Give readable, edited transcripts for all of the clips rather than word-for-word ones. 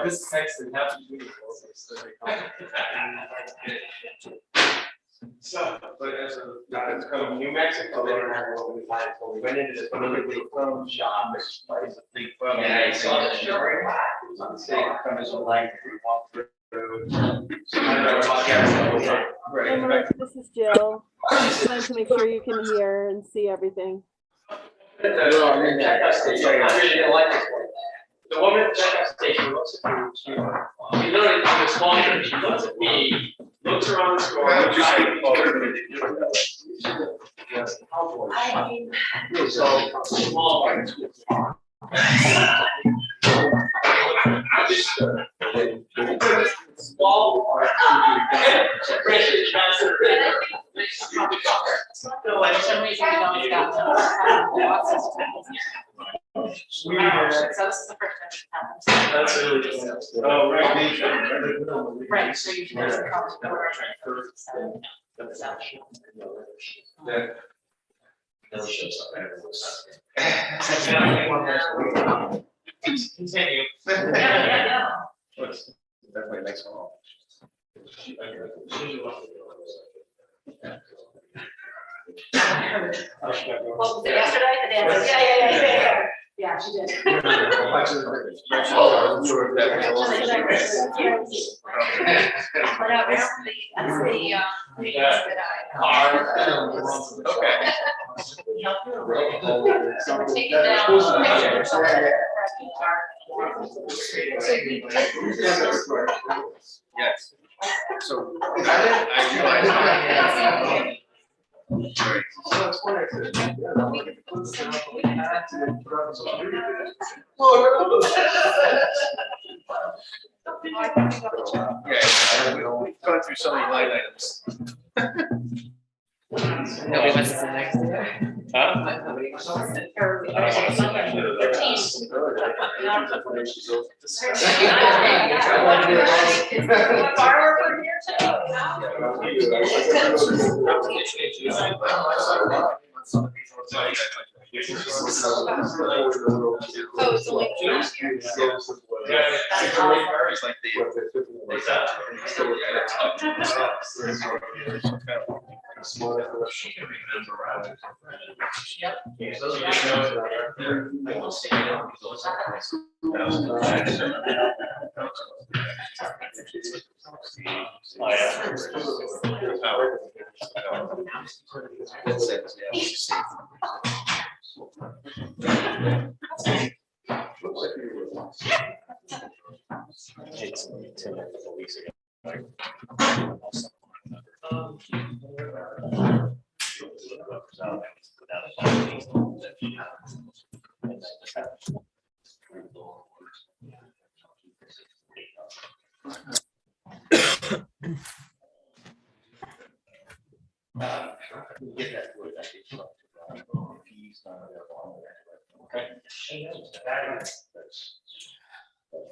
This text and have to do it. So, but as a, it's from New Mexico, they don't have what we had, so we went into this really phone shop, this place, a big phone. Yeah, I saw the story. Come as a light, we walk through. So I don't know about everything. Hey, Melissa, this is Jill. Just wanted to make sure you can hear and see everything. The checkout station, I really didn't like this one. The woman at the checkout station looks at me, she literally, I'm responding, she looks at me, looks around the store. So, small. I just, small. Like for some reason, we always got access to it. So this is the first time it happens. That's really just. Oh, right. Right, so you can just come to order. Never shows up, never looks Continue. Definitely next one. Well, yesterday, the day, yeah. Yeah, she did. Okay. So we're taking down. Yes. So, I realized. Yeah, we've gone through so many line items. Nobody wants to sit next to you? Huh? It's like She can remember.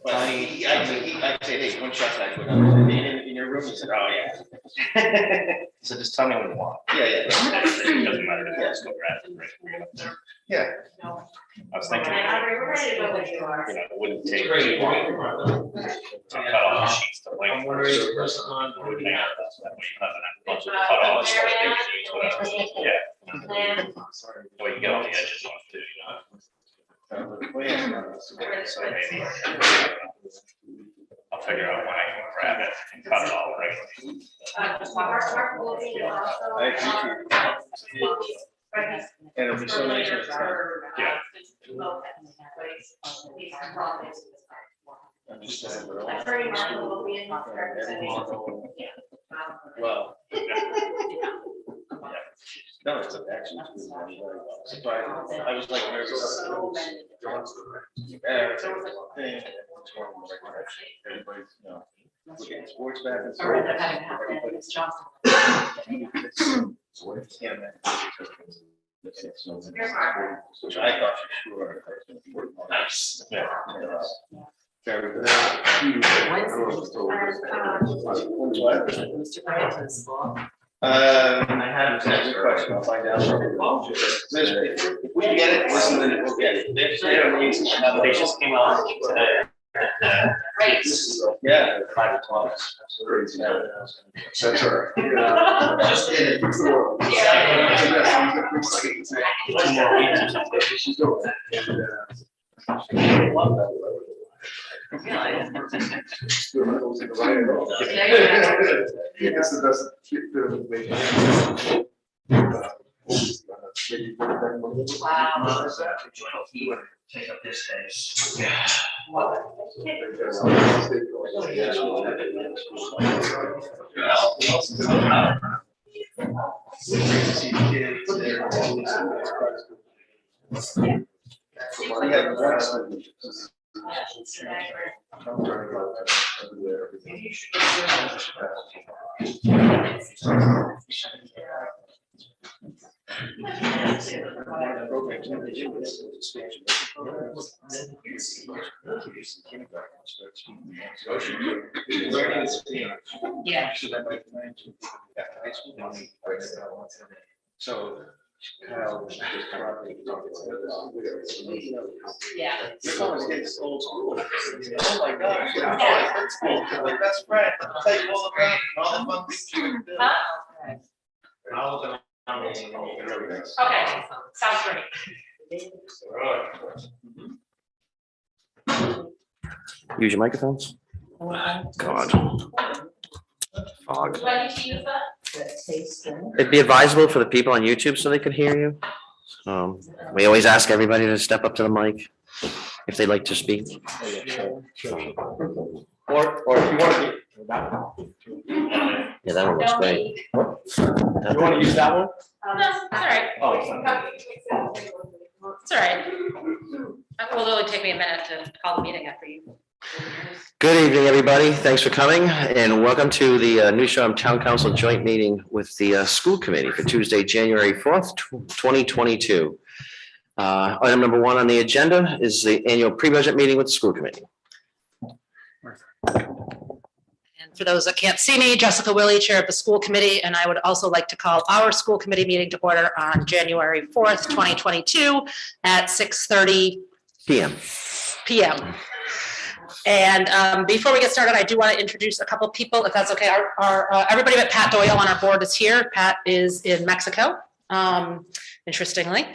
I said, hey, one shot, I put in your room, he said, oh, yeah. So just tell me when you want. Yeah, It doesn't matter. Just go grab it. yeah. I was thinking, it wouldn't take Great. too long to cut off the sheets to length. I'm wondering if the person on. That way you don't have a bunch of cut offs, like big sheets, whatever. Yeah. The way you get all the edges off too, So maybe I'll figure out when I can grab it and cut it all right. And it'll be so nice. Yeah. I'm just saying, but well, no, it's an action. Surprised. I was like nervous. Yeah. Everybody's, you know, looking sports back and Or forth. they're having happened, it's Johnson. Yeah, man. Which I thought for sure. Nice. Yeah. Very good. Mr. Brandon's school. I have a next question, I'll find out. If we get it, listen, then we'll get it. They just came out today. great. Yeah. 5 o'clock. That's her. Just in it. That's the best. Wow. Take up this space. Yeah. So. Yeah. Your phone is getting old school. Oh my gosh. Yeah, that's cool. My best friend. I'll tell you all about all the fun things you can do. Huh? Okay, sounds great. Use your microphones. God. Fog. Do I need to use that? It'd be advisable for the people on YouTube so they could hear you. We always ask everybody to step up to the mic if they'd like to speak. Or if you want to. Yeah, that one looks Don't great. need- You want to use that one? No, it's all right. Oh, it's not. It's all right. It will only take me a minute to call the meeting after you. Good evening, everybody. Thanks for coming and welcome to the New Shore Town Council joint meeting with the school committee for Tuesday, January 4th, 2022. Item number 1 on the agenda is the annual pre-budget meeting with the school committee. And for those that can't see me, Jessica Willey, Chair of the School Committee, and I would also like to call our school committee meeting to order on January 4th, 2022 at 6:30 PM. PM. And before we get started, I do want to introduce a couple of people, if that's okay. Everybody but Pat Doyle on our board is here. Pat is in Mexico, interestingly.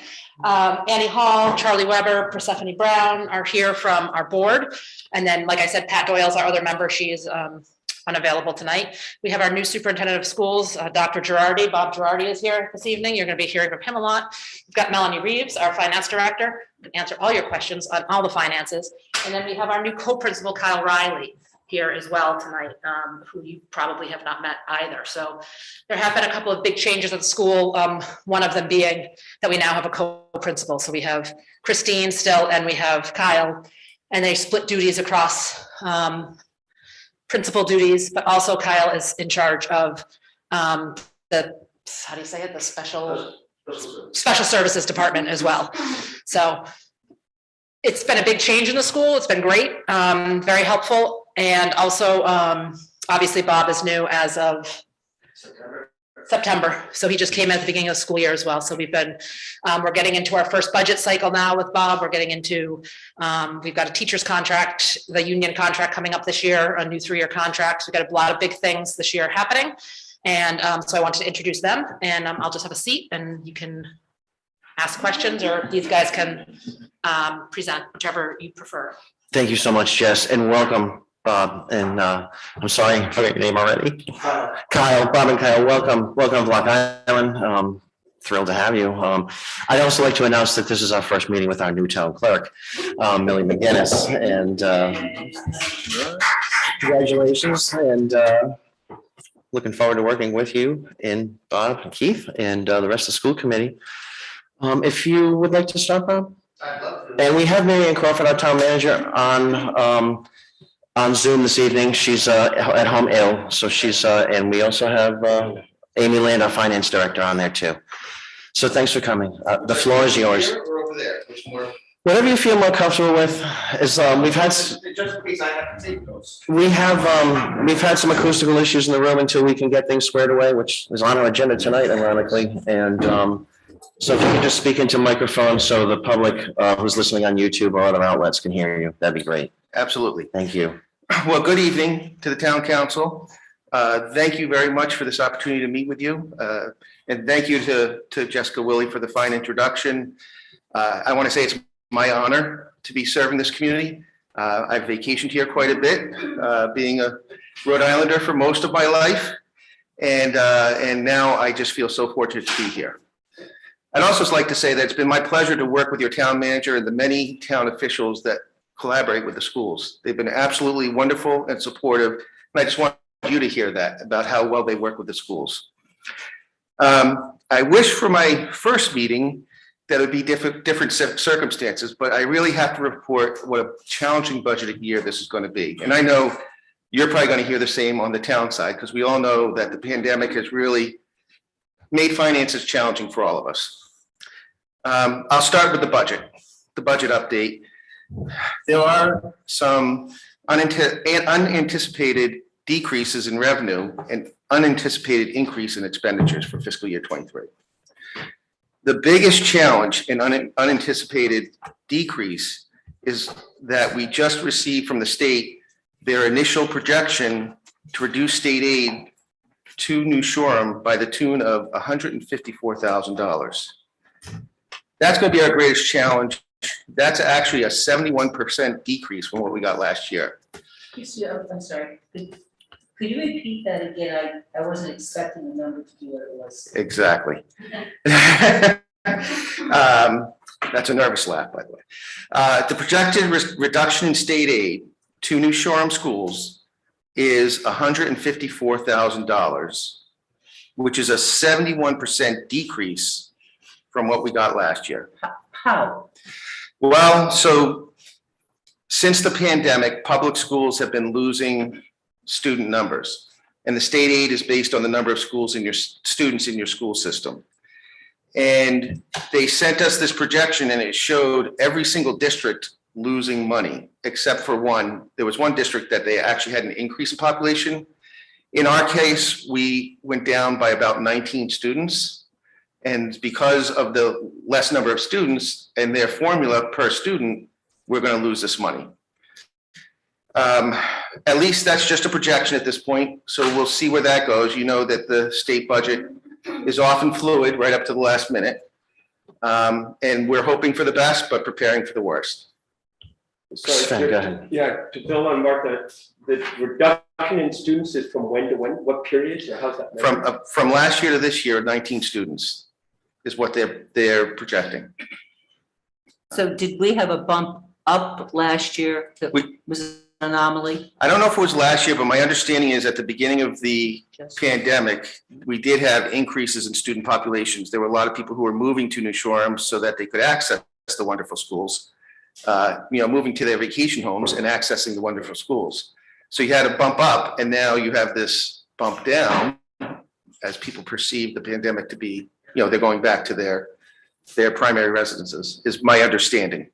Annie Hall, Charlie Weber, Persephone Brown are here from our board. And then, like I said, Pat Doyle is our other member. She is unavailable tonight. We have our new superintendent of schools, Dr. Girardi. Bob Girardi is here this evening. You're going to be hearing from him a lot. We've got Melanie Reeves, our finance director, who can answer all your questions on all the finances. And then we have our new co-principal, Kyle Riley, here as well tonight, who you probably have not met either. So there have been a couple of big changes at the school. One of them being that we now have a co-principal. So we have Christine still, and we have Kyle, and they split duties across principal duties, but also Kyle is in charge of the, how do you say it? The special services department as well. So it's been a big change in the school. It's been great, very helpful. And also, obviously Bob is new as of September. So he just came at the beginning of the school year as well. So we've been, we're getting into our first budget cycle now with Bob. We're getting into, we've got a teacher's contract, the union contract coming up this year, a new 3-year contract. So we've got a lot of big things this year happening. And so I wanted to introduce them, and I'll just have a seat and you can ask questions, or these guys can present, whichever you prefer. Thank you so much, Jess, and welcome, Bob. And I'm sorry, I forgot your name already. Kyle, Bob and Kyle, welcome to Block Island. Thrilled to have you. I'd also like to announce that this is our first meeting with our new town clerk, Millie McGinnis, and congratulations, and looking forward to working with you and Bob and Keith and the rest of the school committee. If you would like to start, Bob? And we have Mary Ann Crawford, our town manager, on Zoom this evening. She's at home ill, so she's and we also have Amy Land, our finance director, on there too. So thanks for coming. The floor is yours. We're over there. Which more? Whatever you feel more comfortable with. Is we've had Just in case I have to take those. we've had some acoustical issues in the room until we can get things squared away, which is on our agenda tonight, ironically, and so if you could just speak into microphone so the public who's listening on YouTube or other outlets can hear you, that'd be great. Absolutely. Thank you. Well, good evening to the town council. Thank you very much for this opportunity to meet with you. And thank you to Jessica Willie for the fine introduction. I want to say it's my honor to be serving this community. I've vacationed here quite a bit, being a Rhode Islander for most of my life. And now I just feel so fortunate to be here. I'd also like to say that it's been my pleasure to work with your town manager and the many town officials that collaborate with the schools. They've been absolutely wonderful and supportive. And I just want you to hear that about how well they work with the schools. I wish for my first meeting that it would be different circumstances, but I really have to report what a challenging budget year this is going to be. And I know you're probably going to hear the same on the town side, because we all know that the pandemic has really made finances challenging for all of us. I'll start with the budget update. There are some unanticipated decreases in revenue and unanticipated increase in expenditures for fiscal year 23. The biggest challenge in unanticipated decrease is that we just received from the state their initial projection to reduce state aid to New Shoreham by the tune of $154,000. That's going to be our greatest challenge. That's actually a 71% decrease from what we got last year. I'm sorry, could you repeat that again? I wasn't expecting the number to be what it was. Exactly. That's a nervous laugh, by the way. The projected reduction in state aid to New Shoreham schools is $154,000, which is a 71% decrease from what we got last year. How? Well, so since the pandemic, public schools have been losing student numbers, and the state aid is based on the number of schools in your students in your school system. And they sent us this projection, and it showed every single district losing money, except for one. There was one district that they actually had an increase in population. In our case, we went down by about 19 students. And because of the less number of students and their formula per student, we're going to lose this money. At least that's just a projection at this point. So we'll see where that goes. You know that the state budget is often fluid right up to the last minute. And we're hoping for the best, but preparing for the worst. Sven, go ahead. Yeah, to build on Mark, the reduction in students is from when to when? What periods, or how's that measured? From last year to this year, 19 students is what they're projecting. So did we have a bump up last year that was an anomaly? I don't know if it was last year, but my understanding is at the beginning of the pandemic, we did have increases in student populations. There were a lot of people who were moving to New Shoreham so that they could access the wonderful schools, moving to their vacation homes and accessing the wonderful schools. So you had a bump up, and now you have this bump down as people perceive the pandemic to be, they're going back to their primary residences, is my understanding.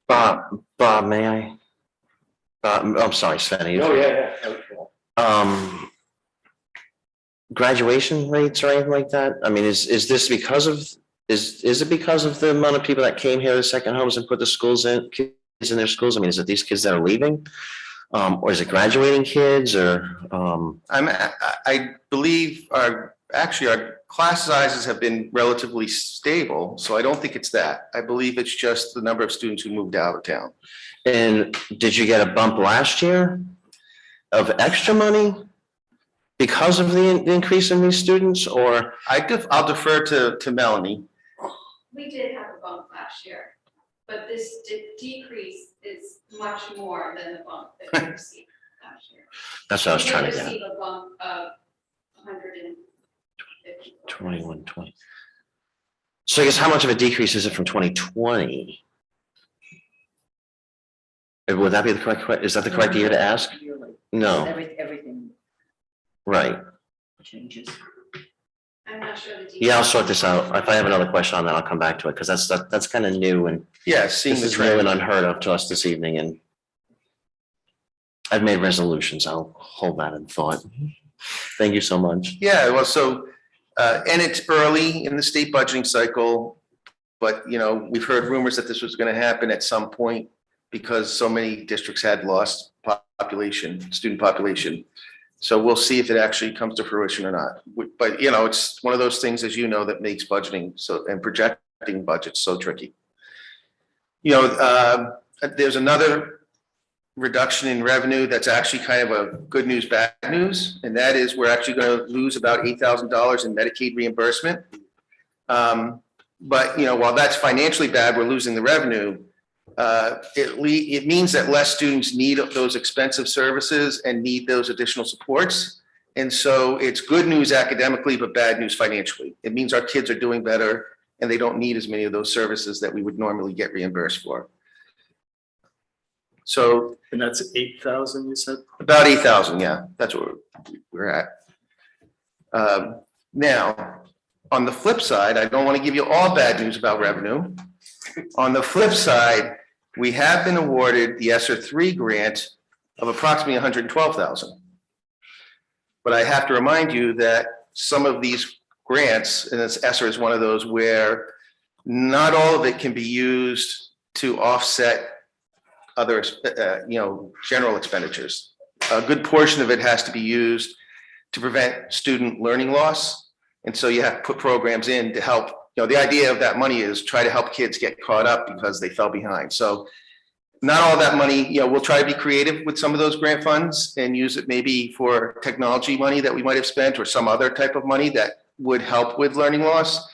Bob, may I? I'm sorry, Sven. Oh, yeah. Graduation rates or anything like that? I mean, is this because of, is it because of the amount of people that came here to second homes and put the schools in, kids in their schools? I mean, is it these kids that are leaving? Or is it graduating kids or? I believe our class sizes have been relatively stable, so I don't think it's that. I believe it's just the number of students who moved out of town. And did you get a bump last year of extra money because of the increase in these students, or? I'll defer to Melanie. We did have a bump last year, but this decrease is much more than the bump that we received last year. That's what I was trying to We get at. received a bump of 150. 21, 20. So I guess how much of a decrease is it from 2020? Would that be the correct, is that the correct year to ask? No, Everything right. changes. I'm not sure the details. Yeah, I'll sort this out. If I have another question on that, I'll come back to it, because that's kind of new and Yeah, seeing this the is new trend. and unheard of to us this evening, and I've made resolutions. I'll hold that in thought. Thank you so much. Yeah, well, so, and it's early in the state budgeting cycle, but, we've heard rumors that this was going to happen at some point because so many districts had lost population, student population. So we'll see if it actually comes to fruition or not. But, you know, it's one of those things, as you know, that makes budgeting so, and projecting budgets so tricky. You know, there's another reduction in revenue that's actually kind of a good news, bad news, and that is we're actually going to lose about $8,000 in Medicaid reimbursement. But, you know, while that's financially bad, we're losing the revenue. It means that less students need those expensive services and need those additional supports. And so it's good news academically, but bad news financially. It means our kids are doing better and they don't need as many of those services that we would normally get reimbursed for. So. And that's 8,000, you said? About 8,000, yeah, that's what we're at. Now, on the flip side, I don't want to give you all bad news about revenue. On the flip side, we have been awarded the ESSER 3 grant of approximately 112,000. But I have to remind you that some of these grants, and ESSER is one of those where not all of it can be used to offset other, you know, general expenditures. A good portion of it has to be used to prevent student learning loss. And so you have to put programs in to help. You know, the idea of that money is try to help kids get caught up because they fell behind. So not all that money, you know, we'll try to be creative with some of those grant funds and use it maybe for technology money that we might have spent or some other type of money that would help with learning loss.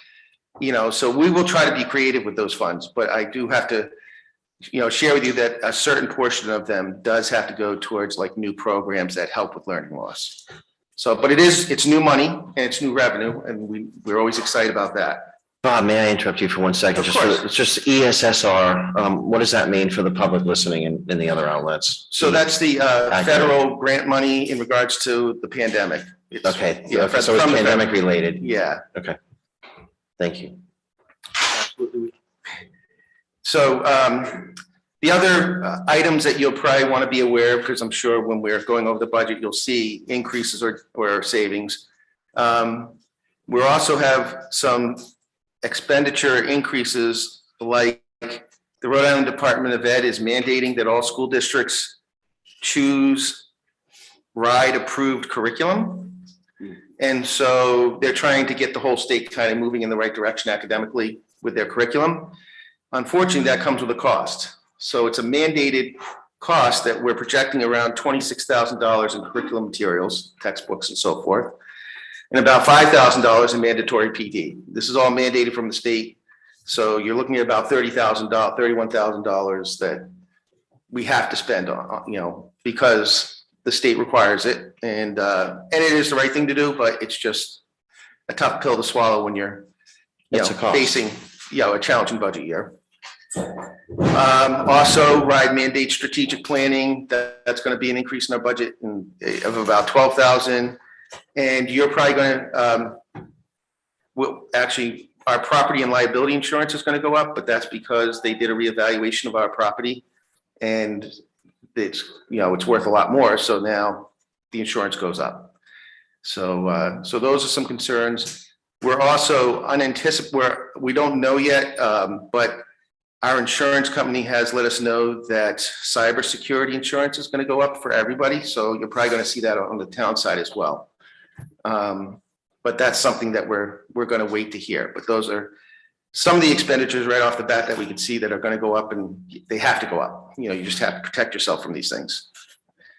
You know, so we will try to be creative with those funds, but I do have to, you know, share with you that a certain portion of them does have to go towards like new programs that help with learning loss. So, but it's new money and it's new revenue, and we're always excited about that. Bob, may I interrupt you for 1 second? Of course. It's just ESSR. What does that mean for the public listening in the other outlets? So that's the federal grant money in regards to the pandemic. It's- Okay, yeah, okay, so it's from the pandemic federal. related. Yeah. Okay. Thank you. Absolutely. So the other items that you'll probably want to be aware of, because I'm sure when we're going over the budget, you'll see increases or savings. We also have some expenditure increases, like the Rhode Island Department of Ed is mandating that all school districts choose RIDE approved curriculum. And so they're trying to get the whole state kind of moving in the right direction academically with their curriculum. Unfortunately, that comes with a cost. So it's a mandated cost that we're projecting around $26,000 in curriculum materials, textbooks and so forth, and about $5,000 in mandatory PD. This is all mandated from the state. So you're looking at about $30,000, $31,000 that we have to spend on, you know, because the state requires it. And it is the right thing to do, but it's just a tough pill to swallow when you're, you It's know, a cost. facing, you know, a challenging budget year. Also, RIDE mandate strategic planning, that's going to be an increase in our budget of about 12,000. And you're probably going to, well, actually, our property and liability insurance is going to go up, but that's because they did a reevaluation of our property and it's, you know, it's worth a lot more. So now the insurance goes up. So, so those are some concerns. We're also we don't know yet, but our insurance company has let us know that cybersecurity insurance is going to go up for everybody. So you're probably going to see that on the town side as well. But that's something that we're going to wait to hear. But those are some of the expenditures right off the bat that we can see that are going to go up, and they have to go up. You know, you just have to protect yourself from these things.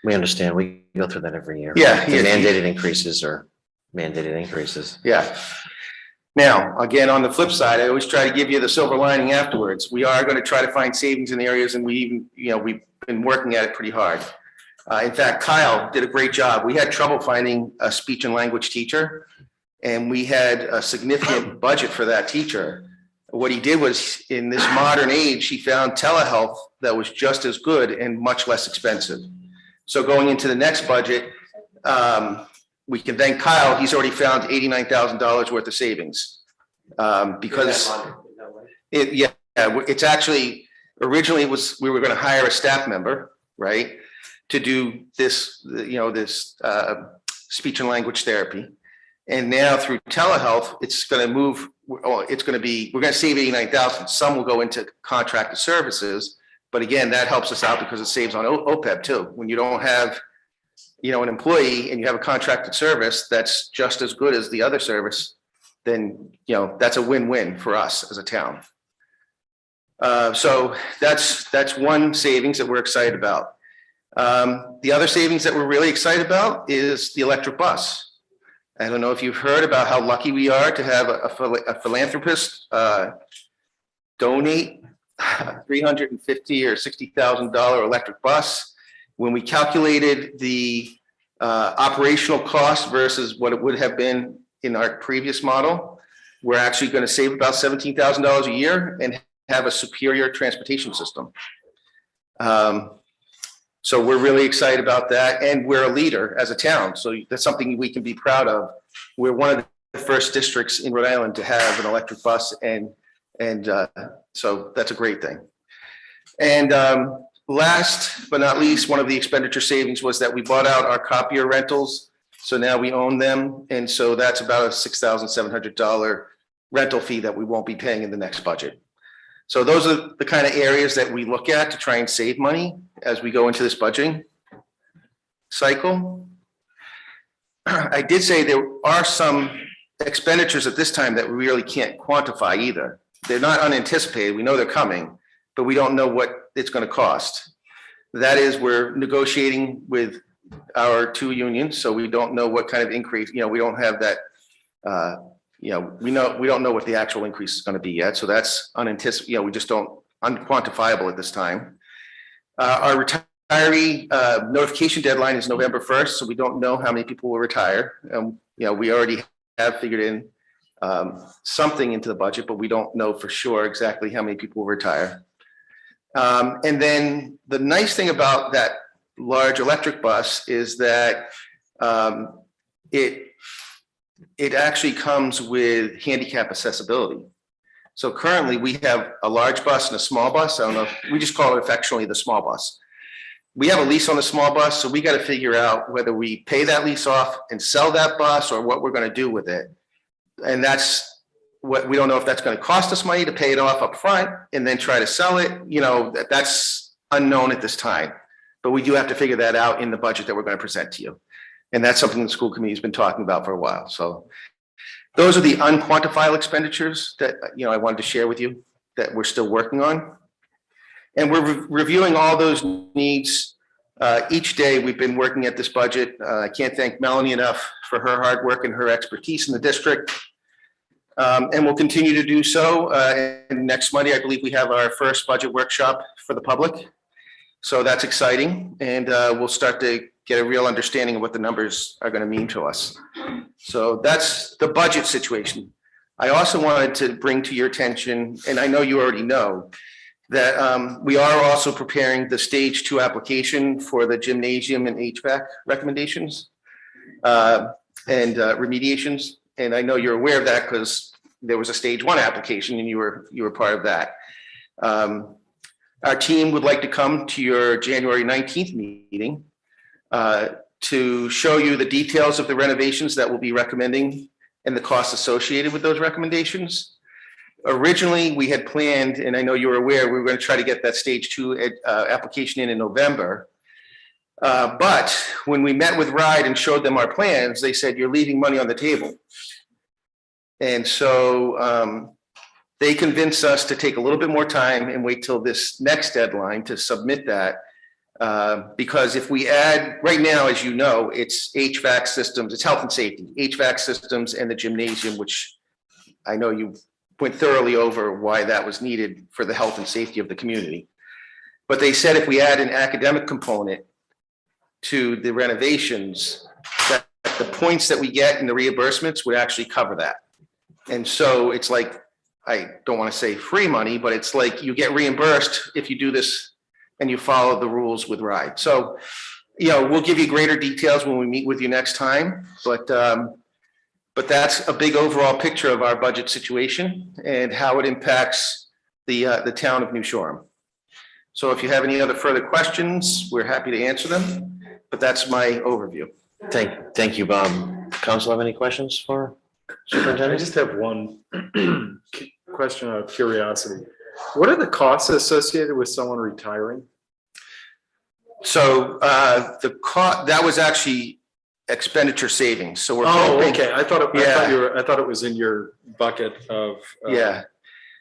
We understand. We go through that every year. Yeah, The yeah. mandated increases or mandated increases. Yeah. Now, again, on the flip side, I always try to give you the silver lining afterwards. We are going to try to find savings in the areas, and we even, you know, we've been working at it pretty hard. In fact, Kyle did a great job. We had trouble finding a speech and language teacher, and we had a significant budget for that teacher. What he did was, in this modern age, he found telehealth that was just as good and much less expensive. So going into the next budget, we can thank Kyle. He's already found $89,000 worth of savings. Because it's actually, originally it was, we were going to hire a staff member, right, to do this, you know, this speech and language therapy. And now through telehealth, it's going to move, it's going to be, we're going to save $89,000. Some will go into contracted services, But again, that helps us out because it saves on OPEB too. When you don't have, an employee and you have a contracted service that's just as good as the other service, then, that's a win-win for us as a town. So that's one savings that we're excited about. The other savings that we're really excited about is the electric bus. I don't know if you've heard about how lucky we are to have a philanthropist donate $350,000 or $60,000 electric bus. When we calculated the operational cost versus what it would have been in our previous model, we're actually going to save about $17,000 a year and have a superior transportation system. So we're really excited about that, and we're a leader as a town. So that's something we can be proud of. We're one of the first districts in Rhode Island to have an electric bus, and so that's a great thing. And last but not least, one of the expenditure savings was that we bought out our copier rentals. So now we own them, and so that's about a $6,700 rental fee that we won't be paying in the next budget. So those are the kind of areas that we look at to try and save money as we go into this budgeting cycle. I did say there are some expenditures at this time that we really can't quantify either. They're not unanticipated. We know they're coming, but we don't know what it's going to cost. That is, we're negotiating with our two unions, so we don't know what kind of increase, we don't have that, we don't know what the actual increase is going to be yet. So that's unanticipated, we just don't, unquantifiable at this time. Our retiree notification deadline is November 1st, so we don't know how many people will retire. We already have figured in something into the budget, but we don't know for sure exactly how many people will retire. And then the nice thing about that large electric bus is that it actually comes with handicap accessibility. So currently we have a large bus and a small bus. I don't know if we just call it affectionately the small bus. We have a lease on the small bus, so we got to figure out whether we pay that lease off and sell that bus or what we're going to do with it. And that's what we don't know if that's going to cost us money to pay it off up front and then try to sell it. That's unknown at this time, but we do have to figure that out in the budget that we're going to present to you. And that's something the school committee has been talking about for a while. So those are the unquantifiable expenditures that, I wanted to share with you that we're still working on. And we're reviewing all those needs each day. We've been working at this budget. I can't thank Melanie enough for her hard work and her expertise in the district. And we'll continue to do so. And next Monday, I believe we have our first budget workshop for the public. So that's exciting. And we'll start to get a real understanding of what the numbers are going to mean to us. So that's the budget situation. I also wanted to bring to your attention, and I know you already know, that we are also preparing the stage 2 application for the gymnasium and HVAC recommendations and remediations. And I know you're aware of that because there was a stage 1 application and you were part of that. Our team would like to come to your January 19th meeting to show you the details of the renovations that we'll be recommending and the costs associated with those recommendations. Originally, we had planned, and I know you were aware, we were going to try to get that stage 2 application in November. But when we met with RIDE and showed them our plans, they said, you're leaving money on the table. And so they convinced us to take a little bit more time and wait till this next deadline to submit that. Because if we add, right now, as you know, it's HVAC systems, it's health and safety, HVAC systems and the gymnasium, which I know you went thoroughly over why that was needed for the health and safety of the community. But they said if we add an academic component to the renovations, that the points that we get in the reimbursements would actually cover that. And so it's like, I don't want to say free money, but it's like you get reimbursed if you do this and you follow the rules with RIDE. So, we'll give you greater details when we meet with you next time, but that's a big overall picture of our budget situation and how it impacts the town of New Shoreham. So if you have any other further questions, we're happy to answer them, but that's my overview. Thank you, Bob. Council have any questions for I Superintendent? just have one question out of curiosity. What are the costs associated with someone retiring? So that was actually expenditure savings. So we're Oh, hoping, okay. I thought Yeah. I thought it was in your bucket of. yeah.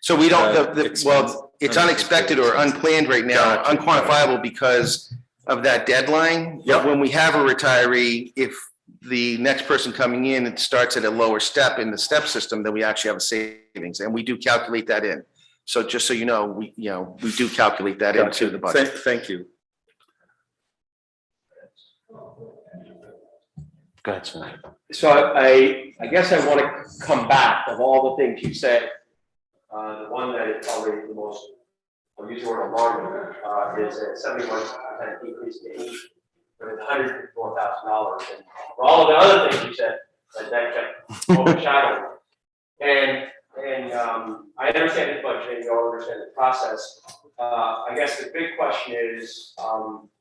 So we don't, expense- well, it's unexpected or unplanned right now, Gotcha. unquantifiable because of that deadline. But Yep. when we have a retiree, if the next person coming in, it starts at a lower step in the step system, then we actually have a savings, and we do calculate that in. So just so you know, we do calculate that into Gotcha. the budget. Thank you. Go ahead, Sven. So I guess I want to come back of all the things you said. The one that is probably the most, I'll use the word alarming, is a 71% decrease in age with $104,000. And for all of the other things you said, that kept overshadowing. And I understand the budgeting, you all understand the process. I guess the big question is,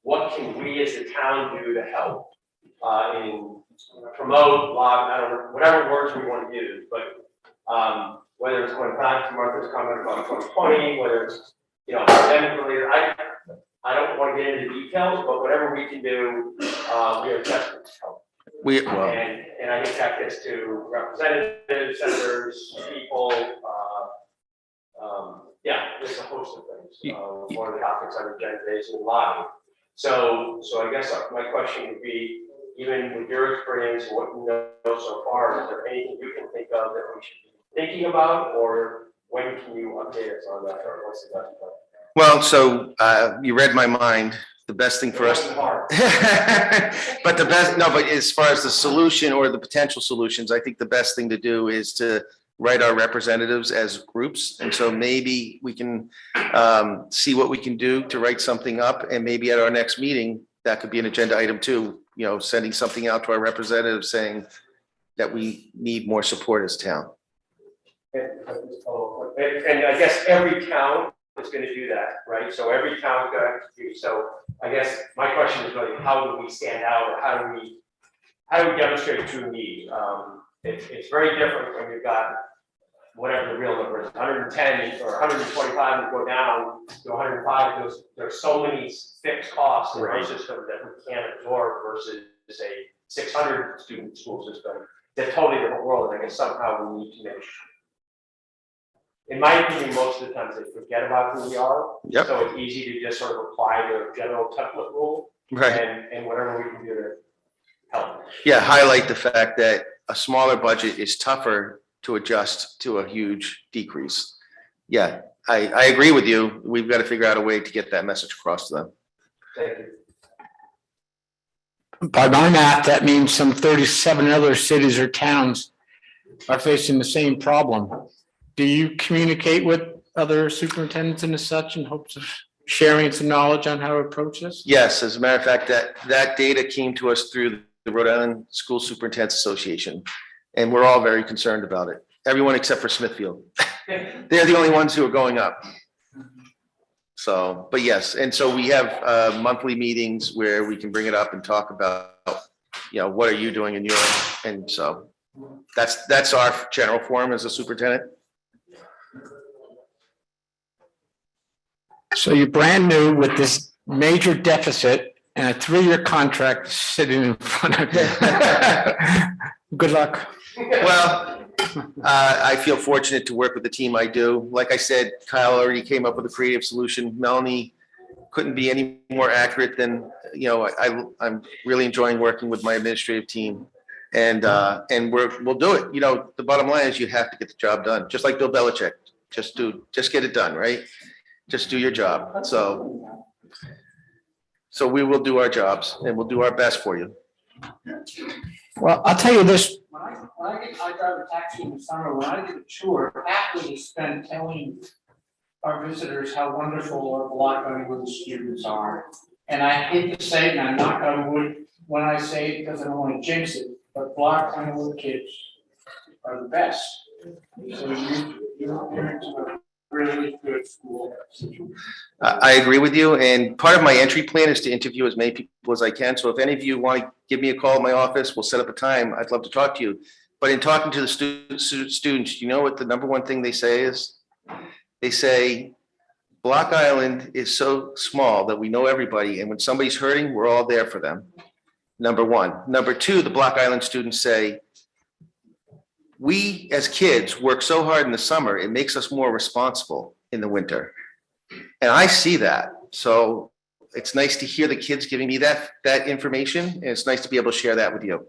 what can we as the town do to help in promote, lobby, I don't know, whatever words we want to use, but whether it's going back to Martha's comment about 2020, whether it's, pandemic related, I don't want to get into details, but whatever we can do, we are desperate to help. And I think that gets to representatives, senators, people, just a host of things. One of the topics on the agenda is lobbying. So I guess my question would be, even with your experience, what you know so far, is there anything you can think of that we should be thinking about, or when can you update us on that, or what's the best? Well, so you read my mind. The best thing for us, but but as far as the solution or the potential solutions, I think the best thing to do is to write our representatives as groups. And so maybe we can see what we can do to write something up, and maybe at our next meeting, that could be an agenda item too, sending something out to our representatives saying that we need more support as town. And I guess every town is going to do that, right? So every town is going to have to do. So I guess my question is really, how do we stand out, or how do we demonstrate true need? It's very different when you've got whatever the real number is, 110 or 125, and go down to 105. There's so many fixed costs in our system that we can't absorb versus a 600 student school system. They're totally different world, and I guess somehow we need to make. In my opinion, most of the times they forget about who we are. Yep. So it's easy to just sort of apply the general template rule. Right. And whatever we can do to help. Yeah, highlight the fact that a smaller budget is tougher to adjust to a huge decrease. Yeah, I agree with you. We've got to figure out a way to get that message across to them. Thank you. By my math, that means some 37 other cities or towns are facing the same problem. Do you communicate with other superintendents and such in hopes of sharing some knowledge on how to approach this? Yes, as a matter of fact, that data came to us through the Rhode Island School Superintendents Association, and we're all very concerned about it. Everyone except for Smithfield. They're the only ones who are going up. So, but yes, and so we have monthly meetings where we can bring it up and talk about, what are you doing in your, and so that's our general forum as a superintendent. So you're brand new with this major deficit and a 3-year contract sitting in front of you. Good luck. Well, I feel fortunate to work with the team I do. Like I said, Kyle already came up with a creative solution. Melanie couldn't be any more accurate than, I'm really enjoying working with my administrative team. And we'll do it. The bottom line is you have to get the job done, just like Bill Belichick. Just get it done, right? Just do your job. So we will do our jobs, and we'll do our best for you. Well, I'll tell you this. When I drive a taxi in the summer, when I get a tour, half of it is spent telling our visitors how wonderful our Block Underwood students are. And I hate to say it, and I'm not on wood when I say it because I don't want to jinx it, but Block Underwood kids are the best. So you're parents are really good school. I agree with you, and part of my entry plan is to interview as many people as I can. So if any of you want to give me a call at my office, we'll set up a time. I'd love to talk to you. But in talking to the students, you know what the number one thing they say is? They say, Block Island is so small that we know everybody, and when somebody's hurting, we're all there for them. Number one. Number two, the Block Island students say, we as kids work so hard in the summer, it makes us more responsible in the winter. And I see that. So it's nice to hear the kids giving me that information, and it's nice to be able to share that with you.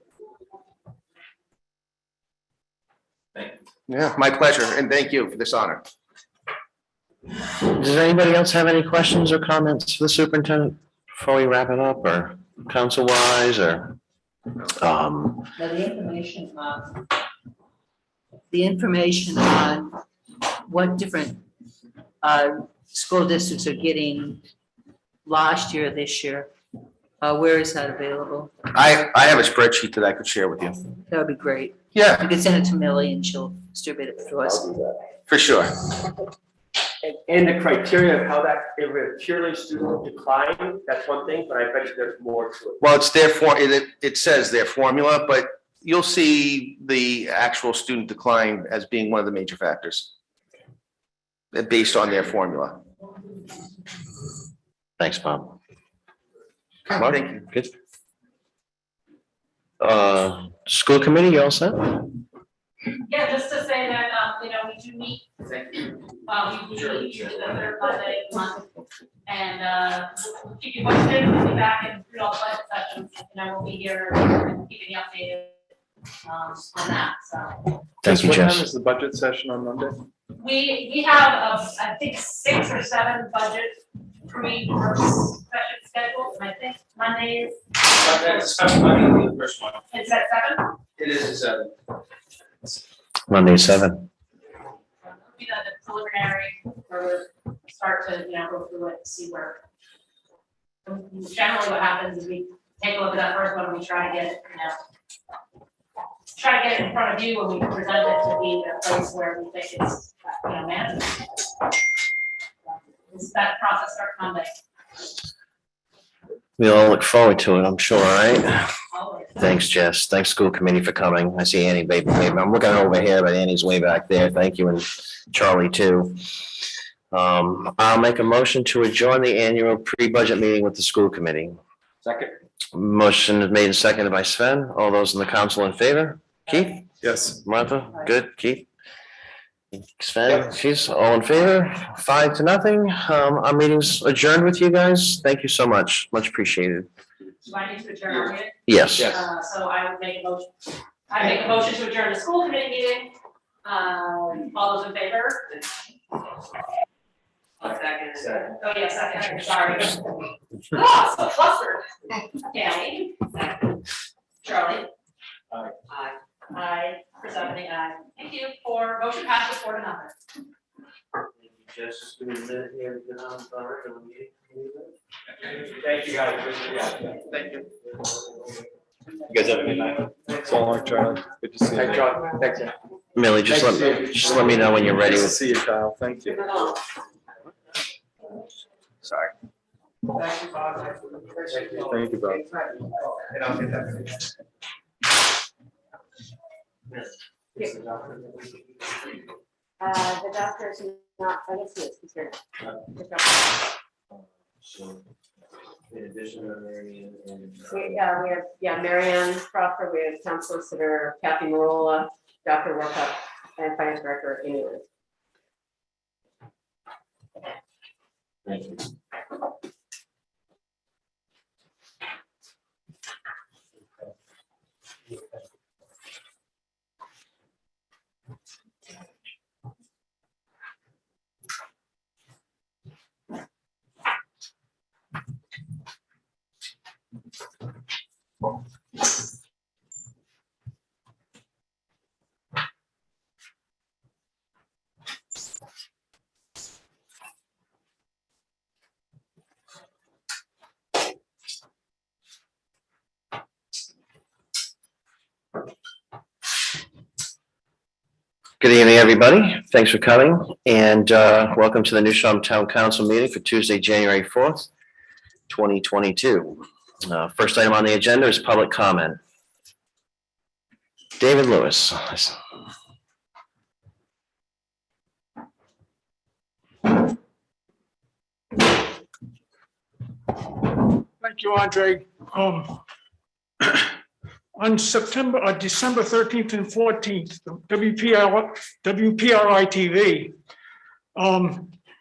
Yeah, my pleasure, and thank you for this honor. Does anybody else have any questions or comments for the superintendent before we wrap it up, or council-wise, or? Now, the information on what different school districts are getting last year, this year, where is that available? I have a spreadsheet that I could share with you. That would be great. Yeah, You could send it to Millie and she'll distribute it to us. for sure. And the criteria of how that, if a purely student decline, that's one thing, but I bet you there's more to it. Well, it's their it says their formula, but you'll see the actual student decline as being one of the major factors based on their formula. Thanks, Bob. Thank you. Good. School committee, you all set? Yeah, just to say that, we do meet, we usually do the third Monday of the month. And, we'll keep you posted, we'll be back and through all the budget sessions, we'll be here and keeping you updated, on that, so. Thank you, What time Jess. is the budget session on Monday? We have, I think, 6 or 7 budget session schedules, and I think Mondays, That's, the first one. it's at 7. It is a 7. Monday, 7. Be the preliminary, where we start to, go through it, see where. Generally, what happens is we take a look at that first one, and we try to get it, try to get it in front of you when we present it to be a place where we think it's, manageable. That process starts Monday. We all look forward to it, I'm sure, right? Always. Thanks, Jess. Thanks, school committee, for coming. I see Annie, baby. I'm looking over here, but Annie's way back there. Thank you, and Charlie, too. I'll make a motion to adjourn the annual pre-budget meeting with the school committee. Second. Motion is made and seconded by Sven. All those in the council in favor? Keith? Yes. Martha? Good. Keith? Sven? She's all in favor? 5-0. Our meeting's adjourned with you guys. Thank you so much. Much appreciated. Do I need to adjourn our meeting? Yes. So I would make a motion, to adjourn the school committee meeting. All those in favor? Second. Oh, yeah, second, sorry. Oh, so flustered. Danny? Charlie? Aye. Aye, Chris Evans, aye. Thank you for motion passes 4-0. Just do a minute here to get on the regular meeting. Thank you, guys. Yeah, thank you. You guys have a good night. So long, Charlie. Good to see you. Thanks, John. Thanks. Yeah. Millie, just let me know when you're ready. Nice to see you, Kyle. Thank you. Sorry. Thank you, Bob. Thank you, Bob. And I'll get that. The doctor's not, I guess he is, he's here. So, in addition to Marion and. We have Marianne Crawford, we have town solicitor Kathy Marola, Dr. Workup, and finance director Amy Lynn. Thank you. Good evening, everybody. Thanks for coming, and welcome to the New Shum Town Council meeting for Tuesday, January 4th, 2022. First item on the agenda is public comment. David Lewis. Thank you, Andre. On December 13th and 14th, WPRI TV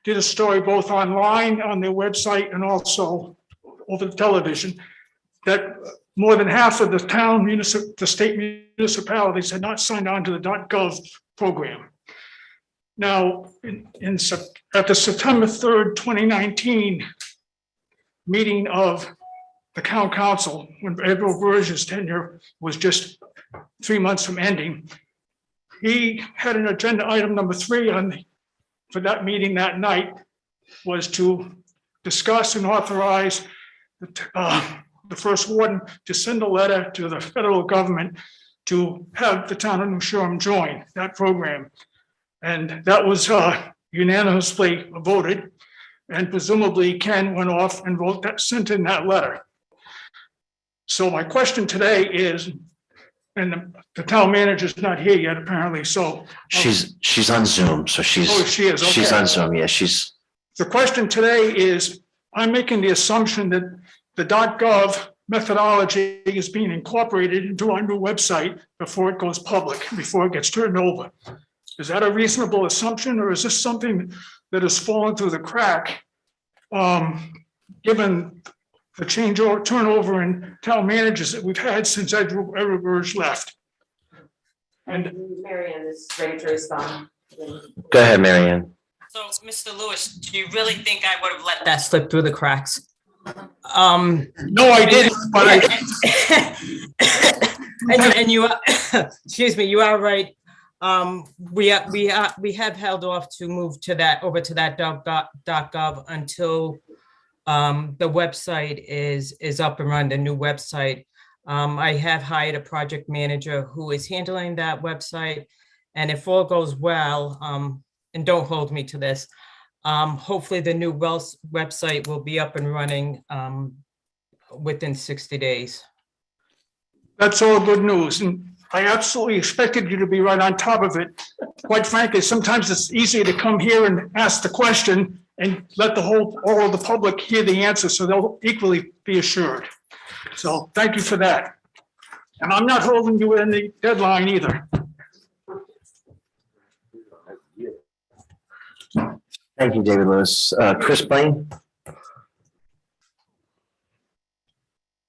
did a story both online on their website and also over the television that more than half of the the state municipalities had not signed on to the .gov program. Now, at the September 3rd, 2019 meeting of the town council, when Edward Burge's tenure was just 3 months from ending, he had an agenda item number 3 for that meeting that night was to discuss and authorize the first warden to send a letter to the federal government to have the town of New Shoreham join that program. And that was unanimously voted, and presumably Ken went off and sent in that letter. So my question today is, and the town manager's not here yet apparently, so. She's on Zoom, so she's. Oh, she is, okay. She's on Zoom, yeah, she's. The question today is, I'm making the assumption that the .gov methodology is being incorporated into our new website before it goes public, before it gets turned over. Is that a reasonable assumption, or is this something that has fallen through the crack, given the change or turnover in town managers that we've had since Edward Burge left? And Marianne is ready to respond. Go ahead, Marianne. So, Mr. Lewis, do you really think I would have let that slip through the cracks? No, I didn't, but and you are, excuse me, you are right. We have held off to move to that, over to that .gov until the website is up and running, the new website. I have hired a project manager who is handling that website, and if all goes well, and don't hold me to this, hopefully the new website will be up and running within 60 days. That's all good news, and I absolutely expected you to be right on top of it. Quite frankly, sometimes it's easier to come here and ask the question and let all of the public hear the answer, so they'll equally be assured. So thank you for that. And I'm not holding you in the deadline either. Thank you, David Lewis. Chris Blaine?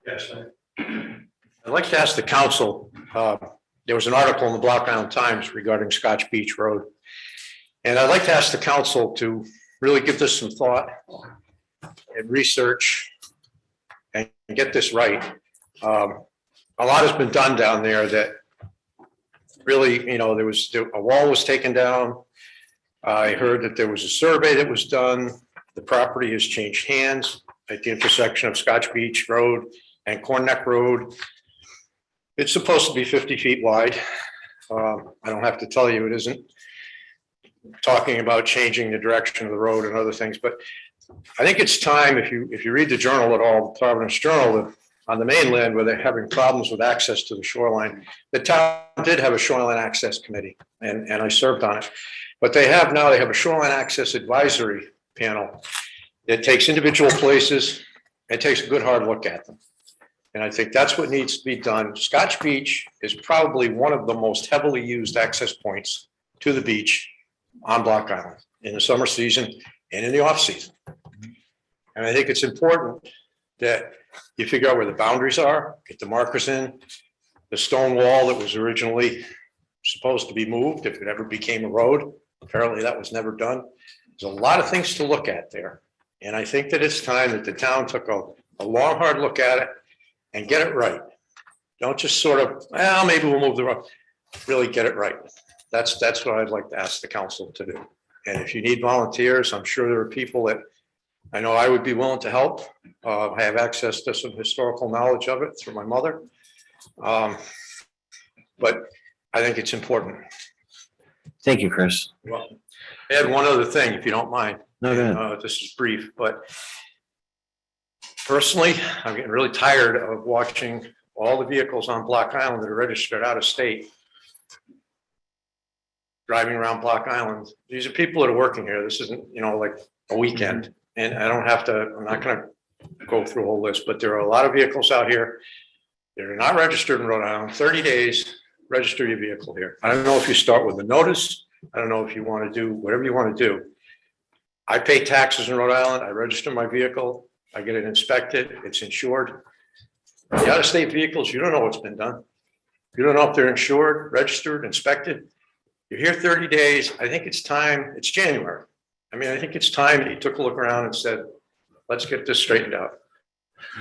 Yes. I'd like to ask the council, there was an article in the Block Island Times regarding Scotch Beach Road. And I'd like to ask the council to really give this some thought and research and get this right. A lot has been done down there that really, a wall was taken down. I heard that there was a survey that was done. The property has changed hands at the intersection of Scotch Beach Road and Corn Neck Road. It's supposed to be 50 feet wide. I don't have to tell you it isn't. Talking about changing the direction of the road and other things, but I think it's time, if you read the journal at all, the Providence Journal, on the mainland where they're having problems with access to the shoreline, the town did have a shoreline access committee, and I served on it. But they have a shoreline access advisory panel that takes individual places and takes a good hard look at them. And I think that's what needs to be done. Scotch Beach is probably one of the most heavily used access points to the beach on Block Island in the summer season and in the off season. And I think it's important that you figure out where the boundaries are, get the markers in, the stone wall that was originally supposed to be moved if it ever became a road. Apparently that was never done. There's a lot of things to look at there. And I think that it's time that the town took a long, hard look at it and get it right. Don't just sort of, well, maybe we'll move the road. Really get it right. That's what I'd like to ask the council to do. And if you need volunteers, I'm sure there are people that I know I would be willing to help. I have access to some historical knowledge of it through my mother. But I think it's important. Thank you, Chris. Well, add one other thing, if you don't mind. No, go ahead. This is brief, but personally, I'm getting really tired of watching all the vehicles on Block Island that are registered out of state driving around Block Island. These are people that are working here. This isn't, like a weekend. And I don't have to, I'm not going to go through a whole list, but there are a lot of vehicles out here that are not registered in Rhode Island. 30 days, register your vehicle here. I don't know if you start with a notice. I don't know if you want to do whatever you want to do. I pay taxes in Rhode Island. I register my vehicle. I get it inspected. It's insured. The out-of-state vehicles, you don't know what's been done. You don't know if they're insured, registered, inspected. You're here 30 days. I think it's time. It's January. I mean, I think it's time that you took a look around and said, let's get this straightened out.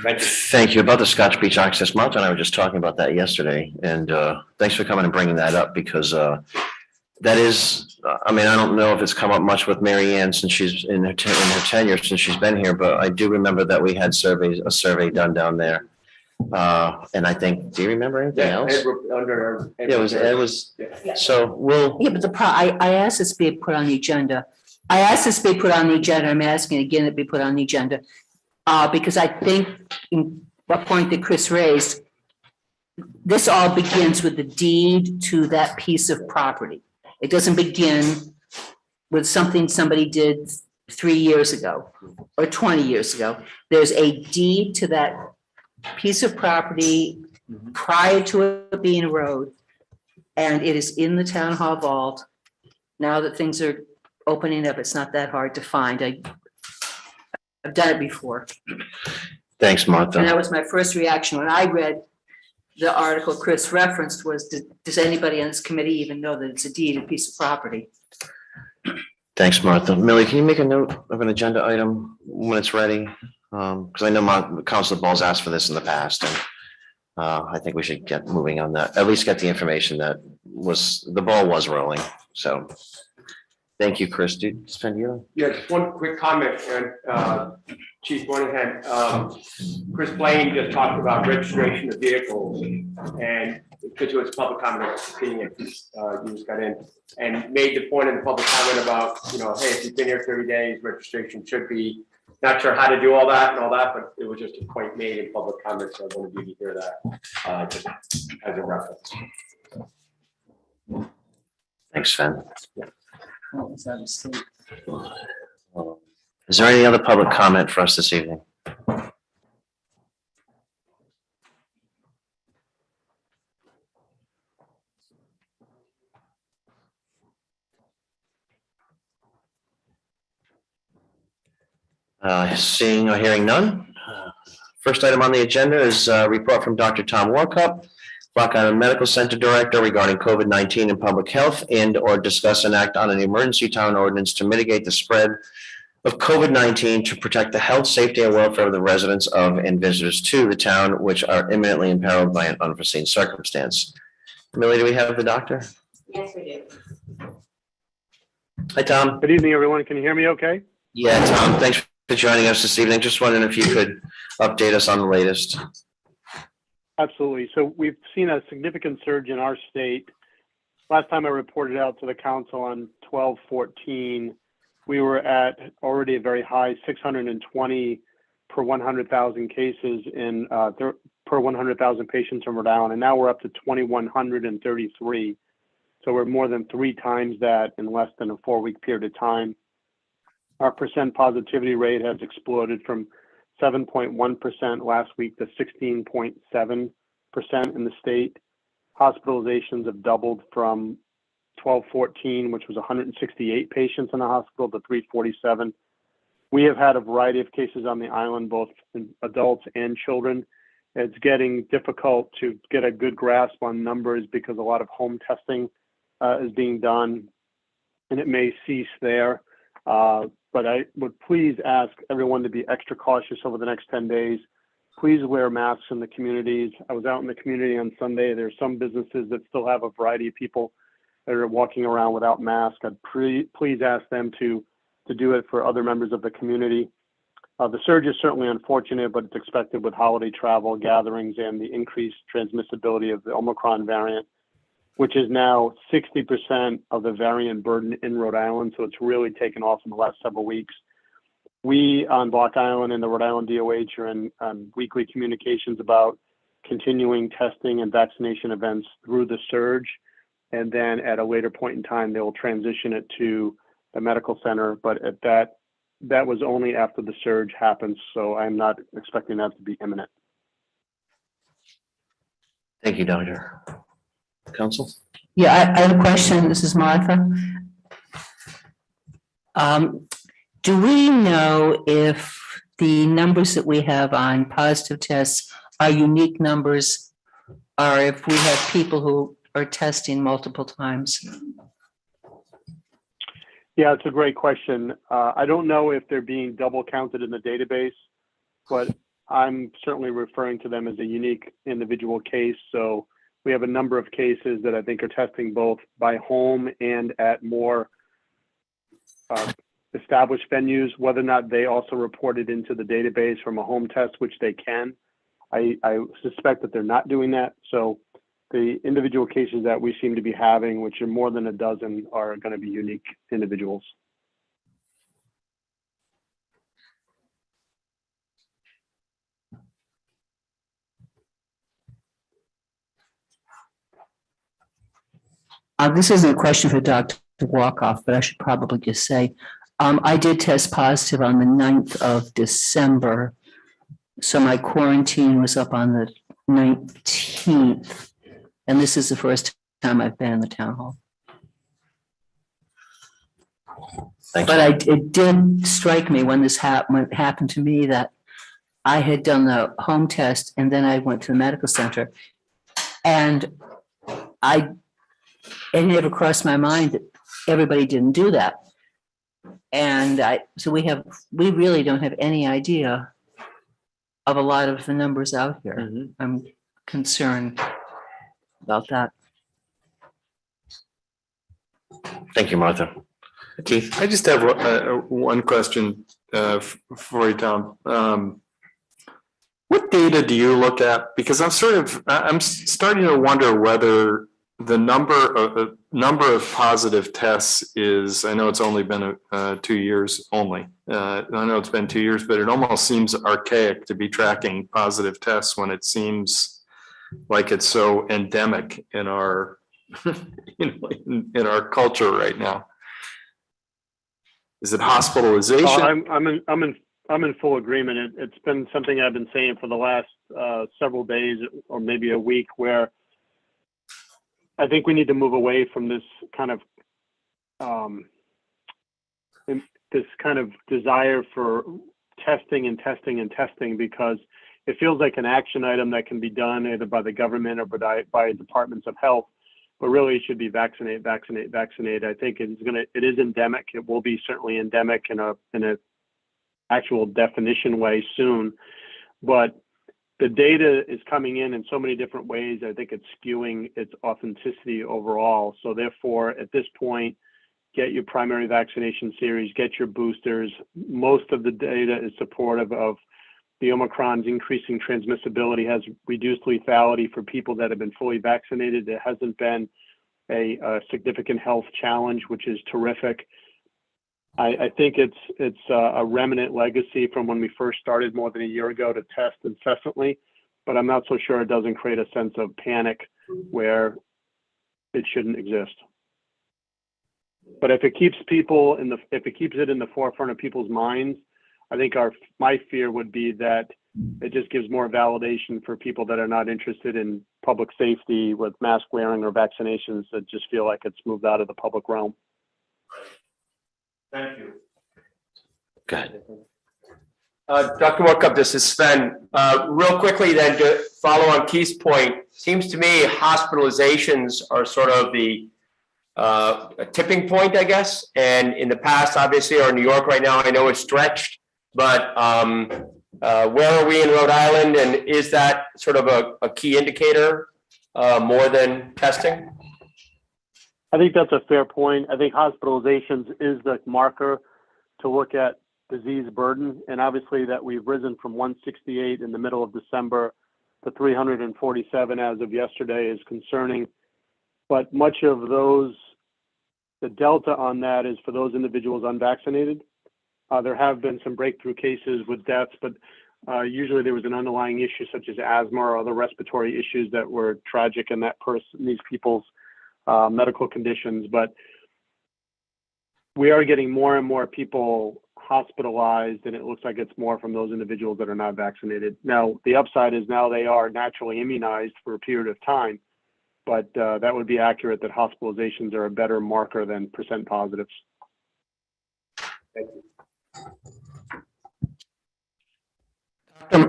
Thank you. Thank you. About the Scotch Beach Access, Martha and I were just talking about that yesterday, and thanks for coming and bringing that up, because that is, I mean, I don't know if it's come up much with Mary Ann since she's in her tenure since she's been here, but I do remember that we had a survey done down there. And I think, do you remember anything else? It was, so we'll. Yeah, but I asked this to be put on the agenda. I'm asking again to be put on the agenda. Because I think the point that Chris raised, this all begins with the deed to that piece of property. It doesn't begin with something somebody did 3 years ago or 20 years ago. There's a deed to that piece of property prior to it being a road. And it is in the town hall vault. Now that things are opening up, it's not that hard to find. I've done it before. Thanks, Martha. And that was my first reaction when I read the article Chris referenced was, does anybody on this committee even know that it's a deed, a piece of property? Thanks, Martha. Millie, can you make a note of an agenda item when it's ready? Because I know Councilor Ball's asked for this in the past, and I think we should get moving on that. At least get the information that the ball was rolling. So thank you, Chris. Do you spend you? Yeah, just one quick comment, and Chief Moynihan, Chris Blaine just talked about registration of vehicles, and because it was public comment opinion, you just got in and made the point in the public comment about, hey, if you've been here 30 days, registration should be, not sure how to do all that, but it was just a point made in public comment, so I wanted you to hear that, just as a reference. Thanks, Sven. Is there any other public comment for us this evening? Seeing or hearing none. First item on the agenda is a report from Dr. Tom Warkup, Block Island Medical Center Director, regarding COVID-19 and public health, and/or discuss and act on an emergency town ordinance to mitigate the spread of COVID-19 to protect the health, safety, and welfare of the residents of and visitors to the town, which are imminently imperiled by an unforeseen circumstance. Millie, do we have the doctor? Yes, we do. Hi, Tom. Good evening, everyone. Can you hear me okay? Yeah, Tom, thanks for joining us this evening. Just wondering if you could update us on the latest. Absolutely. So we've seen a significant surge in our state. Last time I reported out to the council on 12/14, we were at already a very high 620 per 100,000 cases per 100,000 patients in Rhode Island, and now we're up to 2,133. So we're more than 3 times that in less than a 4-week period of time. Our percent positivity rate has exploded from 7.1% last week to 16.7% in the state. Hospitalizations have doubled from 12/14, which was 168 patients in the hospital, to 347. We have had a variety of cases on the island, both in adults and children. It's getting difficult to get a good grasp on numbers because a lot of home testing is being done, and it may cease there. But I would please ask everyone to be extra cautious over the next 10 days. Please wear masks in the communities. I was out in the community on Sunday. There's some businesses that still have a variety of people that are walking around without masks. I'd please ask them to do it for other members of the community. The surge is certainly unfortunate, but it's expected with holiday travel, gatherings, and the increased transmissibility of the Omicron variant, which is now 60% of the variant burden in Rhode Island. So it's really taken off in the last several weeks. We on Block Island and the Rhode Island DOH are in weekly communications about continuing testing and vaccination events through the surge. And then at a later point in time, they will transition it to the medical center. But at that that was only after the surge happened, so I'm not expecting that to be imminent. Thank you, Doctor. Council? Yeah, I have a question. This is Martha. Do we know if the numbers that we have on positive tests are unique numbers, or if we have people who are testing multiple times? Yeah, it's a great question. I don't know if they're being double counted in the database, but I'm certainly referring to them as a unique individual case. So we have a number of cases that I think are testing both by home and at more established venues. Whether or not they also reported into the database from a home test, which they can. I suspect that they're not doing that. So the individual cases that we seem to be having, which are more than a dozen, are going to be unique individuals. This isn't a question for Dr. Walkoff, but I should probably just say, I did test positive on the 9th of December. So my quarantine was up on the 19th. And this is the first time I've been in the town hall. But it did strike me when this happened to me that I had done the home test and then I went to the medical center. And it never crossed my mind that everybody didn't do that. And so we really don't have any idea of a lot of the numbers out here. Mm-hmm. I'm concerned about that. Thank you, Martha. Keith? I just have one question for you, Tom. What data do you look at? Because I'm starting to wonder whether the number of positive tests is, I know it's only been 2 years only. I know it's been 2 years, but it almost seems archaic to be tracking positive tests when it seems like it's so endemic in our in our culture right now. Is it hospitalization? I'm in full agreement. It's been something I've been saying for the last several days or maybe a week, where I think we need to move away from this kind of desire for testing and testing and testing, because it feels like an action item that can be done either by the government or by departments of health, but really it should be vaccinate, vaccinate, vaccinate. I think it is endemic. It will be certainly endemic in a actual definition way soon, but the data is coming in so many different ways. I think it's skewing its authenticity overall. So therefore, at this point, get your primary vaccination series, get your boosters. Most of the data is supportive of the Omicron's increasing transmissibility, has reduced lethality for people that have been fully vaccinated. It hasn't been a significant health challenge, which is terrific. I think it's a remnant legacy from when we first started more than a year ago to test incessantly, but I'm not so sure it doesn't create a sense of panic where it shouldn't exist. But if it keeps it in the forefront of people's minds, I think my fear would be that it just gives more validation for people that are not interested in public safety with mask wearing or vaccinations, that just feel like it's moved out of the public realm. Thank you. Go ahead. Dr. Workup, this is Sven. Real quickly then, to follow on Keith's point, seems to me hospitalizations are sort of a tipping point, I guess. And in the past, obviously, or New York right now, I know it's stretched, but where are we in Rhode Island? And is that sort of a key indicator more than testing? I think that's a fair point. I think hospitalizations is the marker to look at disease burden. And obviously that we've risen from 168 in the middle of December to 347 as of yesterday is concerning. But much of the delta on that is for those individuals unvaccinated. There have been some breakthrough cases with deaths, but usually there was an underlying issue such as asthma or other respiratory issues that were tragic in these people's medical conditions. But we are getting more and more people hospitalized, and it looks like it's more from those individuals that are not vaccinated. Now, the upside is now they are naturally immunized for a period of time, but that would be accurate that hospitalizations are a better marker than percent positives. Thank you.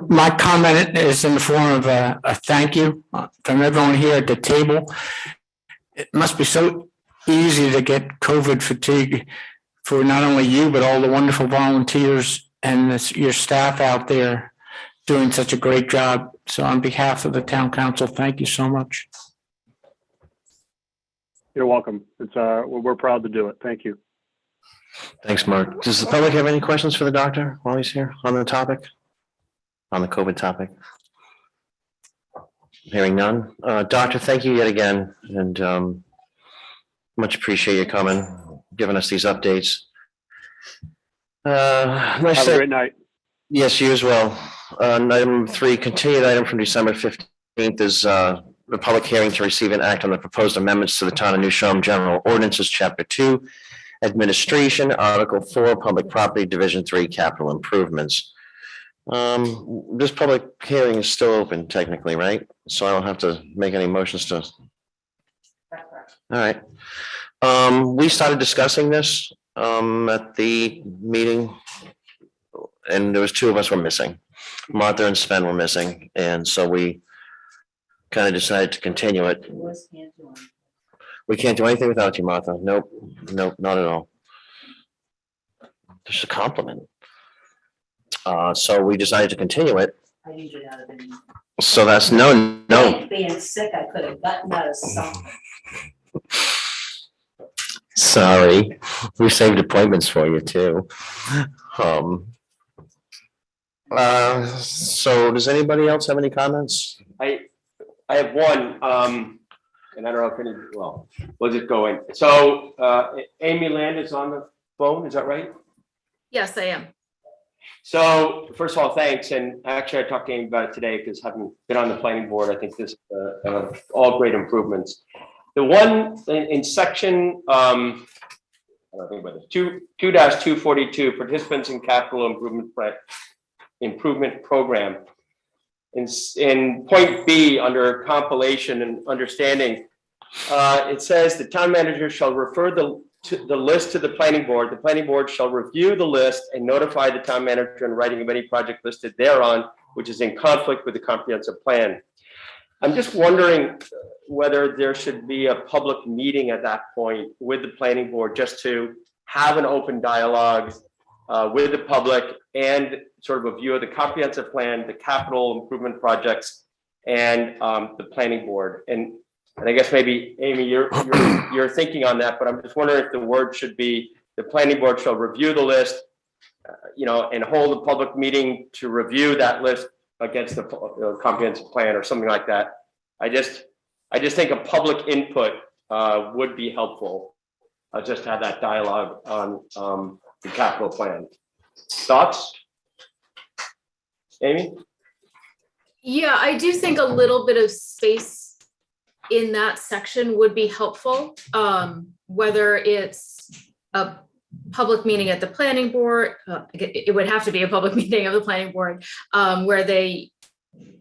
My comment is in the form of a thank you from everyone here at the table. It must be so easy to get COVID fatigue for not only you, but all the wonderful volunteers and your staff out there doing such a great job. So on behalf of the town council, thank you so much. You're welcome. It's we're proud to do it. Thank you. Thanks, Mark. Does the public have any questions for the doctor while he's here on the topic? On the COVID topic? Hearing none. Doctor, thank you yet again, and much appreciate you coming, giving us these updates. Nice. Have a great night. Yes, you as well. Item 3, continued item from December 15th is the public hearing to receive and act on the proposed amendments to the Town of New Shum General Ordinances, Chapter 2, Administration, Article 4, Public Property, Division 3, Capital Improvements. This public hearing is still open technically, right? So I don't have to make any motions to. All right. We started discussing this at the meeting, and there was 2 of us were missing. Martha and Sven were missing, and so we kind of decided to continue it. We can't do anything without you, Martha. Nope, not at all. Just a compliment. So we decided to continue it. I need it out of it. So that's no. Being sick, I could have gotten out of something. Sorry, we saved appointments for you too. So does anybody else have any comments? I have one, and I don't know if any, well, we'll just go in. So Amy Land is on the phone, is that right? Yes, I am. So first of all, thanks. And actually I talked to Amy about it today because having been on the planning board, I think this all great improvements. The one in section, I don't think about this, 2-242, participants in capital improvement program. In point B, under compilation and understanding, it says the town manager shall refer the list to the planning board. The planning board shall review the list and notify the town manager in writing of any project listed thereon, which is in conflict with the comprehensive plan. I'm just wondering whether there should be a public meeting at that point with the planning board, just to have an open dialogue with the public and sort of a view of the comprehensive plan, the capital improvement projects, and the planning board. And I guess maybe, Amy, you're thinking on that, but I'm just wondering if the word should be the planning board shall review the list, and hold a public meeting to review that list against the comprehensive plan or something like that. I just think a public input would be helpful, just to have that dialogue on the capital plan. Thoughts? Amy? Yeah, I do think a little bit of space in that section would be helpful, whether it's a public meeting at the planning board, it would have to be a public meeting of the planning board, where they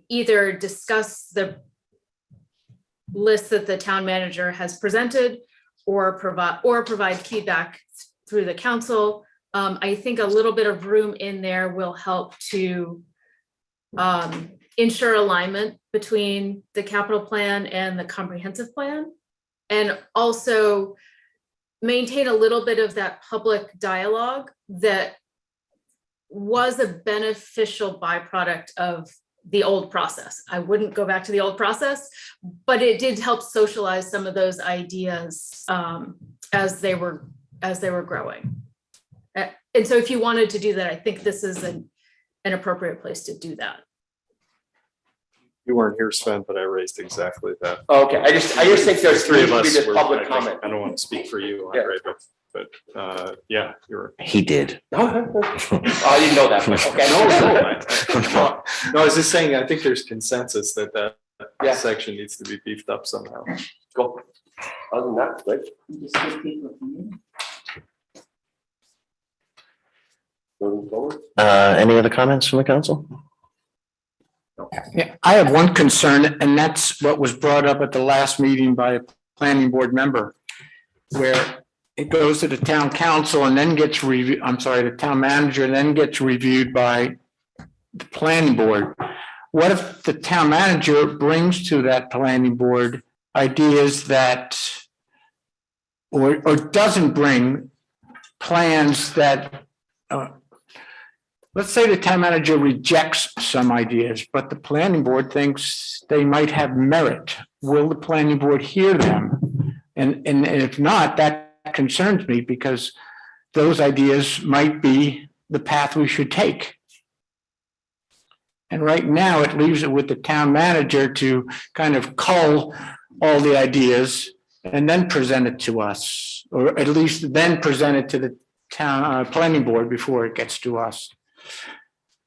either discuss the list that the town manager has presented or provide feedback through the council. I think a little bit of room in there will help to ensure alignment between the capital plan and the comprehensive plan, and also maintain a little bit of that public dialogue that was a beneficial byproduct of the old process. I wouldn't go back to the old process, but it did help socialize some of those ideas as they were growing. And so if you wanted to do that, I think this is an appropriate place to do that. You weren't here, Sven, but I raised exactly that. Okay, I just think there's Three of needs to be us this were, public comment. I don't want to speak for you, Yeah. Andre, but yeah, you're. He did. Oh, I didn't know that, but okay. No, I was just saying, I think there's consensus that Yeah. section needs to be beefed up somehow. Cool. Other than that, great. Just give people a community. moving forward. Any other comments from the council? Yeah, I have one concern, and that's what was brought up at the last meeting by a planning board member, where it goes to the town council and then gets reviewed, I'm sorry, the town manager, and then gets reviewed by the planning board. What if the town manager brings to that planning board ideas that, or doesn't bring plans that, let's say the town manager rejects some ideas, but the planning board thinks they might have merit. Will the planning board hear them? And if not, that concerns me because those ideas might be the path we should take. And right now, it leaves it with the town manager to kind of cull all the ideas and then present it to us, or at least then present it to the town planning board before it gets to us.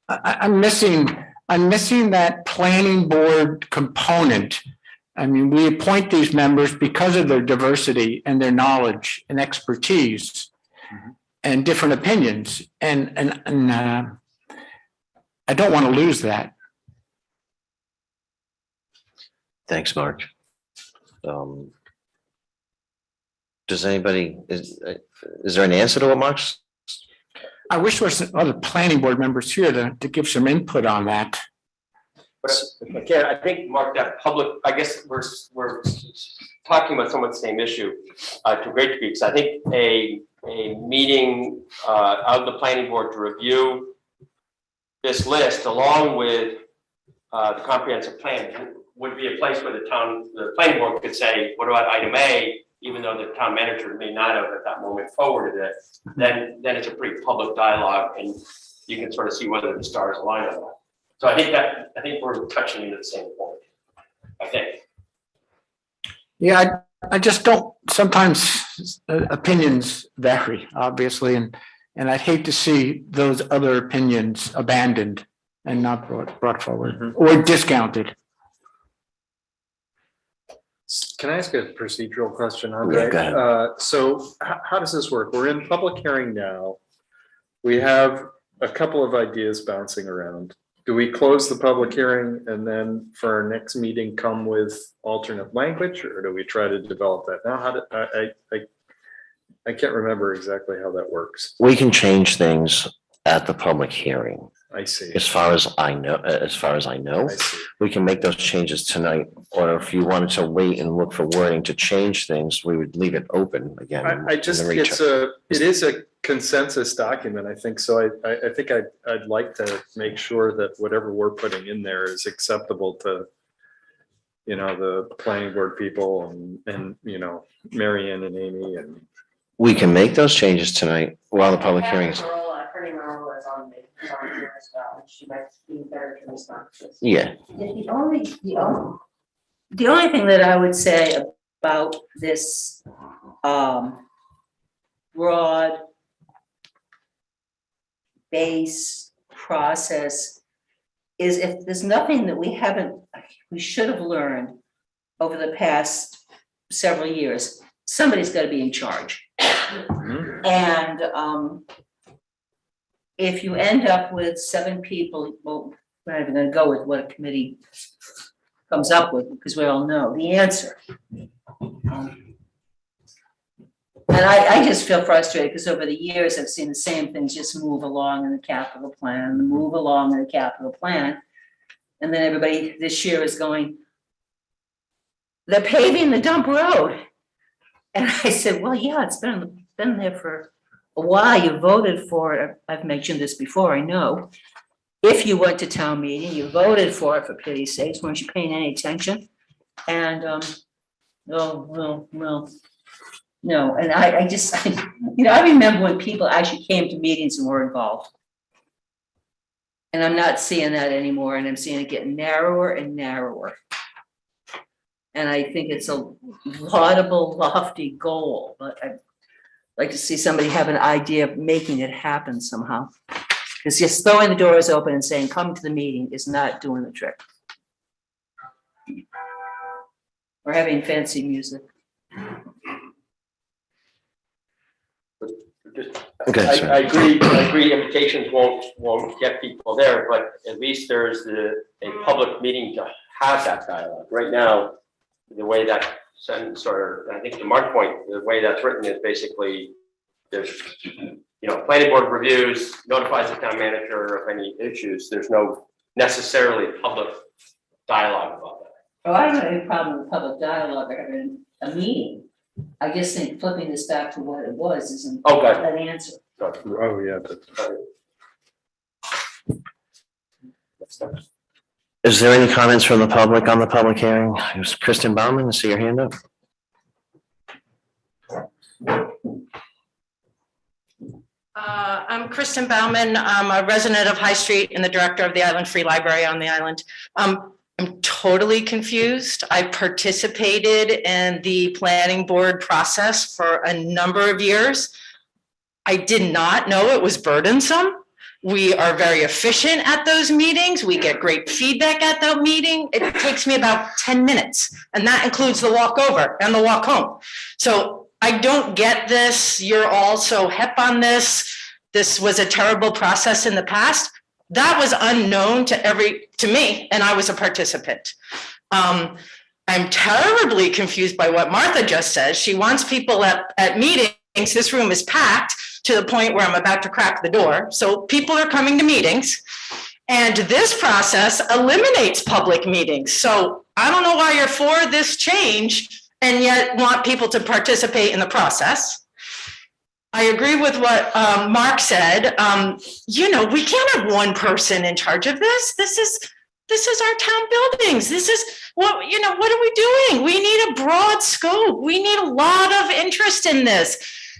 I'm missing that planning board component. I mean, we appoint these members because of their diversity and their knowledge and expertise and different opinions. And I don't want to lose that. Thanks, Mark. Does anybody, is there an answer to what Mark's? I wish there were some other planning board members here to give some input on that. But again, I think, Mark, that public, I guess we're talking about somewhat the same issue to a great degree, because I think a meeting of the planning board to review this list along with the comprehensive plan would be a place where the planning board could say, what about item A, even though the town manager may not have at that moment forwarded it, then it's a pretty public dialogue and you can sort of see whether the stars align or not. So I think we're touching into the same point, I think. Yeah, I just don't, sometimes opinions vary, obviously, and I'd hate to see those other opinions abandoned and not brought forward or discounted. Can I ask a procedural question, Yeah, Andre? go ahead. So how does this work? We're in public hearing now. We have a couple of ideas bouncing around. Do we close the public hearing and then for our next meeting come with alternate language, or do we try to develop that now? How did I can't remember exactly how that works. We can change things at the public hearing. I see. As far as I know, we can make those changes tonight. Or if you wanted to wait and look for wording to change things, we would leave it open again. I just, it is a consensus document, I think. So I think I'd like to make sure that whatever we're putting in there is acceptable to, you know, the planning board people and, you know, Mary Ann and Amy and. We can make those changes tonight while the public hearing is. Attorney Marola is on here as well, and she might be better to respond to this. Yeah. The only thing that I would say about this broad base process is if there's nothing that we should have learned over the past several years, somebody's got to be in charge. And if you end up with 7 people, well, we're not even going to go with what a committee comes up with because we all know the answer. And I just feel frustrated because over the years I've seen the same things just move along in the capital plan, and then everybody this year is going, they're paving the dump road. And I said, well, yeah, it's been there for a while. You voted for it. I've mentioned this before, I know. If you went to town meeting, you voted for it, for pity's sakes, weren't you paying any attention? And, no. And I just, I remember when people actually came to meetings and were involved. And I'm not seeing that anymore, and I'm seeing it get narrower and narrower. And I think it's a laudable, lofty goal, but I'd like to see somebody have an idea of making it happen somehow. Because just throwing the doors open and saying, come to the meeting is not doing the trick. Or having fancy music. Okay, I sorry. agree, invitations won't get people there, but at least there's a public meeting to have that dialogue. Right now, the way that sentence, or I think to Mark's point, the way that's written is basically, there's, planning board reviews, notifies the town manager of any issues. There's no necessarily public dialogue about that. Oh, I don't have any problem with public dialogue or having a meeting. I just think flipping this back to what it was isn't Okay. an answer. Oh, yeah. Is there any comments from the public on the public hearing? It was Kristen Bauman, I see your hand up. I'm Kristen Bauman. I'm a resident of High Street and the director of the Island Free Library on the island. I'm totally confused. I participated in the planning board process for a number of years. I did not know it was burdensome. We are very efficient at those meetings. We get great feedback at that meeting. It takes me about 10 minutes, and that includes the walk over and the walk home. So I don't get this. You're all so hep on this. This was a terrible process in the past. That was unknown to me, and I was a participant. I'm terribly confused by what Martha just says. She wants people at meetings. This room is packed to the point where I'm about to crack the door. So people are coming to meetings, and this process eliminates public meetings. So I don't know why you're for this change and yet want people to participate in the process. I agree with what Mark said. We can't have one person in charge of this. This is our town buildings. This is what are we doing? We need a broad scope. We need a lot of interest in this.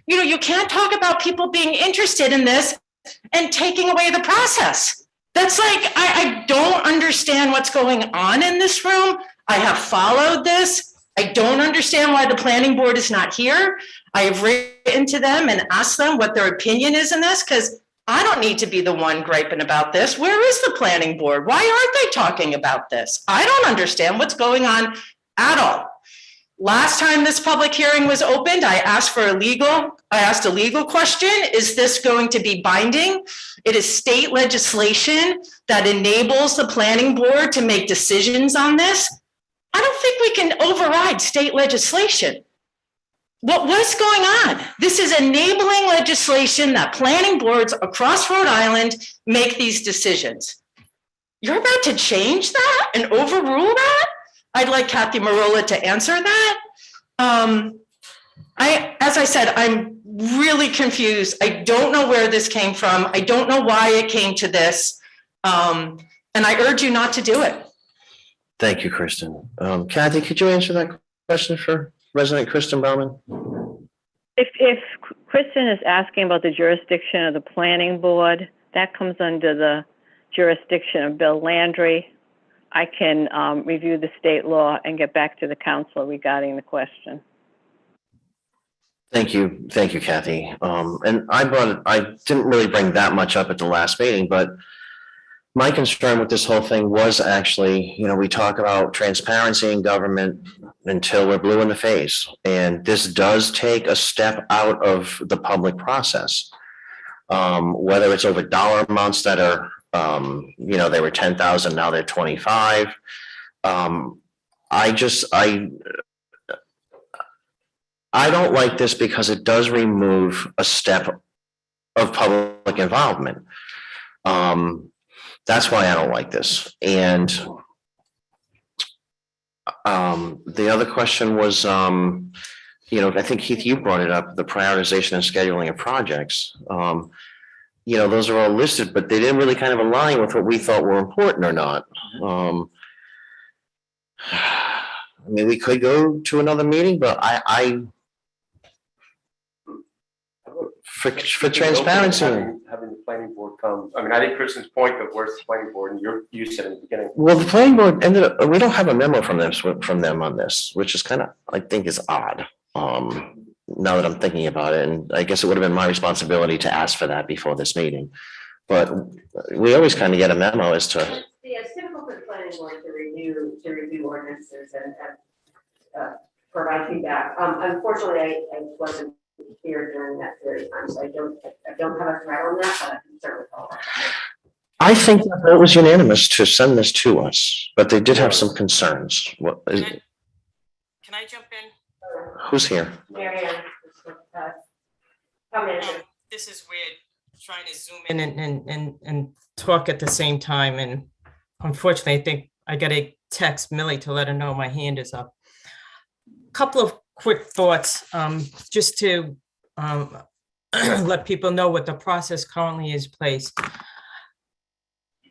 You can't talk about people being interested in this and taking away the process. That's like, I don't understand what's going on in this room. I have followed this. I don't understand why the planning board is not here. I have written to them and asked them what their opinion is in this, because I don't need to be the one griping about this. Where is the planning board? Why aren't they talking about this? I don't understand what's going on at all. Last time this public hearing was opened, I asked a legal question. Is this going to be binding? It is state legislation that enables the planning board to make decisions on this. I don't think we can override state legislation. What's going on? This is enabling legislation that planning boards across Rhode Island make these decisions. You're about to change that and overrule that? I'd like Kathy Marola to answer that. As I said, I'm really confused. I don't know where this came from. I don't know why it came to this. And I urge you not to do it. Thank you, Kristen. Kathy, could you answer that question for resident Kristen Bauman? If Kristen is asking about the jurisdiction of the planning board, that comes under the jurisdiction of Bill Landry. I can review the state law and get back to the council regarding the question. Thank you, Kathy. And I didn't really bring that much up at the last meeting, but my concern with this whole thing was actually, we talk about transparency in government until we're blue in the face. And this does take a step out of the public process. Whether it's over dollar amounts that are, they were 10,000, now they're 25. I don't like this because it does remove a step of public involvement. That's why I don't like this. And the other question was, I think Keith, you brought it up, the prioritization and scheduling of projects. Those are all listed, but they didn't really kind of align with what we thought were important or not. We could go to another meeting, but for transparency. Having the planning board come, I think Kristen's point of where's the planning board, and you said in the beginning. Well, the planning board we don't have a memo from them on this, which is kind of, I think is odd. Now that I'm thinking about it, and I guess it would have been my responsibility to ask for that before this meeting. But we always kind of get a memo as to. Yeah, it's typical for the planning board to review ordinances and provide feedback. Unfortunately, I wasn't here during that period of time, so I don't have a threat on that, but I can certainly follow up. I think the vote was unanimous to send this to us, but they did have some concerns. What, Can I jump in? who's here? Mary Ann, come in. This is weird, trying to zoom in and talk at the same time, and unfortunately, I think I gotta text Millie to let her know my hand is up. Couple of quick thoughts, just to let people know what the process currently is placed.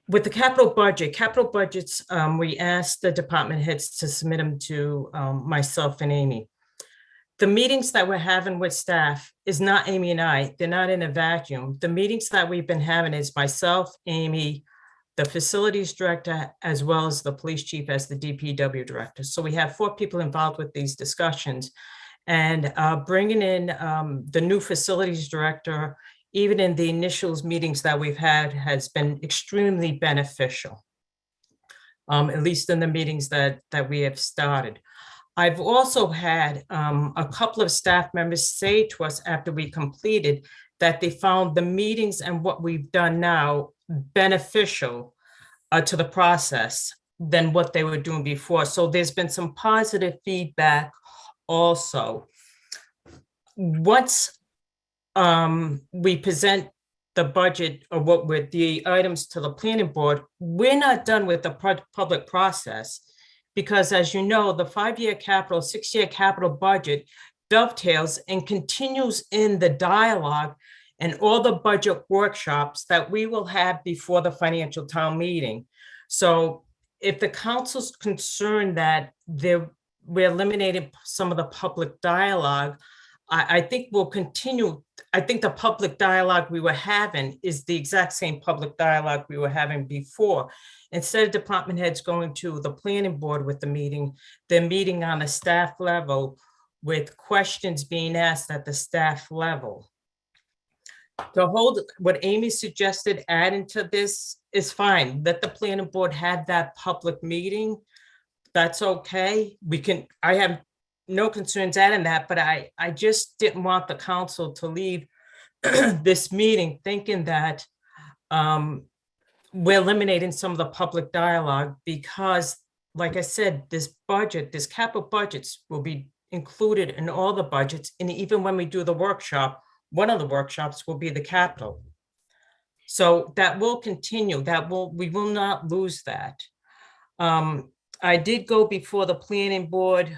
With the capital budgets, we asked the department heads to submit them to myself and Amy. The meetings that we're having with staff is not Amy and I, they're not in a vacuum. The meetings that we've been having is myself, Amy, the facilities director, as well as the police chief as the DPW director. So we have 4 people involved with these discussions. And bringing in the new facilities director, even in the initial meetings that we've had, has been extremely beneficial, at least in the meetings that we have started. I've also had a couple of staff members say to us after we completed that they found the meetings and what we've done now beneficial to the process than what they were doing before. So there's been some positive feedback also. Once we present the budget or what with the items to the planning board, we're not done with the public process, because as you know, the 5-year capital, 6-year capital budget dovetails and continues in the dialogue and all the budget workshops that we will have before the financial town meeting. So if the council's concerned that we're eliminating some of the public dialogue, I think we'll continue. I think the public dialogue we were having is the exact same public dialogue we were having before. Instead of department heads going to the planning board with the meeting, they're meeting on the staff level with questions being asked at the staff level. To hold what Amy suggested, adding to this is fine. Let the planning board have that public meeting. That's okay. I have no concerns adding that, but I just didn't want the council to leave this meeting thinking that we're eliminating some of the public dialogue, because like I said, this capital budgets will be included in all the budgets. And even when we do the workshop, one of the workshops will be the capital. So that will continue, we will not lose that. I did go before the planning board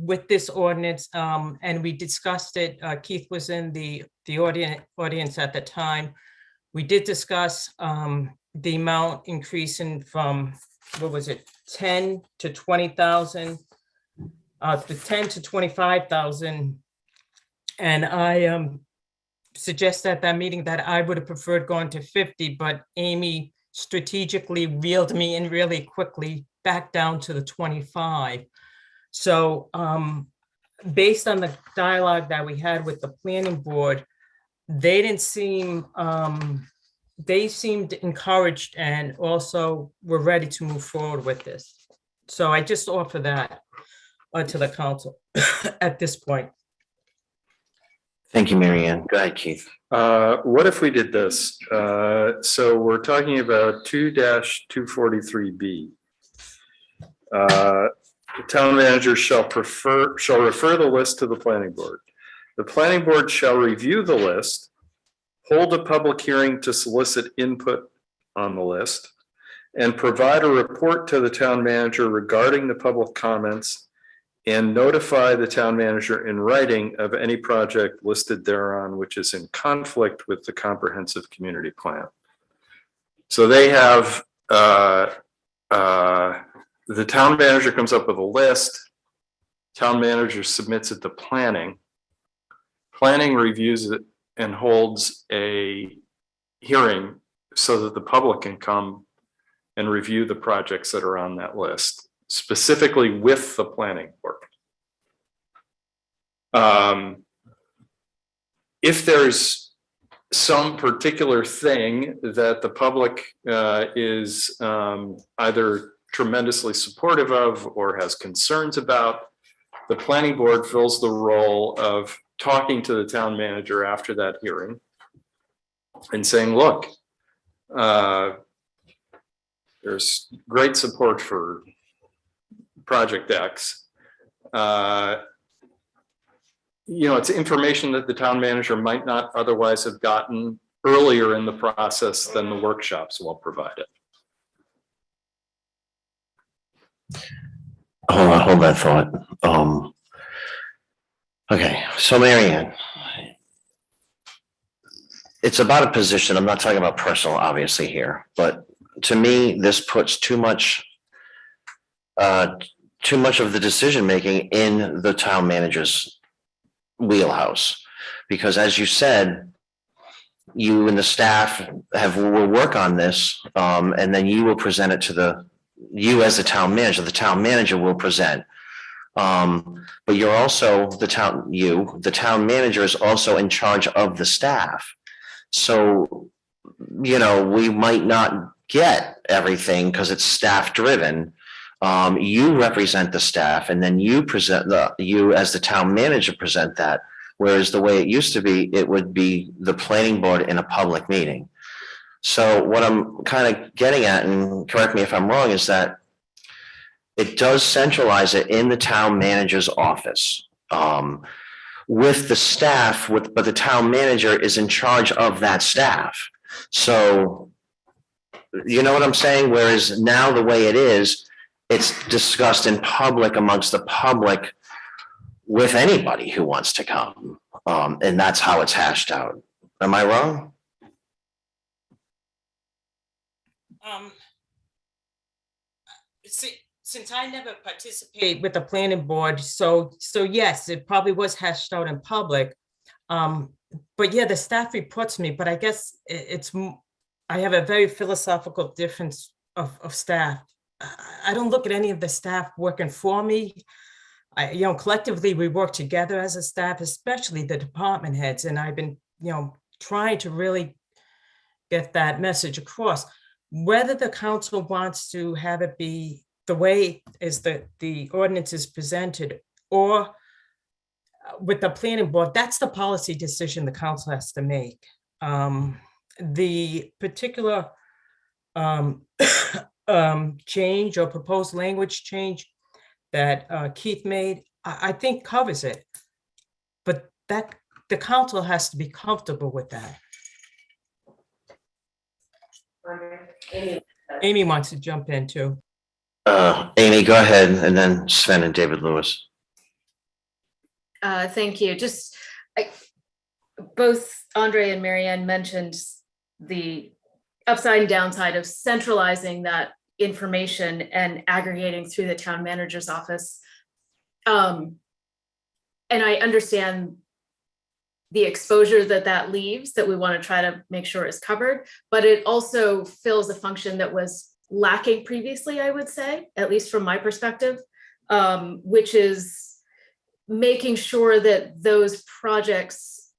with this ordinance, and we discussed it. Keith was in the audience at the time. We did discuss the amount increasing from, what was it, 10 to 20,000, to 10 to 25,000. And I suggested at that meeting that I would have preferred going to 50, but Amy strategically reeled me in really quickly back down to the 25. So based on the dialogue that we had with the planning board, they didn't seem, they seemed encouraged and also were ready to move forward with this. So I just offer that to the council at this point. Thank you, Mary Ann. Go ahead, Keith. What if we did this? So we're talking about 2-243B. The town manager shall refer the list to the planning board. The planning board shall review the list, hold a public hearing to solicit input on the list, and provide a report to the town manager regarding the public comments, and notify the town manager in writing of any project listed thereon which is in conflict with the comprehensive community plan. So they have, the town manager comes up with a list, town manager submits it to planning. Planning reviews it and holds a hearing so that the public can come and review the projects that are on that list, specifically with the planning board. If there's some particular thing that the public is either tremendously supportive of or has concerns about, the planning board fills the role of talking to the town manager after that hearing and saying, look, there's great support for Project X. It's information that the town manager might not otherwise have gotten earlier in the process than the workshops will provide it. Hold that thought. Okay, so Mary Ann, it's about a position. I'm not talking about personal, obviously here, but to me, this puts too much of the decision-making in the town manager's wheelhouse. Because as you said, you and the staff will work on this, and then you will present it to you as the town manager will present. But you're also the town manager is also in charge of the staff. So, we might not get everything because it's staff driven. You represent the staff and then you present you as the town manager present that. Whereas the way it used to be, it would be the planning board in a public meeting. So what I'm kind of getting at, and correct me if I'm wrong, is that it does centralize it in the town manager's office with the staff, but the town manager is in charge of that staff. So, you know what I'm saying? Whereas now the way it is, it's discussed in public amongst the public with anybody who wants to come. And that's how it's hashed out. Am I wrong? Since I never participate with the planning board, so yes, it probably was hashed out in public. But yeah, the staff reports me, but I guess I have a very philosophical difference of staff. I don't look at any of the staff working for me. Collectively, we work together as a staff, especially the department heads. And I've been, trying to really get that message across. Whether the council wants to have it be the way is the ordinance is presented, or with the planning board, that's the policy decision the council has to make. The particular change or proposed language change that Keith made, I think covers it. But that the council has to be comfortable with that. Amy wants to jump in too. Amy, go ahead, and then Sven and David Lewis. Thank you. Both Andre and Marianne mentioned the upside and downside of centralizing that information and aggregating through the town manager's office. And I understand the exposure that leaves that we want to try to make sure is covered, but it also fills a function that was lacking previously, I would say, at least from my perspective, which is making sure that those projects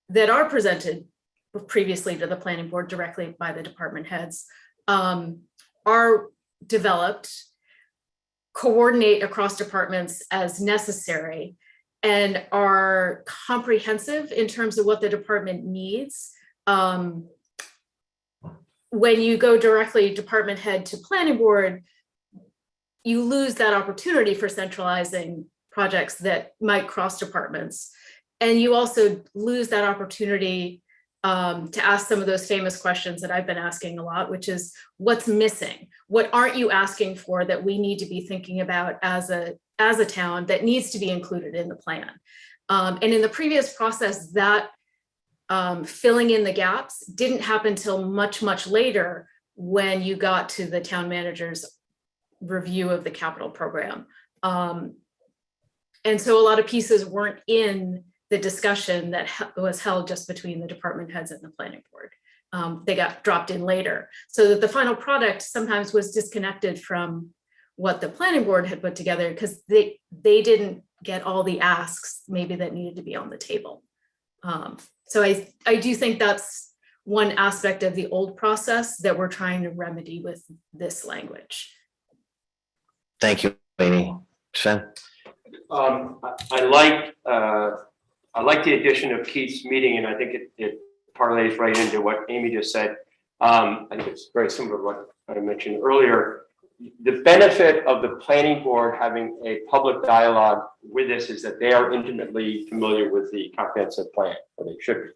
that are presented previously to the planning board directly by the department heads are developed, coordinate across departments as necessary, and are comprehensive in terms of what the department needs. When you go directly department head to planning board, you lose that opportunity for centralizing projects that might cross departments. And you also lose that opportunity to ask some of those famous questions that I've been asking a lot, which is what's missing? What aren't you asking for that we need to be thinking about as a town that needs to be included in the plan? And in the previous process, that filling in the gaps didn't happen till much, much later when you got to the town manager's review of the capital program. And so a lot of pieces weren't in the discussion that was held just between the department heads and the planning board. They got dropped in later, so that the final product sometimes was disconnected from what the planning board had put together because they didn't get all the asks maybe that needed to be on the table. So I do think that's one aspect of the old process that we're trying to remedy with this language. Thank you, Amy. Sven? I like I like the addition of Keith's meeting, and I think it parlays right into what Amy just said. I think it's very similar to what I mentioned earlier. The benefit of the planning board having a public dialogue with this is that they are intimately familiar with the comprehensive plan, or they should be.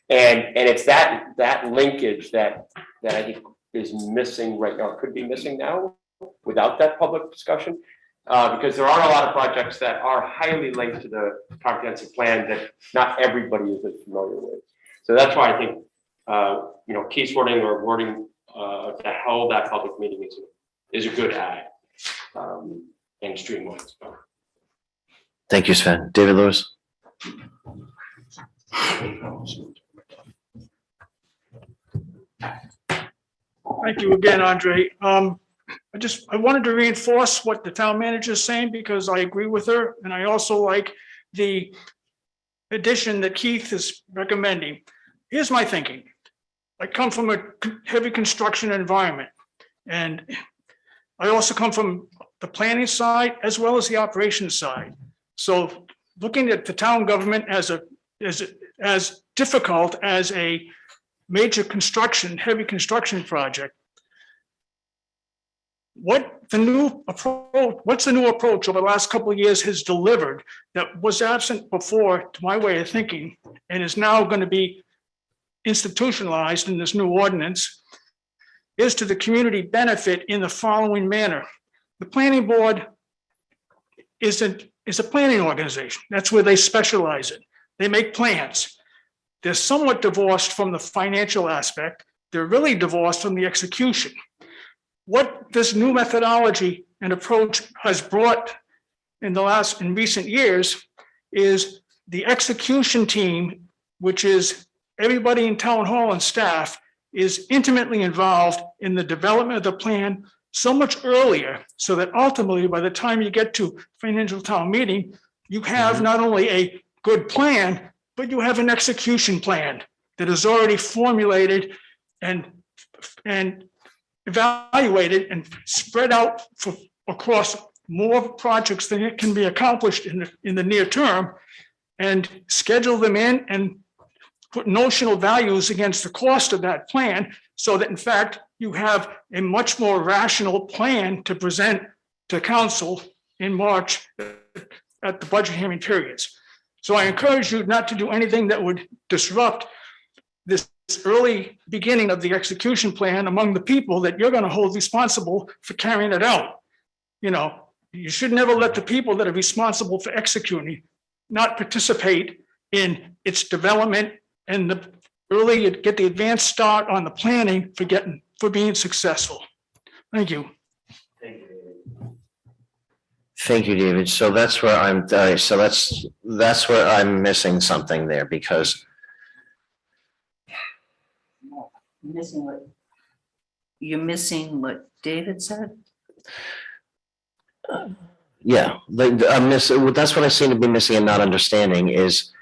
And it's that linkage that I think is missing right now, could be missing now without that public discussion. Because there are a lot of projects that are highly linked to the comprehensive plan that not everybody is as familiar with. So that's why I think, Keith's wording or wording to hold that public meeting is a good add and streamlined. Thank you, Sven. David Lewis. Thank you again, Andre. I wanted to reinforce what the town manager is saying because I agree with her. And I also like the addition that Keith is recommending. Here's my thinking. I come from a heavy construction environment. And I also come from the planning side as well as the operations side. So looking at the town government as difficult as a major construction, heavy construction project, what's the new approach over the last couple of years has delivered that was absent before, to my way of thinking, and is now going to be institutionalized in this new ordinance, is to the community benefit in the following manner. The planning board is a planning organization. That's where they specialize in. They make plans. They're somewhat divorced from the financial aspect. They're really divorced from the execution. What this new methodology and approach has brought in recent years is the execution team, which is everybody in town hall and staff, is intimately involved in the development of the plan so much earlier, so that ultimately, by the time you get to financial town meeting, you have not only a good plan, but you have an execution plan that is already formulated and evaluated and spread out across more projects than it can be accomplished in the near term, and schedule them in and put notional values against the cost of that plan, so that in fact you have a much more rational plan to present to council in March at the budget hearing periods. So I encourage you not to do anything that would disrupt this early beginning of the execution plan among the people that you're going to hold responsible for carrying it out. You should never let the people that are responsible for executing not participate in its development and the early you get the advanced start on the planning for being successful. Thank you. Thank you, David. So that's where that's where I'm missing something there, because You're missing what David said? yeah, that's what I seem to be missing and not understanding is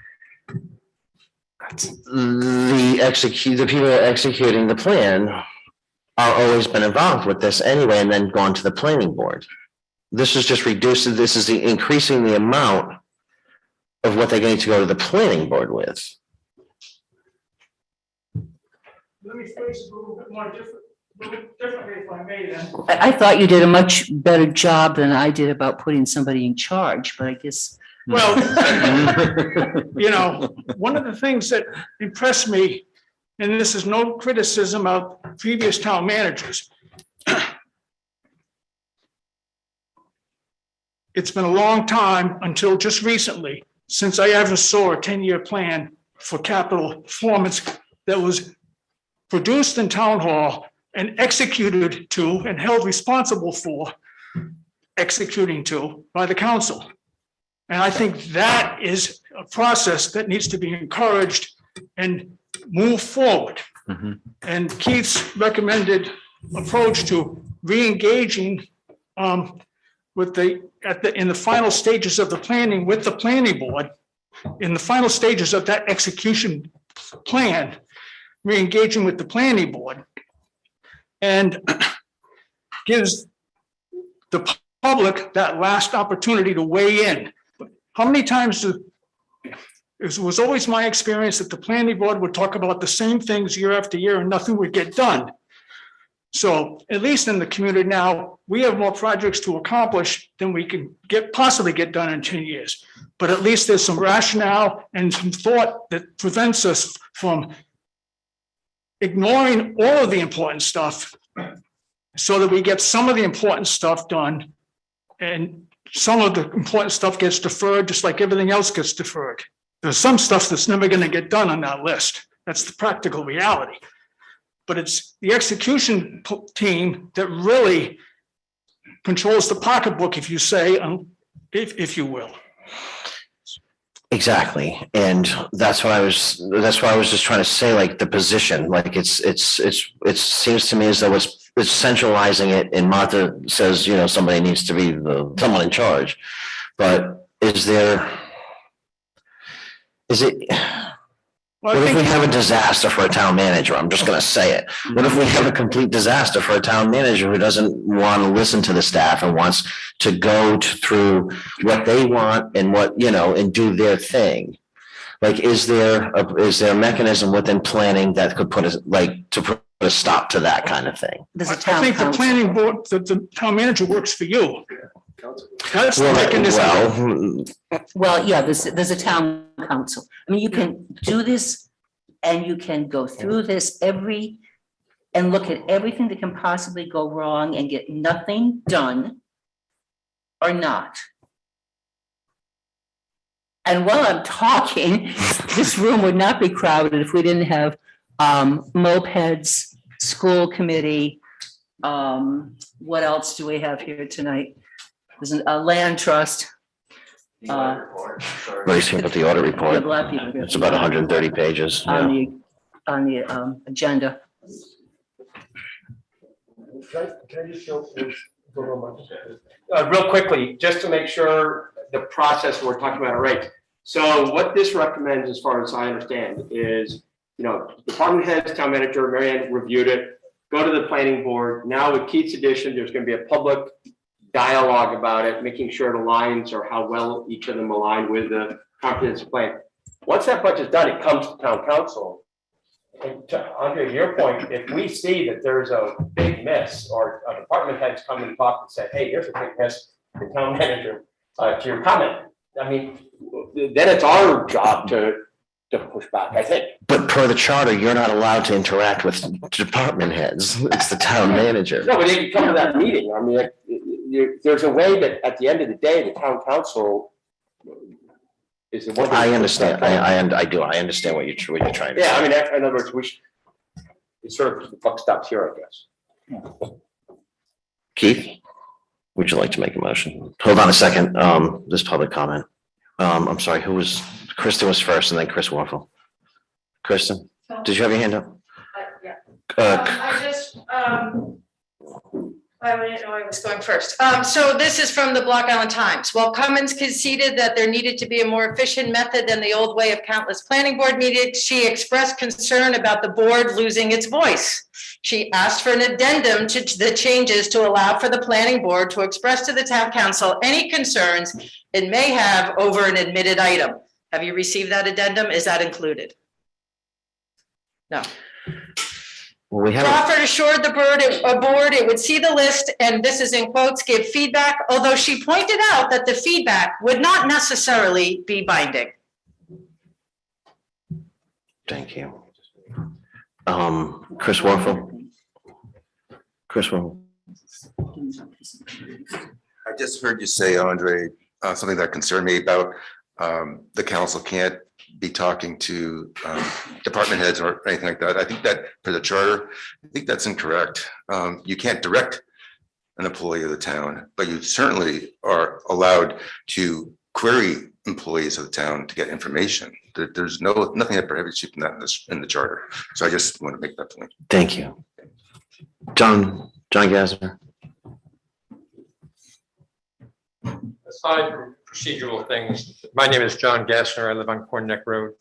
the people executing the plan are always been involved with this anyway, and then gone to the planning board. This is just reducing, this is increasing the amount of what they're going to go to the planning board with. Let me phrase it a little bit more differently if I may then. I thought you did a much better job than I did about putting somebody in charge, but I guess. Well, one of the things that impressed me, and this is no criticism of previous town managers. It's been a long time until just recently since I ever saw a 10-year plan for capital performance that was produced in town hall and executed to and held responsible for executing to by the council. And I think that is a process that needs to be encouraged and move forward. Mm-hmm. And Keith's recommended approach to re-engaging in the final stages of the planning with the planning board, in the final stages of that execution plan, re-engaging with the planning board, and gives the public that last opportunity to weigh in. How many times do It was always my experience that the planning board would talk about the same things year after year and nothing would get done. So at least in the community now, we have more projects to accomplish than we can possibly get done in 10 years. But at least there's some rationale and some thought that prevents us from ignoring all of the important stuff so that we get some of the important stuff done and some of the important stuff gets deferred, just like everything else gets deferred. There's some stuff that's never going to get done on that list. That's the practical reality. But it's the execution team that really controls the pocketbook, if you say, if you will. Exactly. And that's why I was just trying to say, like, the position, like it seems to me as though it's centralizing it, and Martha says, you know, somebody needs to be someone in charge. But what if we have a disaster for a town manager? I'm just going to say it. What if we have a complete disaster for a town manager who doesn't want to listen to the staff and wants to go through what they want and what, you know, and do their thing? Like, is there a mechanism within planning that could put a stop to that kind of thing? I think the planning board, the town manager works for you. That's the mechanism. Well, yeah, there's a town council. I mean, you can do this and you can go through this and look at everything that can possibly go wrong and get nothing done or not. And while I'm talking, this room would not be crowded if we didn't have mopeds, school committee. What else do we have here tonight? There's a land trust. Very simple, the audit report. It's about 130 pages. On the agenda. Can I just go real quickly, just to make sure the process we're talking about, right? So what this recommends, as far as I understand, is, you know, department heads, town manager, Mary Ann reviewed it, go to the planning board. Now with Keith's edition, there's going to be a public dialogue about it, making sure it aligns or how well each of them align with the comprehensive plan. Once that budget's done, it comes to town council. And to Andre, your point, if we see that there's a big miss, or a department heads come and talk and say, hey, there's a big miss, the town manager, to your comment, I mean, then it's our job to push back, I think. But per the charter, you're not allowed to interact with department heads. It's the town manager. No, but they can come to that meeting. I mean, there's a way that at the end of the day, the town council is the one. I understand. I do. I understand what you're trying to say. Yeah, I mean, in other words, it's sort of the buck stops here, I guess. Keith, would you like to make a motion? Hold on a second. This public comment. I'm sorry, Kristen was first and then Chris Warfel. Kristen, did you have your hand up? Yeah. I didn't know I was going first. So this is from the Block Island Times. While Cummins conceded that there needed to be a more efficient method than the old way of countless planning board meetings, she expressed concern about the board losing its voice. She asked for an addendum to the changes to allow for the planning board to express to the town council any concerns it may have over an admitted item. Have you received that addendum? Is that included? No. Well, Crawford assured the board it would see the list, and this is in quotes, give feedback, although she pointed out that the feedback would not necessarily be binding. Thank you. Chris Warfel. Chris Warfel. I just heard you say, Andre, something that concerned me about the council can't be talking to department heads or anything like that. I think that for the charter, I think that's incorrect. You can't direct an employee of the town, but you certainly are allowed to query employees of the town to get information. There's nothing that prohibits you from that in the charter. So I just want to make that point. Thank you. John Gassner. Aside from procedural things, my name is John Gassner. I live on Corn Neck Road.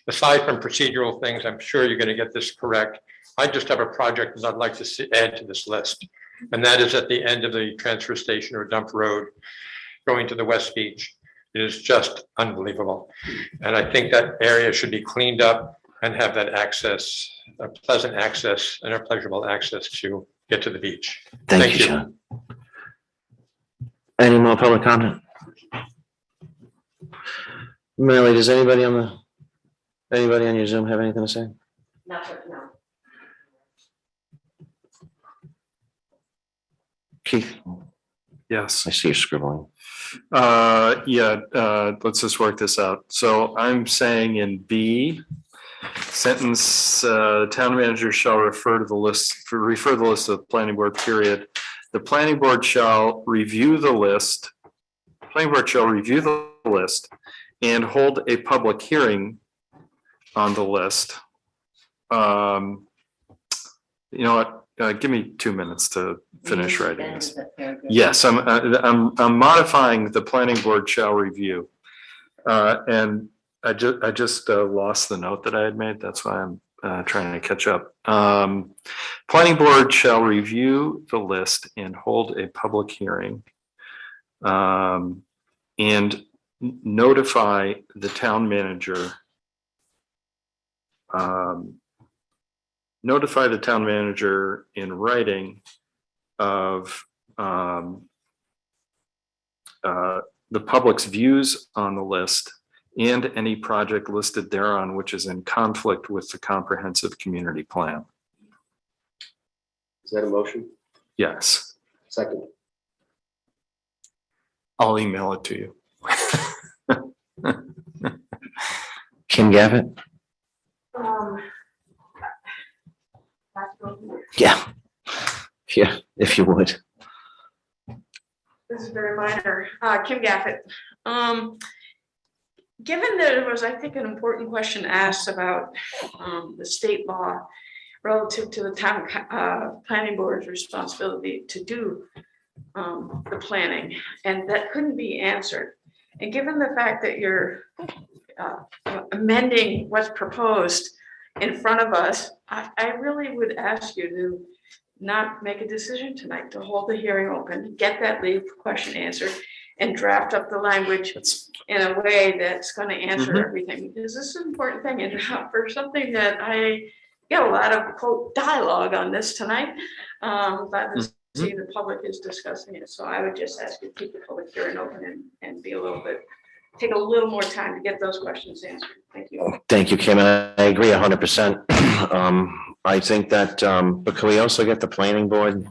Aside from procedural things, I'm sure you're going to get this correct. I just have a project that I'd like to add to this list. And that is at the end of the transfer station or dump road going to the West Beach. is just unbelievable. And I think that area should be cleaned up and have that access, a pleasant access and a pleasurable access to get to the beach. Thank you, John. Any more public comment? Melly, does anybody on your Zoom have anything to say? Not for, no. Keith? Yes. I see you scribbling. Let's just work this out. So I'm saying in B, sentence, town manager shall refer the list of the planning board, period. The planning board shall review the list. Planning board shall review the list and hold a public hearing on the list. You know what? Give me 2 minutes to finish writing this. Yes, I'm modifying the planning board shall review. And I just lost the note that I had made. That's why I'm trying to catch up. Planning board shall review the list and hold a public hearing. And notify the town manager. Notify the town manager in writing of the public's views on the list and any project listed thereon which is in conflict with the comprehensive community plan. Is that a motion? Yes. Second. I'll email it to you. Kim Gavitt? Yeah. Yeah, if you would. This is very minor. Kim Gaffett. Given that there was, I think, an important question asked about the state law relative to the town planning board's responsibility to do the planning, and that couldn't be answered. And given the fact that you're amending what's proposed in front of us, I really would ask you to not make a decision tonight, to hold the hearing open, get that lead question answered, and draft up the language in a way that's going to answer everything, because this is an important thing. And for something that I get a lot of quote dialogue on this tonight, glad to see the public is discussing it. So I would just ask you to keep the public hearing open and be a little bit, take a little more time to get those questions answered. Thank you. Thank you, Kim. And I agree 100%. I think that, but can we also get the planning board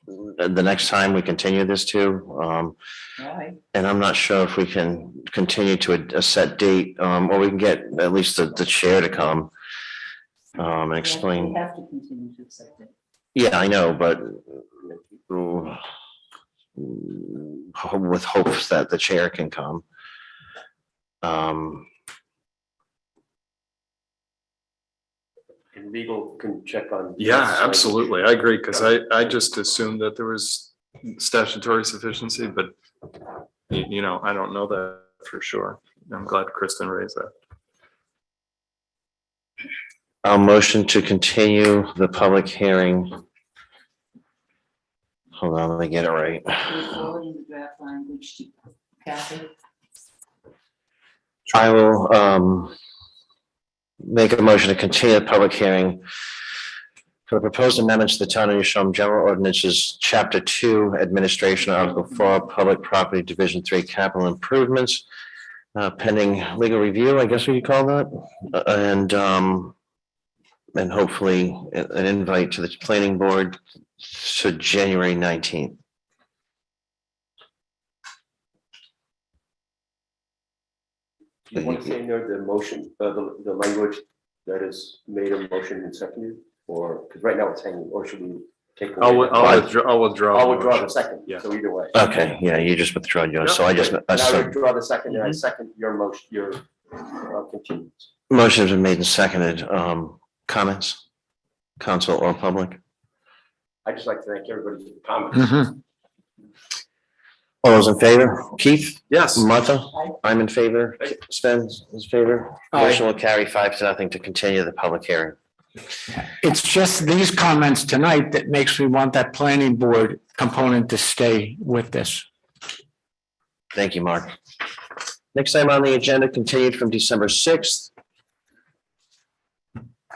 the next time we continue this too? And I'm not sure if we can continue to a set date, or we can get at least the chair to come and explain. We have to continue to accept it. Yeah, I know, but with hopes that the chair can come. And legal can check on. Yeah, absolutely. I agree, because I just assumed that there was statutory sufficiency, but you know, I don't know that for sure. I'm glad Kristen raised that. I'll motion to continue the public hearing. Hold on, let me get it right. We're forwarding the draft language to Kathy. I will make a motion to continue the public hearing for the proposed amendments to the Town of New Salem General Ordinances, Chapter 2, Administration, Article 4, Public Property, Division 3, Capital Improvements, pending legal review, I guess we could call that, and hopefully an invite to the planning board to January 19th. Do you want to say no, the motion, the language that is made a motion and seconded, or, because right now it's hanging, or should we take? I'll withdraw. I'll withdraw the motion. second, Yeah. so either way. Okay, yeah, you just withdraw yours, so I just, And I withdraw the second, and I second your motion, your continuance. motion's been made and seconded. Comments? Council or public? I'd just like to thank everybody for the comments. All those in favor? Keith? Yes. Martha? I'm in favor. Sven is in favor. Aye. Motion will carry 5-0 to continue the public hearing. It's just these comments tonight that makes me want that planning board component to stay with this. Thank you, Mark. Next item on the agenda, continued from December 6th.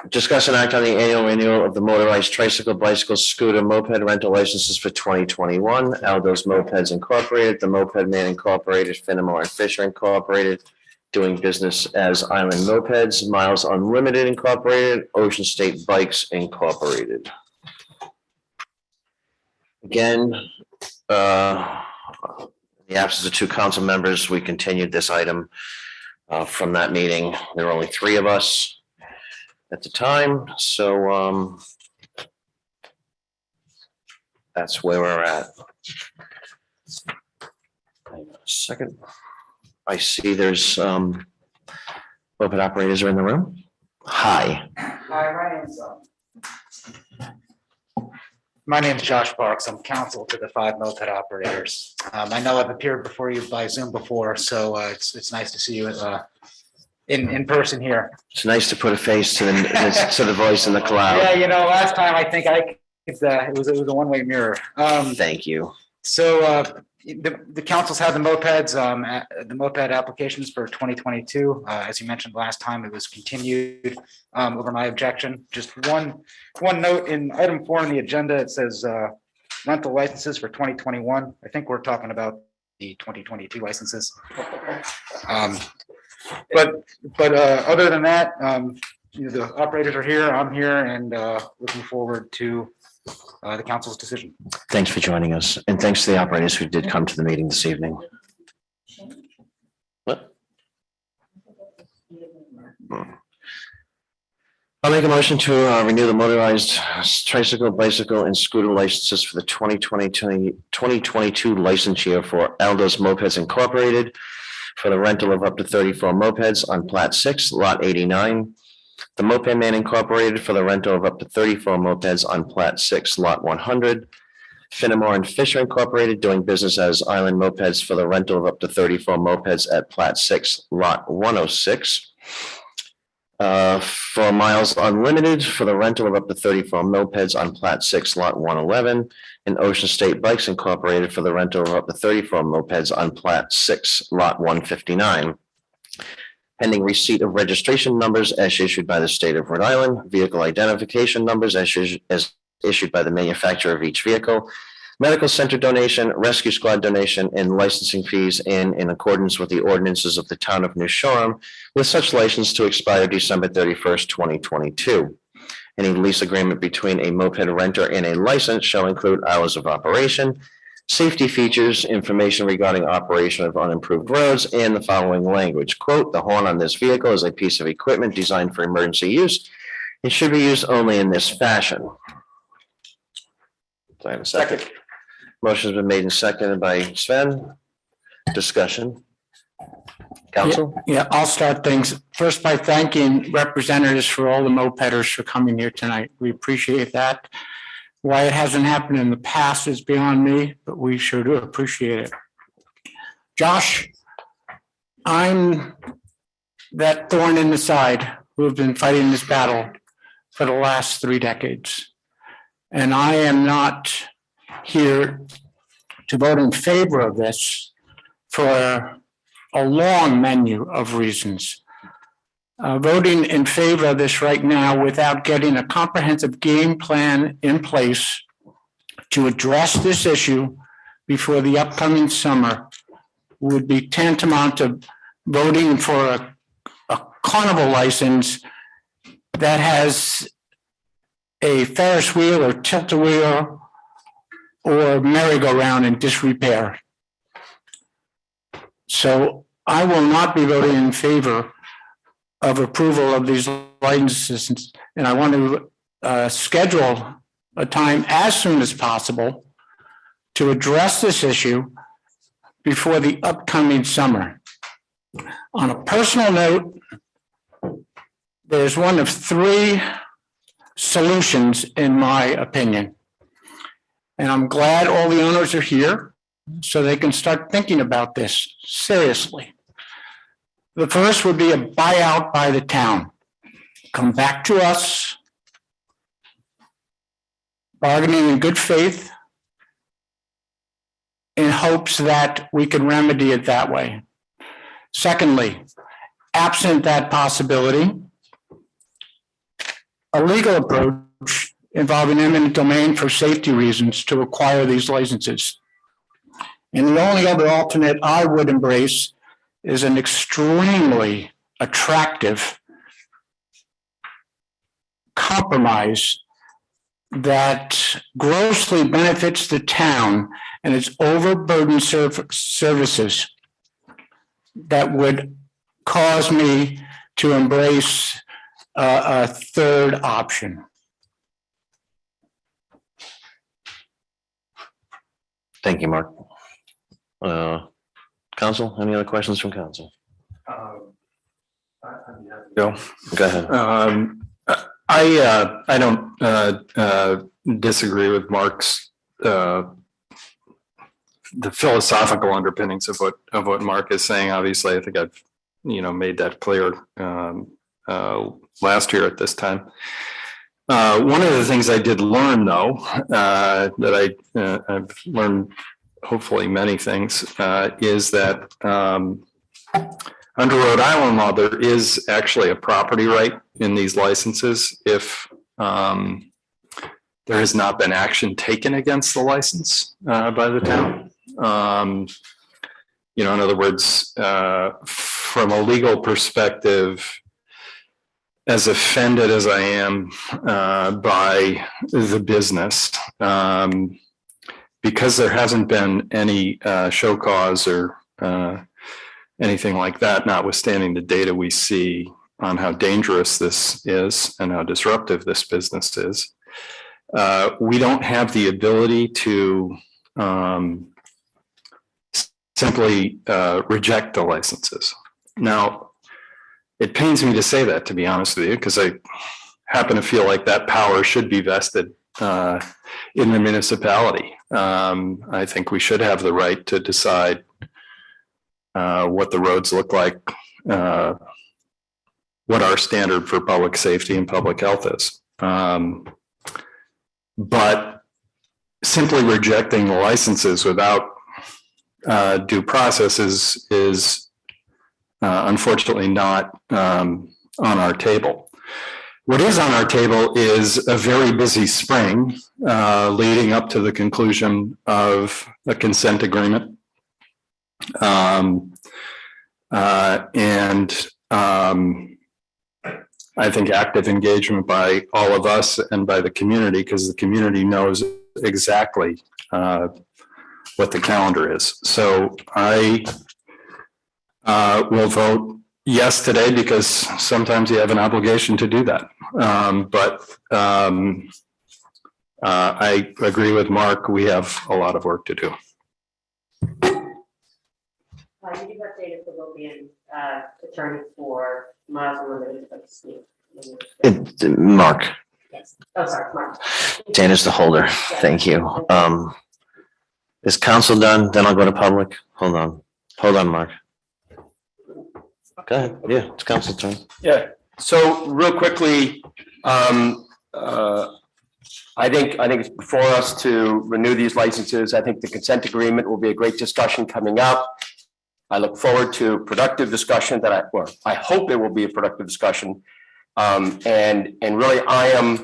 Discuss and act on the annual renewal of the motorized tricycle, bicycle, scooter, moped rental licenses for 2021. Aldo's Mopeds Incorporated, the Moped Man Incorporated, Finnemore and Fisher Incorporated, doing business as Island Mopeds, Miles Unlimited Incorporated, Ocean State Bikes Incorporated. Again, in the absence of two council members, we continued this item from that meeting. There were only three of us at the time, so that's where we're at. Hang on a second. I see there's moped operators are in the room. Hi. Hi, my name's Josh Parks. I'm counsel to the 5 moped operators. I know I've appeared before you by Zoom before, so it's nice to see you in person here. It's nice to put a face to the voice in the cloud. Yeah, last time I think it was a one-way mirror. Thank you. So the council's had the mopeds, the moped applications for 2022. As you mentioned last time, it was continued over my objection. Just one note in item 4 on the agenda, it says rental licenses for 2021. I think we're talking about the 2022 licenses. But other than that, the operators are here, I'm here, and looking forward to the council's decision. Thanks for joining us, and thanks to the operators who did come to the meeting this evening. What? I'll make a motion to renew the motorized tricycle, bicycle, and scooter licenses for the 2022 license year for Aldo's Mopeds Incorporated for the rental of up to 34 mopeds on Plat 6, Lot 89. The Moped Man Incorporated for the rental of up to 34 mopeds on Plat 6, Lot 100. Finnemore and Fisher Incorporated, doing business as Island Mopeds for the rental of up to 34 mopeds at Plat 6, Lot 106. For Miles Unlimited for the rental of up to 34 mopeds on Plat 6, Lot 111. And Ocean State Bikes Incorporated for the rental of up to 34 mopeds on Plat 6, Lot 159. Pending receipt of registration numbers as issued by the state of Rhode Island, vehicle identification numbers as issued by the manufacturer of each vehicle, medical center donation, rescue squad donation, and licensing fees in accordance with the ordinances of the town of New Shoreham, with such license to expire December 31st, 2022. Any lease agreement between a moped renter and a license shall include hours of operation, safety features, information regarding operation of unimproved roads, and the following language. Quote, the horn on this vehicle is a piece of equipment designed for emergency use. It should be used only in this fashion. Do I have a second? Motion's been made and seconded by Sven. Discussion. Council? Yeah, I'll start things first by thanking representatives for all the mopeders for coming here tonight. We appreciate that. Why it hasn't happened in the past is beyond me, but we sure do appreciate it. Josh, I'm that thorn in the side who have been fighting this battle for the last 3 decades. And I am not here to vote in favor of this for a long menu of reasons. Voting in favor of this right now without getting a comprehensive game plan in place to address this issue before the upcoming summer would be tantamount to voting for a carnival license that has a Ferris wheel or tilt-a-wheel or merry-go-round in disrepair. So I will not be voting in favor of approval of these licenses, and I want to schedule a time as soon as possible to address this issue before the upcoming summer. On a personal note, there's one of 3 solutions in my opinion. And I'm glad all the owners are here so they can start thinking about this seriously. The first would be a buyout by the town. Come back to us, bargaining in good faith, in hopes that we can remedy it that way. Secondly, absent that possibility, a legal approach involving eminent domain for safety reasons to acquire these licenses. And the only other alternate I would embrace is an extremely attractive compromise that grossly benefits the town and its overburdened services that would cause me to embrace a third option. Thank you, Mark. Council, any other questions from council? Go. Go ahead. I don't disagree with Mark's the philosophical underpinnings of what Mark is saying. Obviously, I think I've made that clear last year at this time. One of the things I did learn, though, that I've learned hopefully many things, is that under Rhode Island law, there is actually a property right in these licenses if there has not been action taken against the license by the town. In other words, from a legal perspective, as offended as I am by the business, because there hasn't been any show cause or anything like that, notwithstanding the data we see on how dangerous this is and how disruptive this business is, we don't have the ability to simply reject the licenses. Now, it pains me to say that, to be honest with you, because I happen to feel like that power should be vested in the municipality. I think we should have the right to decide what the roads look like, what our standard for public safety and public health is. But simply rejecting the licenses without due process is unfortunately not on our table. What is on our table is a very busy spring leading up to the conclusion of a consent agreement. I think active engagement by all of us and by the community, because the community knows exactly what the calendar is. So I will vote yes today, because sometimes you have an obligation to do that. I agree with Mark. We have a lot of work to do. You give updated the Logan attorney for Miles Unlimited. Mark. Yes. Oh, sorry, Mark. Janice the holder. Thank you. Is council done? Then I'll go to public. Hold on, Mark. Go ahead. Yeah, it's council turn. Yeah, so real quickly, I think it's before us to renew these licenses. I think the consent agreement will be a great discussion coming up. I look forward to productive discussion I hope there will be a productive discussion. And really I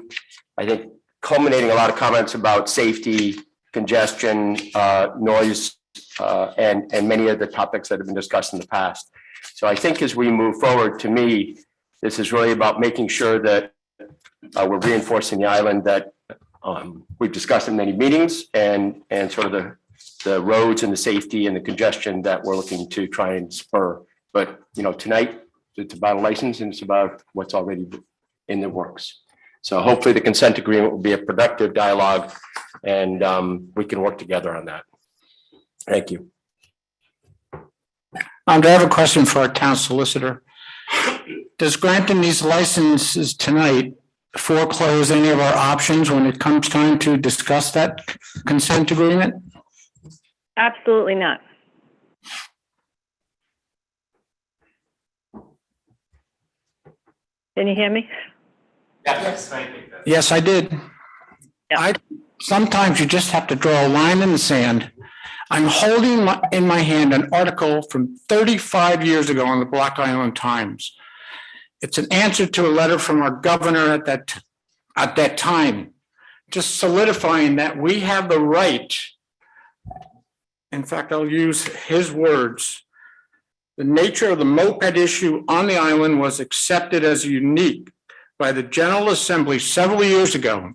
think culminating a lot of comments about safety, congestion, noise, and many of the topics that have been discussed in the past. So I think as we move forward, to me, this is really about making sure that we're reinforcing the island that we've discussed in many meetings, and sort of the roads and the safety and the congestion that we're looking to try and spur. But, tonight it's about a license and it's about what's already in the works. So hopefully the consent agreement will be a productive dialogue, and we can work together on that. Thank you. I have a question for our town solicitor. Does granting these licenses tonight foreclose any of our options when it comes time to discuss that consent agreement? Absolutely not. Can you hear me? Yes. Yes, I did. Sometimes you just have to draw a line in the sand. I'm holding in my hand an article from 35 years ago on the Block Island Times. It's an answer to a letter from our governor at that time, just solidifying that we have the right. In fact, I'll use his words. The nature of the moped issue on the island was accepted as unique by the General Assembly several years ago,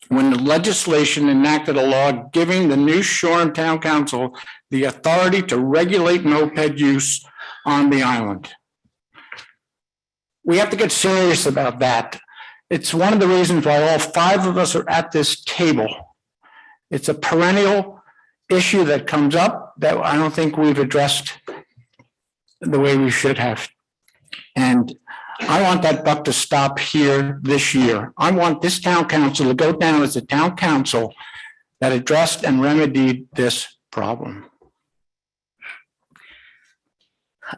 when the legislation enacted a law giving the new Shoreham Town Council the authority to regulate moped use on the island. We have to get serious about that. It's one of the reasons why all 5 of us are at this table. It's a perennial issue that comes up that I don't think we've addressed the way we should have. And I want that buck to stop here this year. I want this town council to go down as a town council that addressed and remedied this problem.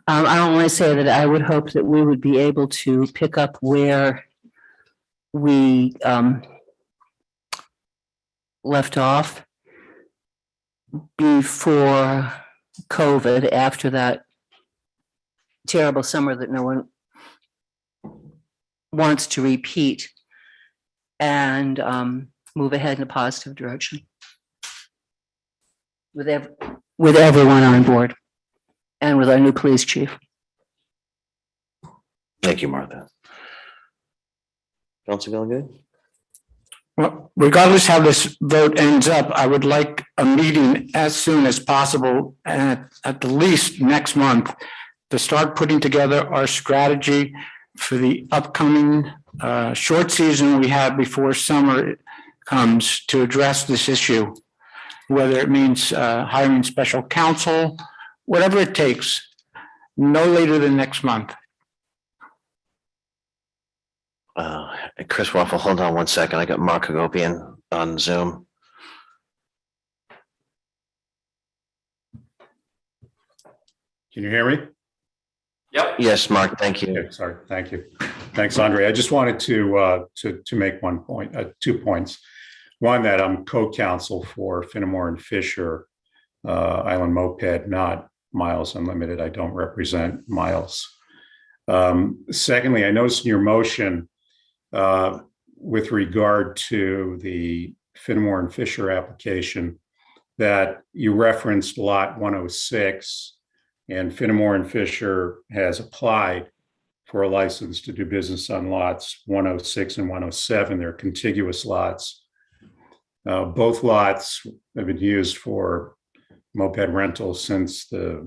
I don't want to say that I would hope that we would be able to pick up where we left off before COVID, after that terrible summer that no one wants to repeat, and move ahead in a positive direction with everyone on board and with our new police chief. Thank you, Martha. Councilor Good? Well, regardless how this vote ends up, I would like a meeting as soon as possible, and at the least next month, to start putting together our strategy for the upcoming short season we have before summer comes to address this issue, whether it means hiring special counsel, whatever it takes, no later than next month. Chris Waffle, hold on one second. I got Mark Hagopian on Zoom. Can you hear me? Yep. Yes, Mark, thank you. Yeah, sorry, thank you. Thanks, Andre. I just wanted to make 1 point, 2 points. One, that I'm co-counsel for Finnemore and Fisher Island Moped, not Miles Unlimited. I don't represent Miles. Secondly, I noticed in your motion with regard to the Finnemore and Fisher application that you referenced lot 106, and Finnemore and Fisher has applied for a license to do business on lots 106 and 107. They're contiguous lots. Both lots have been used for moped rentals since the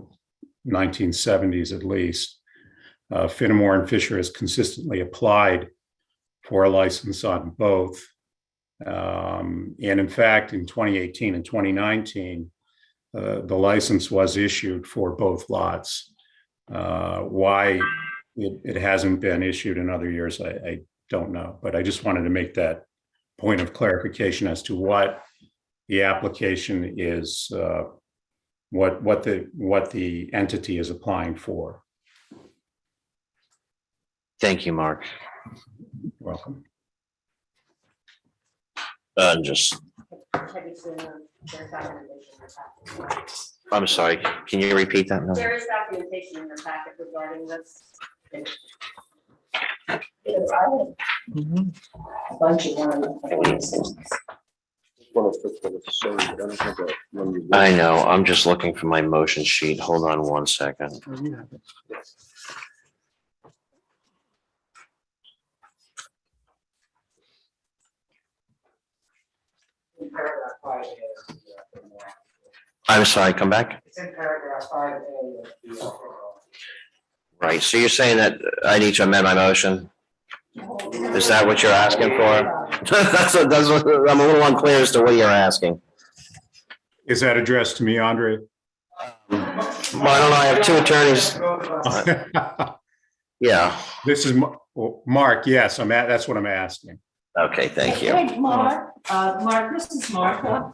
1970s at least. Finnemore and Fisher has consistently applied for a license on both. And in fact, in 2018 and 2019, the license was issued for both lots. Why it hasn't been issued in other years, I don't know, but I just wanted to make that point of clarification as to what the application is, what the entity is applying for. Thank you, Mark. Welcome. Just, I'm sorry, can you repeat that? No. There is documentation in your packet regarding this. A bunch of them. I know, I'm just looking for my motion sheet. Hold on 1 second. I'm sorry, come back. It's in paragraph 5A. Right, so you're saying that I need to amend my motion? Is that what you're asking for? That's what, I'm a little unclear as to what you're asking. Is that addressed to me, Andre? Well, I don't know, I have 2 attorneys. Yeah. This is Mark, yes, that's what I'm asking. Okay, thank you. Hey, Mark, this is Martha.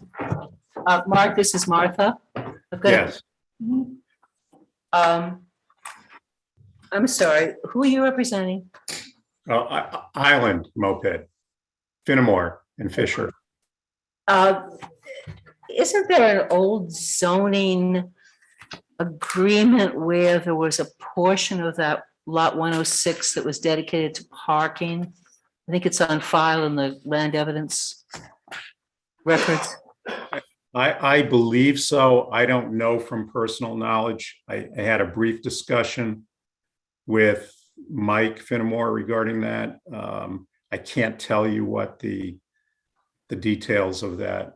Mark, this is Martha. Yes. I'm sorry, who are you representing? Island Moped, Finnemore and Fisher. isn't there an old zoning agreement where there was a portion of that lot 106 that was dedicated to parking? I think it's on file in the land evidence records. I believe so. I don't know from personal knowledge. I had a brief discussion with Mike Finnemore regarding that. I can't tell you what the details of that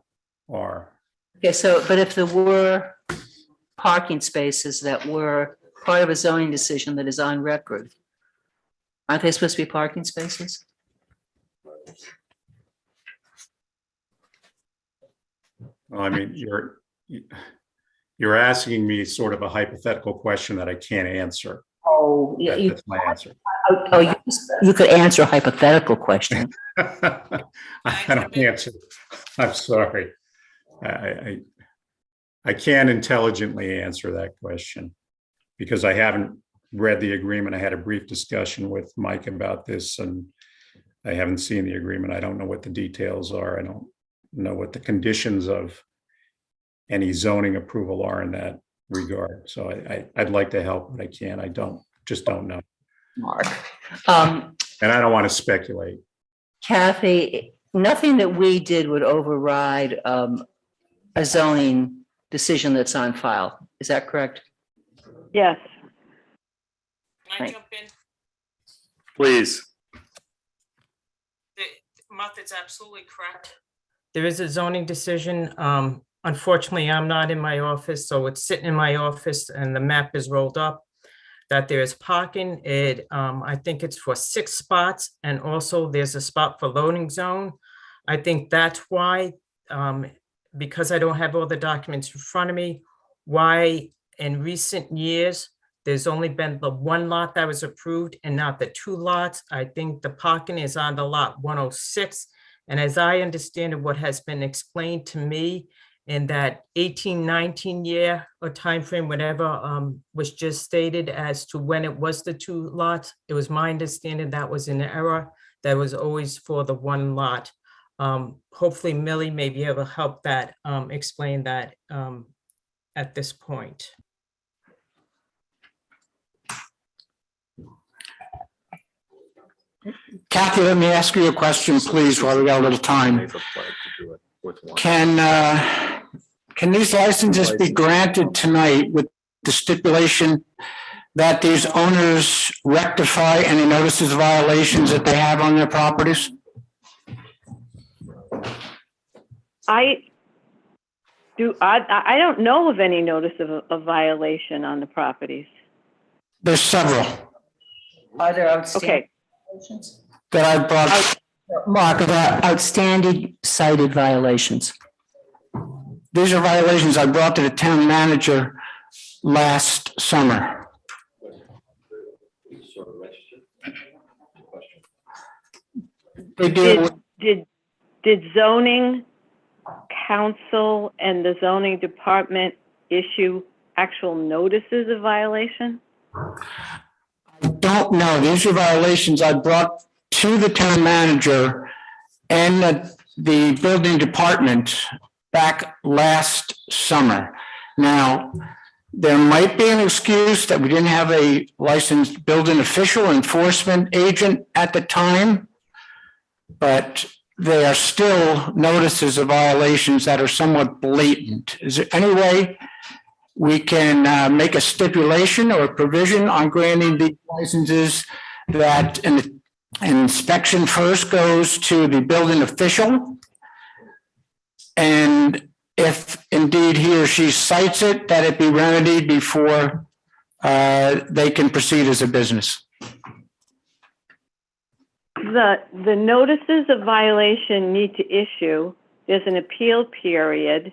are. Okay, so, but if there were parking spaces that were part of a zoning decision that is on record, aren't they supposed to be parking spaces? Well, I mean, you're asking me sort of a hypothetical question that I can't answer. Oh, yeah. That's my answer. You could answer a hypothetical question. I don't answer. I'm sorry. I can't intelligently answer that question because I haven't read the agreement. I had a brief discussion with Mike about this and I haven't seen the agreement. I don't know what the details are. I don't know what the conditions of any zoning approval are in that regard. So I'd like to help, but I can't. I just don't know. Mark. And I don't want to speculate. Kathy, nothing that we did would override a zoning decision that's on file. Is that correct? Yes. Can I jump in? Please. Martha's absolutely correct. There is a zoning decision. Unfortunately, I'm not in my office, so it's sitting in my office and the map is rolled up that there is parking. I think it's for 6 spots and also there's a spot for loading zone. I think that's why, because I don't have all the documents in front of me, why in recent years, there's only been the 1 lot that was approved and not the 2 lots. I think the parking is on the lot 106. And as I understand it, what has been explained to me in that 18-19 year or timeframe, whatever was just stated as to when it was the 2 lots, it was my understanding that was an error. That was always for the 1 lot. Hopefully Millie may be able to help that explain that at this point. Kathy, let me ask you a question, please, while we got a little time. Can these licenses be granted tonight with the stipulation that these owners rectify any notices of violations that they have on their properties? I don't know of any notice of violation on the properties. There's several Are there outstanding Okay. violations? that I brought. Mark, are there outstanding cited violations? These are violations I brought to the town manager last summer. They deal with Did zoning council and the zoning department issue actual notices of violation? don't know. These are violations I brought to the town manager and the building department back last summer. Now, there might be an excuse that we didn't have a licensed building official enforcement agent at the time, but they are still notices of violations that are somewhat blatant. Is there any way we can make a stipulation or a provision on granting these licenses that an inspection first goes to the building official? And if indeed he or she cites it, that it be remedied before they can proceed as a business? The notices of violation need to issue. There's an appeal period,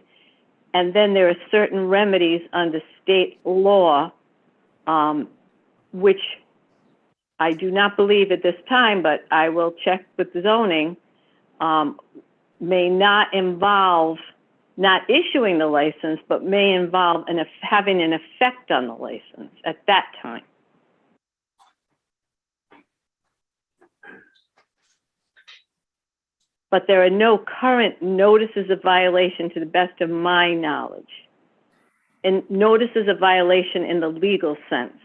and then there are certain remedies under state law, which I do not believe at this time, but I will check with the zoning, may not involve not issuing the license, but may involve having an effect on the license at that time. but there are no current notices of violation to the best of my knowledge. And notices of violation in the legal sense.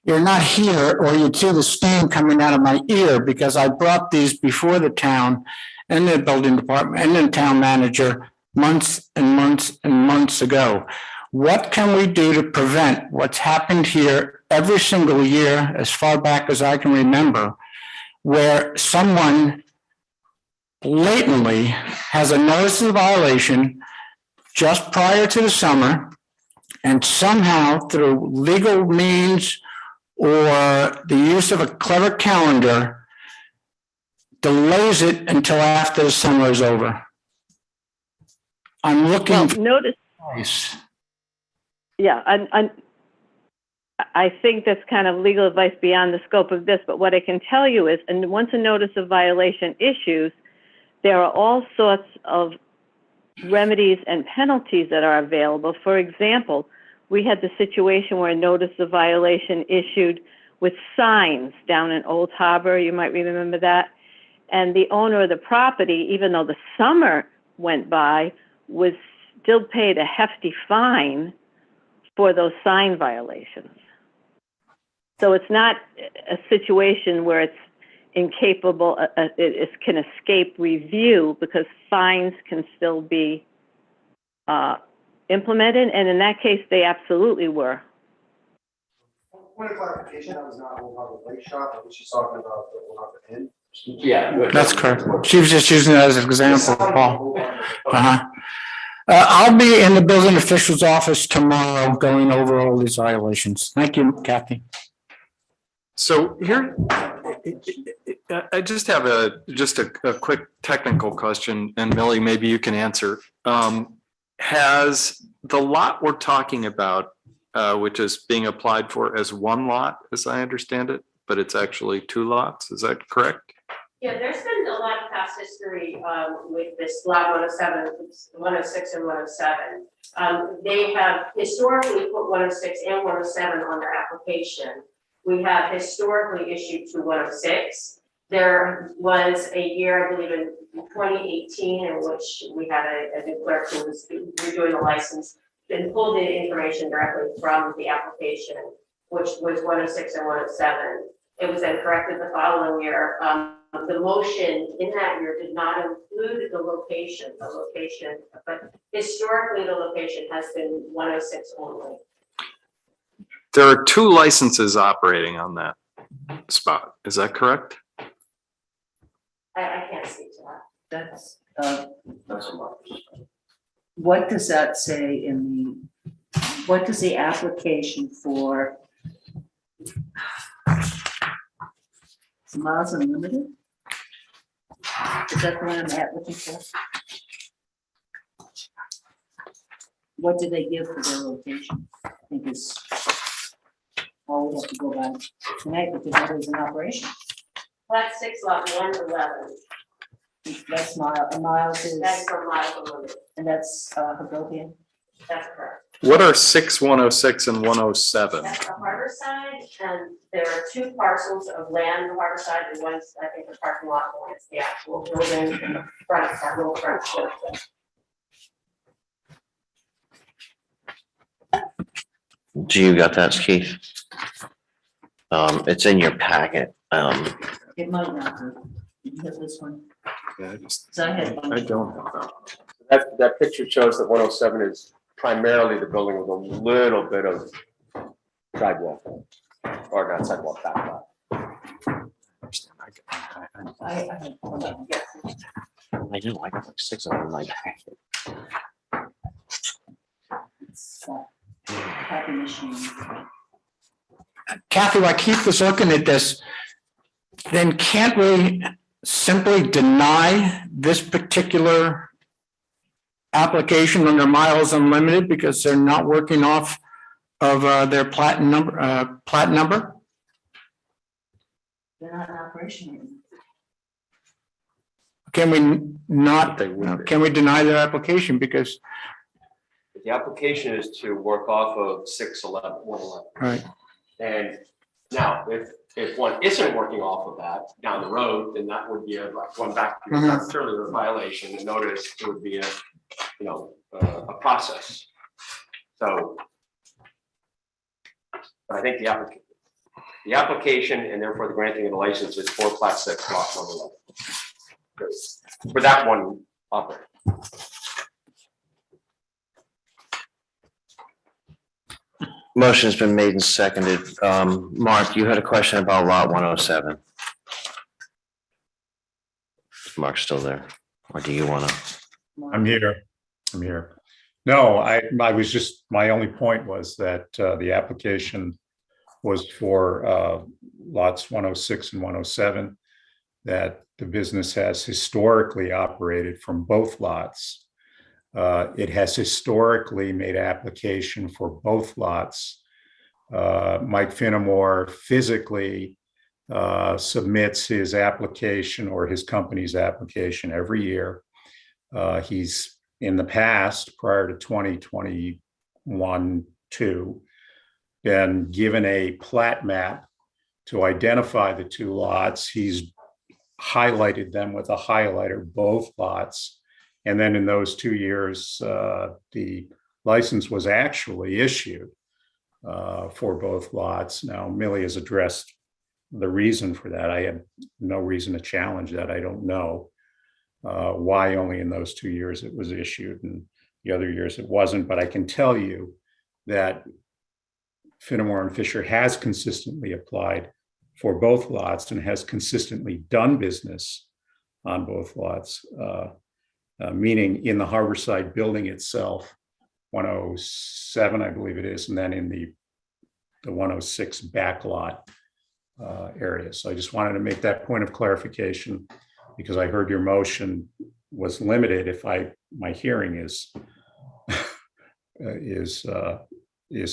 You're not here, or you'd see the steam coming out of my ear, because I brought these before the town and the building department and the town manager months and months and months ago. What can we do to prevent what's happened here every single year, as far back as I can remember, where someone blatantly has a notice of violation just prior to the summer, and somehow through legal means or the use of a clever calendar delays it until after the summer is over? I'm looking. Well, notice. Nice. Yeah, I think that's kind of legal advice beyond the scope of this, but what I can tell you is, and once a notice of violation issues, there are all sorts of remedies and penalties that are available. For example, we had the situation where a notice of violation issued with signs down in Old Harbor. You might remember that. And the owner of the property, even though the summer went by, was still paid a hefty fine for those sign violations. So it's not a situation where it's incapable, it can escape review, because fines can still be implemented, and in that case, they absolutely were. Point of clarification, that was not Old Harbor Lake Shop, I was just talking about the Old Harbor Inn. Yeah. That's correct. She was just using that as an example, Paul. I'll be in the building official's office tomorrow going over all these violations. Thank you, Kathy. So here, I just have a quick technical question, and Millie, maybe you can answer. Has the lot we're talking about, which is being applied for as one lot, as I understand it, but it's actually two lots, is that correct? Yeah, there's been a lot of past history with this lot 107, 106 and 107. They have historically put 106 and 107 on their application. We have historically issued to 106. There was a year, I believe in 2018, in which we had a new clerk who was redoing the license and pulled the information directly from the application, which was 106 and 107. It was then corrected the following year. The motion in that year did not include the location, but historically the location has been 106 only. There are two licenses operating on that spot, is that correct? I can't speak to that. That's what does that say in what does the application for Miles Unlimited? Is that the one I'm looking for? What did they give for their location? I think it's all we have to go by tonight, because that is an operation. Flat 6 lot 111. That's Miles is. That's for Miles Unlimited. And that's Hagopian. That's correct. What are 6106 and 107? That's the harbor side, and there are two parcels of land on the harbor side, and one's, I think, the parking lot, one is the actual building in the front, that little front court. Do you got that, Keith? It's in your packet. It might not be. You have this one. Yeah, I don't have that. That picture shows that 107 is primarily the building with a little bit of sidewalk, or not sidewalk, back lot. I do, I got like 6 of them in my packet. Happy machine. Kathy, while Keith was looking at this, then can't we simply deny this particular application under Miles Unlimited because they're not working off of their plat number? They're not in operation yet. Can we not, can we deny their application because? The application is to work off of 611, 111. Right. And now, if If one isn't working off of that down the road, then that would be like going back to Mhm. certainly a violation, and notice it would be a process. So. But I think the application and therefore the granting of the license is for Plat 6, lot number 11. For that one operator. Motion's been made and seconded. Mark, you had a question about lot 107. Is Mark still there? Or do you want to? I'm here. I'm here. No, I was just, my only point was that the application was for lots 106 and 107, that the business has historically operated from both lots. It has historically made application for both lots. Mike Finnemore physically submits his application or his company's application every year. He's in the past, prior to 2021-2, been given a plat map to identify the two lots. He's highlighted them with a highlighter, both lots. And then in those 2 years, the license was actually issued for both lots. Now, Millie has addressed the reason for that. I have no reason to challenge that. I don't know why only in those 2 years it was issued and the other years it wasn't. But I can tell you that Finnemore and Fisher has consistently applied for both lots and has consistently done business on both lots. Meaning in the Harborside building itself, 107, I believe it is, and then in the 106 backlot area. So I just wanted to make that point of clarification because I heard your motion was limited. If my hearing is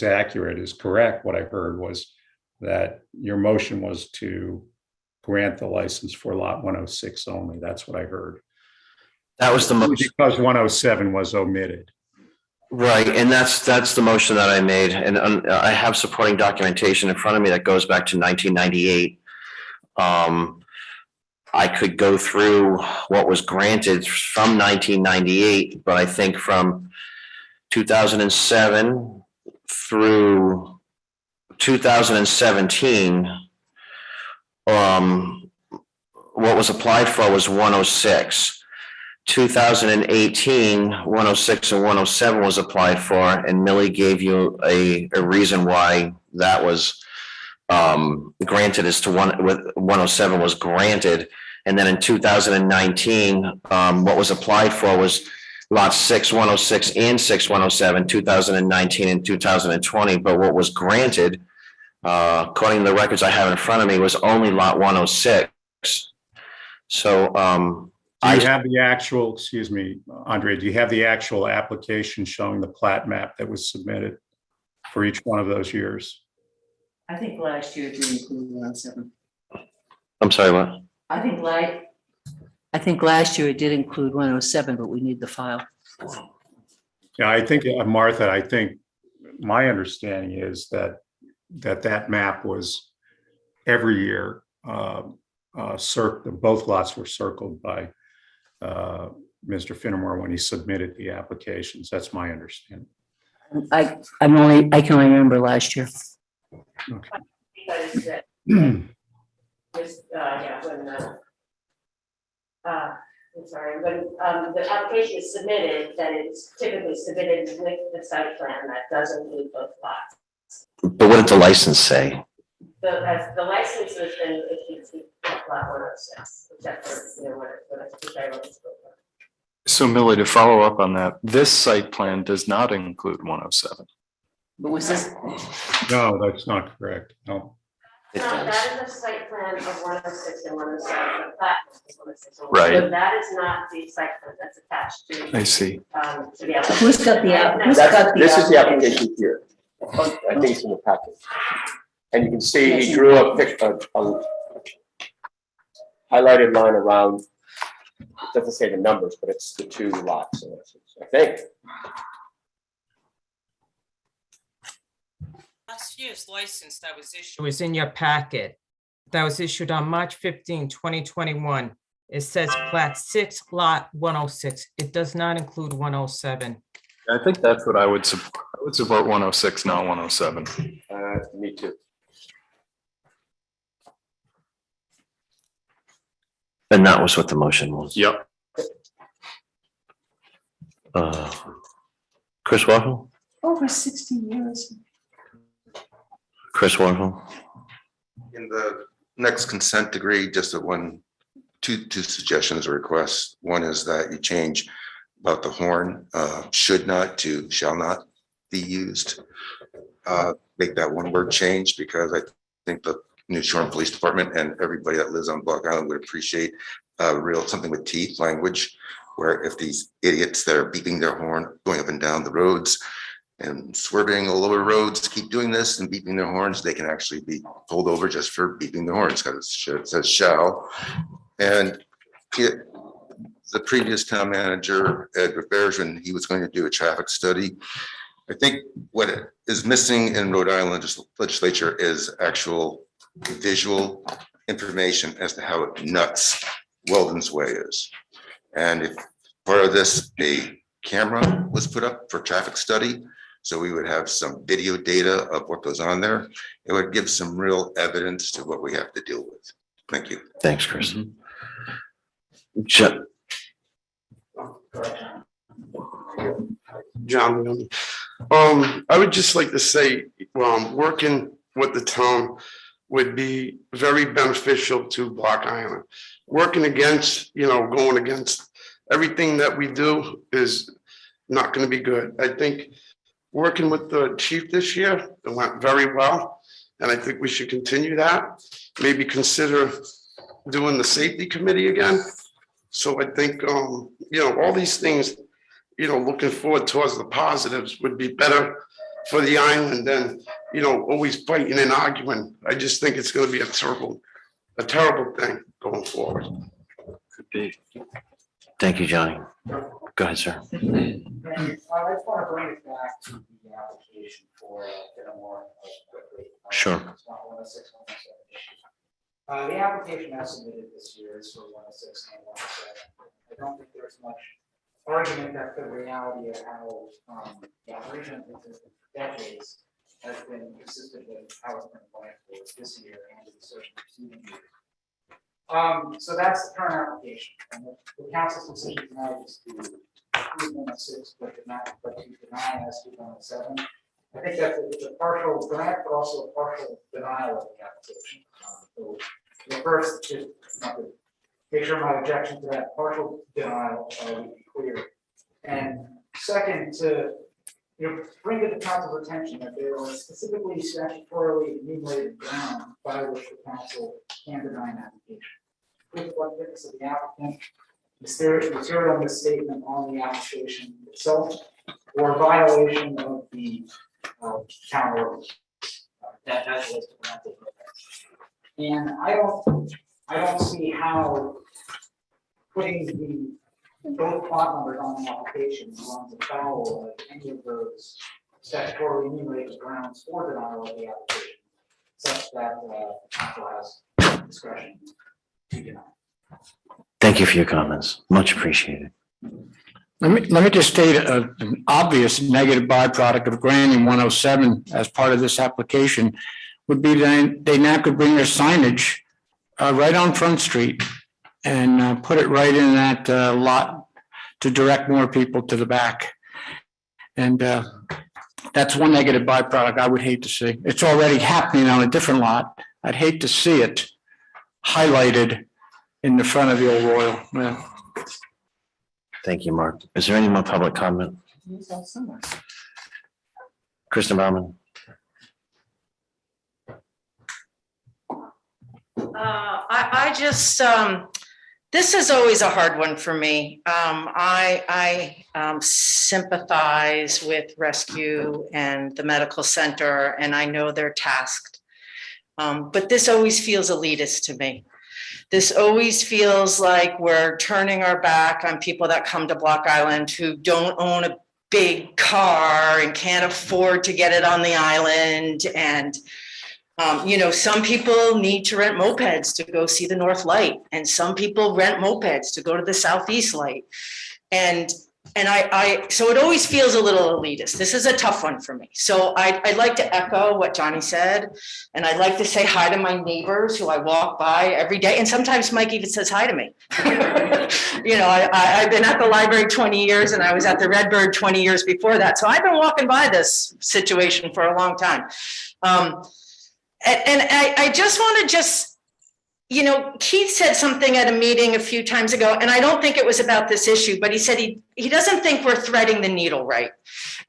accurate, is correct, what I heard was that your motion was to grant the license for lot 106 only. That's what I heard. That was the motion. Because 107 was omitted. Right, and that's the motion that I made, and I have supporting documentation in front of me that goes back to 1998. I could go through what was granted from 1998, but I think from 2007 through 2017, what was applied for was 106. 2018, 106 and 107 was applied for, and Millie gave you a reason why that was granted as to 107 was granted. And then in 2019, what was applied for was lots 6, 106 and 6, 107, 2019 and 2020. But what was granted, according to the records I have in front of me, was only lot 106. So, do you have the actual, excuse me, Andre, do you have the actual application showing the plat map that was submitted for each one of those years? I think last year it did include 107. I'm sorry, what? I think last year it did include 107, but we need the file. Yeah, I think, Martha, I think my understanding is that map was every year, both lots were circled by Mr. Finnemore when he submitted the applications. That's my understanding. I can only remember last year. Okay. Because that was, I'm sorry, when the application is submitted, then it's typically submitted with the site plan that does include both lots. But what did the license say? As the license has been issued to lot 106, except for, what I wrote. So Millie, to follow up on that, this site plan does not include 107. But was this? No, that's not correct. No. That is a site plan of 106 and 107, the plat is 106 and 107. Right. But that is not the site plan that's attached to. I see. To the application. Who's got the This is the application here. I think it's in the packet. And you can see he drew a highlighted line around, it doesn't say the numbers, but it's the two lots, I think. Last year's license that was issued was in your packet. that was issued on March 15, 2021. It says plat 6, lot 106. It does not include 107. I think that's what I would support. I would support 106, not 107. Me too. And that was what the motion was. Yep. Chris Waffle? Over 60 years. Chris Waffle? In the next consent decree, just two suggestions or requests. One is that you change about the horn, should not to shall not be used. Make that one word change, because I think the New Shore Police Department and everybody that lives on Block Island would appreciate something with teeth language, where if these idiots that are beeping their horn, going up and down the roads and swerving all over roads, keep doing this and beeping their horns, they can actually be pulled over just for beeping their horns, because it says shall. And the previous town manager, Ed Bergeron, he was going to do a traffic study. I think what is missing in Rhode Island legislature is actual visual information as to how nuts Weldon's Way is. And if part of this, a camera was put up for traffic study, so we would have some video data of what goes on there, it would give some real evidence to what we have to deal with. Thank you. Thanks, Chris. John, I would just like to say, working with the town would be very beneficial to Block Island. Working against, going against everything that we do is not going to be good. I think working with the chief this year, it went very well. And I think we should continue that. Maybe consider doing the safety committee again. So I think, all these things, looking forward towards the positives would be better for the island than, always fighting and arguing. I just think it's going to be a terrible thing going forward. Could be. Thank you, Johnny. Go ahead, sir. I just want to bring it back to the application for Fenimore quickly. Sure. It's not 106, 107 issue. The application as submitted this year is for 106 and 107. I don't think there's much argument that the reality of how the operation of the decades has been consistent with how it's been planned for this year and the certain preceding years. So that's the current application, and the council's decision tonight is to approve 106, but to deny as to 107. I think that it's a partial grant, but also a partial denial of the application. So the first, just to make sure my objection to that partial denial would be clear. And second, to bring to the council's attention that there are specifically statutorily enumerated grounds by which the council can deny an application. With what witness of the applicant, material misstatement on the application itself, or violation of the town rules. That's listed in that. And I don't see how putting both plot numbers on the application runs afoul of any of those statutorily enumerated grounds for denial of the application, such that the council has discretion to deny. Thank you for your comments. Much appreciated. Let me just state an obvious negative byproduct of granting 107 as part of this application would be that they now could bring their signage right on Front Street and put it right in that lot to direct more people to the back. And that's one negative byproduct I would hate to see. It's already happening on a different lot. I'd hate to see it highlighted in the front of the old Royal. Yeah. Thank you, Mark. Is there any more public comment? Kristen Bauman. I just, this is always a hard one for me. I sympathize with rescue and the medical center, and I know they're tasked. But this always feels elitist to me. This always feels like we're turning our back on people that come to Block Island who don't own a big car and can't afford to get it on the island. And Some people need to rent mopeds to go see the North Light, and some people rent mopeds to go to the Southeast Light. So it always feels a little elitist. This is a tough one for me. So I'd like to echo what Johnny said, and I'd like to say hi to my neighbors who I walk by every day. And sometimes Mike even says hi to me. I've been at the library 20 years and I was at the Redbird 20 years before that. So I've been walking by this situation for a long time. I just want to Keith said something at a meeting a few times ago, and I don't think it was about this issue, but he said he doesn't think we're threading the needle right.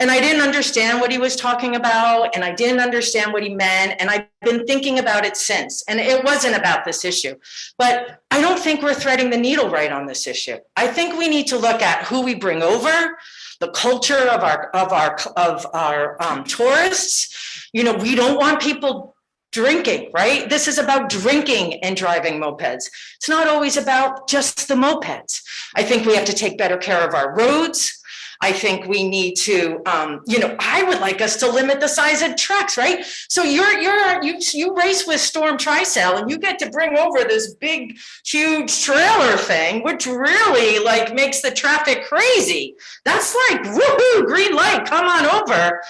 And I didn't understand what he was talking about, and I didn't understand what he meant, and I've been thinking about it since. And it wasn't about this issue, but I don't think we're threading the needle right on this issue. I think we need to look at who we bring over, the culture of our tourists. We don't want people drinking, right? This is about drinking and driving mopeds. It's not always about just the mopeds. I think we have to take better care of our roads. I think we need to, I would like us to limit the size of trucks, right? So you race with Storm Tri-Sail and you get to bring over this big, huge trailer thing, which really makes the traffic crazy. That's like, woohoo, green light, come on over.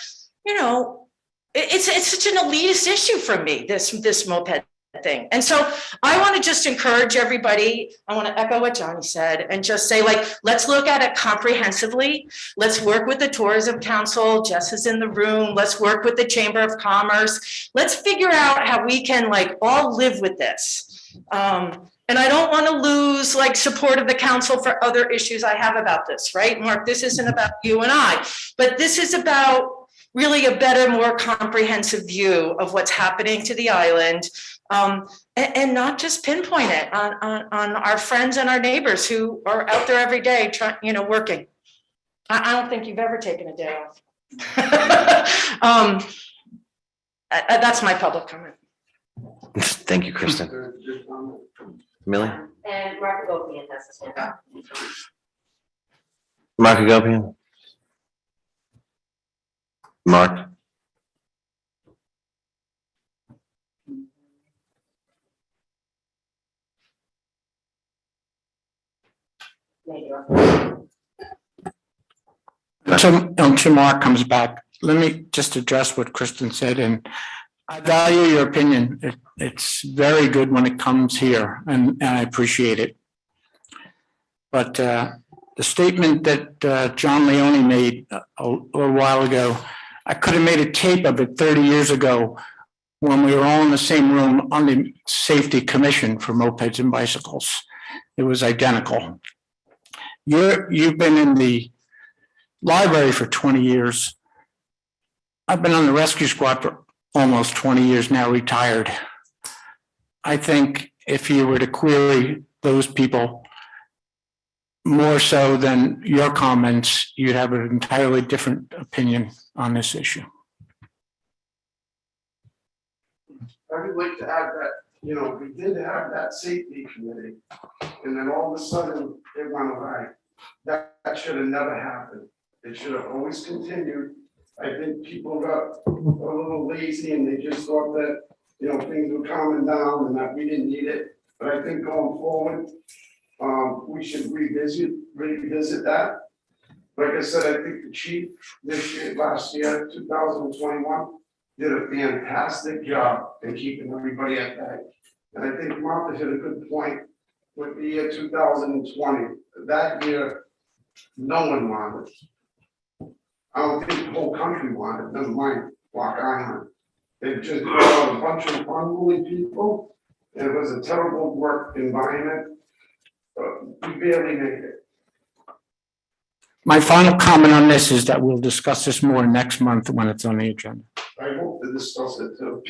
It's such an elitist issue for me, this moped thing. And so I want to just encourage everybody. I want to echo what Johnny said and just say, let's look at it comprehensively. Let's work with the Tourism Council. Jess is in the room. Let's work with the Chamber of Commerce. Let's figure out how we can all live with this. And I don't want to lose support of the council for other issues I have about this, right? Mark, this isn't about you and I, but this is about really a better, more comprehensive view of what's happening to the island, and not just pinpoint it on our friends and our neighbors who are out there every day working. I don't think you've ever taken a day off. That's my public comment. Thank you, Kristen. Millie? And Mark Gopian has his hand up. Mark Agopian? Mark? Until Mark comes back, let me just address what Kristen said, and I value your opinion. It's very good when it comes here, and I appreciate it. But the statement that John Leone made a little while ago, I could have made a tape of it 30 years ago when we were all in the same room on the Safety Commission for Mopeds and Bicycles. It was identical. You've been in the library for 20 years. I've been on the rescue squad for almost 20 years now, retired. I think if you were to query those people more so than your comments, you'd have an entirely different opinion on this issue. I would like to add that, we did have that safety committee, and then all of a sudden it went away. That should have never happened. It should have always continued. I think people got a little lazy and they just thought that, things were calming down and that we didn't need it. But I think going forward, we should revisit that. Like I said, I think the chief last year, 2021, did a fantastic job in keeping everybody at bay. And I think Martha hit a good point with the year 2020. That year, no one wanted it. I don't think the whole country wanted it, never mind Block Island. It just brought a bunch of unruly people. And it was a terrible work environment. We barely made it. My final comment on this is that we'll discuss this more next month when it's on the agenda. I hope to discuss it too.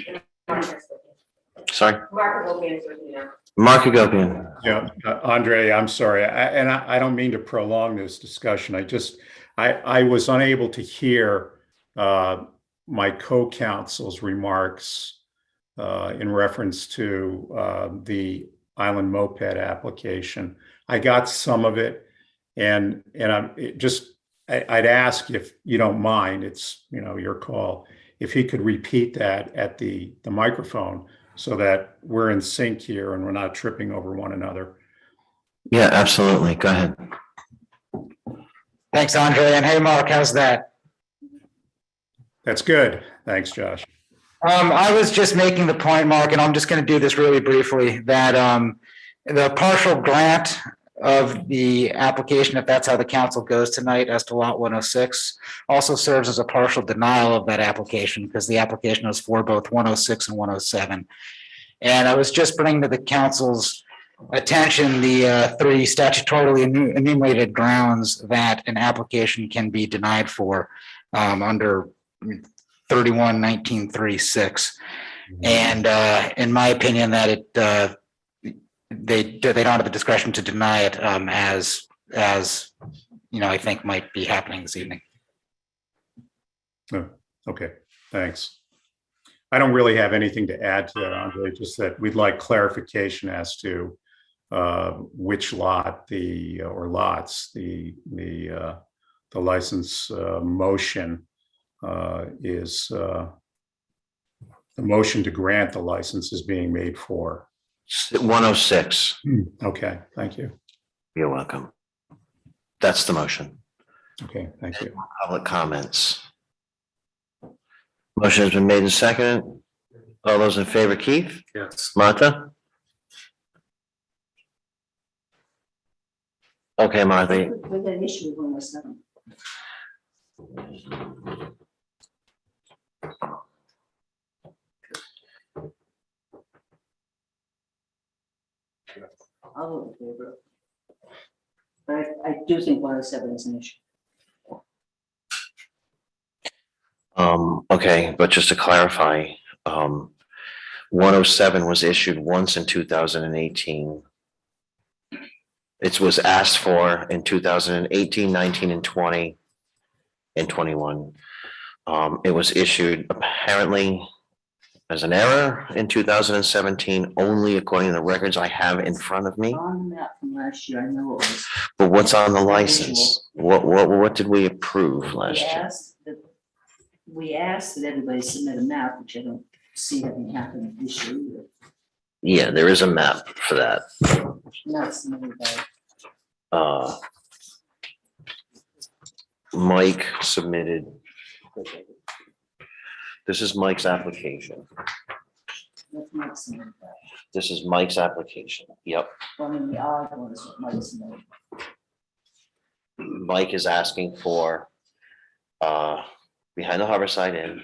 Sorry? Mark Gopian is with you now. Mark Agopian. Yeah, Andre, I'm sorry. I don't mean to prolong this discussion. I was unable to hear my co-counsel's remarks in reference to the Island Moped application. I got some of it, and I'd ask if you don't mind. It's your call. if he could repeat that at the microphone so that we're in sync here and we're not tripping over one another. Yeah, absolutely. Go ahead. Thanks, Andre. And hey, Mark, how's that? That's good. Thanks, Josh. I was just making the point, Mark, and I'm just going to do this really briefly, that the partial grant of the application, if that's how the council goes tonight as to lot 106, also serves as a partial denial of that application because the application was for both 106 and 107. And I was just bringing to the council's attention the 3 statutorily enumerated grounds that an application can be denied for under 31-1936. And in my opinion, that they don't have the discretion to deny it as I think might be happening this evening. Oh, okay, thanks. I don't really have anything to add to that, Andre, just that we'd like clarification as to which lot or lots the license motion is the motion to grant the license is being made for. 106. Okay, thank you. You're welcome. That's the motion. Okay, thank you. Public comments. Motion has been made and seconded. All those in favor, Keith? Yes. Martha? Okay, Martha. With an issue with 107. I'll vote in favor. But I do think 107 is an issue. Okay, but just to clarify, 107 was issued once in 2018. It was asked for in 2018, 19, and 20, and 21. It was issued apparently as an error in 2017, only according to the records I have in front of me. On the map from last year, I know it was. But what's on the license? What did we approve last year? We asked that everybody submit a map, which I don't see having happened this year either. Yeah, there is a map for that. Not submitted by. Mike submitted. This is Mike's application. That's not submitted by. This is Mike's application. Yep. Well, I mean, the odd one is what Mike submitted. Mike is asking for behind the Harborside Inn,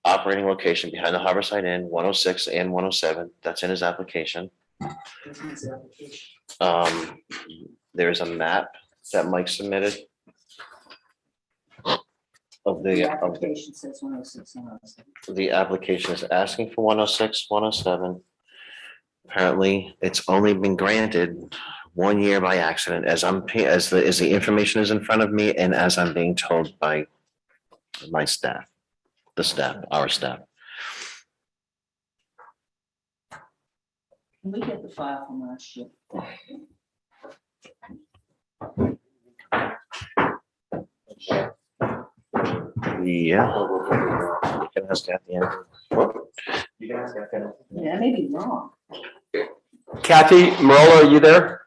operating location behind the Harborside Inn, 106 and 107. That's in his application. That's his application. There's a map that Mike submitted of The application says 106 and 107. the application is asking for 106, 107. Apparently, it's only been granted 1 year by accident, as the information is in front of me and as I'm being told by my staff, our staff. Can we get the file from last year? Yeah. You can ask at the end. You can ask at the end. Yeah, I may be wrong. Kathy, Marola, are you there?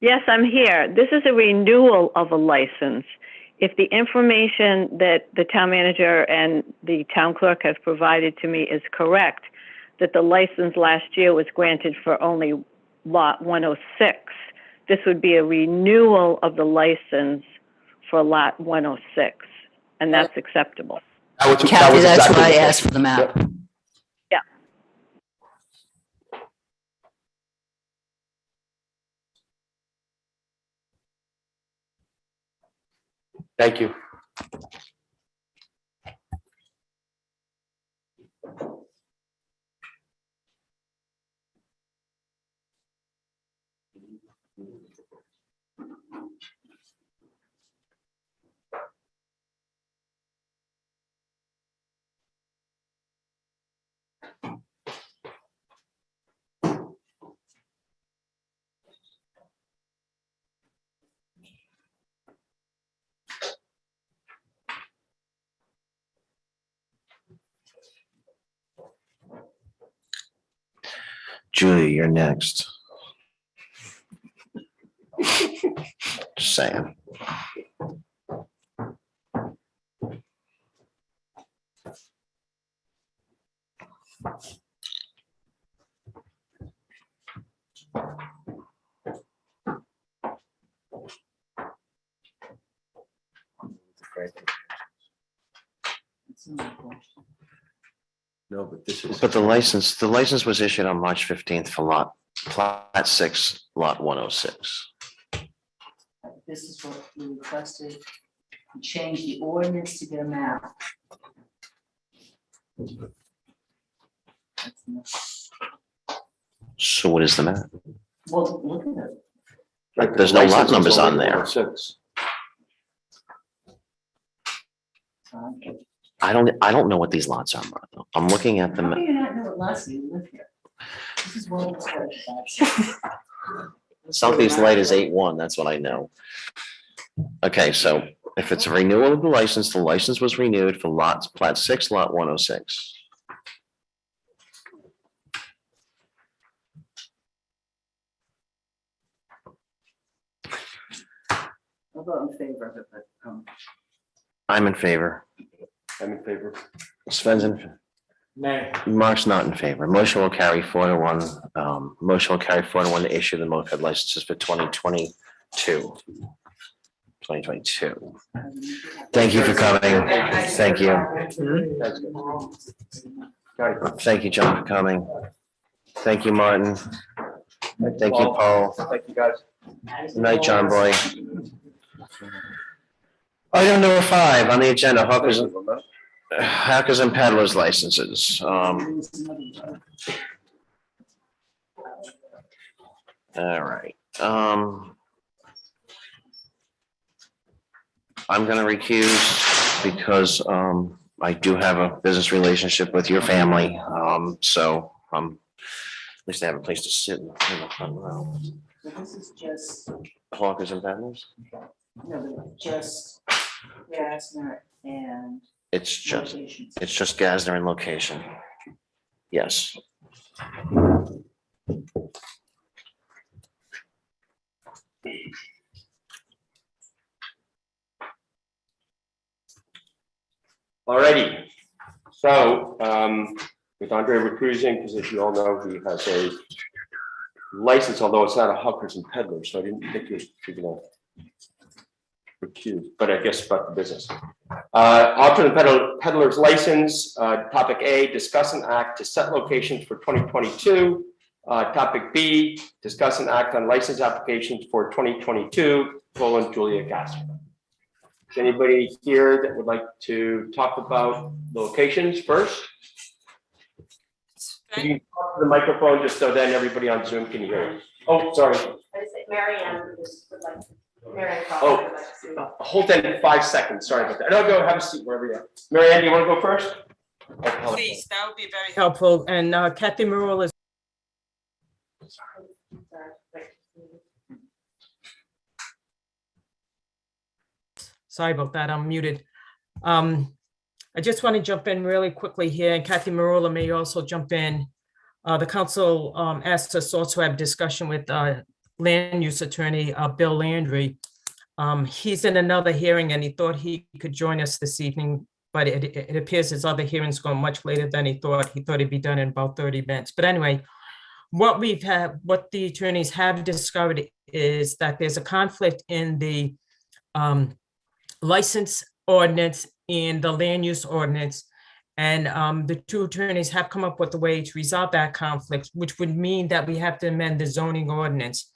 Yes, I'm here. This is a renewal of a license. If the information that the town manager and the town clerk has provided to me is correct, that the license last year was granted for only lot 106, this would be a renewal of the license for lot 106, and that's acceptable. Kathy, that's why I asked for the map. Yeah. Thank you. Julia, you're next. Just saying. No, but this is. But the license was issued on March 15th for plat 6, lot 106. This is what we requested, to change the ordinance to get a map. So what is the map? Well, look at it. There's no lot numbers on there. I don't know what these lots are, Martha. I'm looking at How them. do you not know what last you live here? This is what it's Southeast Light is 8-1, that's what I know. Okay, so if it's a renewal of the license was renewed for plat 6, lot 106. I'll vote in favor of it, but, I'm in favor. I'm in favor. Sven's in. Nay. Mark's not in favor. Motion will carry 4-1. Motion will carry 4-1 to issue the moped licenses for 2022. 2022. Thank you for coming. Thank you. Thank you, John, for coming. Thank you, Martin. Thank you, Paul. Thank you, guys. Good night, John Boy. Item number 5 on the agenda, hawkers and peddlers licenses. All right. I'm gonna recuse because I do have a business relationship with your family. So at least I have a place to sit in the front row. so this is just, Hawkers and peddlers? no, but just Gassner and It's just locations. Gassner and location. Yes. Alrighty, so with Andre recusing, because as you all know, he has a license, although it's not a hawkers and peddlers, so I didn't think you were gonna recuse, but I guess about the business. Hawkers and peddlers license, topic A, discuss an act to set locations for 2022. Topic B, discuss an act on license applications for 2022, Julia Gassner. Is anybody here that would like to talk about the locations first? Can you talk to the microphone just so then everybody on Zoom can hear you? Oh, sorry. Mary Ann would like, Mary Ann Oh, Crawford would like to see. hold that in 5 seconds. Sorry about that. No, go have a seat wherever you are. Mary Ann, do you want to go first? Please, that would be very helpful. And Kathy Marul is. Sorry about that, I'm muted. I just want to jump in really quickly here, and Kathy Marola may also jump in. The council asked us also have discussion with land use attorney Bill Landry. He's in another hearing and he thought he could join us this evening, but it appears his other hearing's going much later than he thought. He thought it'd be done in about 30 minutes. But anyway, what the attorneys have discovered is that there's a conflict in the license ordinance and the land use ordinance. And the two attorneys have come up with a way to resolve that conflict, which would mean that we have to amend the zoning ordinance.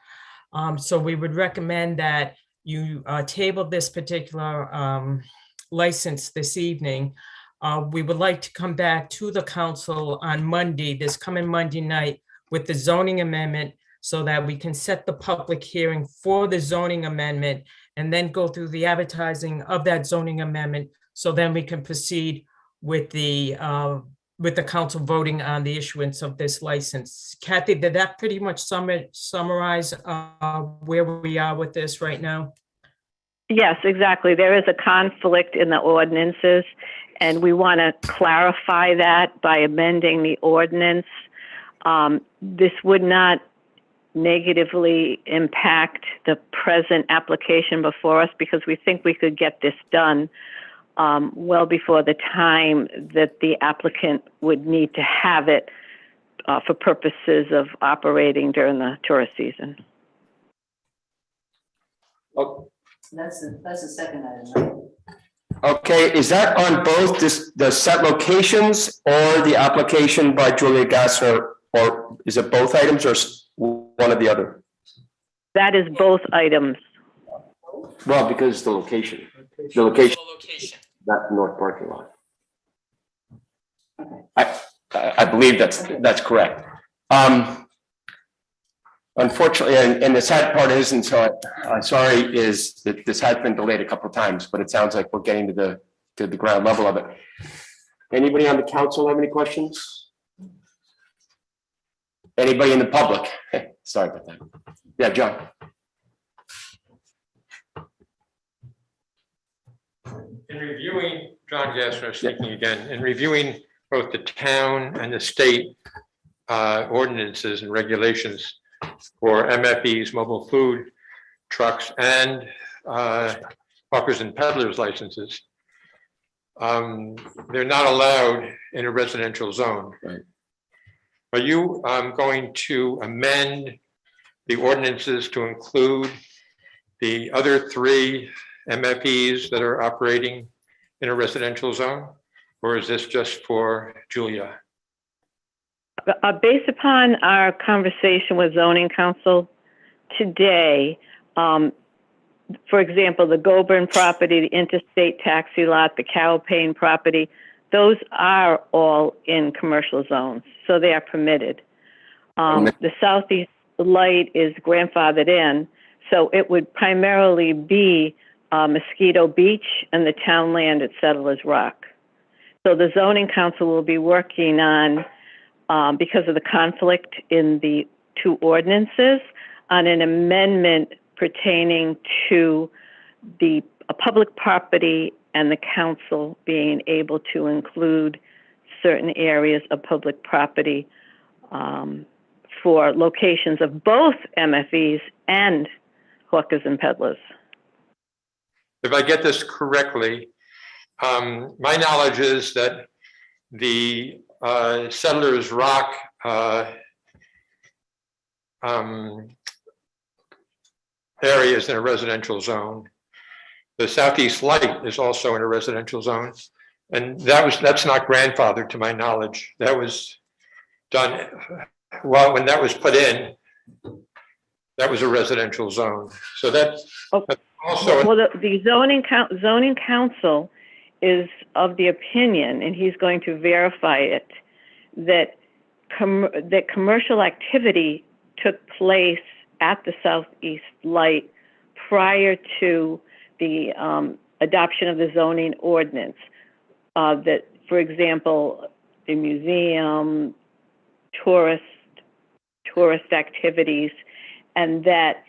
So we would recommend that you table this particular license this evening. We would like to come back to the council on Monday, this coming Monday night, with the zoning amendment so that we can set the public hearing for the zoning amendment and then go through the advertising of that zoning amendment. So then we can proceed with the council voting on the issuance of this license. Kathy, did that pretty much summarize where we are with this right now? Yes, exactly. There is a conflict in the ordinances, and we want to clarify that by amending the ordinance This would not negatively impact the present application before us because we think we could get this done well before the time that the applicant would need to have it for purposes of operating during the tourist season. That's the second item. Okay, is that on both the set locations or the application by Julia Gassner? Or is it both items or one or the other? That is both items. Well, because the location, that north parking lot. I believe that's correct. Unfortunately, and the sad part is, and so I'm sorry, is that this has been delayed a couple of times, but it sounds like we're getting to the ground level of it. Anybody on the council have any questions? Anybody in the public? Sorry about that. Yeah, John. In reviewing, John Gassner speaking again, in reviewing both the town and the state ordinances and regulations for MFEs, mobile food trucks, and hawkers and peddlers licenses, they're not allowed in a residential zone. Right. Are you going to amend the ordinances to include the other 3 MFEs that are operating in a residential zone? Or is this just for Julia? Based upon our conversation with zoning council today, for example, the Goburn property, the interstate taxi lot, the Cowpane property, those are all in commercial zones, so they are permitted. The Southeast Light is grandfathered in, so it would primarily be Mosquito Beach and the town land at Settlers Rock. So the zoning council will be working on, because of the conflict in the 2 ordinances, on an amendment pertaining to the public property and the council being able to include certain areas of public property for locations of both MFEs and hawkers and peddlers. If I get this correctly, my knowledge is that the Settlers Rock area is in a residential zone. The Southeast Light is also in a residential zone. And that's not grandfathered to my knowledge. That was done, well, when that was put in, that was a residential zone. So that's also. Well, the zoning council is of the opinion, and he's going to verify it, that commercial activity took place at the Southeast Light prior to the adoption of the zoning ordinance. That, for example, the museum, tourist activities, and that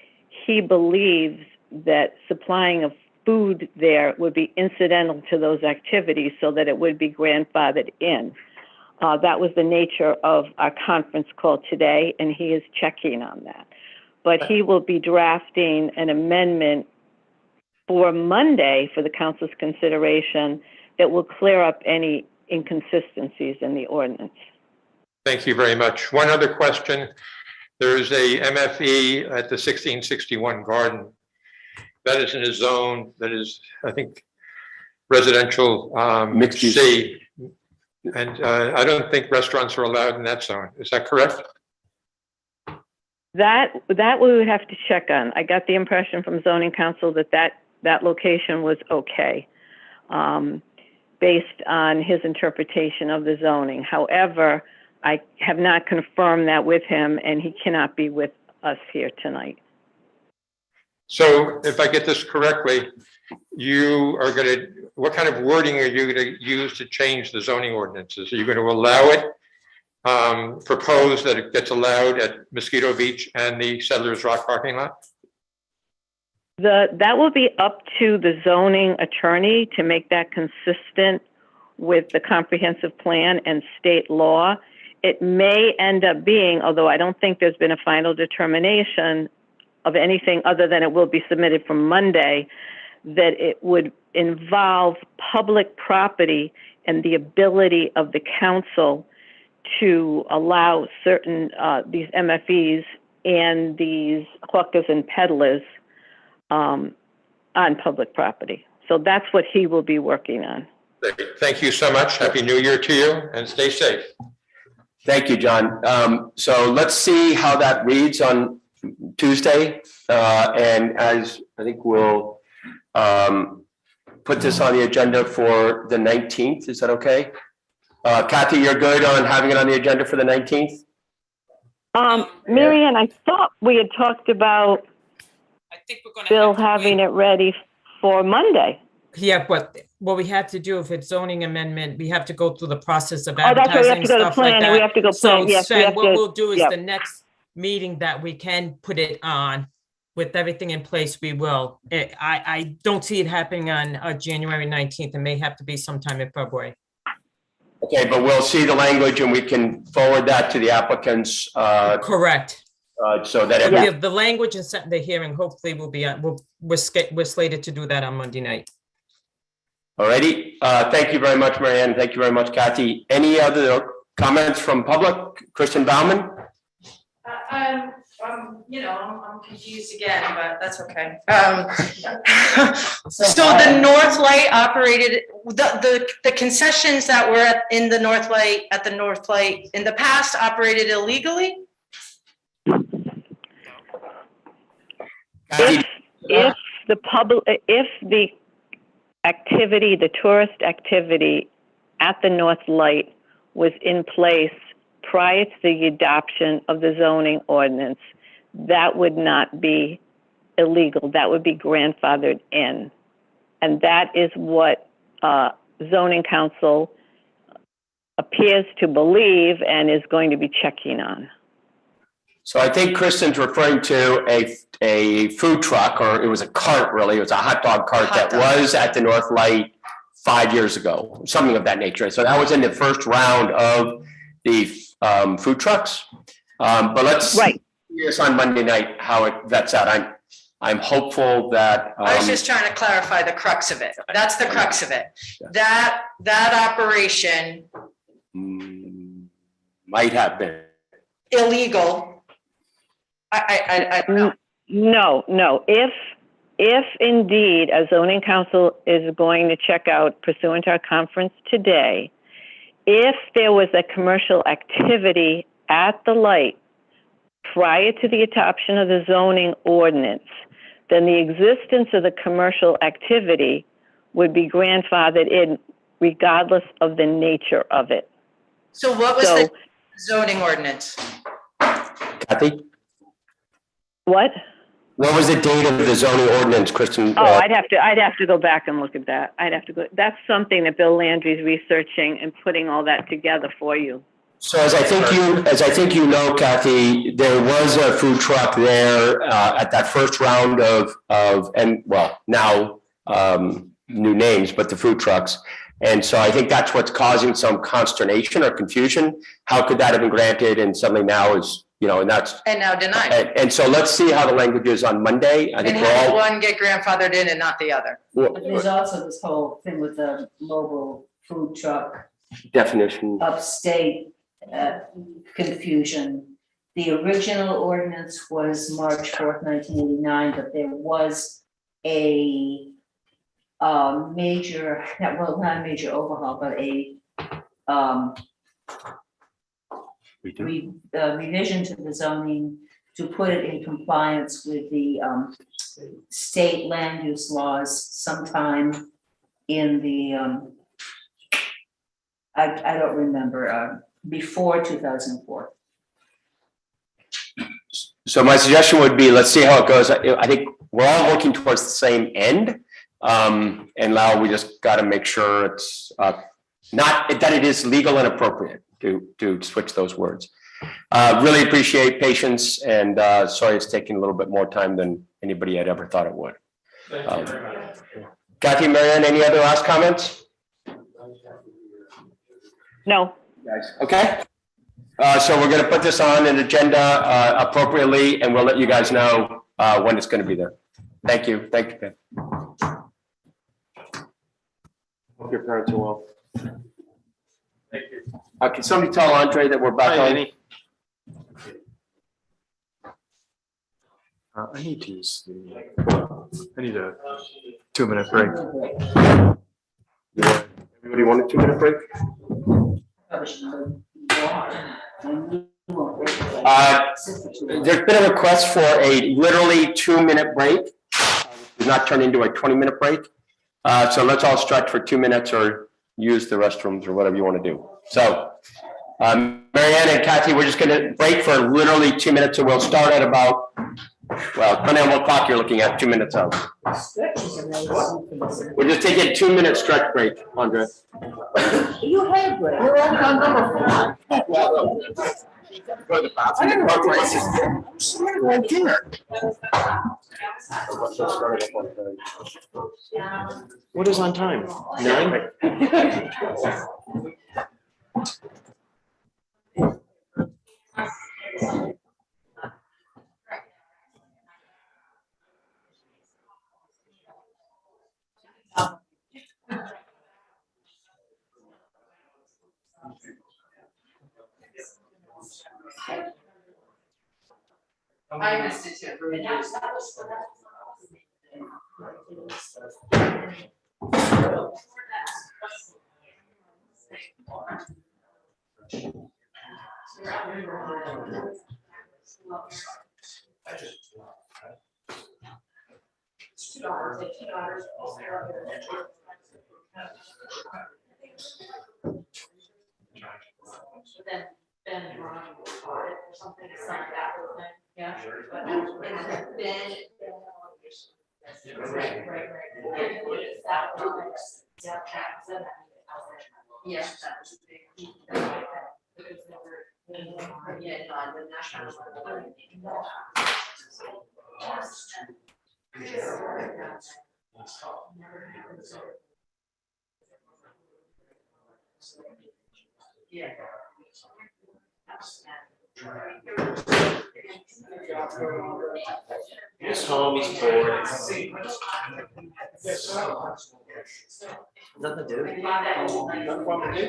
he believes that supplying of food there would be incidental to those activities so that it would be grandfathered in. That was the nature of our conference call today, and he is checking on that. But he will be drafting an amendment for Monday for the council's consideration that will clear up any inconsistencies in the ordinance. Thank you very much. One other question. There is a MFE at the 1661 Garden. That is in a zone that is, I think, residential Mixed use. C. And I don't think restaurants are allowed in that zone. Is that correct? That we would have to check on. I got the impression from zoning council that location was okay, based on his interpretation of the zoning. However, I have not confirmed that with him, and he cannot be with us here tonight. So if I get this correctly, you are going to, what kind of wording are you going to use to change the zoning ordinances? Are you going to allow it, propose that it gets allowed at Mosquito Beach and the Settlers Rock parking lot? That will be up to the zoning attorney to make that consistent with the comprehensive plan and state law. it may end up being, although I don't think there's been a final determination of anything other than it will be submitted for Monday, that it would involve public property and the ability of the council to allow certain, these MFEs and these hawkers and peddlers on public property. So that's what he will be working on. Thank you so much. Happy New Year to you and stay safe. Thank you, John. So let's see how that reads on Tuesday. And as I think we'll put this on the agenda for the 19th. Is that okay? Kathy, you're good on having it on the agenda for the 19th? Mary Ann, I thought we had talked about Bill having it ready for Monday. Yeah, but what we have to do, if it's zoning amendment, we have to go through the process of Oh, that's right, we have advertising, to go to stuff like planning, we have to go that. So plan, yes, we Sven, have what to- we'll do is yep. the next meeting that we can put it on with everything in place, we will. I don't see it happening on January 19th. It may have to be sometime in February. Okay, but we'll see the language and we can forward that to the applicants. Correct. So that. The language and set the hearing hopefully will be, we're slated to do that on Monday night. Alrighty, thank you very much, Marianne. Thank you very much, Kathy. Any other comments from public? Kristen Bauman? I'm confused again, but that's okay. So the North Light operated, the concessions that were in the North Light, in the past operated illegally? If the activity, the tourist activity at the North Light was in place prior to the adoption of the zoning ordinance, that would not be illegal. That would be grandfathered in. And that is what zoning council appears to believe and is going to be checking on. So I think Kristen's referring to a food truck, or it was a cart really, it was a hot dog cart that was at the North Light 5 years ago, something of that nature. So that was in the first round of the food trucks. But let's see this on Monday night, how it vets out. I'm hopeful that. I was just trying to clarify the crux of it. That's the crux of it. That operation. Might have been. Illegal. I don't know. No. If indeed a zoning council is going to check out pursuant to our conference today, if there was a commercial activity at the light prior to the adoption of the zoning ordinance, then the existence of the commercial activity would be grandfathered in regardless of the nature of it. So what was the zoning ordinance? Kathy? What? What was the date of the zoning ordinance, Kristen? Oh, I'd have to go back and look at that. That's something that Bill Landry's researching and putting all that together for you. So as I think you know, Kathy, there was a food truck there at that first round of and well, now new names, but the food trucks. And so I think that's what's causing some consternation or confusion. How could that have been granted and suddenly now is, and that's. And now denied. And so let's see how the language is on Monday. I think And how did one get grandfathered in and not the other? But there's also this whole thing with the mobile food truck definition. upstate confusion. The original ordinance was March 4th, 1989, but there was a major, not a major overhaul, but a revision to the zoning to put it in compliance with the state land use laws sometime in the, I don't remember, before 2004. So my suggestion would be, let's see how it goes. I think we're all working towards the same end. And now we just got to make sure it's not that it is legal and appropriate to switch those words. Really appreciate patience and sorry it's taking a little bit more time than anybody had ever thought it would. Thank you very much. Kathy, Marianne, any other last comments? No. Guys, okay. So we're gonna put this on an agenda appropriately, and we'll let you guys know when it's gonna be there. Thank you, thank you, Ben. Hope your parents are well. Thank you. Can somebody tell Andre that we're back on? I need to use I need a 2-minute break. Everybody want a 2-minute break? There's been a request for a literally 2-minute break. Does not turn into a 20-minute break. So let's all stretch for 2 minutes or use the restrooms or whatever you want to do. So, Marianne and Kathy, we're just going to break for literally 2 minutes, and we'll start at about, well, depending on what clock you're looking at, 2 minutes out. We're just taking a 2-minute stretch break, Andre. You had break. You're on number 5. Go to the bathroom. Right here. What is on time? 9? I missed it too. Then Ben and Ron will call it or something, it's like that whole thing, yeah. But Ben. Right. That was, yeah, yeah, that was a big. Because they were, yeah, on the national. Yeah. He's home, he's bored. Nothing to do. Nothing fun to do.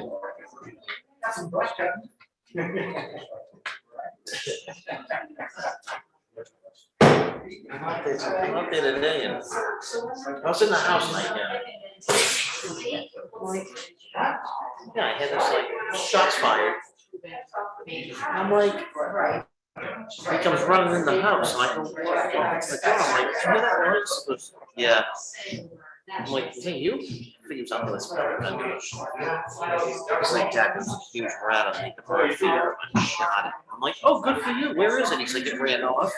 I'm out there today and I was in the house and I had this like shots fired. I'm like, he comes running in the house and I go, what? I'm like, you know that noise? He goes, yeah. I'm like, hey, you? I think he was out there with It's like, Dad, there's a huge rat underneath the bird feeder. I shot it. I'm like, oh, good for you. Where is it? He's like, it ran off.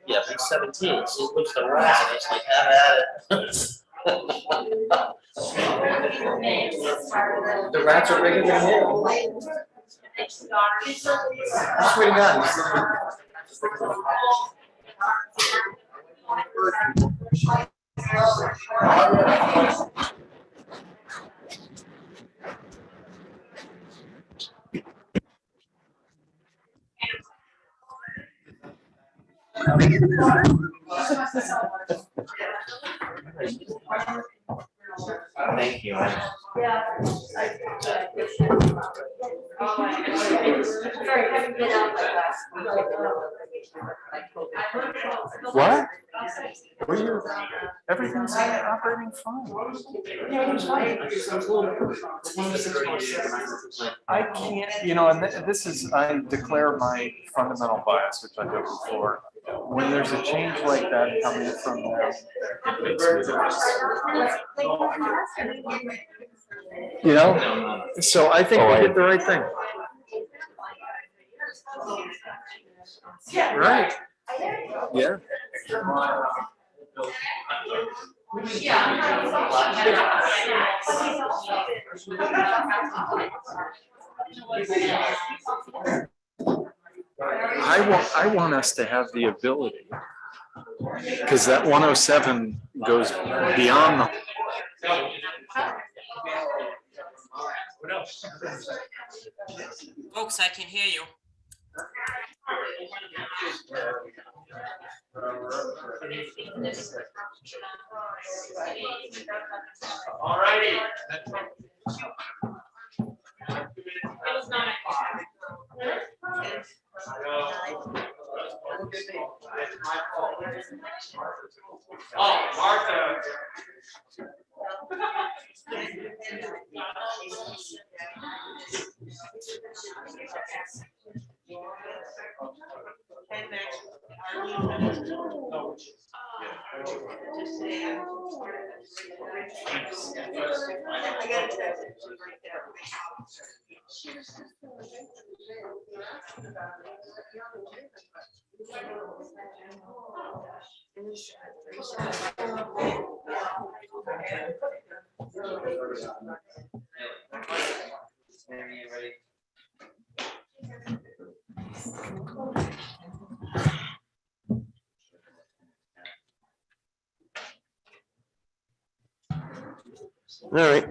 Yeah, he's 17. So he looks at the rat and he's like, have at it. The rats are bigger than him. I swear to God. Thank you. What? Were you, everything's operating fine. Yeah, it was fine. I can't, you know, and this is, I declare my fundamental bias, which I do before. When there's a change like that coming from them, it makes me. You know, so I think we did the right thing. Right. Yeah. I want us to have the ability, because that 107 goes beyond the. Folks, I can hear you. All righty. Oh, Martha. All right.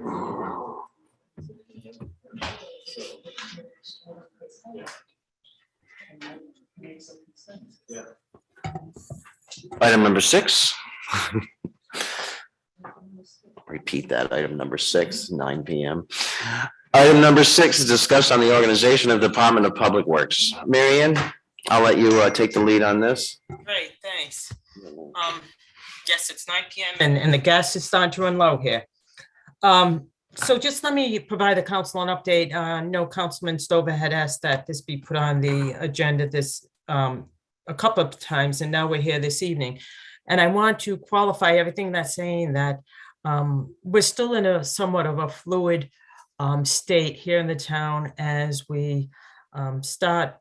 Item number 6. Repeat that, item number 6, 9 p.m. Item number 6 is discussed on the organization of Department of Public Works. Marion, I'll let you take the lead on this. Great, thanks. Yes, it's 9 p.m. and the gas is starting to run low here. So just let me provide the council an update. No, Councilman Stover had asked that this be put on the agenda a couple of times, and now we're here this evening. And I want to qualify everything that's saying that we're still in a somewhat of a fluid state here in the town as we start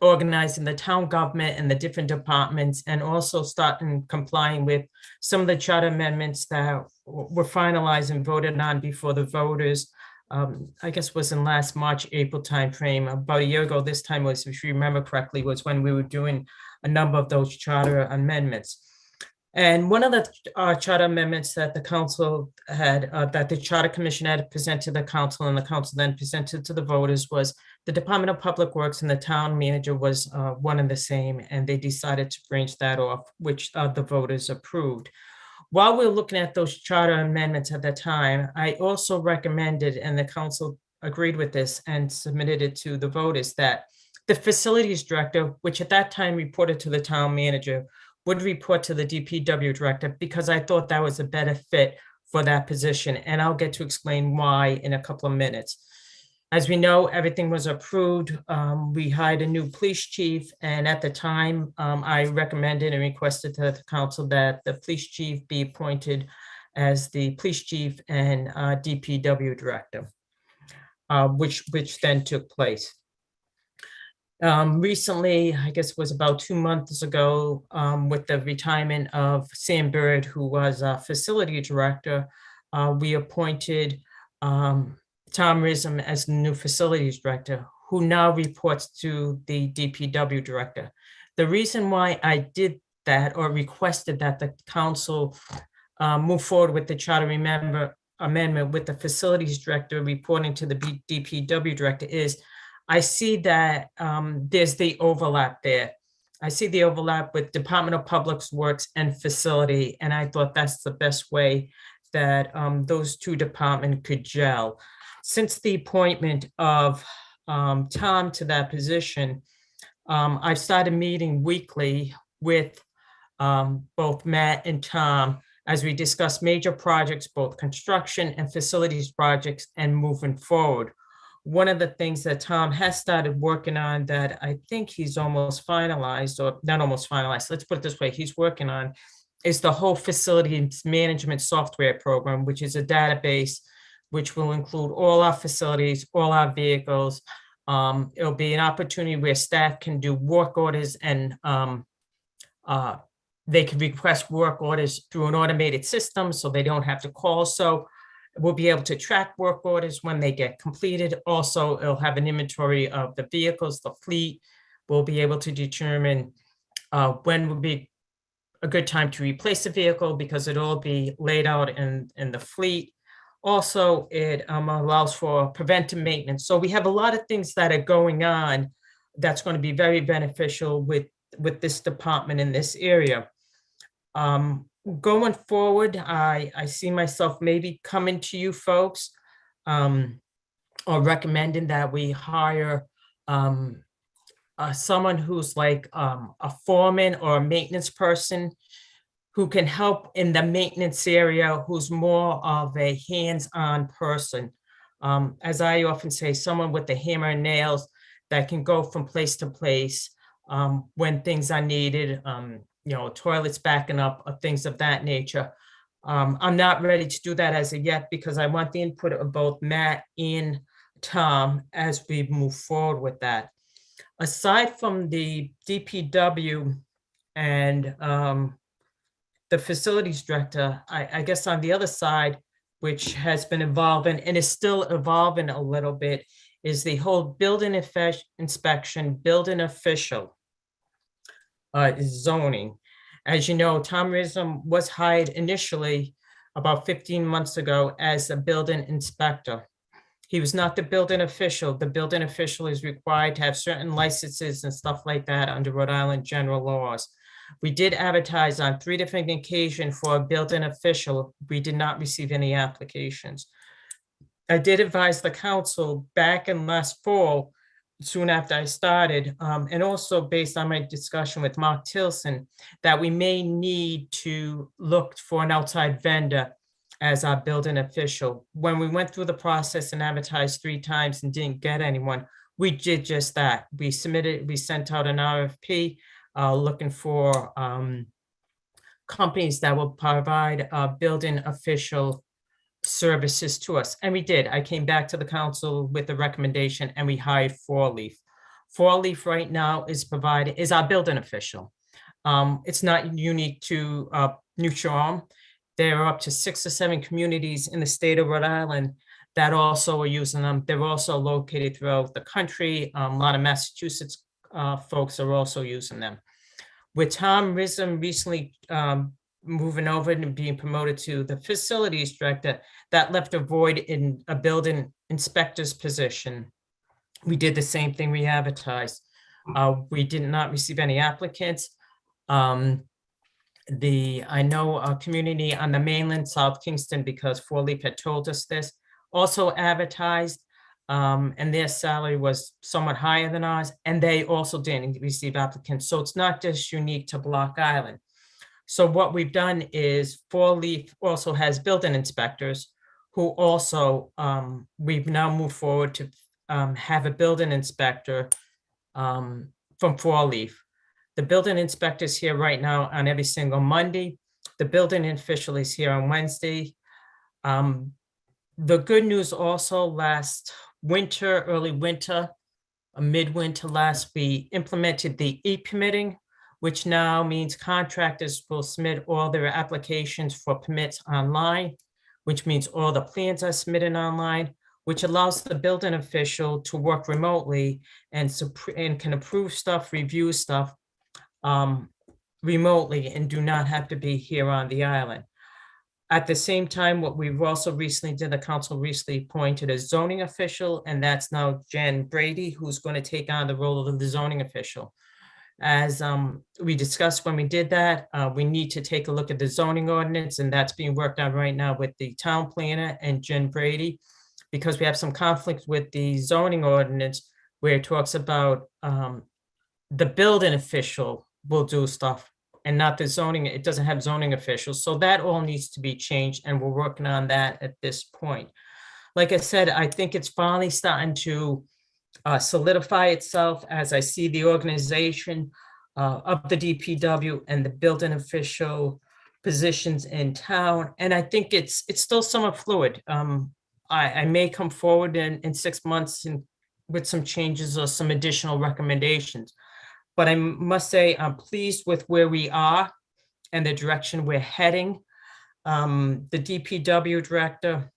organizing the town government and the different departments, and also starting complying with some of the charter amendments that were finalized and voted on before the voters. I guess was in last March, April timeframe. About a year ago, this time was, if you remember correctly, was when we were doing a number of those charter amendments. And one of the charter amendments that the council had, that the Charter Commission had presented to the council, and the council then presented to the voters, was the Department of Public Works and the town manager was one and the same, and they decided to branch that off, which the voters approved. While we're looking at those charter amendments at the time, I also recommended, and the council agreed with this and submitted it to the voters, that the facilities director, which at that time reported to the town manager, would report to the DPW director, because I thought that was a better fit for that position. And I'll get to explain why in a couple of minutes. As we know, everything was approved. We hired a new police chief, and at the time, I recommended and requested to the council that the police chief be appointed as the police chief and DPW director, which then took place. Recently, I guess it was about 2 months ago, with the retirement of Sam Bird, who was a facility director, we appointed Tom Rism as the new facilities director, who now reports to the DPW director. The reason why I did that, or requested that the council move forward with the charter amendment with the facilities director reporting to the DPW director, is I see that there's the overlap there. I see the overlap with Department of Public Works and facility, and I thought that's the best way that those two departments could gel. Since the appointment of Tom to that position, I've started meeting weekly with both Matt and Tom as we discuss major projects, both construction and facilities projects, and moving forward. One of the things that Tom has started working on that I think he's almost finalized, or not almost finalized, let's put it this way, he's working on, is the whole facilities management software program, which is a database which will include all our facilities, all our vehicles. It'll be an opportunity where staff can do work orders, and they can request work orders through an automated system, so they don't have to call. So we'll be able to track work orders when they get completed. Also, it'll have an inventory of the vehicles, the fleet. We'll be able to determine when would be a good time to replace the vehicle, because it'll all be laid out in the fleet. Also, it allows for preventive maintenance. So we have a lot of things that are going on that's going to be very beneficial with this department in this area. Going forward, I see myself maybe coming to you folks or recommending that we hire someone who's like a foreman or a maintenance person who can help in the maintenance area, who's more of a hands-on person. As I often say, someone with the hammer and nails that can go from place to place when things are needed, toilets backing up, or things of that nature. I'm not ready to do that as of yet because I want the input of both Matt and Tom as we move forward with that. Aside from the DPW and the facilities director, I guess on the other side, which has been evolving and is still evolving a little bit, is the whole building inspection, building official zoning. As you know, Tom Rism was hired initially about 15 months ago as a building inspector. He was not the building official. The building official is required to have certain licenses and stuff like that under Rhode Island general laws. We did advertise on 3 different occasions for a building official. We did not receive any applications. I did advise the council back in last fall, soon after I started, and also based on my discussion with Mark Tilson, that we may need to look for an outside vendor as our building official. When we went through the process and advertised 3 times and didn't get anyone, we did just that. We sent out an RFP looking for companies that will provide building official services to us. And we did. I came back to the council with the recommendation and we hired 4Leaf. 4Leaf right now is our building official. It's not unique to New Shore. There are up to 6 or 7 communities in the state of Rhode Island that also are using them. They're also located throughout the country. A lot of Massachusetts folks are also using them. With Tom Rism recently moving over and being promoted to the facilities director, that left a void in a building inspector's position. We did the same thing, we advertised. We did not receive any applicants. I know a community on the mainland, South Kingston, because 4Leaf had told us this, also advertised, and their salary was somewhat higher than ours, and they also didn't receive applicants. So it's not just unique to Block Island. So what we've done is 4Leaf also has building inspectors who also, we've now moved forward to have a building inspector from 4Leaf. The building inspector is here right now on every single Monday. The building official is here on Wednesday. The good news also, last winter, early winter, midwinter last, we implemented the e-permitting, which now means contractors will submit all their applications for permits online, which means all the plans are submitted online, which allows the building official to work remotely and can approve stuff, review stuff remotely and do not have to be here on the island. At the same time, what we've also recently did, the council recently appointed a zoning official, and that's now Jen Brady, who's going to take on the role of the zoning official. As we discussed when we did that, we need to take a look at the zoning ordinance, and that's being worked on right now with the town planner and Jen Brady, because we have some conflict with the zoning ordinance where it talks about the building official will do stuff and not the zoning. It doesn't have zoning officials. So that all needs to be changed, and we're working on that at this point. Like I said, I think it's finally starting to solidify itself as I see the organization of the DPW and the building official positions in town. And I think it's still somewhat fluid. I may come forward in 6 months with some changes or some additional recommendations. But I must say, I'm pleased with where we are and the direction we're heading. The DPW director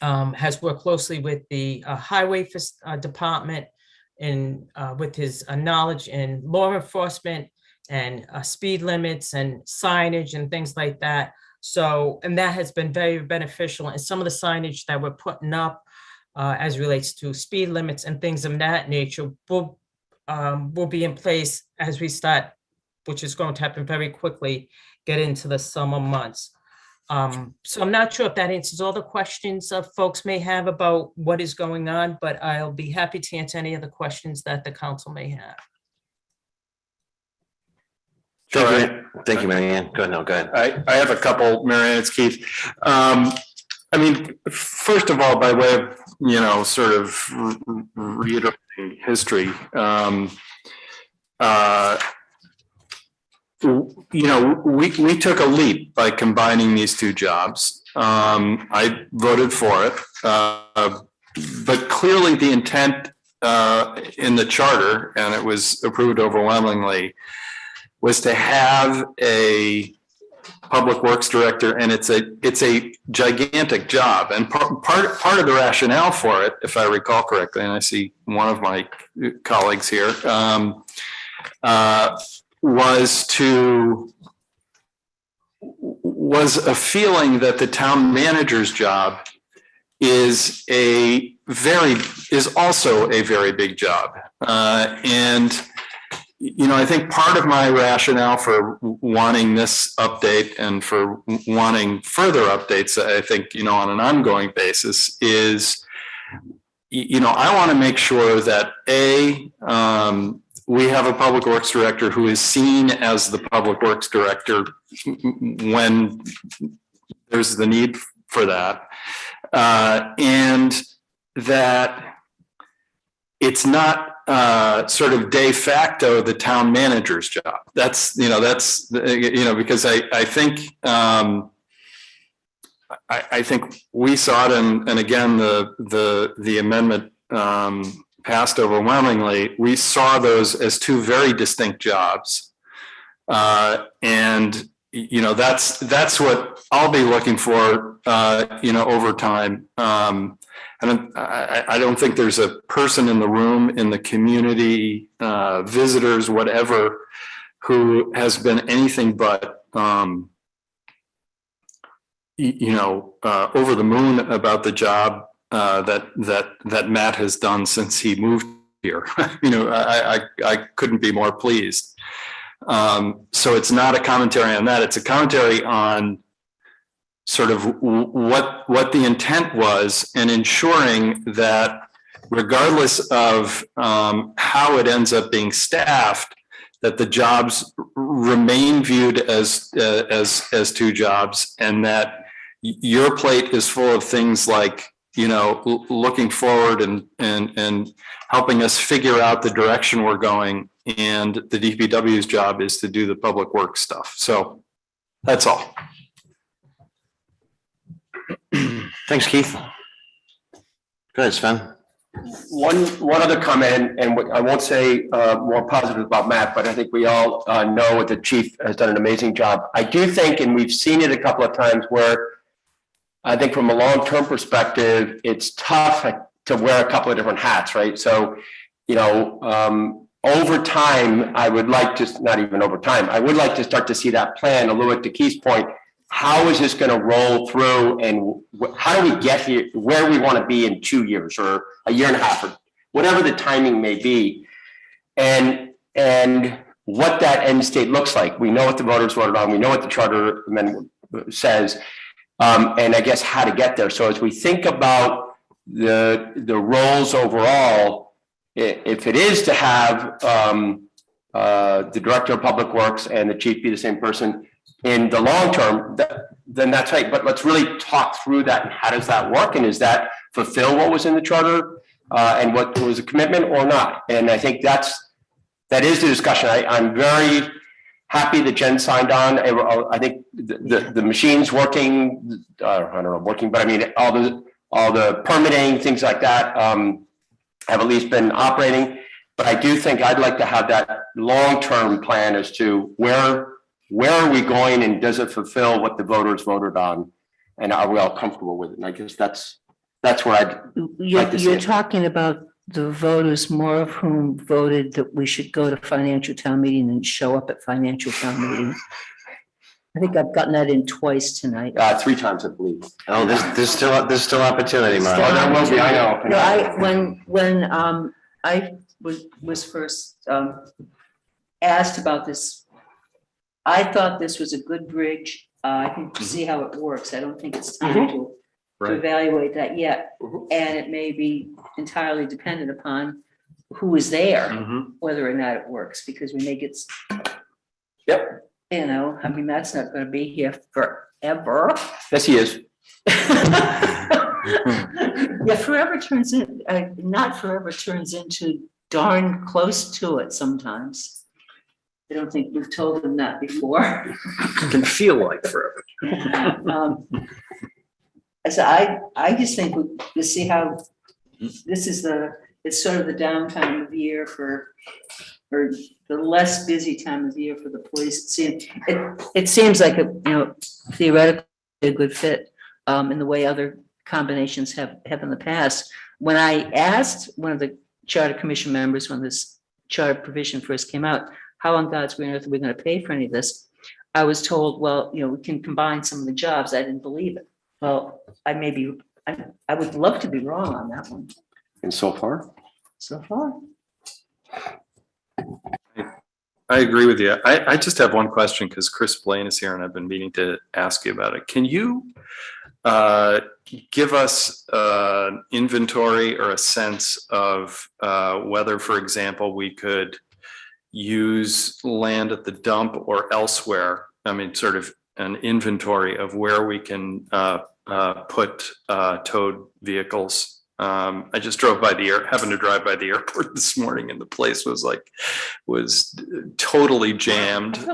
has worked closely with the highway department and with his knowledge in law enforcement and speed limits and signage and things like that. So, and that has been very beneficial. And some of the signage that we're putting up as relates to speed limits and things of that nature will be in place as we start, which is going to happen very quickly, get into the summer months. So I'm not sure if that answers all the questions folks may have about what is going on, but I'll be happy to answer any of the questions that the council may have. Thank you, Mary Ann. Go ahead, no, go ahead. I have a couple, Mary Ann, it's Keith. I mean, first of all, by way of, sort of reiterating history, we took a leap by combining these two jobs. I voted for it, but clearly the intent in the charter, and it was approved overwhelmingly, was to have a public works director, and it's a gigantic job. And part of the rationale for it, if I recall correctly, and I see one of my colleagues here, was a feeling that the town manager's job is also a very big job. And I think part of my rationale for wanting this update and for wanting further updates, I think, on an ongoing basis is, I want to make sure that we have a public works director who is seen as the public works director when there's the need for that. And that it's not sort of de facto the town manager's job. That's because I think I think we saw it, and again the amendment passed overwhelmingly. We saw those as two very distinct jobs, and that's what I'll be looking for over time. And I don't think there's a person in the room, in the community, visitors, whatever, who has been anything but, over the moon about the job that Matt has done since he moved here. I couldn't be more pleased. So it's not a commentary on that. It's a commentary on sort of what the intent was, and ensuring that regardless of how it ends up being staffed, that the jobs remain viewed as two jobs, and that your plate is full of things like, looking forward and helping us figure out the direction we're going, and the DPW's job is to do the public works stuff. So that's all. Thanks, Keith. Go ahead, Sven. One other comment, and I won't say more positive about Matt, but I think we all know the chief has done an amazing job. I do think, and we've seen it a couple of times, where I think from a long-term perspective, it's tough to wear a couple of different hats, right? So, over time, I would like to, not even over time, I would like to start to see that plan, a little bit to Keith's point. How is this going to roll through, and how do we get here, where we want to be in 2 years or a year and a half, or whatever the timing may be, and what that end state looks like. We know what the voters voted on. We know what the charter amendment says, and I guess how to get there. So as we think about the roles overall, if it is to have the director of public works and the chief be the same person in the long term, then that's right. But let's really talk through that, and how does that work? And does that fulfill what was in the charter and what was a commitment or not? And I think that is the discussion. I'm very happy that Jen signed on. I think the machine's working. I don't know, working, but I mean all the permitting, things like that have at least been operating. But I do think I'd like to have that long-term plan as to where are we going, and does it fulfill what the voters voted on, and are we all comfortable with it? And I guess that's where I'd like to see You're it. talking about the voters, more of whom voted that we should go to financial town meeting and show up at financial town meeting. I think I've gotten that in twice tonight. 3 times, I believe. Oh, there's still opportunity, Mark. Oh, there will be, I know. No, when I was first asked about this, I thought this was a good bridge. I can see how it works. I don't think it's time to Right. evaluate that yet. And it may be entirely dependent upon who is there, whether or not it works, because we may get. Yep. You know, I mean, that's not gonna be here forever. Yes, he is. Yeah, forever turns in, not forever turns into darn close to it sometimes. I don't think we've told them that before. It can feel like forever. So I just think we see how this is it's sort of the downtime of year for the less busy time of year for the police. It seems like theoretically a good fit in the way other combinations have in the past. When I asked one of the charter commission members when this charter provision first came out, how on God's green earth are we going to pay for any of this? I was told, well, we can combine some of the jobs. I didn't believe it. Well, I would love to be wrong on that one. And so far? So far. I agree with you. I just have one question because Chris Blaine is here and I've been meaning to ask you about it. Can you give us an inventory or a sense of whether, for example, we could use land at the dump or elsewhere? I mean, sort of an inventory of where we can put towed vehicles. I just happened to drive by the airport this morning and the place was totally jammed.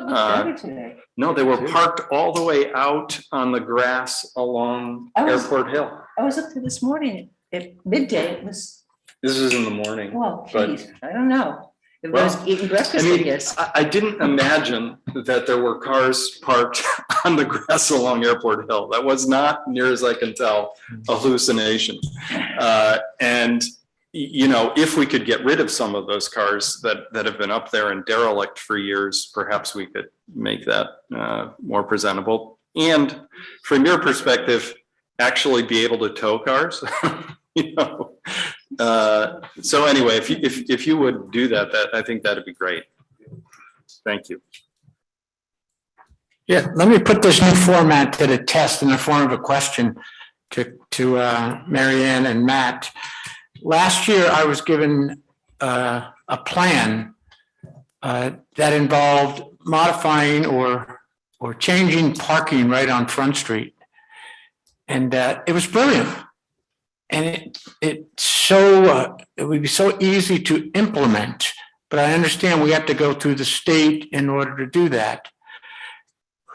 No, they were parked all the way out on the grass along Airport Hill. I was up there this morning at midday. It was, This is in the morning. well, but- geez, I don't know. It Well, was eating breakfast, I guess. I didn't imagine that there were cars parked on the grass along Airport Hill. That was not, near as I can tell, a hallucination. And, if we could get rid of some of those cars that have been up there and derelict for years, perhaps we could make that more presentable. And from your perspective, actually be able to tow cars. So anyway, if you would do that, I think that'd be great. Thank you. Yeah, let me put this new format to the test in the form of a question to Mary Ann and Matt. Last year, I was given a plan that involved modifying or changing parking right on Front Street. And it was brilliant. And it would be so easy to implement, but I understand we have to go through the state in order to do that.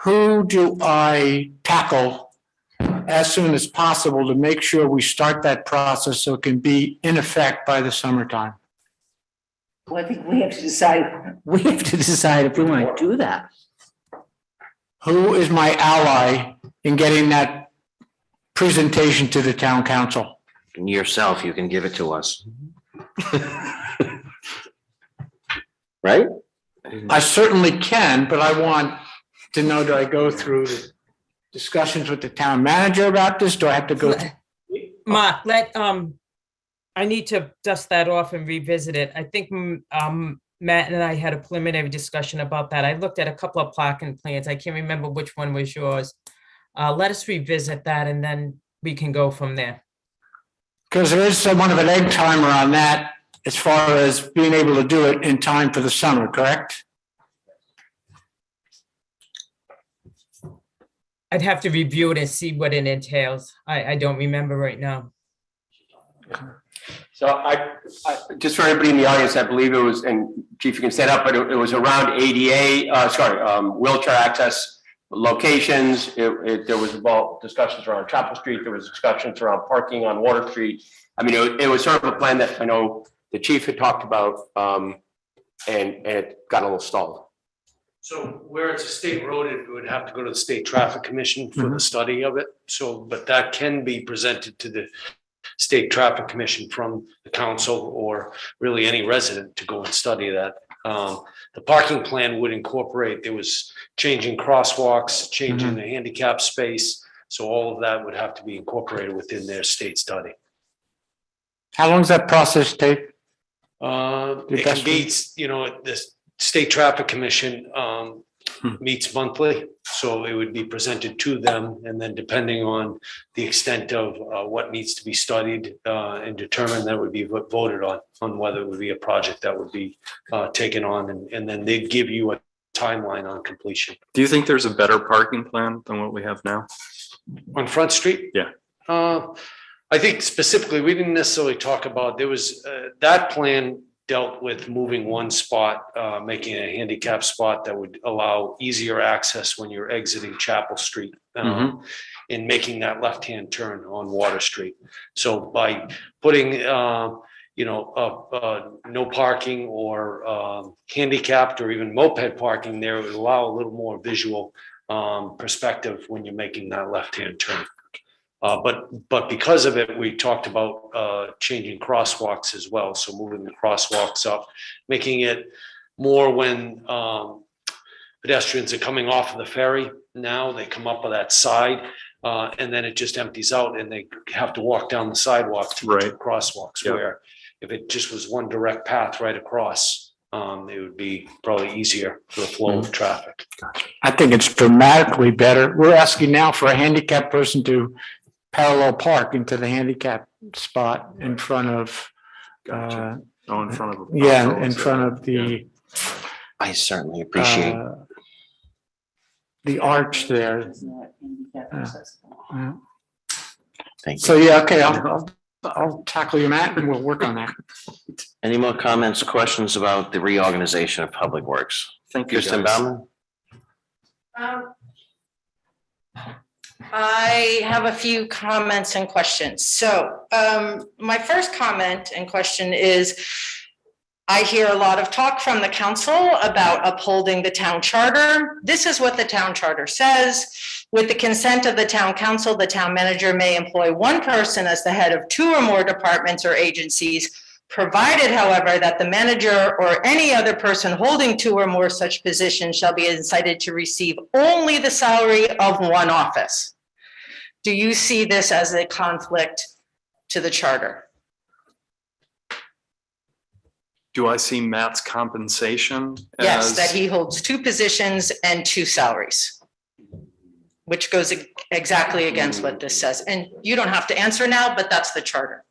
Who do I tackle as soon as possible to make sure we start that process so it can be in effect by the summertime? Well, I think we have to decide if we want to do that. Who is my ally in getting that presentation to the town council? Yourself, you can give it to us. Right? I certainly can, but I want to know, do I go through the discussions with the town manager about this? Do I have to go? Mark, I need to dust that off and revisit it. I think Matt and I had a preliminary discussion about that. I looked at a couple of parking plans. I can't remember which one was yours. Let us revisit that and then we can go from there. Because there is somewhat of an egg timer on that as far as being able to do it in time for the summer, correct? I'd have to review it and see what it entails. I don't remember right now. So I just for everybody in the audience, I believe it was, and Chief, you can stand up, but it was around ADA, wheelchair access locations. There was about discussions around Chapel Street. There was discussions around parking on Water Street. I mean, it was sort of a plan that I know the chief had talked about, and it got a little stalled. So where it's a state road, it would have to go to the State Traffic Commission for the study of it. So, but that can be presented to the State Traffic Commission from the council or really any resident to go and study that. The parking plan would incorporate, there was changing crosswalks, changing the handicap space. So all of that would have to be incorporated within their state study. How long does that process take? It can be, you know, the State Traffic Commission meets monthly, so it would be presented to them, and then depending on the extent of what needs to be studied and determined, that would be voted on whether it would be a project that would be taken on, and then they'd give you a timeline on completion. Do you think there's a better parking plan than what we have now? On Front Street? Yeah. I think specifically, we didn't necessarily talk about, there was, that plan dealt with moving one spot, making a handicap spot that would allow easier access when you're exiting Chapel Street, and making that left-hand turn on Water Street. So by putting, you know, no parking or handicapped or even moped parking there, it would allow a little more visual perspective when you're making that left-hand turn. But because of it, we talked about changing crosswalks as well. So moving the crosswalks up, making it more when pedestrians are coming off of the ferry. Now they come up on that side and then it just empties out and they have to walk down the sidewalk to get to the crosswalks. Yep. Where if it just was one direct path right across, it would be probably easier for the flow of traffic. I think it's dramatically better. We're asking now for a handicapped person to parallel park into the handicap spot in front of, in front of. in front of the, I certainly appreciate. The arch there. Thank you. So, yeah, okay, I'll tackle you, Matt, and we'll work on that. Any more comments, questions about the reorganization of Public Works? Thank you, Kristen guys. Baumann? I have a few comments and questions. So my first comment and question is, I hear a lot of talk from the council about upholding the town charter. This is what the town charter says. With the consent of the town council, the town manager may employ one person as the head of two or more departments or agencies, provided, however, that the manager or any other person holding two or more such positions shall be incited to receive only the salary of one office. Do you see this as a conflict to the charter? Do I see Matt's compensation? Yes, as- that he holds two positions and two salaries, which goes exactly against what this says. And you don't have to answer now, but that's the charter.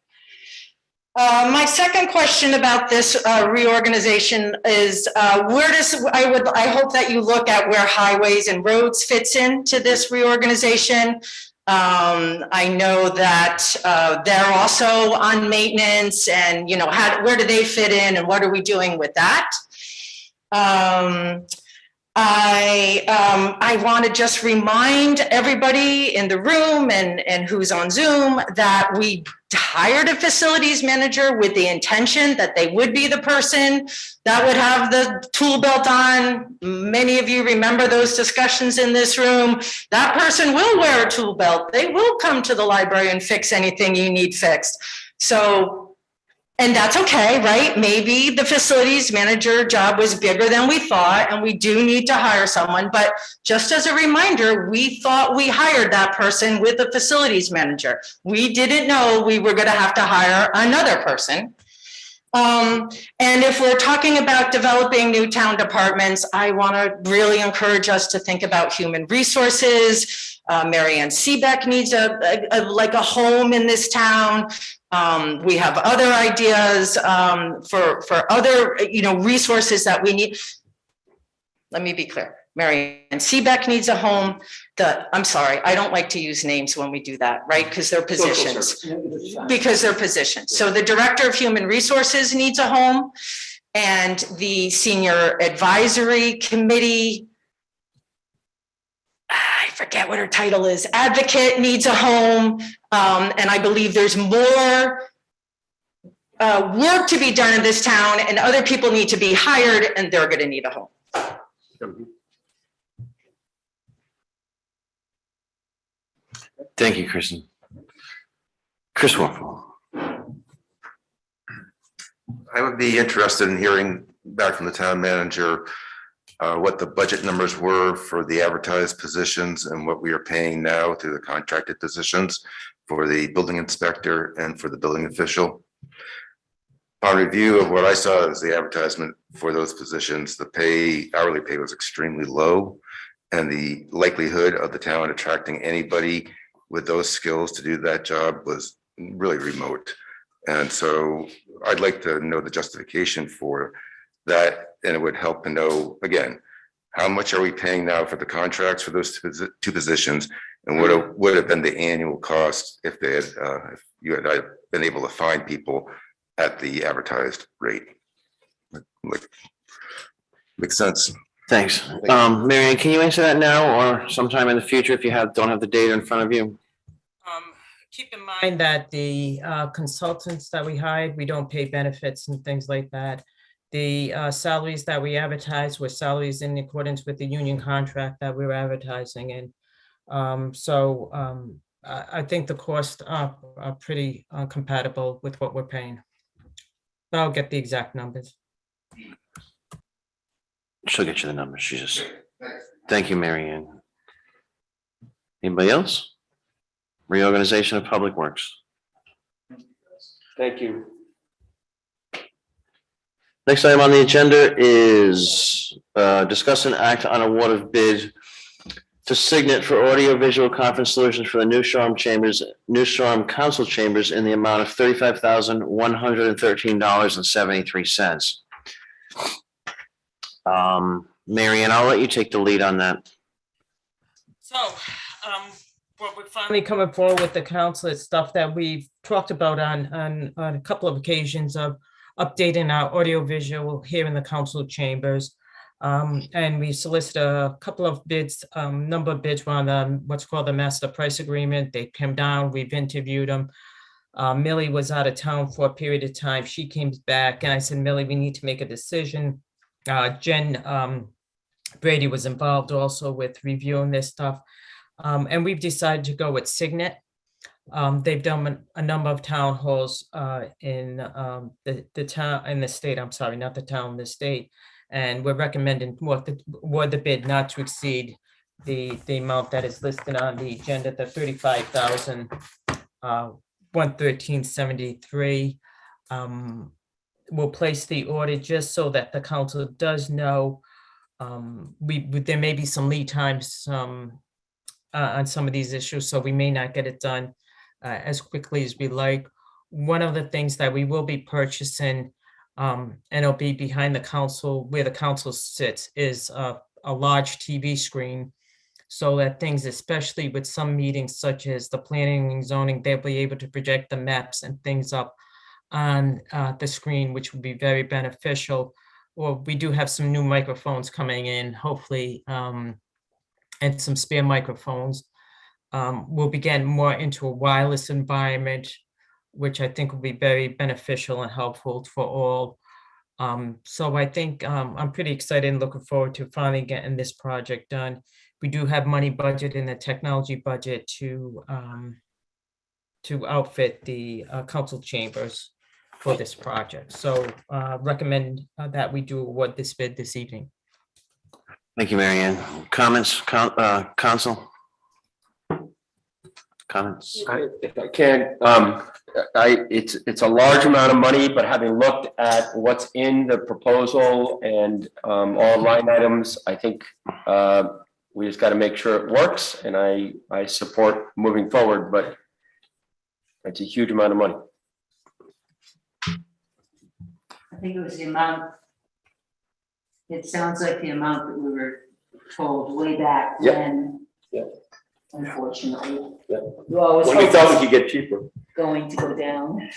My second question about this reorganization is I hope that you look at where highways and roads fits into this reorganization. I know that they're also on maintenance and, you know, where do they fit in and what are we doing with that? I want to just remind everybody in the room and who's on Zoom that we hired a facilities manager with the intention that they would be the person that would have the tool belt on. Many of you remember those discussions in this room. That person will wear a tool belt. They will come to the library and fix anything you need fixed. So, and that's okay, right? Maybe the facilities manager job was bigger than we thought and we do need to hire someone, but just as a reminder, we thought we hired that person with the facilities manager. We didn't know we were gonna have to hire another person. And if we're talking about developing new town departments, I wanna really encourage us to think about human resources. Mary Ann Seebeck needs like a home in this town. We have other ideas for other, you know, resources that we need. Let me be clear. Mary Ann Seebeck needs a home. I'm sorry, I don't like to use names when we do that, right? Because they're positions. Because they're positions. So the Director of Human Resources needs a home, and the Senior Advisory Committee, I forget what her title is, advocate needs a home. And I believe there's more work to be done in this town and other people need to be hired and they're gonna need a home. Thank you, Kristen. Chris Wolf. I would be interested in hearing back from the town manager what the budget numbers were for the advertised positions and what we are paying now through the contracted positions for the building inspector and for the building official. Upon review of what I saw as the advertisement for those positions, the hourly pay was extremely low, and the likelihood of the town attracting anybody with those skills to do that job was really remote. And so I'd like to know the justification for that, and it would help to know, again, how much are we paying now for the contracts for those two positions, and what would have been the annual cost if they had, if you had been able to find people at the advertised rate? Like, makes sense. Thanks. Marianne, can you answer that now or sometime in the future if you don't have the data in front of you? Keep in mind that the consultants that we hired, we don't pay benefits and things like that. The salaries that we advertise were salaries in accordance with the union contract that we were advertising in. I think the costs are pretty compatible with what we're paying. But I'll get the exact numbers. She'll get you the numbers. She just, thank you, Marianne. Anybody else? Reorganization of Public Works. Thank you. Next item on the agenda is discuss and act on award of bid to Signet for audiovisual conference solutions for the New Shoreham Council Chambers in the amount of $35,113.73. Marianne, I'll let you take the lead on that. So, what we're finally coming forward with the council is stuff that we've talked about on a couple of occasions of updating our audiovisual here in the council chambers. And we solicited a couple of bids, number of bids on what's called the master price agreement. They came down, we've interviewed them. Millie was out of town for a period of time. She came back and I said, Millie, we need to make a decision. Jen Brady was involved also with reviewing this stuff. And we've decided to go with Signet. They've done a number of town halls in the town, in the state, I'm sorry, not the town, the state. And we're recommending the bid not to exceed the amount that is listed on the agenda, the $35,113.73. We'll place the order just so that the council does know. There may be some lead times on some of these issues, so we may not get it done as quickly as we like. One of the things that we will be purchasing, and it'll be behind the council, where the council sits, is a large TV screen, so that things, especially with some meetings such as the planning and zoning, they'll be able to project the maps and things up on the screen, which will be very beneficial. Well, we do have some new microphones coming in, hopefully, and some spare microphones. We'll be getting more into a wireless environment, which I think will be very beneficial and helpful for all. So I think I'm pretty excited and looking forward to finally getting this project done. We do have money budget in the technology budget to outfit the council chambers for this project. So recommend that we do award this bid this evening. Thank you, Marianne. Comments, council? Comments? If I can, it's a large amount of money, but having looked at what's in the proposal and all line items, I think we just got to make sure it works, and I support moving forward, but it's a huge amount of money. I think it was the amount, it sounds like the amount that we were told way back Yep. then. Yep. Unfortunately. Yep. You always When we hope thought it's we could get cheaper. going to go down.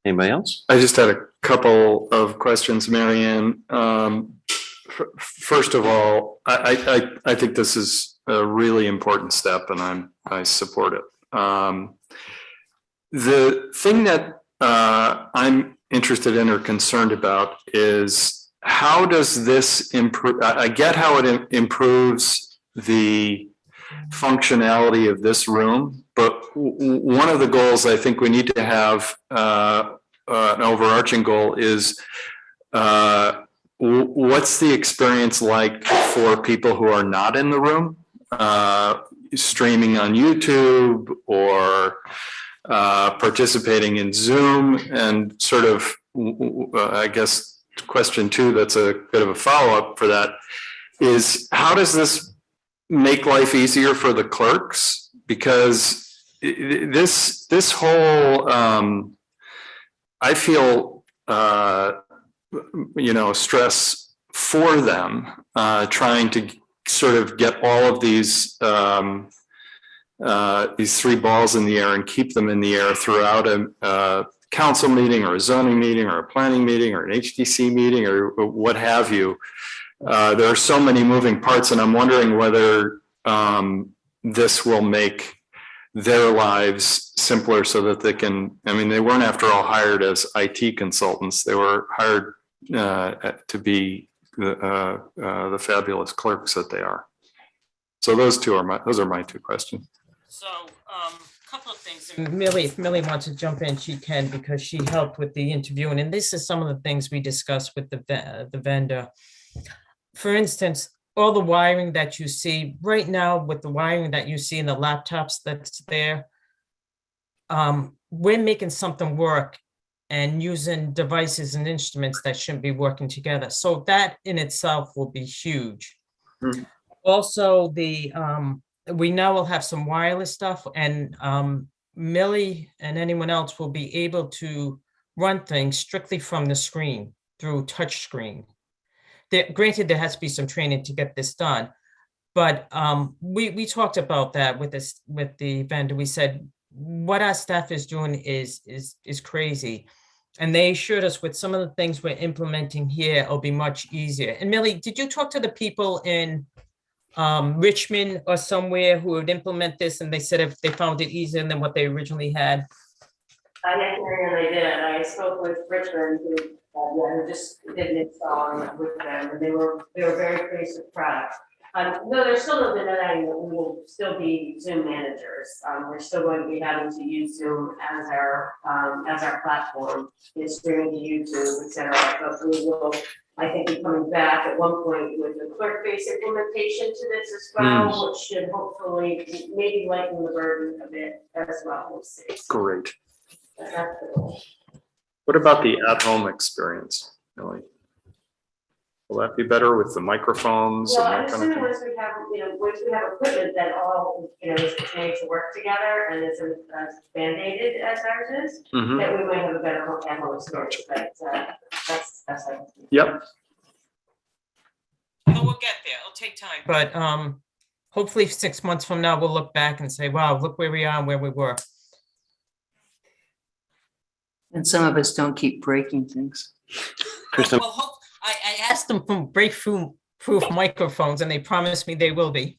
Anybody else? I just had a couple of questions, Marianne. First of all, I think this is a really important step, and I support it. The thing that I'm interested in or concerned about is, how does this improve? I get how it improves the functionality of this room, but one of the goals I think we need to have, an overarching goal, is what's the experience like for people who are not in the room? Streaming on YouTube or participating in Zoom, and sort of, I guess, question two, that's a bit of a follow-up for that, is how does this make life easier for the clerks? Because this whole, I feel, stress for them, trying to sort of get all of these three balls in the air and keep them in the air throughout a council meeting or a zoning meeting or a planning meeting or an HDC meeting or what have you. There are so many moving parts, and I'm wondering whether this will make their lives simpler so that they can, I mean, they weren't after all hired as IT consultants. They were hired to be the fabulous clerks that they are. So those are my two questions. So, couple of things. If Millie wants to jump in, she can, because she helped with the interviewing. And this is some of the things we discussed with the vendor. For instance, all the wiring that you see right now, with the wiring that you see in the laptops that's there, we're making something work and using devices and instruments that shouldn't be working together. So that in itself will be huge. Mm-hmm. Also, we now will have some wireless stuff, and Millie and anyone else will be able to run things strictly from the screen through touch screen. Granted, there has to be some training to get this done, but we talked about that with the vendor. We said what our staff is doing is crazy, and they assured us with some of the things we're implementing here, it'll be much easier. And Millie, did you talk to the people in Richmond or somewhere who would implement this, and they said if they found it easier than what they originally had? I did. I spoke with Richmond, who just did an install with them, and they were very pleased with the product. No, there's still no denying that we will still be Zoom managers. We're still going to be having to use Zoom as our platform, streaming to YouTube, et cetera. But we will, I think, be coming back at one point with the clerk-based implementation to this as well, which should hopefully maybe lighten the burden a bit as well. We'll see. Great. That's the goal. What about the at-home experience, Millie? Will that be better with the microphones? Well, and I'm that kind of assuming thing? once we have equipment that all, is made to work together and is band-aided as ours is, Mhm. that we might have a better at-home experience, but that's like. Yep. We'll get there. It'll take time, but hopefully 6 months from now, we'll look back and say, wow, look where we are and where we were. And some of us don't keep breaking things. Kristen, I asked them for breakthrough-proof microphones, and they promised me they will be.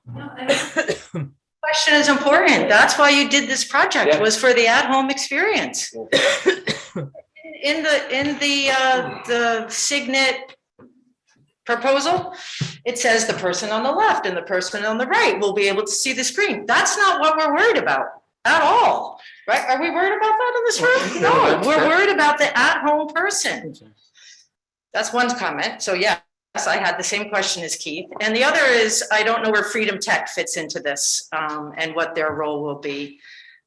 Question is important. That's why you did this project, was for the at-home experience. In the Signet proposal, it says the person on the left and the person on the right will be able to see the screen. That's not what we're worried about at all, right? Are we worried about that in this room? No, we're worried about the at-home person. That's one comment. So yes, I had the same question as Keith. And the other is, I don't know where Freedom Tech fits into this and what their role will be.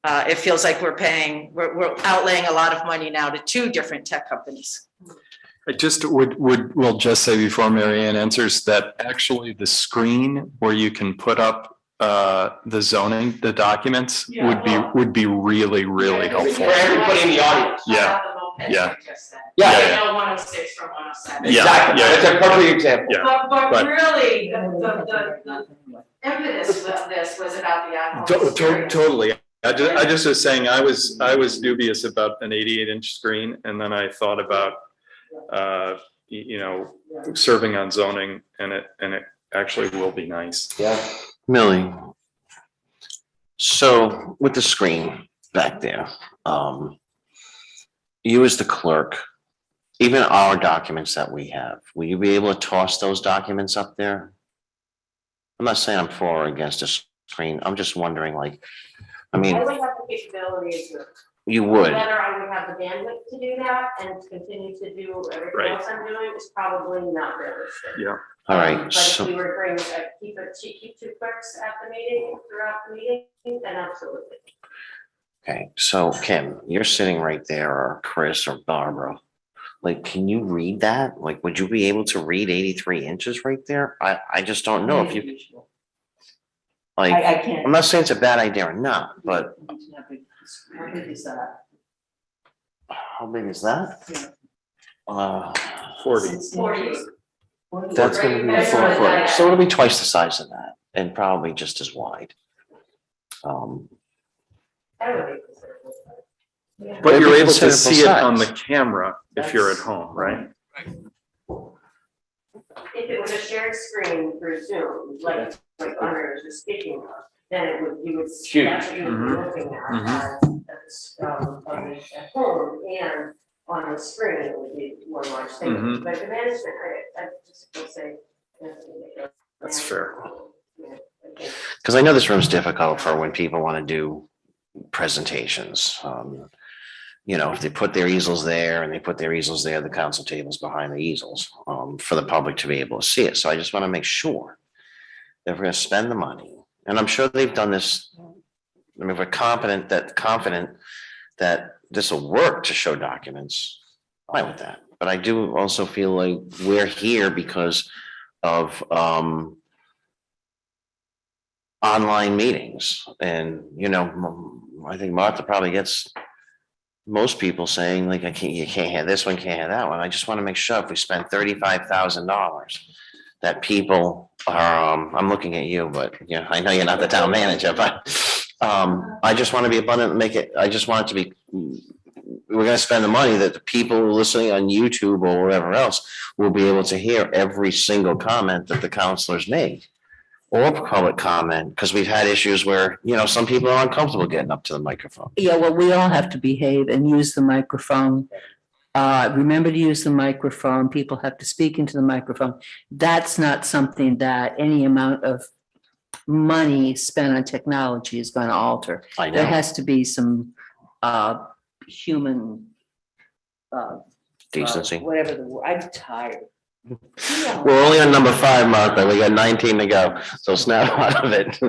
It feels like we're outlaying a lot of money now to two different tech companies. I just will just say before Mary Ann answers that actually the screen where you can put up the zoning, the documents would be really, really helpful. For everybody in the audience. Yeah. Yeah. Yeah. 106 from 107. Exactly. Yeah. That's a perfect example. Yeah. But really, the impetus of this was about the at-home. Totally. I just was saying I was dubious about an 88-inch screen, and then I thought about serving on zoning, and it actually will be nice. Yeah. Millie, so with the screen back there, you as the clerk, even our documents that we have, will you be able to toss those documents up there? I'm not saying I'm for or against the screen. I'm just wondering, I mean. I would have the capability You would. Whether I would have the bandwidth to do that and to continue to do everything Right. else I'm doing is probably not realistic. Yeah. All right, But if so, we were to bring, keep two clerks at the meeting, throughout the meeting, then absolutely. okay, so Kim, you're sitting right there, or Chris or Barbara. Like, can you read that? Like, would you be able to read 83 inches right there? I just don't know if you, like, I can't. I'm not saying it's a bad idea or not, but How big is that? how big is that? 40. That's gonna be 4 foot, so it'll be twice the size of that, and probably just as wide. But you're able to Considerable see it on the size. camera if you're at home, right? If it was a shared screen through Zoom, like Andre was just speaking of, then it would, you would. Huge. That's what you would be looking at, at home and on the screen, it would be one large thing. Mhm. But the management, I just would say. That's fair. Because I know this room's difficult for when people want to do presentations. You know, if they put their easels there and they put their easels there, the council table's behind the easels, for the public to be able to see it. So I just want to make sure that we're going to spend the money, and I'm sure they've done this. I mean, we're confident that this will work to show documents. Fine with that. But I do also feel like we're here because of online meetings. And, you know, I think Martha probably gets most people saying like, you can't have this one, can't have that one. I just want to make sure if we spend $35,000 that people are, I'm looking at you, but you know, I know you're not the town manager, but I just want to be abundant and make it, I just want it to be, we're going to spend the money that the people listening on YouTube or wherever else will be able to hear every single comment that the counselors made. Or public comment, because we've had issues where, you know, some people are uncomfortable getting up to the microphone. Yeah, well, we all have to behave and use the microphone. Remember to use the microphone. People have to speak into the microphone. That's not something that any amount of money spent on technology is going to alter. I know. There has to be some human Decency. whatever the word, I'm tired. We're only on number 5, Martha. We got 19 to go, so snap out of it.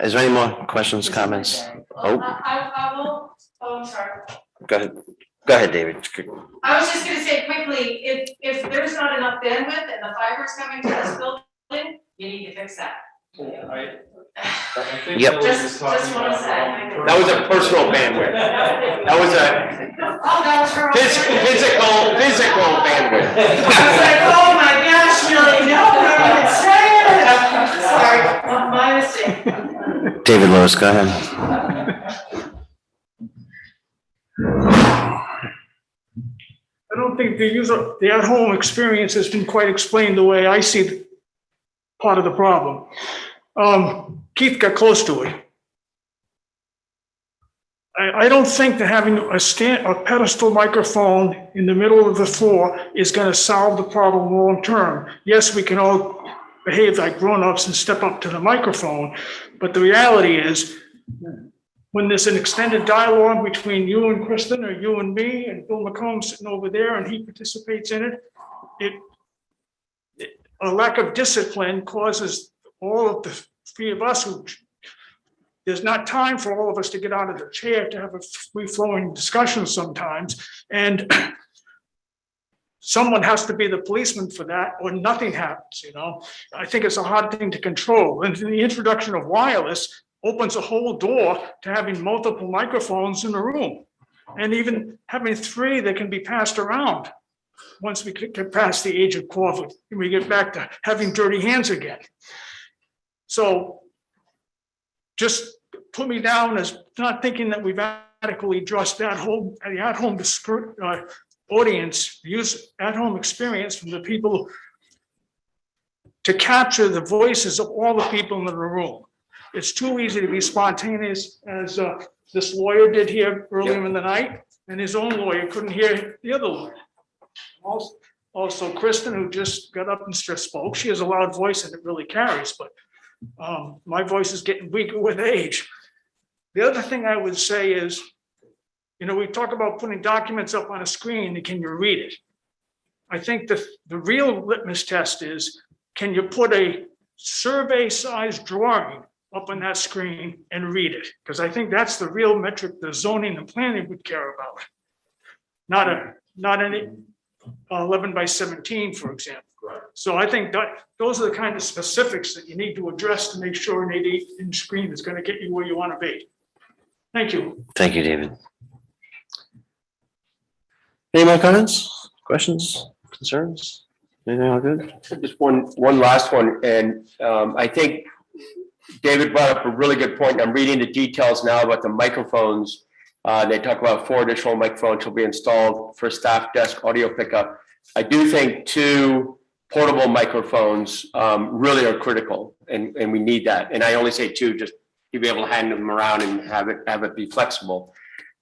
Is there any more questions, comments? Oh, I will, I'm sorry. go ahead. Go ahead, David. I was just gonna say quickly, if there's not enough bandwidth and the fiber's coming to this building, you need to fix that. Yep. Just wanna say. That was a personal bandwidth. That was a Oh, that was her. physical bandwidth. I was like, oh my gosh, really, no, sorry, my mistake. David Lewis, go ahead. I don't think the at-home experience has been quite explained the way I see part of the problem. Keith got close to it. I don't think that having a pedestal microphone in the middle of the floor is going to solve the problem long-term. Yes, we can all behave like grown-ups and step up to the microphone, but the reality is when there's an extended dialogue between you and Kristen or you and me and Bill McComb sitting over there and he participates in it, a lack of discipline causes all of the three of us who there's not time for all of us to get out of the chair to have a free-flowing discussion sometimes. And someone has to be the policeman for that or nothing happens, you know? I think it's a hard thing to control. And the introduction of wireless opens a whole door to having multiple microphones in the room. And even having 3 that can be passed around once we get past the age of COVID and we get back to having dirty hands again. So just put me down as not thinking that we've adequately addressed the at-home audience, use at-home experience from the people to capture the voices of all the people in the room. It's too easy to be spontaneous, as this lawyer did here earlier in the night, and his own lawyer couldn't hear the other lawyer. Also, Kristen, who just got up and just spoke, she has a loud voice and it really carries, but My voice is getting weaker with age. The other thing I would say is, we talk about putting documents up on a screen, and can you read it? I think the real litmus test is, can you put a survey-sized drawing up on that screen and read it? Because I think that's the real metric the zoning and planning would care about. Not an 11 by 17, for example. So I think that those are the kind of specifics that you need to address to make sure an 8-inch screen is going to get you where you want to be. Thank you. Thank you, David. Any more comments, questions, concerns? Anything all good? Just one last one, and I think David brought up a really good point. I'm reading the details now about the microphones. They talk about 4 additional microphones will be installed for staff desk audio pickup. I do think 2 portable microphones really are critical, and we need that. And I only say 2, just to be able to hand them around and have it be flexible.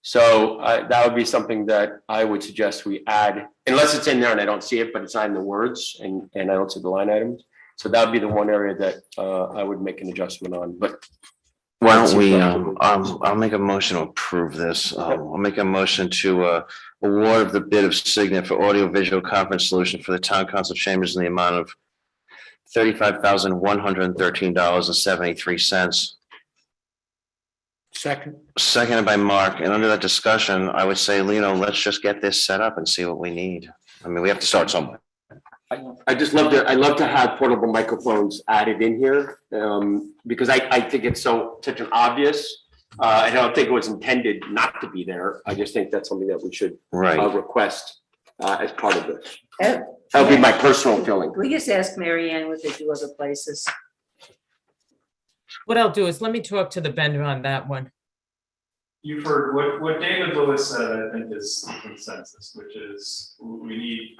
So that would be something that I would suggest we add, unless it's in there and I don't see it, but it's not in the words and I don't see the line items. So that would be the one area that I would make an adjustment on, but. Why don't we, I'll make a motion to approve this. I'll make a motion to award the bid of Signet for audio-visual conference solution for the town council chambers in the amount of $35,113.73. Second. Seconded by Mark, and under that discussion, I would say, let's just get this set up and see what we need. I mean, we have to start somewhere. I'd love to have portable microphones added in here, because I think it's such an obvious. I don't think it was intended not to be there. I just think that's something that we should request as part of this. That would be my personal feeling. We just ask Mary Ann what they do other places. What I'll do is let me talk to the vendor on that one. You've heard what David Lewis said, I think is consensus, which is we need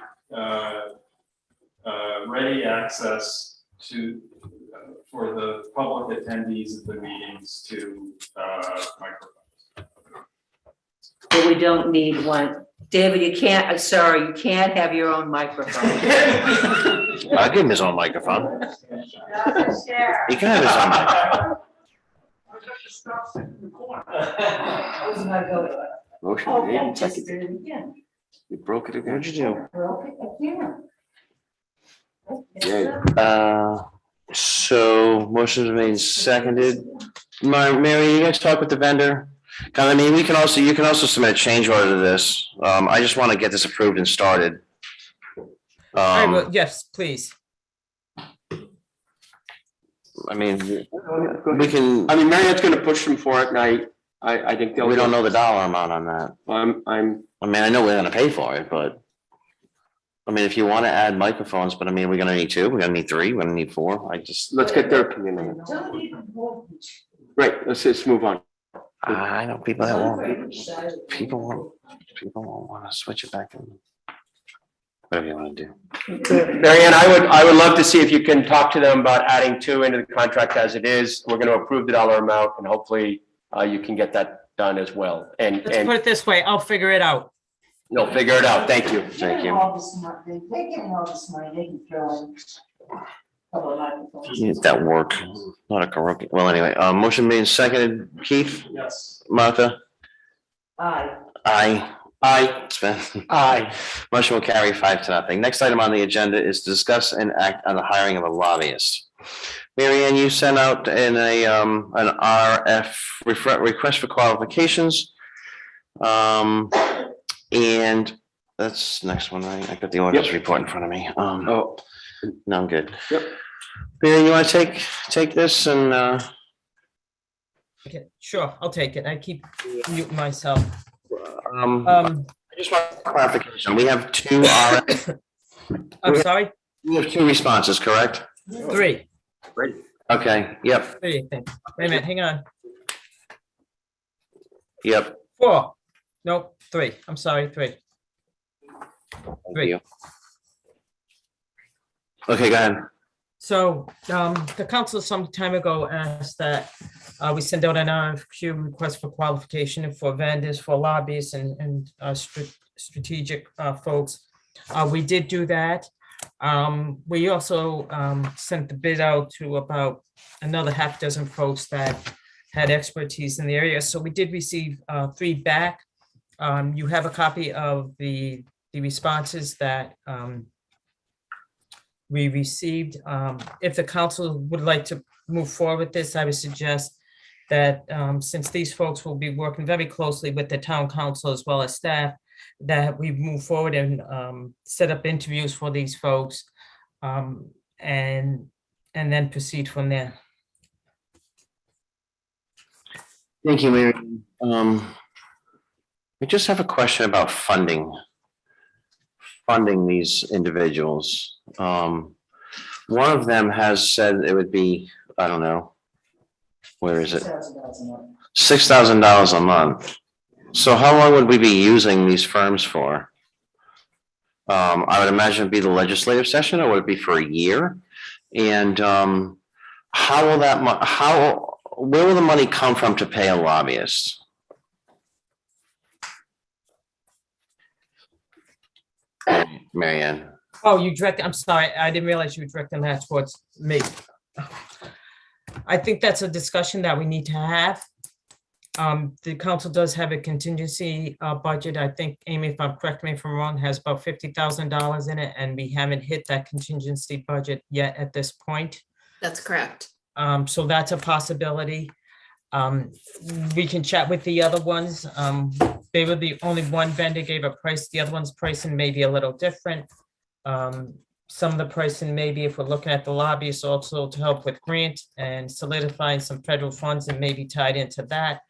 ready access to for the public attendees of the meetings to microphones. But we don't need one. David, you can't have your own microphone. I'll give him his own microphone. He can have his own microphone. Motion made and seconded. You broke it again. What'd you do? Yeah. So motion's made and seconded. Mary, you guys talk with the vendor? I mean, you can also submit a change order to this. I just want to get this approved and started. I will, yes, please. I mean, we can. I mean, Marriott's going to push them for it, and I think we don't know the dollar amount on that. I mean, I know we're going to pay for it, but I mean, if you want to add microphones, but I mean, we're going to need 2, we're going to need 3, we're going to need 4. Let's get their opinion on it. Right, let's just move on. I know people that won't. People won't want to switch it back in. Whatever you want to do. Marianne, I would love to see if you can talk to them about adding 2 into the contract as it is. We're going to approve the dollar amount, and hopefully you can get that done as well. And Let's put it this way, I'll figure it out. No, figure it out. Thank you. Thank you. They're getting all this money, they can throw in. That work, not a karaoke. Well, anyway, motion made and seconded. Keith? Yes. Martha? Aye. Aye. Sven? Aye. Motion will carry 5-0. Next item on the agenda is to discuss and act on the hiring of a lobbyist. Mary Ann, you sent out an RF request for qualifications. And that's next one, right? I got the auditor's report in front of me. No, I'm good. Yep. Mary, you want to take this and Okay, sure, I'll take it. I keep muting myself. I just want clarification. We have 2 RF. I'm sorry? We have 2 responses, correct? 3. Great. Okay, yep, 3, I think. Wait a minute, hang on. yep. 4. Nope, 3. I'm sorry, 3. Thank you. Okay, go ahead. So the council some time ago asked that we send out an RFQ request for qualification for vendors, for lobbyists and strategic folks. We did do that. We also sent the bid out to about another half dozen folks that had expertise in the area. So we did receive 3 back. You have a copy of the responses that we received. If the council would like to move forward with this, I would suggest that since these folks will be working very closely with the town council as well as staff, that we move forward and set up interviews for these folks and then proceed from there. Thank you, Mary. I just have a question about funding these individuals. One of them has said it would be, I don't know, where is it? $6,000 a month. So how long would we be using these firms for? I would imagine it'd be the legislative session, or would it be for a year? And how will that, where will the money come from to pay a lobbyist? Mary Ann. Oh, you direct, I'm sorry, I didn't realize you were directing that towards me. I think that's a discussion that we need to have. The council does have a contingency budget. I think, Amy, if I'm correct me if I'm wrong, has about $50,000 in it, and we haven't hit that contingency budget yet at this point. That's correct. So that's a possibility. We can chat with the other ones. They were the only one vendor gave a price. The other one's pricing may be a little different. Some of the pricing maybe, if we're looking at the lobbyists, also to help with grant and solidifying some federal funds and maybe tied into that.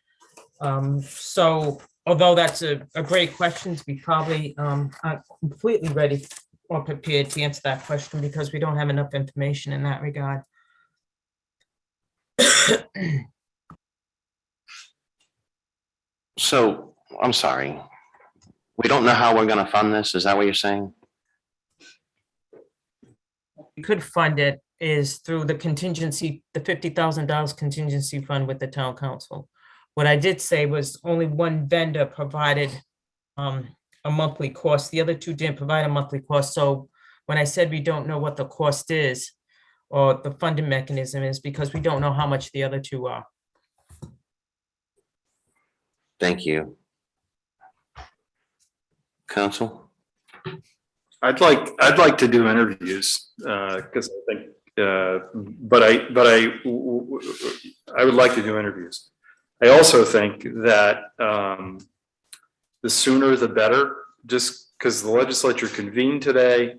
So although that's a great question, we probably aren't completely ready or prepared to answer that question because we don't have enough information in that regard. So, I'm sorry. We don't know how we're gonna fund this, is that what you're saying? We could fund it is through the contingency, the $50,000 contingency fund with the town council. What I did say was only one vendor provided a monthly cost. The other two didn't provide a monthly cost. So when I said we don't know what the cost is or the funding mechanism is, because we don't know how much the other two are. Thank you. Council? I'd like to do interviews, because I think, but I would like to do interviews. I also think that the sooner the better, just because the legislature convened today.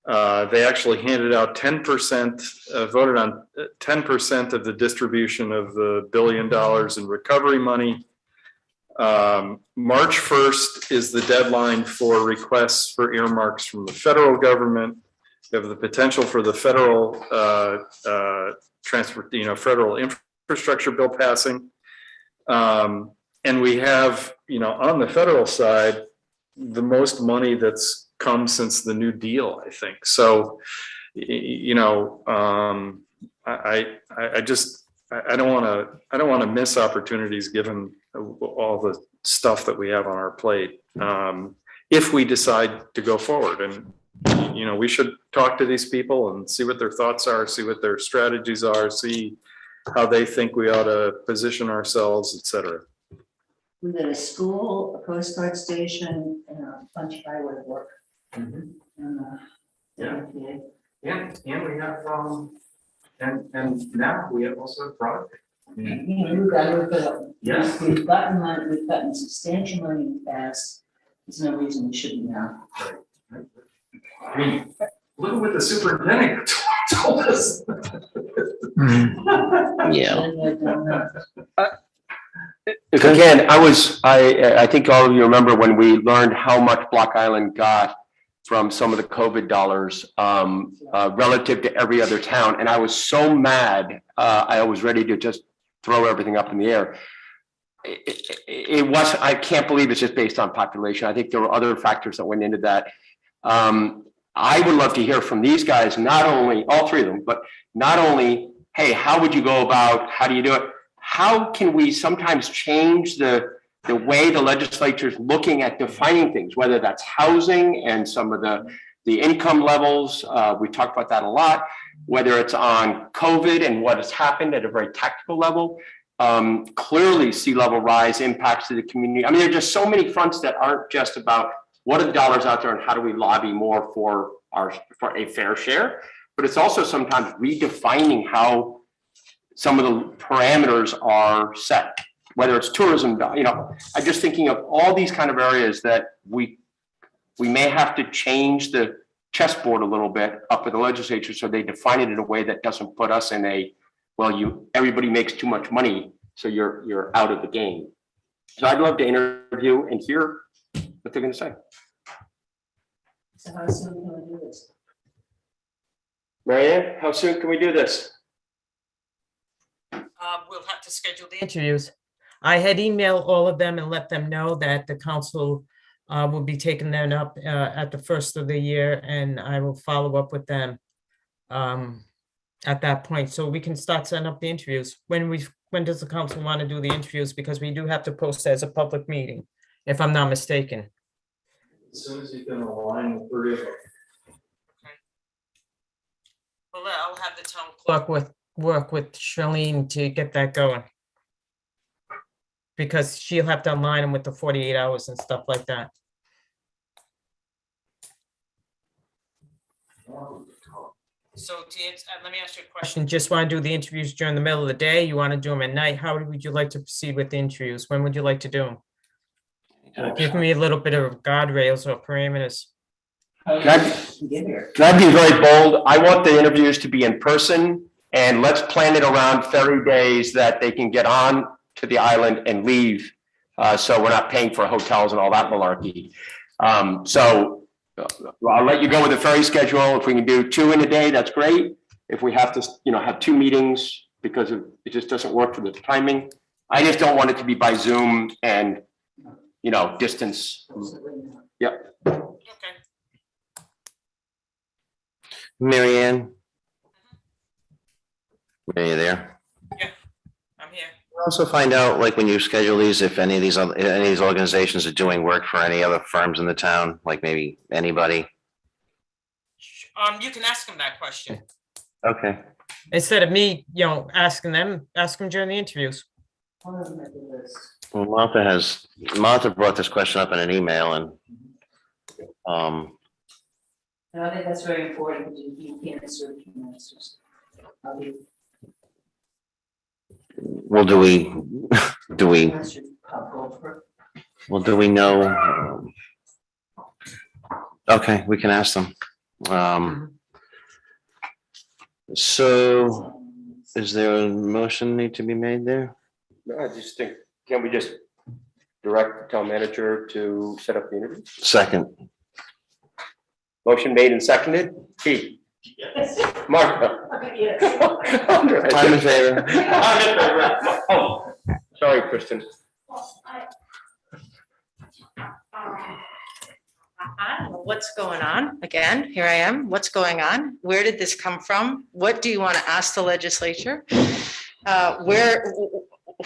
They actually handed out 10%, voted on 10% of the distribution of the $1 billion in recovery money. March 1st is the deadline for requests for earmarks from the federal government. We have the potential for the federal federal infrastructure bill passing. And we have, on the federal side, the most money that's come since the New Deal, I think. So, I don't want to miss opportunities given all the stuff that we have on our plate. If we decide to go forward, and we should talk to these people and see what their thoughts are, see what their strategies are, see how they think we ought to position ourselves, et cetera. We got a school, a Coast Guard station, and a bunch of highway work. And, Yeah, and we have, and now we have also a product. We've gotten substantial money in the past. There's no reason we shouldn't now. Right. I mean, look at what the superintendent told us. Yeah. Again, I think all of you remember when we learned how much Block Island got from some of the COVID dollars relative to every other town. And I was so mad, I was ready to just throw everything up in the air. I can't believe it's just based on population. I think there were other factors that went into that. I would love to hear from these guys, not only, all three of them, but not only, hey, how would you go about, how do you do it? How can we sometimes change the way the legislature is looking at defining things, whether that's housing and some of the the income levels, we talked about that a lot, whether it's on COVID and what has happened at a very tactical level. Clearly, sea level rise impacts to the community. I mean, there are just so many fronts that aren't just about what are the dollars out there and how do we lobby more for a fair share, but it's also sometimes redefining how some of the parameters are set, whether it's tourism, I'm just thinking of all these kind of areas that we may have to change the chessboard a little bit up at the legislature so they define it in a way that doesn't put us in a, well, everybody makes too much money, so you're out of the game. So I'd love to interview and hear what they're gonna say. So how soon can we do this? Marianne, how soon can we do this? We'll have to schedule the interviews. I had emailed all of them and let them know that the council will be taking them up at the first of the year, and I will follow up with them at that point, so we can start setting up the interviews. When does the council want to do the interviews? Because we do have to post as a public meeting, if I'm not mistaken. As soon as you can align the three of them. Well, I'll have the town clerk work with Charlene to get that going. Because she'll have to align them with the 48 hours and stuff like that. So let me ask you a question. Just want to do the interviews during the middle of the day? You want to do them at night? How would you like to proceed with the interviews? When would you like to do them? Give me a little bit of guardrails or parameters. Can I be very bold? I want the interviews to be in person, and let's plan it around ferry days that they can get on to the island and leave. So we're not paying for hotels and all that malarkey. So I'll let you go with the ferry schedule. If we can do 2 in a day, that's great. If we have to, have 2 meetings because it just doesn't work for the timing. I just don't want it to be by Zoom and, distance. Yep. Marianne? Are you there? I'm here. Also find out, like, when you schedule these, if any of these organizations are doing work for any other firms in the town, like maybe anybody. You can ask them that question. Okay. Instead of me, asking them, ask them during the interviews. Well, Martha brought this question up in an email, and And I think that's very important, because you can't serve two masters. well, do we know? Okay, we can ask them. So is there a motion need to be made there? No, I just think, can we just direct the town manager to set up the interview? Second. Motion made and seconded. Pete. Yes. Martha. Yes. I'm in favor. I'm in favor. Oh, sorry, Kristen. I don't know what's going on. Again, here I am. What's going on? Where did this come from? What do you want to ask the legislature?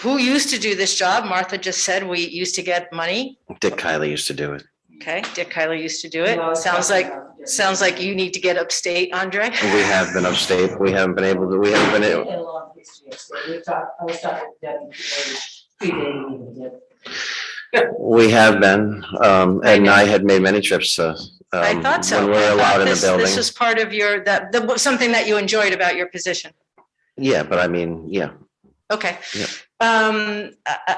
Who used to do this job? Martha just said we used to get money. Dick Kiley used to do it. Okay, Dick Kyler used to do it. Sounds like you need to get upstate, Andre. We have been upstate. We haven't been able to, we haven't been able. A long history of state. I was talking to Deputy, We have been, and I had made many trips to. I thought so. When we're I thought allowed in the building. This was part of your, something that you enjoyed about your position. Yeah, but I mean, yeah. Okay. Yeah.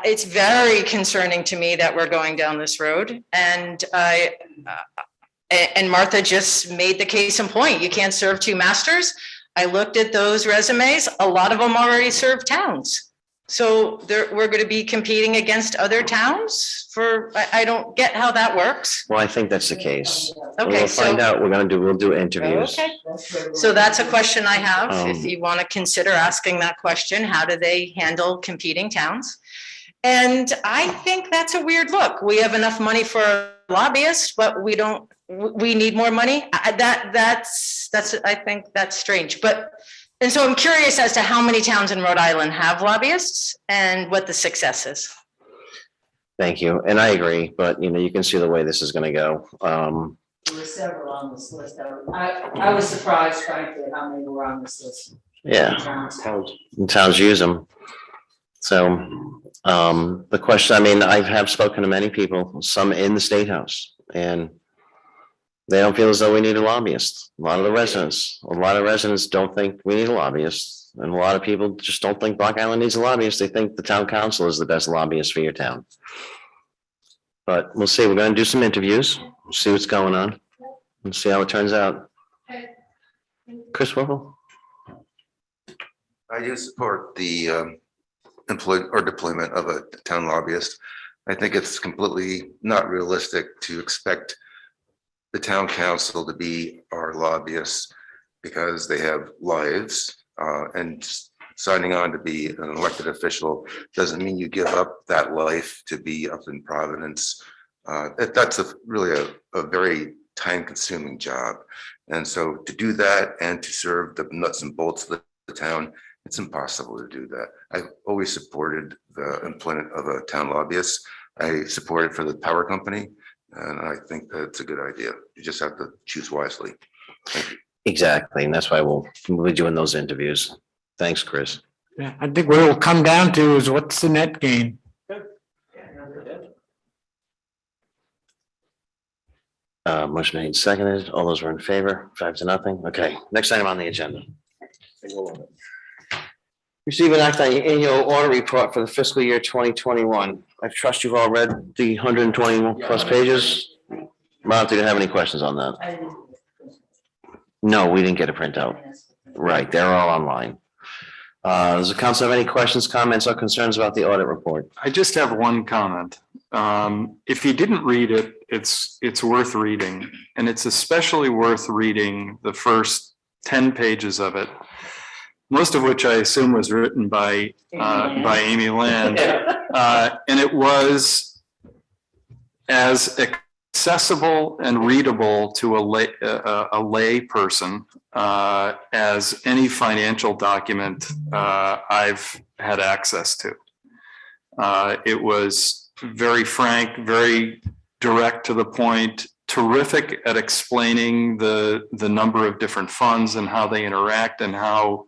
It's very concerning to me that we're going down this road, and and Martha just made the case in point. You can't serve two masters. I looked at those resumes. A lot of them already serve towns. So we're going to be competing against other towns for, I don't get how that works. Well, I think that's the case. Okay, We'll find out. We'll do interviews. Okay. So that's a question I have. If you want to consider asking that question, how do they handle competing towns? And I think that's a weird look. We have enough money for lobbyists, but we need more money. That's I think that's strange. And so I'm curious as to how many towns in Rhode Island have lobbyists and what the success is. Thank you. And I agree, but you can see the way this is going to go. There were several on this list. I was surprised, frankly, how many were on this list. Yeah. Towns use them. So, the question, I mean, I have spoken to many people, some in the State House, and they don't feel as though we need a lobbyist. A lot of residents don't think we need a lobbyist. And a lot of people just don't think Block Island needs a lobbyist. They think the town council is the best lobbyist for your town. But we'll see. We're going to do some interviews, see what's going on, and see how it turns out. Chris Whipple? I do support the deployment of a town lobbyist. I think it's completely not realistic to expect the town council to be our lobbyists because they have lives, and signing on to be an elected official doesn't mean you give up that life to be up in Providence. That's really a very time-consuming job. And so to do that and to serve the nuts and bolts of the town, it's impossible to do that. I've always supported the employment of a town lobbyist. I support it for the power company, and I think that's a good idea. You just have to choose wisely. Thank you. Exactly, and that's why we'll be doing those interviews. Thanks, Chris. Yeah, I think what it'll come down to is what's the net gain? Motion made, seconded. All those were in favor, 5-0. Okay, next item on the agenda. Receive and act on the annual audit report for the fiscal year 2021. I trust you've all read the 120 plus pages. Martha, do you have any questions on that? No, we didn't get a printout. Right, they're all online. Does the council have any questions, comments, or concerns about the audit report? I just have one comment. If you didn't read it, it's worth reading, and it's especially worth reading the first 10 pages of it, most of which I assume was written by Amy Land. And it was as accessible and readable to a lay person as any financial document I've had access to. It was very frank, very direct to the point, terrific at explaining the number of different funds and how they interact and how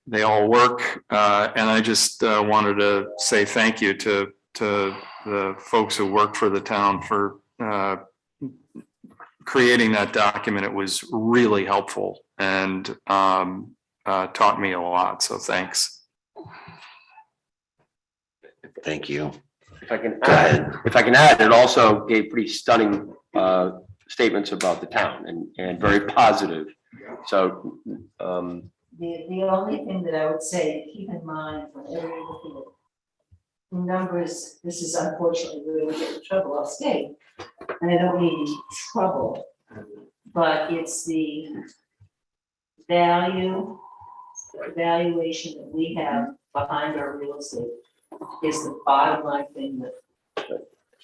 they all work. And I just wanted to say thank you to the folks who work for the town for creating that document. It was really helpful and taught me a lot. So thanks. Thank you. If I can add, it also gave pretty stunning statements about the town and very positive. So The only thing that I would say, keep in mind whenever you're looking at numbers, this is unfortunately where we get in trouble, I'll state, and I don't mean trouble, but it's the valuation that we have behind our real estate is the bottom line thing that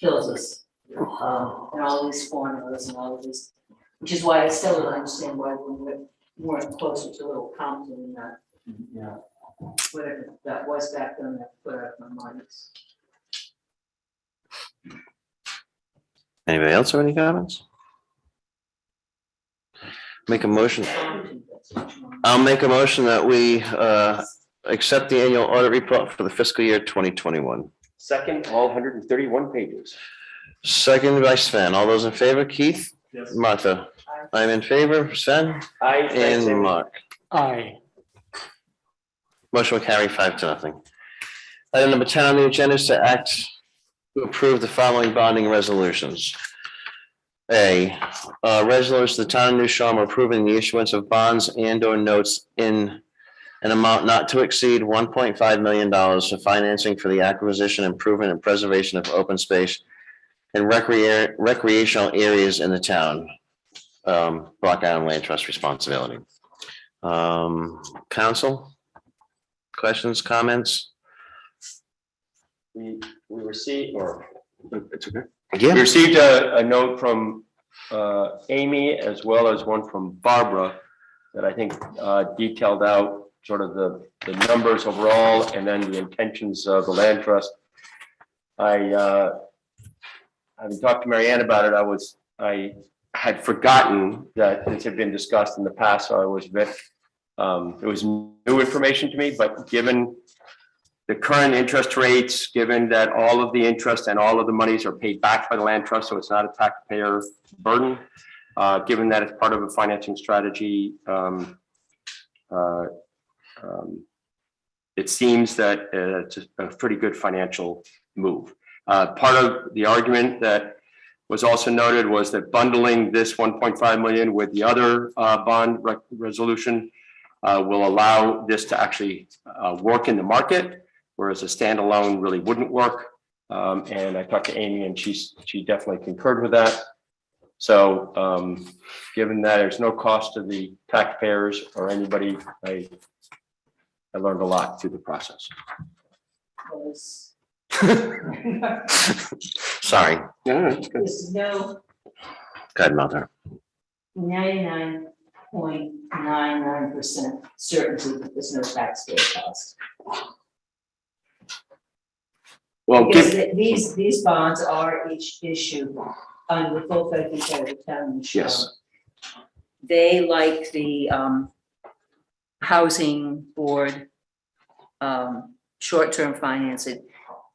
kills us. And all these formulas and all of this, which is why I still don't understand why we weren't closer to Little Compton than that. Yeah. Whatever that was back then, that put out my mind. Anybody else have any comments? Make a motion. I'll make a motion that we accept the annual audit report for the fiscal year 2021. second, all 131 pages. Second by Sven. All those in favor, Keith? Yes. Martha? I'm in favor. Sven? Aye. And Mark? Aye. Motion will carry 5-0. Item number 10 on the agenda is to act to approve the following bonding resolutions. A, resolution of the town of New Shoreham approving the issuance of bonds and or notes in an amount not to exceed $1.5 million for financing for the acquisition, improvement, and preservation of open space and recreational areas in the town. Block Island Land Trust responsibility. Council? Questions, comments? We received, or it's okay. Yeah. We received a note from Amy as well as one from Barbara that I think detailed out sort of the numbers overall and then the intentions of the land trust. I having talked to Marianne about it, I had forgotten that this had been discussed in the past, so I was a bit, it was new information to me, but given the current interest rates, given that all of the interest and all of the monies are paid back by the land trust, so it's not a taxpayer burden, given that it's part of a financing strategy, it seems that it's a pretty good financial move. Part of the argument that was also noted was that bundling this 1.5 million with the other bond resolution will allow this to actually work in the market, whereas a standalone really wouldn't work. And I talked to Amy and she definitely concurred with that. So given that there's no cost to the taxpayers or anybody, I learned a lot through the process. Sorry. There's no Go ahead, Mother. 99.99% certainty that there's no taxpayer cost. Well, Because these bonds are each issued under the full faith and credit of town insurance. Yes. They, like the housing board, short-term financing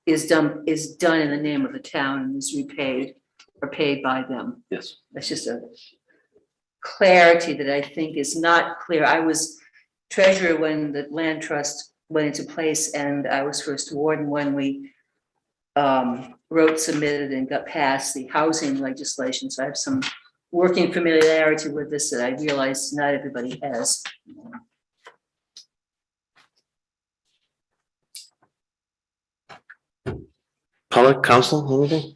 is done in the name of the town and is repaid or paid by them. Yes. That's just a clarity that I think is not clear. I was treasurer when the land trust went into place, and I was first warden when we wrote, submitted, and got passed the housing legislation. So I have some working familiarity with this that I realize not everybody has. Public counsel, anything?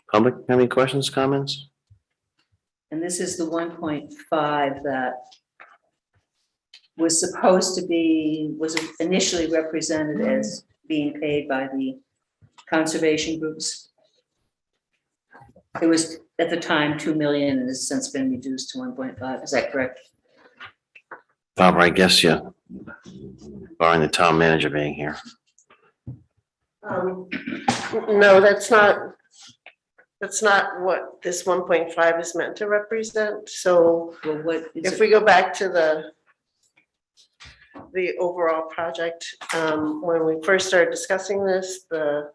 Public, have any questions, comments? And this is the 1.5 that was supposed to be, was initially represented as being paid by the conservation groups. It was at the time 2 million and has since been reduced to 1.5. Is that correct? Barbara, I guess you, barring the town manager being here. No, that's not what this 1.5 is meant to represent. So Well, what is if it? we go back to the overall project, when we first started discussing this, the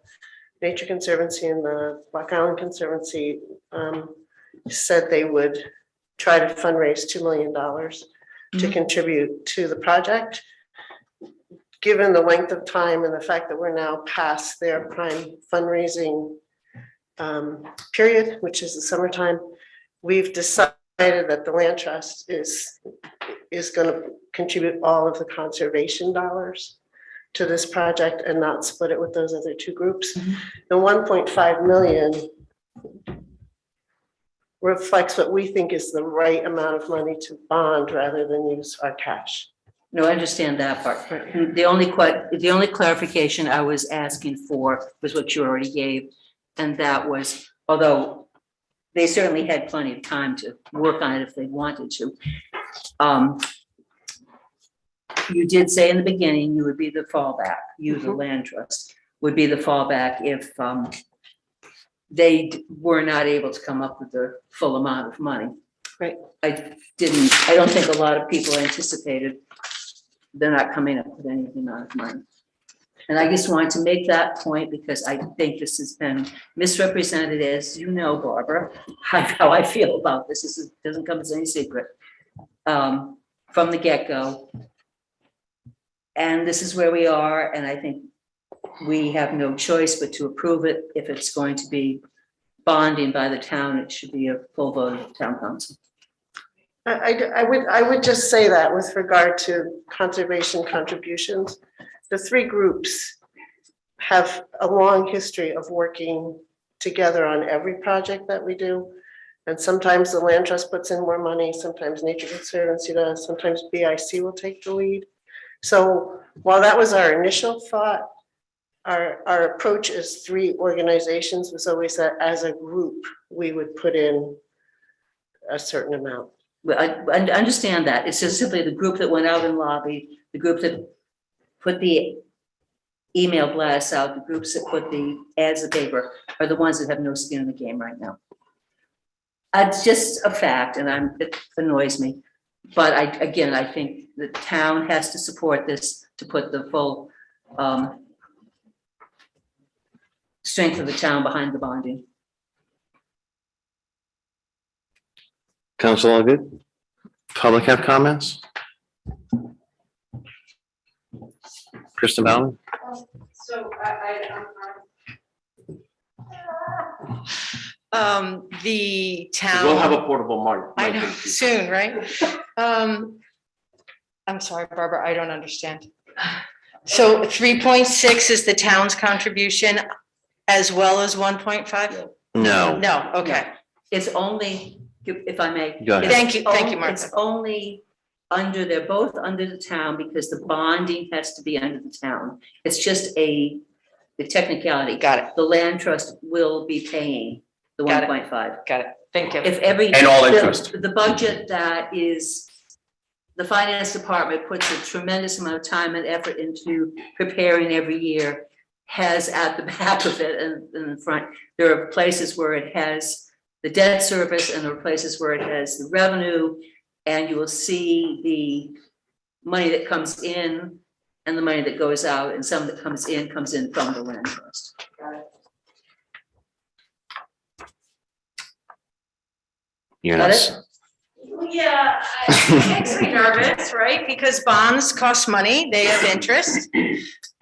Nature Conservancy and the Block Island Conservancy said they would try to fundraise $2 million to contribute to the project. Given the length of time and the fact that we're now past their prime fundraising period, which is the summertime, we've decided that the land trust is going to contribute all of the conservation dollars to this project and not split it with those other two groups. The 1.5 million reflects what we think is the right amount of money to bond rather than use our cash. No, I understand that part. The only clarification I was asking for was what you already gave. And that was, although they certainly had plenty of time to work on it if they wanted to. You did say in the beginning, you would be the fallback, you, the land trust, would be the fallback if they were not able to come up with the full amount of money. Right. I don't think a lot of people anticipated they're not coming up with any amount of money. And I just wanted to make that point because I think this has been misrepresented, as you know, Barbara, how I feel about this. This doesn't come as any secret from the get-go. And this is where we are, and I think we have no choice but to approve it. If it's going to be bonding by the town, it should be a full vote of the town council. I would just say that with regard to conservation contributions, the three groups have a long history of working together on every project that we do. And sometimes the land trust puts in more money, sometimes Nature Conservancy does, sometimes BIC will take the lead. So while that was our initial thought, our approach as three organizations was always that as a group, we would put in a certain amount. Well, I understand that. It's just simply the group that went out and lobbied, the group that put the email blasts out, the groups that put the ads in the paper are the ones that have no skin in the game right now. It's just a fact, and it annoys me. But I think the town has to support this to put the full strength of the town behind the bonding. Council, all good? Public have comments? Kristen Ballard? So The town. We'll have a portable mic. I know, soon, right? I'm sorry, Barbara, I don't understand. So 3.6 is the town's contribution as well as 1.5? No. No, okay. It's only, if I may. Go ahead. Thank you, Martha. It's only they're both under the town because the bonding has to be under the town. It's just the technicality. Got it. The land trust will be paying the Got it. 1.5. Got it. Thank you. And all interest. The budget that is, the finance department puts a tremendous amount of time and effort into preparing every year, has at the back of it and in the front, there are places where it has the debt service and there are places where it has the revenue, and you will see the money that comes in and the money that goes out, and some that comes in from the land trust. You're Got not, it? Yeah, it makes me nervous, right? Because bonds cost money, they have interest.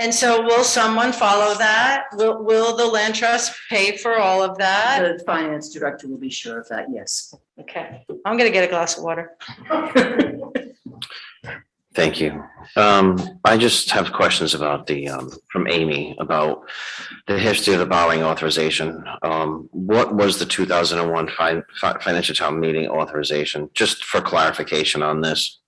And so will someone follow that? Will the land trust pay for all of that? The finance director will be sure of that, yes. Okay, I'm gonna get a glass of water. thank you. I just have questions about from Amy, about the history of the borrowing authorization. What was the 2001 financial town meeting authorization? Just for clarification on this.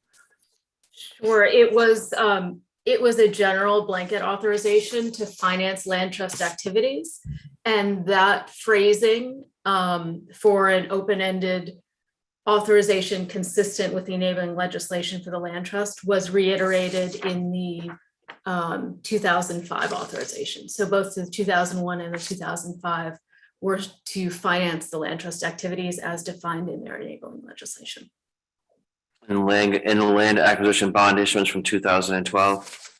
Sure, it was a general blanket authorization to finance land trust activities. And that phrasing for an open-ended authorization consistent with the enabling legislation for the land trust was reiterated in the 2005 authorization. So both the 2001 and the 2005 were to finance the land trust activities as defined in their enabling legislation. And land acquisition bond issuance from 2012.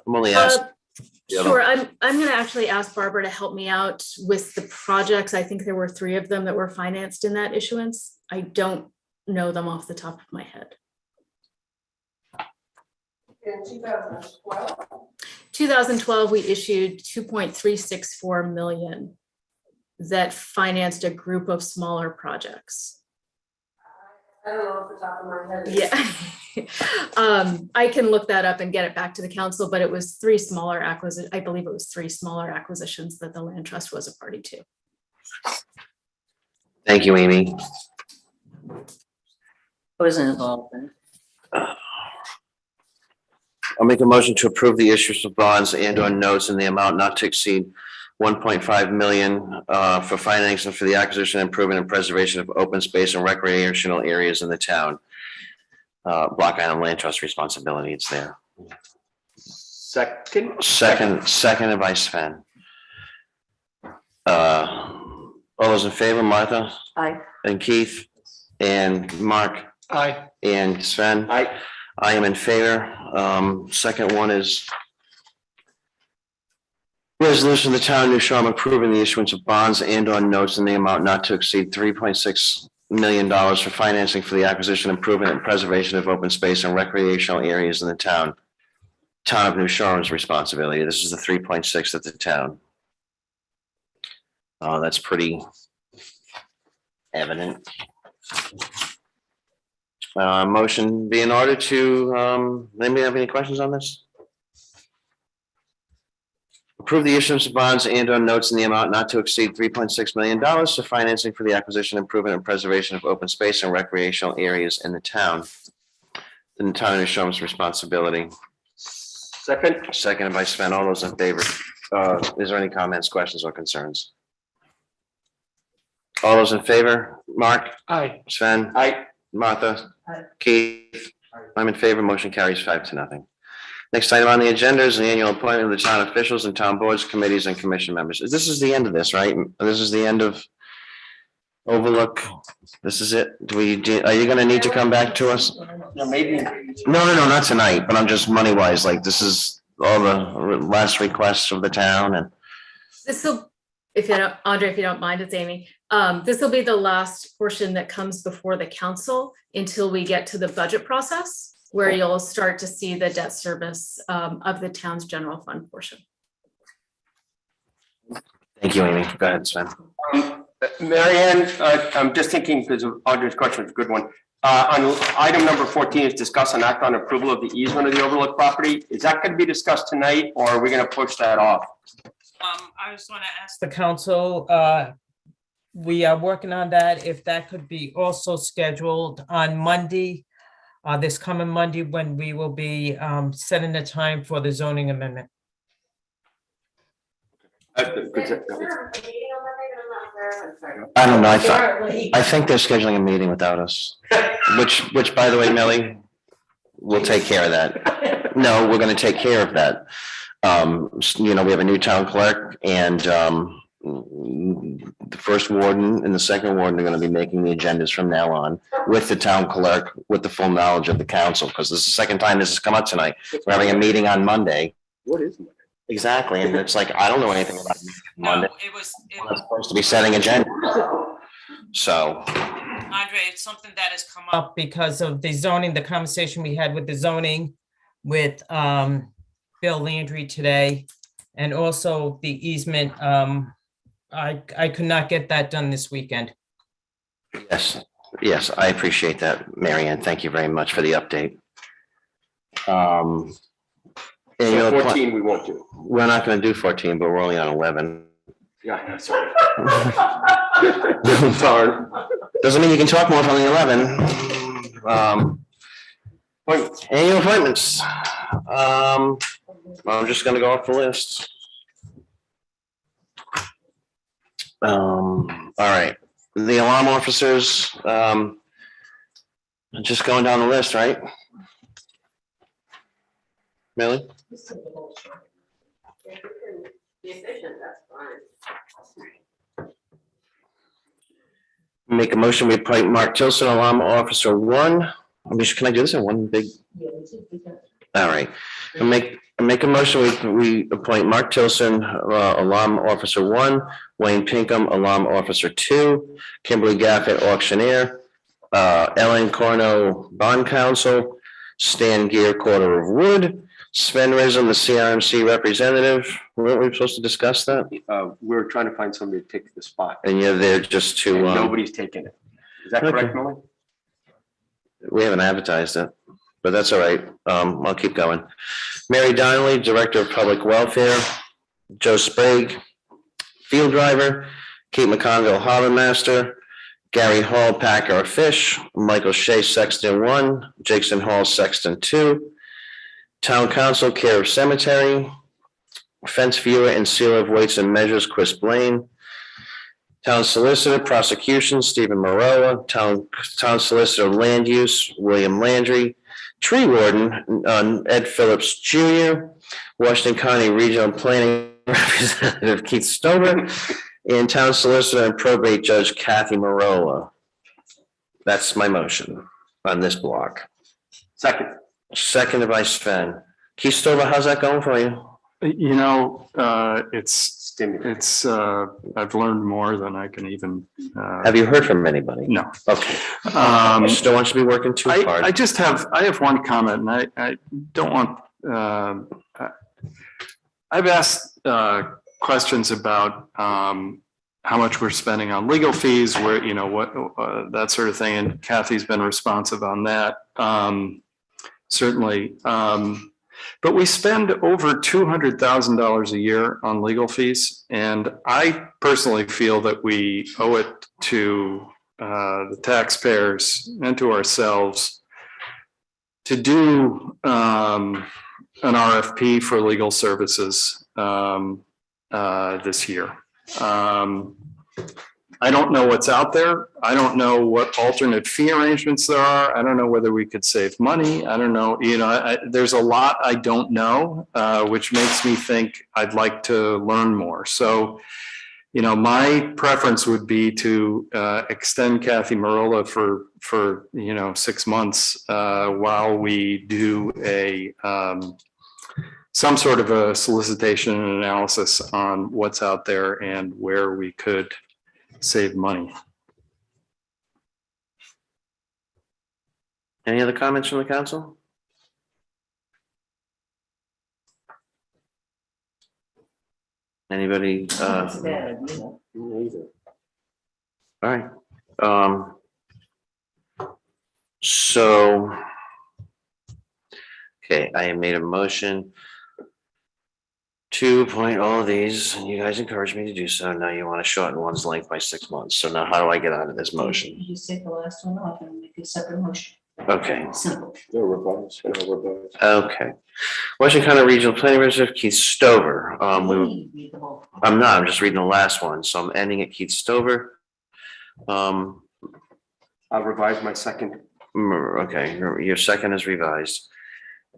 I'm only asking. Sure, I'm gonna actually ask Barbara to help me out with the projects. I think there were 3 of them that were financed in that issuance. I don't know them off the top of my head. In 2012? 2012, we issued 2.364 million that financed a group of smaller projects. I don't know off the top of my head. Yeah. I can look that up and get it back to the council, but it was 3 smaller acquisitions. I believe it was 3 smaller acquisitions that the land trust was a party to. Thank you, Amy. I wasn't involved in. I'll make a motion to approve the issuance of bonds and or notes in the amount not to exceed 1.5 million for financing for the acquisition, improvement, and preservation of open space and recreational areas in the town. Block Island Land Trust responsibility, it's there. Second by Sven. All those in favor, Martha? Aye. And Keith? And Mark? Aye. And Sven? Aye. I am in favor. Second one is resolution of the town of New Shore approving the issuance of bonds and on notes in the amount not to exceed $3.6 million for financing for the acquisition, improvement, and preservation of open space and recreational areas in the town. Town of New Shore's responsibility. This is the 3.6 at the town. That's pretty evident. Motion be in order to, anybody have any questions on this? Approve the issuance of bonds and or notes in the amount not to exceed $3.6 million for financing for the acquisition, improvement, and preservation of open space and recreational areas in the town. The town of New Shore's responsibility. Seconded by Sven. All those in favor. Is there any comments, questions, or concerns? All those in favor? Mark? Aye. Sven? Aye. Martha? Keith? I'm in favor. Motion carries 5-0. Next item on the agenda is the annual appointment of the town officials and town boards, committees, and commission members. This is the end of this, right? This is the end of Overlook, this is it? Are you gonna need to come back to us? Maybe. No, not tonight, but I'm just money wise, like this is all the last requests of the town and. This will, Andre, if you don't mind, it's Amy. This will be the last portion that comes before the council until we get to the budget process, where you'll start to see the debt service of the town's general fund portion. Thank you, Amy. Go ahead, Sven. Marianne, I'm just thinking, because Andre's question was a good one. On item number 14 is discuss and act on approval of the easement of the Overlook property. Is that going to be discussed tonight, or are we going to push that off? I just want to ask the council, we are working on that, if that could be also scheduled on Monday, this coming Monday, when we will be setting the time for the zoning amendment. I don't know. I think they're scheduling a meeting without us, which by the way, Millie, we'll take care of that. No, we're going to take care of that. We have a new town clerk and the first warden and the second warden are going to be making the agendas from now on with the town clerk, with the full knowledge of the council, because this is the second time this has come up tonight. We're having a meeting on Monday. What is Monday? Exactly, and it's like, I don't know anything about Monday. I'm supposed to be setting agenda. So. Andre, it's something that has come up because of the zoning, the conversation we had with the zoning with Bill Landry today, and also the easement. I could not get that done this weekend. Yes, I appreciate that, Marianne. Thank you very much for the update. So 14 we won't do. We're not going to do 14, but we're only on 11. Yeah, sorry. Sorry. Doesn't mean you can talk more from the 11. Annual appointments. I'm just going to go off the list. All right, the alarm officers, just going down the list, right? Millie? Be efficient, that's fine. Make a motion, we appoint Mark Tilson, alarm officer 1. Can I do this in one big? All right, make a motion, we appoint Mark Tilson, alarm officer 1, Wayne Pinkham, alarm officer 2, Kimberly Gaffett, auctioneer, Ellen Corno, bond counsel, Stan Gear, quarter of wood, Sven Rism, the CRMC representative. Weren't we supposed to discuss that? We're trying to find somebody to take the spot. And you're there just to. And nobody's taking it. Is that correct, Millie? We haven't advertised it, but that's all right. I'll keep going. Mary Donnelly, Director of Public Welfare, Joe Sprague, Field Driver, Kate McConville, Harbor Master, Gary Hall, Packer of Fish, Michael Shea, Sexton 1, Jason Hall, Sexton 2, Town Council, Care of Cemetery, Fence Viewer and Sealer of Weights and Measures, Chris Blaine, Town Solicitor, Prosecution, Stephen Marola, Town Solicitor, Land Use, William Landry, Tree Warden, Ed Phillips Jr., Washington County Regional Planning Representative Keith Stover, and Town Solicitor and Probate Judge Kathy Marola. That's my motion on this block. Seconded by Sven. Keith Stover, how's that going for you? I've learned more than I can even. Have you heard from anybody? No. Okay. Just don't want you to be working too hard. I have one comment, and I don't want, I've asked questions about how much we're spending on legal fees, where, what, that sort of thing, and Kathy's been responsive on that. Certainly. But we spend over $200,000 a year on legal fees. And I personally feel that we owe it to the taxpayers and to ourselves to do an RFP for legal services this year. I don't know what's out there. I don't know what alternate fee arrangements there are. I don't know whether we could save money. I don't know, there's a lot I don't know, which makes me think I'd like to learn more. So you know, my preference would be to extend Kathy Marola for, you know, 6 months while we do a some sort of a solicitation and analysis on what's out there and where we could save money. Any other comments from the council? Anybody? That's a bad idea. All right. So. Okay, I made a motion to appoint all of these, and you guys encouraged me to do so. Now you want to shorten one's length by 6 months. So now how do I get out of this motion? You just take the last one off and make a separate motion. Okay. Simple. Okay. Washington County Regional Planning Reserve, Keith Stover. Read the whole. I'm just reading the last one, so I'm ending at Keith Stover. I'll revise my second. Okay, your second is revised.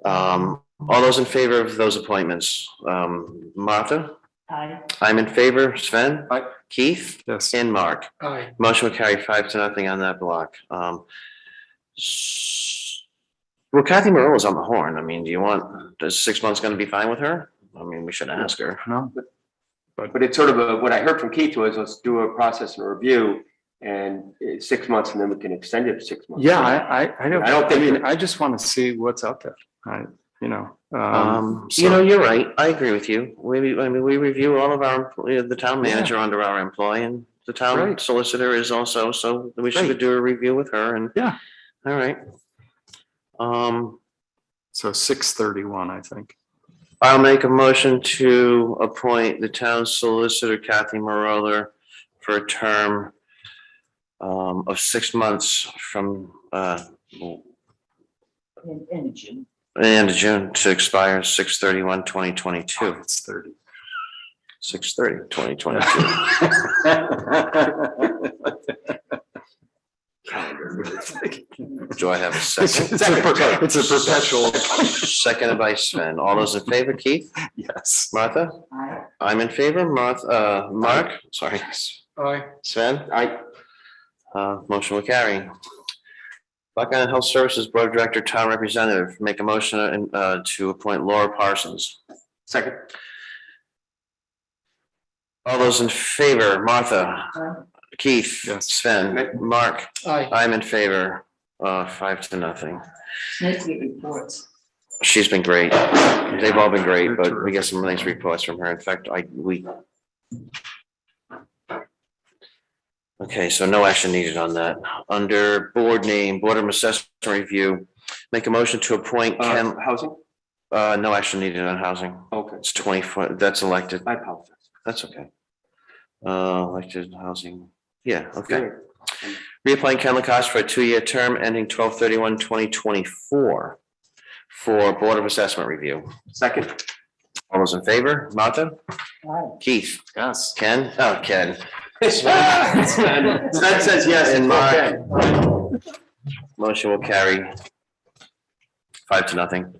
All those in favor of those appointments, Martha? Aye. I'm in favor. Sven? Aye. Keith? Yes. And Mark? Aye. Motion will carry 5-0 on that block. Well, Kathy Marola's on the horn. I mean, is 6 months gonna be fine with her? I mean, we should ask her. No. But it's sort of what I heard from Keith was, let's do a process and a review, and it's 6 months, and then we can extend it to 6 months. Yeah, I don't, I don't think- I mean, I just want to see what's out there. You know. You know, you're right. I agree with you. We review all of our, the town manager under our employee, and the town Right. solicitor is also, so we should Right. do a review with her and. Yeah. All right. So 6:31, I think. I'll make a motion to appoint the town solicitor Kathy Marola for a term of 6 months from In June. end of June to expire 6/31/2022. It's 30. 6/30/2022. Do I have a second? It's a perpetual. Seconded by Sven. All those in favor, Keith? Yes. Martha? Aye. I'm in favor. Mark? Sorry. Aye. Sven? Motion will carry. Buck Island Health Services Board Director, Town Representative, make a motion to appoint Laura Parsons. Second. All those in favor, Martha? Aye. Keith? Yes. Sven? Mark? Aye. I'm in favor. 5-0. It's nice to get reports. She's been great. They've all been great, but we get some nice reports from her. In fact, Okay, so no action needed on that. Under board name, Board of Assessment Review, make a motion to appoint Ken. Housing? No action needed on housing. Okay. It's 24, that's elected. I apologize. That's okay. Elected housing. Yeah, okay. Reappoint Ken Lacoste for a 2-year term ending 12/31/2024 for Board of Assessment Review. Second. All those in favor? Martha? Aye. Keith? Yes. Ken? Oh, Ken. Sven says yes. And it's Mark. okay. Motion will carry 5-0.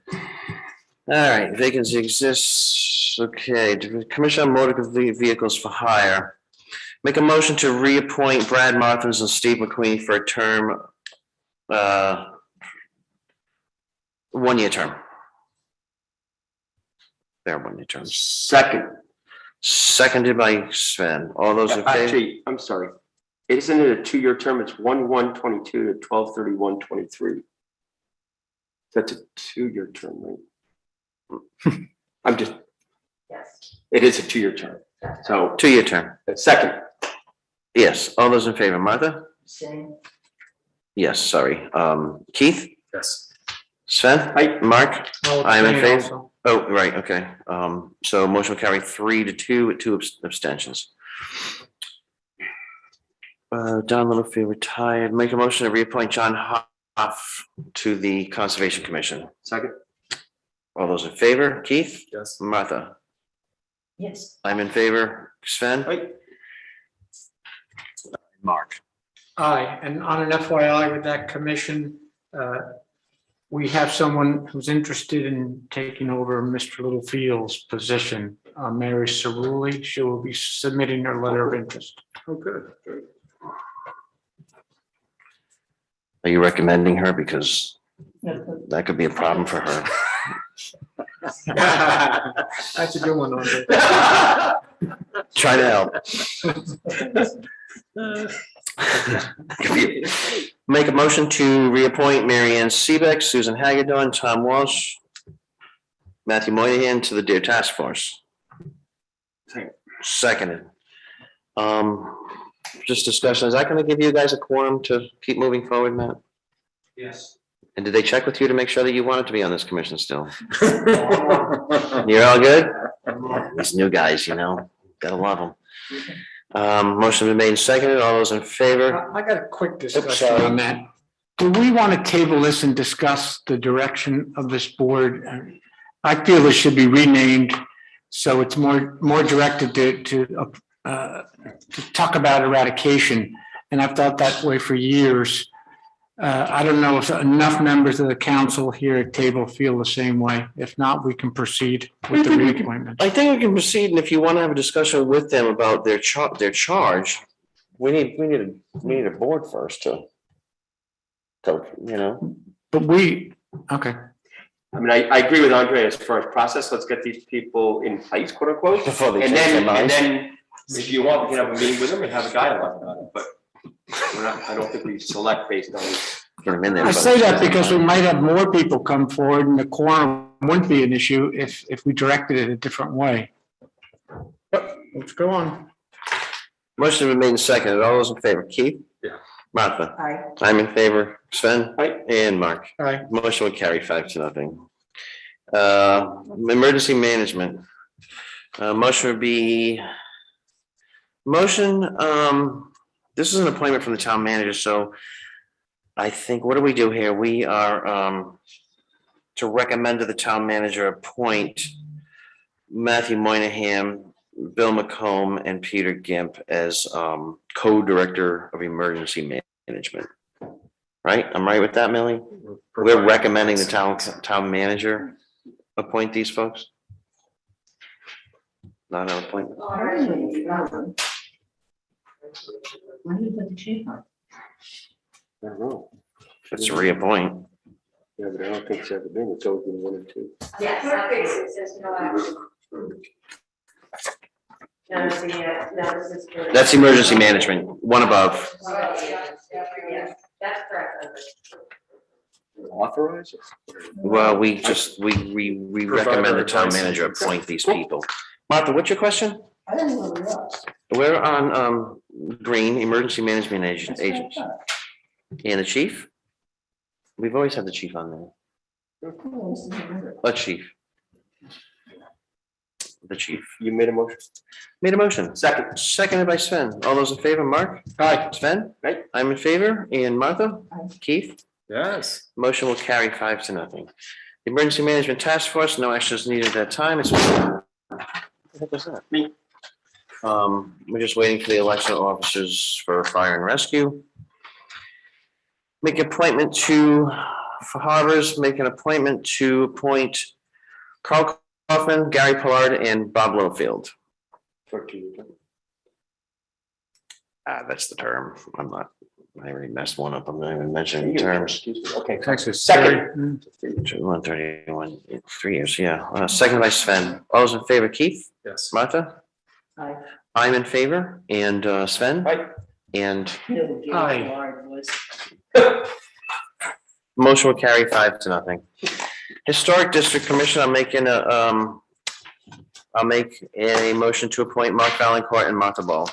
All right, vacancy exists. Okay, Commission on Motor Vehicles for Hire. Make a motion to reappoint Brad Martins and Steve McQueen for a term, 1-year term. Their 1-year term. Second. Seconded by Sven. All those in favor? Actually, I'm sorry. Isn't it a 2-year term? It's 1/1/22 to 12/31/23. That's a 2-year term, right? I'm just, Yes. it is a 2-year term. So 2-year term. second. Yes. All those in favor? Martha? Same. Yes, sorry. Keith? Yes. Sven? Aye. Mark? I'll I'm in abstain favor. also. Oh, right, okay. So motion will carry 3-2 with 2 abstentions. Don Littlefield retired. Make a motion to reappoint John Hoff to the Conservation Commission. Second. All those in favor? Keith? Yes. Martha? Yes. I'm in favor. Sven? Aye. Mark? Aye, and on an FYI with that commission, we have someone who's interested in taking over Mr. Littlefield's position, Mary Cerulli. She will be submitting her letter of interest. Oh, good. Are you recommending her? Because that could be a problem for her. That's a good one, Andre. Try to help. Make a motion to reappoint Mary Ann Seebeck, Susan Hagedorn, Tom Walsh, Matthew Moynihan to the Deer Task Force. Seconded. Just discussion, is that gonna give you guys a quorum to keep moving forward, Matt? Yes. And did they check with you to make sure that you wanted to be on this commission still? You're all good? These new guys, you know, gotta love them. Motion been made and seconded. All those in favor? I got a quick discussion sorry. on that. Do we want to table this and discuss the direction of this board? I feel it should be renamed, so it's more directed to talk about eradication. And I've thought that way for years. I don't know if enough members of the council here at table feel the same way. If not, we can proceed with the reappointment. I think we can proceed, and if you want to have a discussion with them about their charge, we need a board first to, you know. But okay. I mean, I agree with Andre as far as process. Let's get these people in place, quote unquote. Before they And change their then, minds. if you want, we can have a meeting with them and have a dialogue about it, but we're not, I don't think we select based on. I say that because we might have more people come forward and the quorum wouldn't be an issue if we directed it a different way. Let's go on. Motion been made and seconded. All those in favor, Keith? Yeah. Martha? Aye. I'm in favor. Sven? Aye. And Mark? Aye. Motion would carry 5-0. Emergency management. Motion would be, this is an appointment from the town manager, so I think, what do we do here? We are to recommend to the town manager appoint Matthew Moynihan, Bill McComb, and Peter Gimp as co-director of emergency management. Right? I'm right with that, Millie? We're recommending the town manager appoint these folks? Not an appointment. When did you put the chief on? I don't know. It's a reappoint. Yeah, but I don't think it's ever been, it's always been 1 or 2. Yes, it says no action. No, this is. That's emergency management, one above. Yes, that's correct. Authorize it? Well, we recommend the town manager appoint these people. Martha, what's your question? I don't know where else. We're on green, emergency management agents. And the chief? We've always had the chief on there. A chief. The chief. You made a motion? Made a motion. Seconded by Sven. All those in favor, Mark? Aye. Sven? Aye. I'm in favor. And Martha? Keith? Yes. Motion will carry 5-0. The Emergency Management Task Force, no action is needed at that time. It's. What the heck was that? Me. We're just waiting for the election officers for fire and rescue. Make appointment for harbors, make an appointment to appoint Carl Kaufman, Gary Pollard, and Bob Littlefield. That's the term. I already messed one up. I'm not even mentioning terms. Okay. Second. 131, 3 years, yeah. Second by Sven. All those in favor, Keith? Yes. Martha? Aye. I'm in favor, and Sven? Aye. And Aye. motion will carry 5-0. Historic District Commission, I'll make a motion to appoint Mark Valencourt and Martha Ball.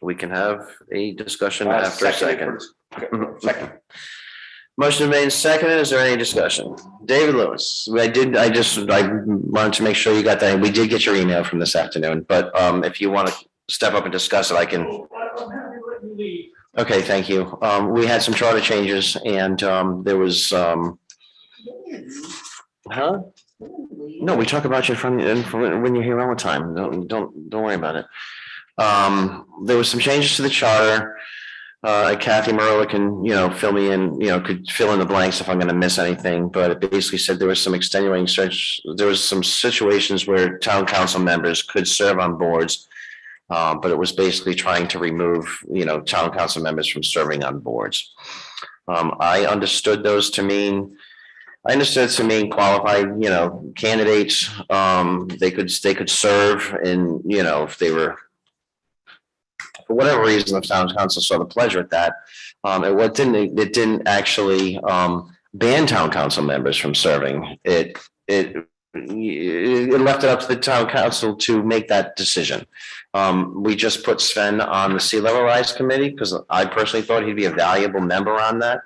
We can have a discussion after a second. Second. Motion made and seconded. Is there any discussion? David Lewis, I wanted to make sure you got that. We did get your email from this afternoon, but if you want to step up and discuss it, I can. Okay, thank you. We had some charter changes and there was, huh? No, we talk about you when you're here all the time. Don't worry about it. There was some changes to the charter. Kathy Merle can, fill me in, could fill in the blanks if I'm gonna miss anything, but it basically said there was some extenuating there was some situations where town council members could serve on boards. But it was basically trying to remove, town council members from serving on boards. I understood those to mean, qualified, candidates. They could serve in, if they were, for whatever reason, the town council saw the pleasure at that. It didn't actually ban town council members from serving. It left it up to the town council to make that decision. We just put Sven on the Sea Level Rise Committee because I personally thought he'd be a valuable member on that.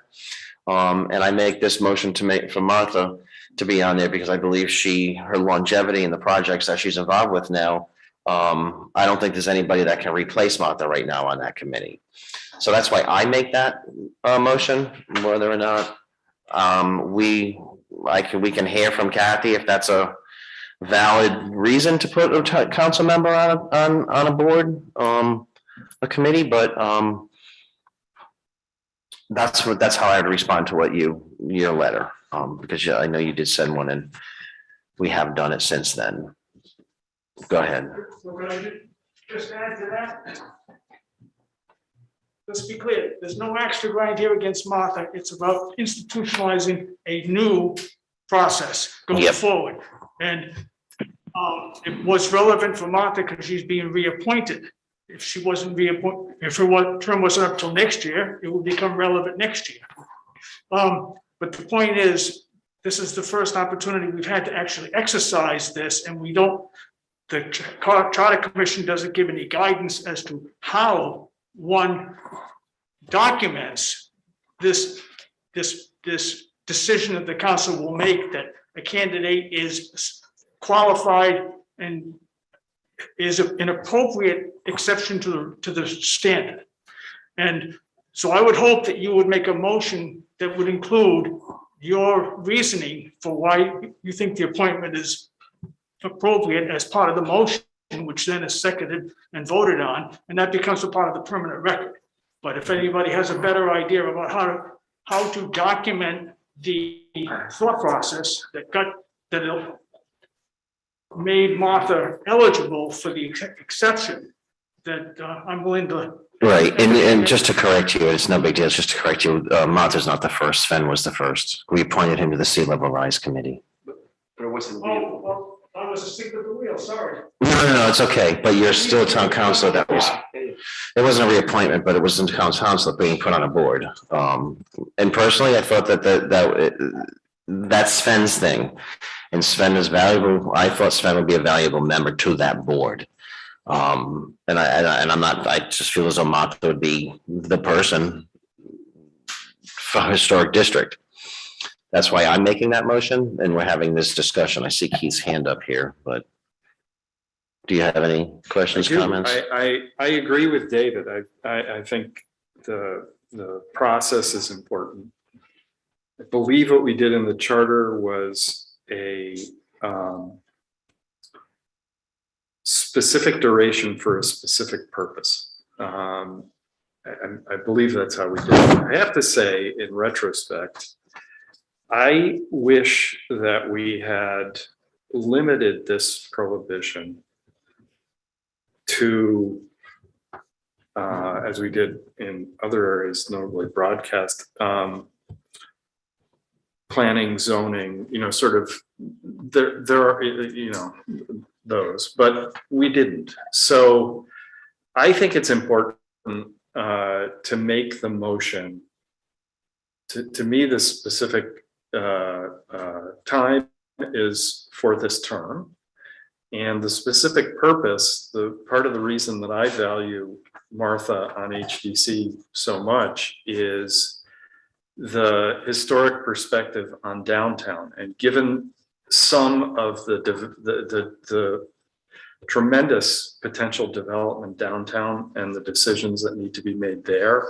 And I make this motion for Martha to be on there because I believe her longevity in the projects that she's involved with now. I don't think there's anybody that can replace Martha right now on that committee. So that's why I make that motion, whether or not we can hear from Kathy if that's a valid reason to put a council member on a board, a committee, but that's how I would respond to your letter, because I know you did send one and we have done it since then. Go ahead. So can I just add to that? Let's be clear, there's no axe to grind here against Martha. It's about institutionalizing a new process going forward. And it was relevant for Martha because she's being reappointed. If she wasn't reappointed, if her term wasn't up till next year, it would become relevant next year. But the point is, this is the first opportunity we've had to actually exercise this, and the Charter Commission doesn't give any guidance as to how one documents this decision that the council will make that a candidate is qualified and is an appropriate exception to the standard. And so I would hope that you would make a motion that would include your reasoning for why you think the appointment is appropriate as part of the motion, which then is seconded and voted on, and that becomes a part of the permanent record. But if anybody has a better idea about how to document the thought process that made Martha eligible for the exception, that I'm willing to. Right, and just to correct you, it's no big deal, just to correct you, Martha's not the first, Sven was the first. We appointed him to the Sea Level Rise Committee. But it wasn't. Oh, well, I was asleep at the wheel, sorry. No, it's okay, but you're still a town councilor. It wasn't a reappointment, but it was in town council being put on a board. And personally, I thought that's Sven's thing. And Sven is valuable. I thought Sven would be a valuable member to that board. And I'm not, I just feel as though Martha would be the person for historic district. That's why I'm making that motion and we're having this discussion. I see Keith's hand up here, but do you have any questions, comments? I agree with David. I think the process is important. I believe what we did in the charter was a specific duration for a specific purpose. I believe that's how we did it. I have to say, in retrospect, I wish that we had limited this prohibition to, as we did in other areas, notably broadcast, planning, zoning, sort of, there are, those, but we didn't. So I think it's important to make the motion. To me, the specific time is for this term. And the specific purpose, the part of the reason that I value Martha on HDC so much is the historic perspective on downtown. And given some of the tremendous potential development downtown and the decisions that need to be made there,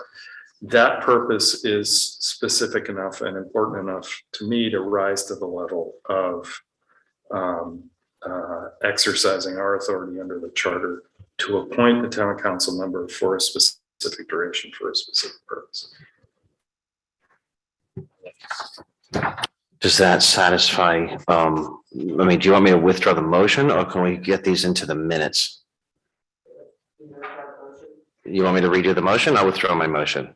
that purpose is specific enough and important enough to me to rise to the level of exercising our authority under the charter to appoint the town council member for a specific specific duration for a specific purpose. Does that satisfy, do you want me to withdraw the motion or can we get these into the minutes? You want me to redo the motion? I'll withdraw my motion.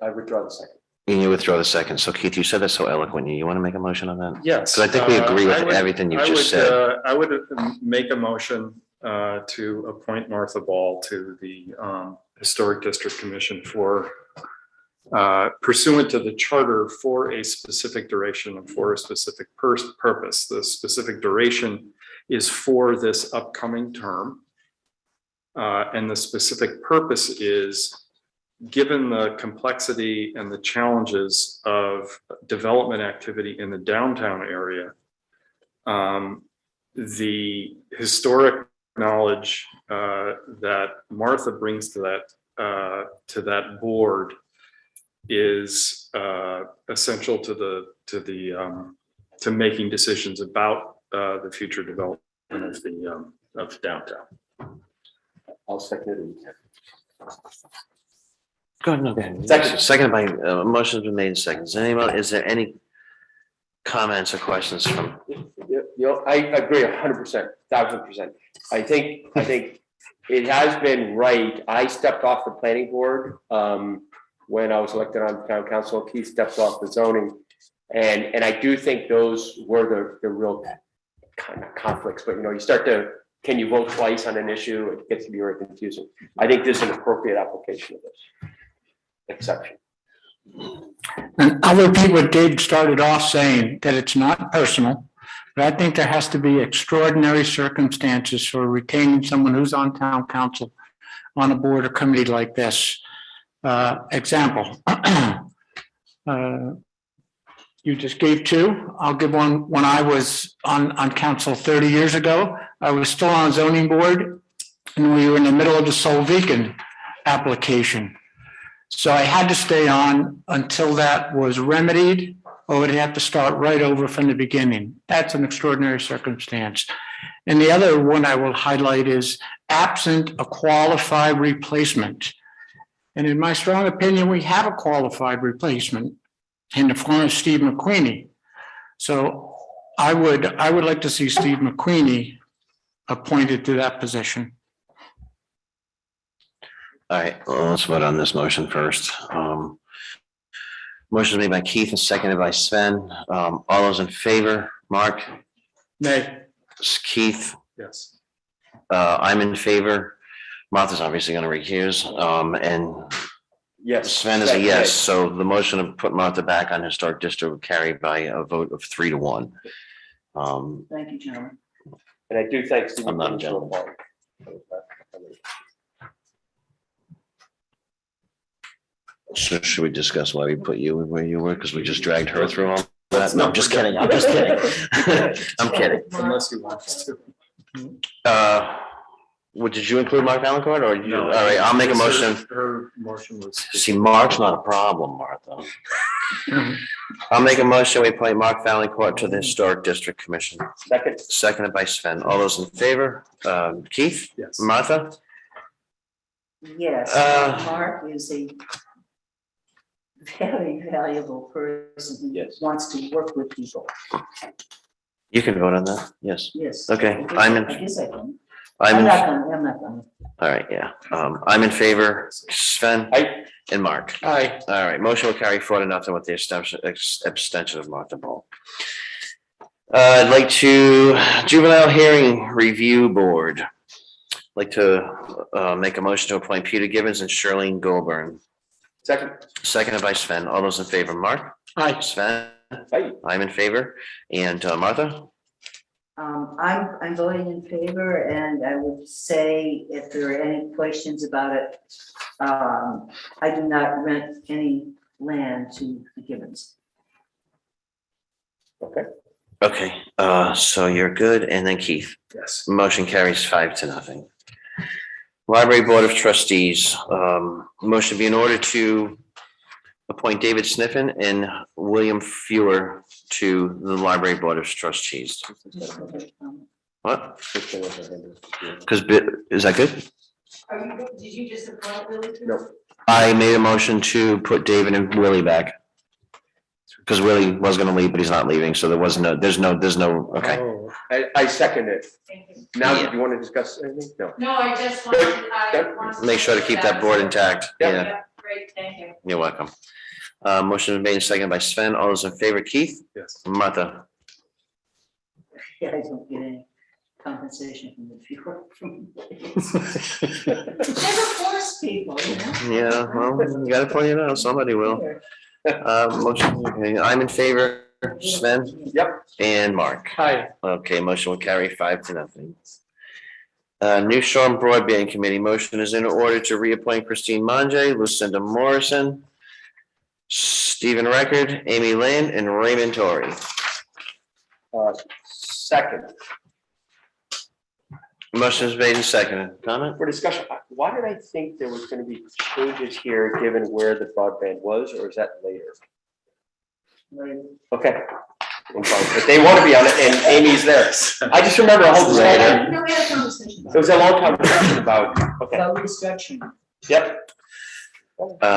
I withdraw the second. And you withdraw the second. So Keith, you said that so eloquently. You want to make a motion on that? Yes. Because I think we agree I with would- everything you I just would, said. I would make a motion to appoint Martha Ball to the Historic District Commission for pursuant to the charter for a specific duration and for a specific purpose. The specific duration is for this upcoming term. And the specific purpose is, given the complexity and the challenges of development activity in the downtown area, the historic knowledge that Martha brings to that board is essential to making decisions about the future development of downtown. I'll second it. Go ahead, no, go ahead. Second. Second by, motion's been made in seconds. Anyone, is there any comments or questions from? I agree 100%, 1000%. I think it has been right. I stepped off the planning board when I was elected on town council. Keith stepped off the zoning. And I do think those were the real kind of conflicts, but you start to, can you vote twice on an issue? It gets to be very confusing. I think this is an appropriate application of this exception. And other people did started off saying that it's not personal, but I think there has to be extraordinary circumstances for retaining someone who's on town council on a board or committee like this. Example. You just gave two. I'll give one. When I was on council 30 years ago, I was still on zoning board and we were in the middle of the Solvican application. So I had to stay on until that was remedied, or would have to start right over from the beginning. That's an extraordinary circumstance. And the other one I will highlight is absent a qualified replacement. And in my strong opinion, we have a qualified replacement in the form of Steve McQueenie. So I would like to see Steve McQueenie appointed to that position. All right, well, let's vote on this motion first. Motion made by Keith and seconded by Sven. All those in favor, Mark? Nay. Keith? Yes. I'm in favor. Martha's obviously going to recuse, and yes, Sven is a yes. So the motion to put Martha back on historic district will carry by a vote of 3-1. Thank you, gentlemen. And I do thank Steve. I'm not a gentleman. So should we discuss why we put you where you were? Because we just dragged her through all that? No, I'm just kidding. I'm just kidding. I'm kidding. Unless you want us to. Did you include Mark Valancourt or you? No. All right, I'll make a motion. Her motion was. See, Mark's not a problem, Martha. I'll make a motion. We appoint Mark Valancourt to the Historic District Commission. Second. Seconded by Sven. All those in favor? Keith? Yes. Martha? Yes, Mark is a very valuable person who wants to work with people. You can vote on that. Yes. Yes. Okay, I I'm in. guess I can. I'm not gonna. All right, yeah. I'm in favor. Sven? Aye. And Mark? Aye. All right, motion will carry 4-0 with the abstention of Martha Ball. I'd like to, Juvenile Hearing Review Board. Like to make a motion to appoint Peter Gibbons and Shirlene Goulburn. Second. Seconded by Sven. All those in favor, Mark? Aye. Sven? Aye. I'm in favor. And Martha? I'm voting in favor, and I would say if there are any questions about it, I do not rent any land to the Gibbons. Okay. Okay, so you're good. And then Keith? Yes. Motion carries 5-0. Library Board of Trustees, motion be in order to appoint David Sniffen and William Fewer to the Library Board of Trustees. What? Because, is that good? did you just appoint Willie? No. I made a motion to put David and Willie back. Because Willie was gonna leave, but he's not leaving, so there's no, okay. Oh, I second it. Now, do you want to discuss anything? No. No, I just wanted, Make sure to keep that board intact, yeah, Great, thank you. you're welcome. Motion is made and seconded by Sven, all those in favor, Keith? Yes. Martha? Yeah, I don't get any compensation from the fuel. Never force people, you know? Yeah, well, you gotta point it out, somebody will. Motion, okay, I'm in favor, Sven? Yep. And Mark? Hi. Okay, motion will carry 5-0. New Shore Broadband Committee, motion is in order to reappoint Christine Mange, Lucinda Morrison, Stephen Record, Amy Lynn, and Raymond Torrey. Second. Motion is made and seconded. Comment? For discussion, why did I think there was gonna be changes here, given where the broadband was, or is that later? Okay. I'm fine, but they want to be on it, and Amy's there. I just remember a whole discussion. No, we had a conversation. It was a long conversation about, okay, About restructuring. yep.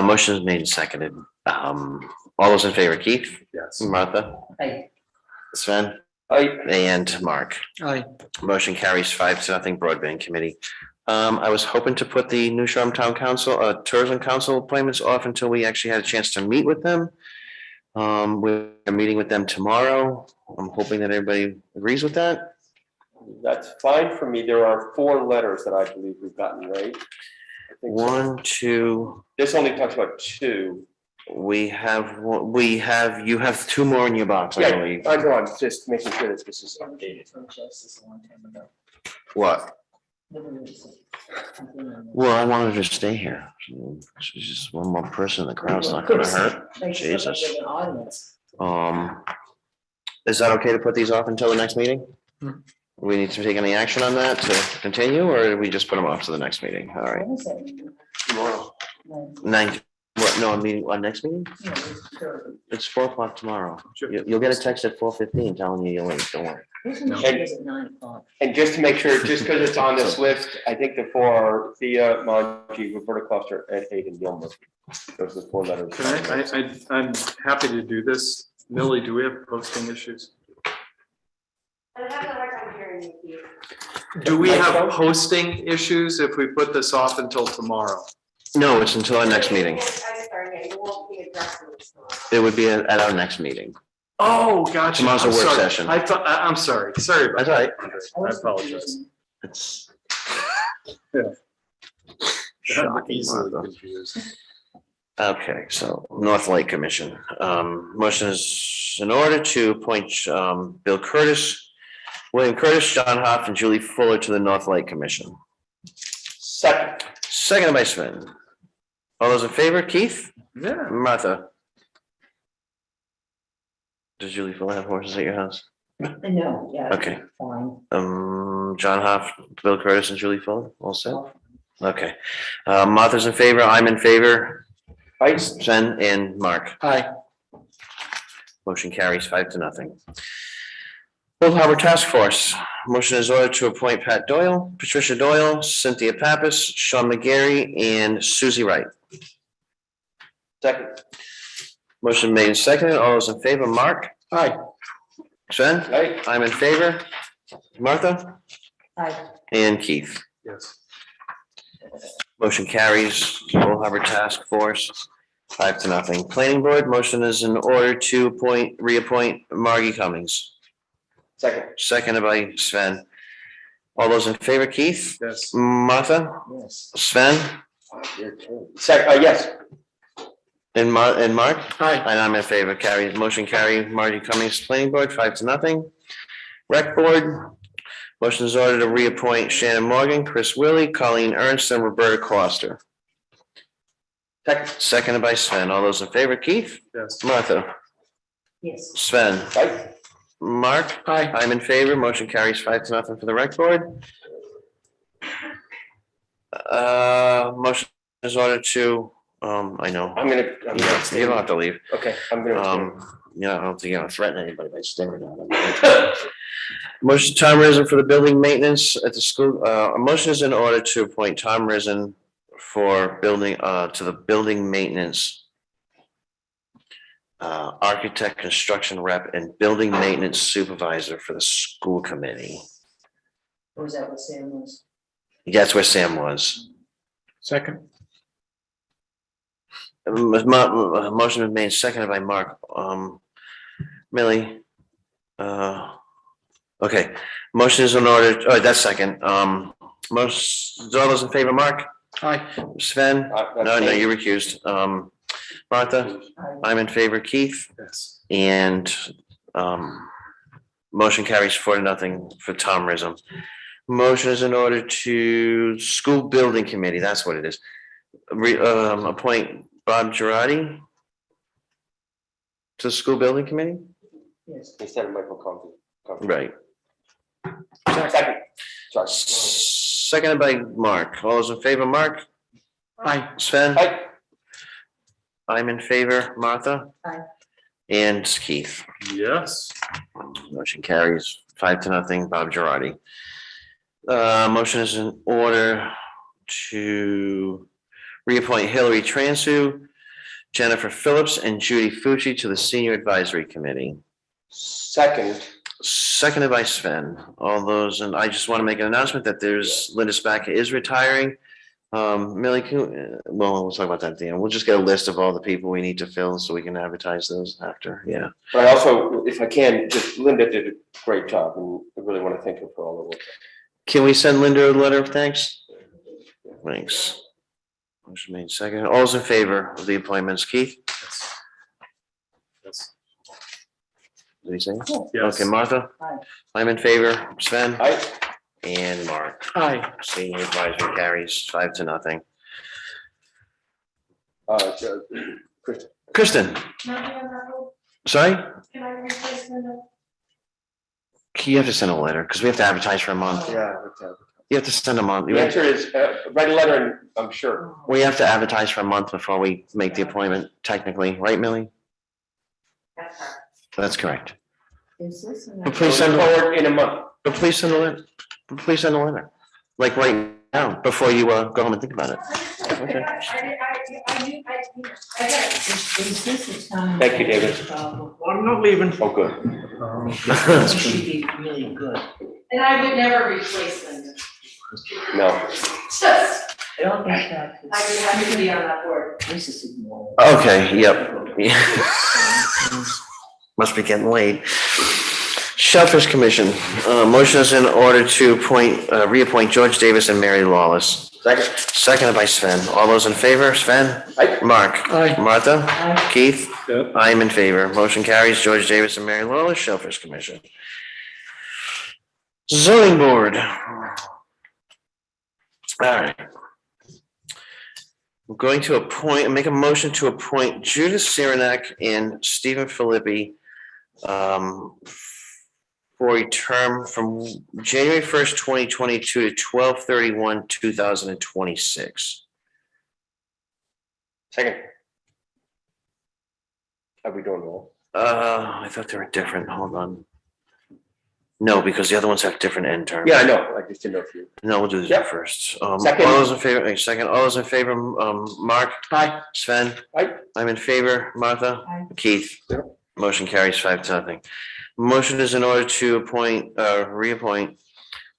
Motion is made and seconded. All those in favor, Keith? Yes. Martha? Aye. Sven? Aye. And Mark? Aye. Motion carries 5-0 Broadband Committee. I was hoping to put the New Shore Town Council, Tourism Council appointments off until we actually had a chance to meet with them. We're meeting with them tomorrow. I'm hoping that everybody agrees with that. That's fine for me. There are 4 letters that I believe we've gotten, right? I think so. 1, 2, This only talks about 2. you have 2 more in your box, I Yeah, believe. I know, I'm just making sure that this is updated. From Justice a long time ago. What? Never really said something on that. Well, I wanted her to stay here. She's just one more person in the crowd's not gonna hurt. Thanks for Jesus. the audience. Is that okay to put these off until the next meeting? We need to take any action on that to continue, or do we just put them off to the next meeting? All right. What is it? Tomorrow. 9, what, no, I'm meeting, next meeting? Yeah, it's terrible. It's 4:00 tomorrow. You'll get a text at 4:15 telling you you're late, don't worry. Isn't it is at 9 o'clock? And just to make sure, just because it's on this list, I think the 4 are Thea, Manji, Roberta Cluster, and Hayden Gilmer. Those are the 4 letters. I'm happy to do this. Millie, do we have posting issues? I'm having a hard time hearing you. Do we have posting issues if we put this off until tomorrow? No, it's until our next meeting. I'm sorry, yeah, you won't be addressing this tomorrow. It would be at our next meeting. Oh, gotcha. Tomorrow's a I'm work sorry. session. I thought, I'm sorry. Sorry about That's all right. that. I apologize. It's Easily confused. okay, so North Lake Commission. Motion is in order to appoint Bill Curtis, William Curtis, John Hoff, and Julie Fuller to the North Lake Commission. Second. Seconded by Sven. All those in favor, Keith? Yeah. Martha? Does Julie Fuller have horses at your house? No, yeah. Okay. Fine. John Hoff, Bill Curtis, and Julie Fuller, all set? Okay. Martha's in favor, I'm in favor. Aye. Sven and Mark. Aye. Motion carries 5-0. Old Harbor Task Force, motion is ordered to appoint Pat Doyle, Patricia Doyle, Cynthia Pappas, Sean McGarry, and Susie Wright. Second. Motion made and seconded. All those in favor, Mark? Aye. Sven? Aye. I'm in favor. Martha? Aye. And Keith. Yes. Motion carries. Old Harbor Task Force, 5-0. Planning Board, motion is in order to reappoint Margie Cummings. Second. Seconded by Sven. All those in favor, Keith? Yes. Martha? Yes. Sven? Yes. And Mark? Aye. And I'm in favor. Carries, motion carry. Margie Cummings, Planning Board, 5-0. Rec Board, motion is ordered to reappoint Shannon Morgan, Chris Willie, Colleen Ernst, and Roberta Coster. Second. Seconded by Sven. All those in favor, Keith? Yes. Martha? Yes. Sven? Aye. Mark? Aye. I'm in favor. Motion carries 5-0 for the Rec Board. Motion is ordered to, I know. I'm gonna You don't have to leave. Okay, I'm gonna. Yeah, I don't think you're gonna threaten anybody by staring at them. Motion Tom Risen for the building maintenance at the school. A motion is in order to appoint Tom Risen for building, to the building maintenance architect, construction rep, and building maintenance supervisor for the school committee. Or was that what Sam was? That's where Sam was. Second. Motion was made, seconded by Mark. Millie. Okay, motion is in order, oh, that's second. Most, all those in favor, Mark? Aye. Sven? No, you're recused. Martha? I'm in favor. Keith? Yes. And motion carries 4-0 for Tom Rism. Motion is in order to school building committee, that's what it is. Appoint Bob Girardi to the school building committee? Yes. Instead of Michael Conklin. Right. Second. Sorry. Seconded by Mark. All those in favor, Mark? Aye. Sven? Aye. I'm in favor. Martha? Aye. And Keith. Yes. Motion carries 5-0, Bob Girardi. Motion is in order to reappoint Hillary Transu, Jennifer Phillips, and Judy Fucci to the Senior Advisory Committee. Second. Seconded by Sven. All those, and I just want to make an announcement that there's Linda Spack is retiring. Millie, we'll talk about that at the end. We'll just get a list of all the people we need to fill so we can advertise those after, yeah. But I also, if I can, just Linda did a great job, and I really want to thank her for all the work. Can we send Linda a letter of thanks? Thanks. Motion made second. All those in favor of the appointments, Keith? Yes. Did he say? Yes. Okay, Martha? Aye. I'm in favor. Sven? Aye. And Mark. Aye. Senior advisory carries 5-0. Kristen. Kristen, sorry? Can I replace Linda? You have to send a letter because we have to advertise for a month. Yeah. You have to send a month. The answer is, write a letter and I'm sure. We have to advertise for a month before we make the appointment technically, right, Millie? That's her. That's correct. Is this? an- But please send a letter. Forward in a month. But please send a letter. Please send a letter. Like right now, before you go home and think about it. Okay. Is this a time? Thank you, David. I'm not leaving. Oh, good. This should be really good. And I would never replace Linda. No. Just, I don't think that. I would have to be on that board. This is ignored. Okay, yep. Must be getting late. Shellfish Commission, motion is in order to reappoint George Davis and Mary Lawless. Second. Seconded by Sven. All those in favor, Sven? Aye. Mark? Aye. Martha? Aye. Keith? Yep. I'm in favor. Motion carries. George Davis and Mary Lawless, Shellfish Commission. Zoning Board. All right. I'm going to make a motion to appoint Judith Saranac and Stephen Filippi for a term from January 1st, 2022 to 12/31, 2026. Second. Are we doing all? I thought they were different. Hold on. No, because the other ones have different end terms. Yeah, I know. I just didn't know if you. No, we'll do this Yep. first. Second. All those in favor, second, all those in favor, Mark? Aye. Sven? Aye. I'm in favor. Martha? Aye. Keith? Yep. Motion carries 5-0. Motion is in order to reappoint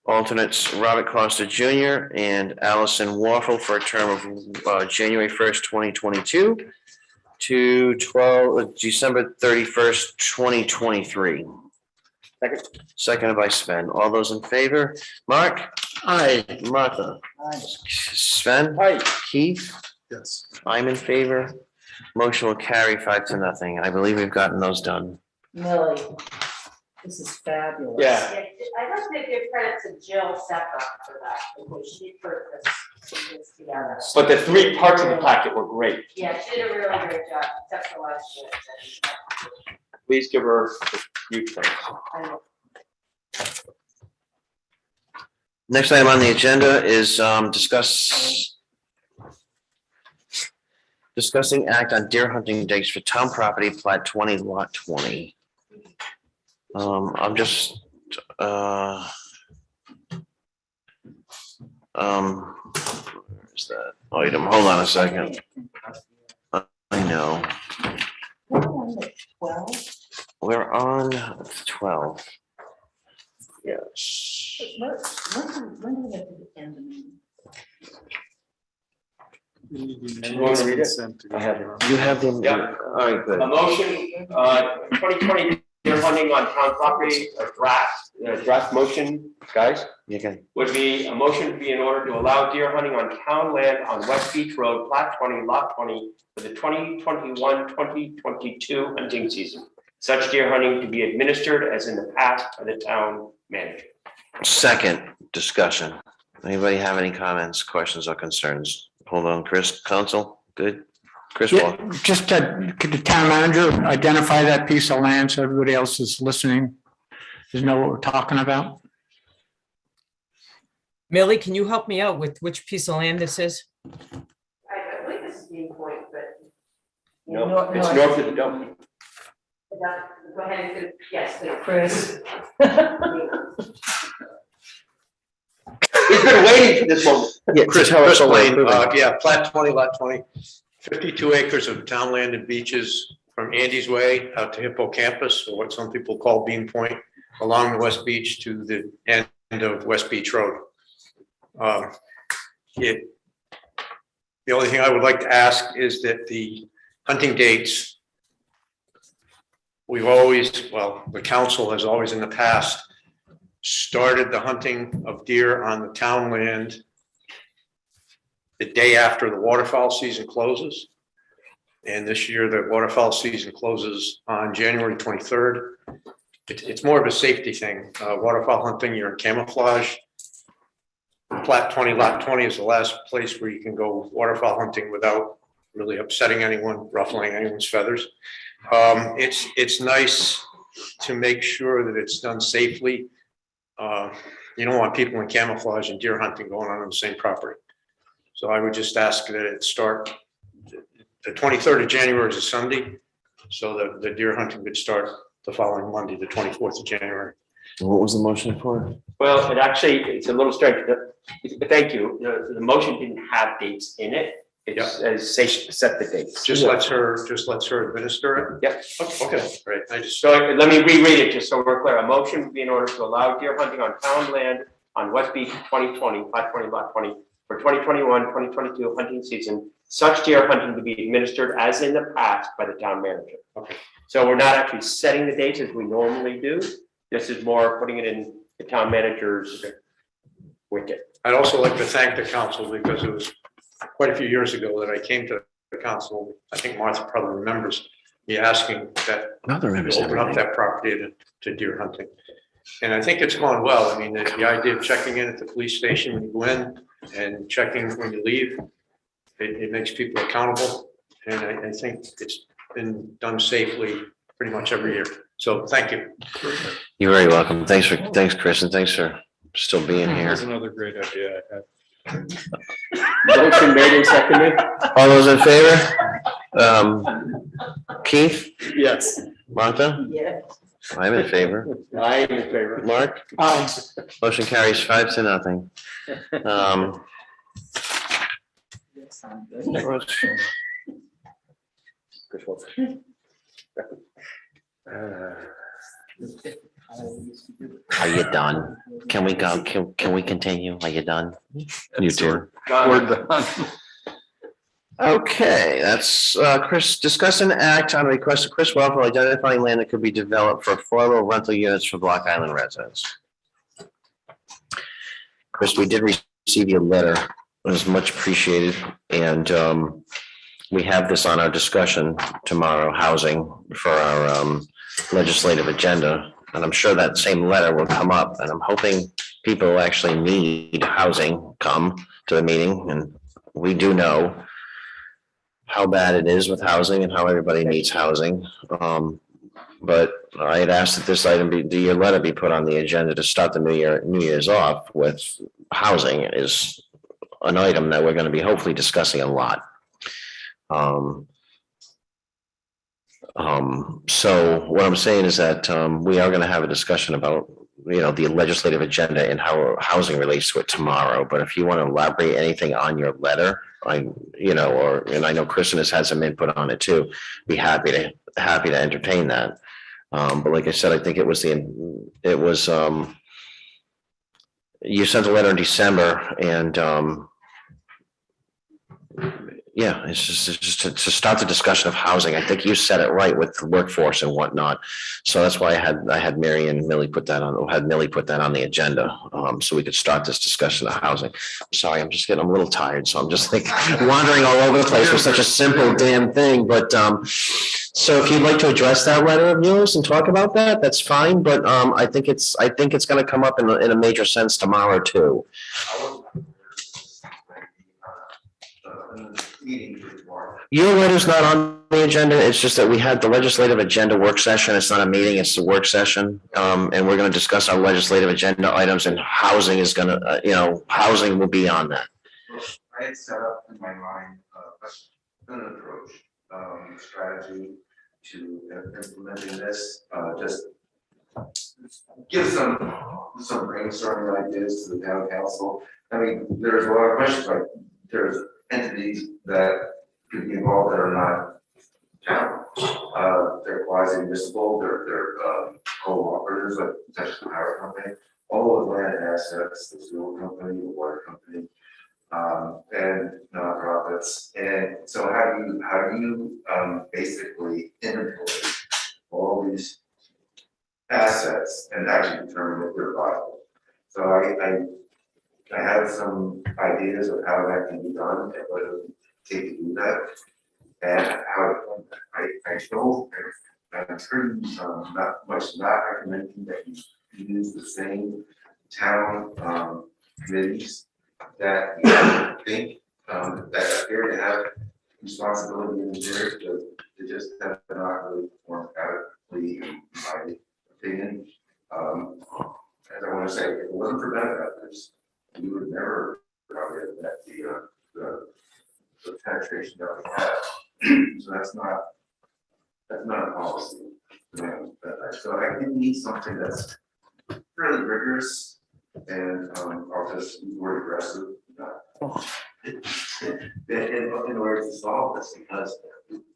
alternates Robert Costa Jr. and Allison Warfel for a term of January 1st, 2022 to December 31st, 2023. Second. Seconded by Sven. All those in favor? Mark? Aye. Martha? Aye. Sven? Aye. Keith? Yes. I'm in favor. Motion will carry 5-0. I believe we've gotten those done. Millie, this is fabulous. Yeah. I'd like to give credit to Jill Seppa for that, because she did put this together. But the three parts of the packet were great. Yeah, she did a really great job, except for last year. Please give her a huge thanks. Next item on the agenda is discussing act on deer hunting dates for town property, plat 20, lot 20. I'm just, Is that item? Hold on a second. I know. We're on 12. Yes. When do we get to the end of the meeting? You want to read it? I have it. You have them. Yeah. All right, good. A motion, 2020 deer hunting on town property, a draft motion, guys, You can. would be a motion to be in order to allow deer hunting on town land on West Beach Road, plat 20, lot 20, for the 2021-2022 hunting season. Such deer hunting to be administered as in the past by the town manager. Second discussion. Anybody have any comments, questions, or concerns? Hold on, Chris, counsel, good? Chris, Yeah, Wall. just could the town manager identify that piece of land so everybody else is listening? Does know what we're talking about? Millie, can you help me out with which piece of land this is? I believe this is Bean Point, but. No, it's north of the dump. Go ahead and, yes, please. Chris. He's been waiting for this moment. Yeah, Chris tell us what we're Lane, approving. yeah, plat 20, lot 20, 52 acres of town land and beaches from Andy's Way out to Hippocampus, or what some people call Bean Point, along the West Beach to the end of West Beach Road. The only thing I would like to ask is that the hunting dates, we've always, well, the council has always in the past started the hunting of deer on the town land the day after the waterfowl season closes. And this year, the waterfowl season closes on January 23rd. It's more of a safety thing. Waterfowl hunting, you're in camouflage. Plat 20, lot 20 is the last place where you can go waterfowl hunting without really upsetting anyone, ruffling anyone's feathers. It's nice to make sure that it's done safely. You don't want people in camouflage and deer hunting going on the same property. So I would just ask that it start, the 23rd of January is a Sunday, so that the deer hunting would start the following Monday, the 24th of January. What was the motion for? Well, it's a little strange. Thank you. The motion didn't have dates in it. It set the dates. Just lets her administer it? Yep. Okay, great. I just. So let me reread it just so we're clear. A motion would be in order to allow deer hunting on town land on West Beach 2020, plat 20, lot 20, for 2021-2022 hunting season, such deer hunting to be administered as in the past by the town manager. Okay. So we're not actually setting the dates as we normally do. This is more putting it in the town manager's wicket. I'd also like to thank the council because it was quite a few years ago that I came to the council. I think Martha probably remembers me asking that Martha remembers open up everything. that property to deer hunting. And I think it's gone well. I mean, the idea of checking in at the police station when you go in and checking when you leave, it makes people accountable. And I think it's been done safely pretty much every year. So thank you. You're very welcome. Thanks, Chris, and thanks for still being here. Here's another great idea I had. Motion made and seconded. All those in favor? Keith, Yes. Martha? Yeah. I'm in favor. I am in favor. Mark? Aye. Motion carries 5-0. Are you done? Can we go? Can we continue? Are you done? You too. We're done. Okay, that's Chris, discuss an act on a request of Chris Well for identifying land that could be developed for affordable rental units for Block Island residents. Chris, we did receive your letter. It was much appreciated. And we have this on our discussion tomorrow, housing, for our legislative agenda. And I'm sure that same letter will come up, and I'm hoping people who actually need housing come to the meeting. And we do know how bad it is with housing and how everybody needs housing. But I had asked that this item your letter be put on the agenda to start the New Year's off with housing is an item that we're going to be hopefully discussing a lot. So what I'm saying is that we are going to have a discussion about the legislative agenda and how housing relates to it tomorrow. But if you want to elaborate anything on your letter, and I know Kristen has had some input on it too, be happy to entertain that. But like I said, I think you sent a letter in December, and yeah, it's just to start the discussion of housing. I think you said it right with the workforce and whatnot. So that's why I had Mary and Millie put that on the agenda, so we could start this discussion of housing. Sorry, I'm a little tired, so I'm just like wandering all over the place with such a simple damn thing. But so if you'd like to address that letter of yours and talk about that, that's fine. But I think it's going to come up in a major sense tomorrow too. Your letter's not on the agenda. It's just that we had the legislative agenda work session. It's not a meeting, it's a work session. And we're going to discuss our legislative agenda items, and housing is going to, housing will be on that. I had set up in my mind an approach, strategy to implementing this, just give some brainstorming ideas to the town council. I mean, there's a lot of questions, like there's entities that could be involved that are not town. They're quasi municipal, they're co-operators, like Texas Power Company, all of the land assets, the fuel company, the water company, and nonprofits. And so how do you basically inventory all these assets and actually determine if they're viable? So I have some ideas of how that can be done and what it would take to do that, and how to fund that. I'm pretty not recommending that you use the same town committees that you think that appear to have responsibility in there, to just have not really performed adequately, in my opinion. As I want to say, if it wasn't for benefactors, we would never probably have met the penetration that we have. So that's not a policy. So I think we need something that's fairly rigorous, and I'll just use the word aggressive in order to solve this, because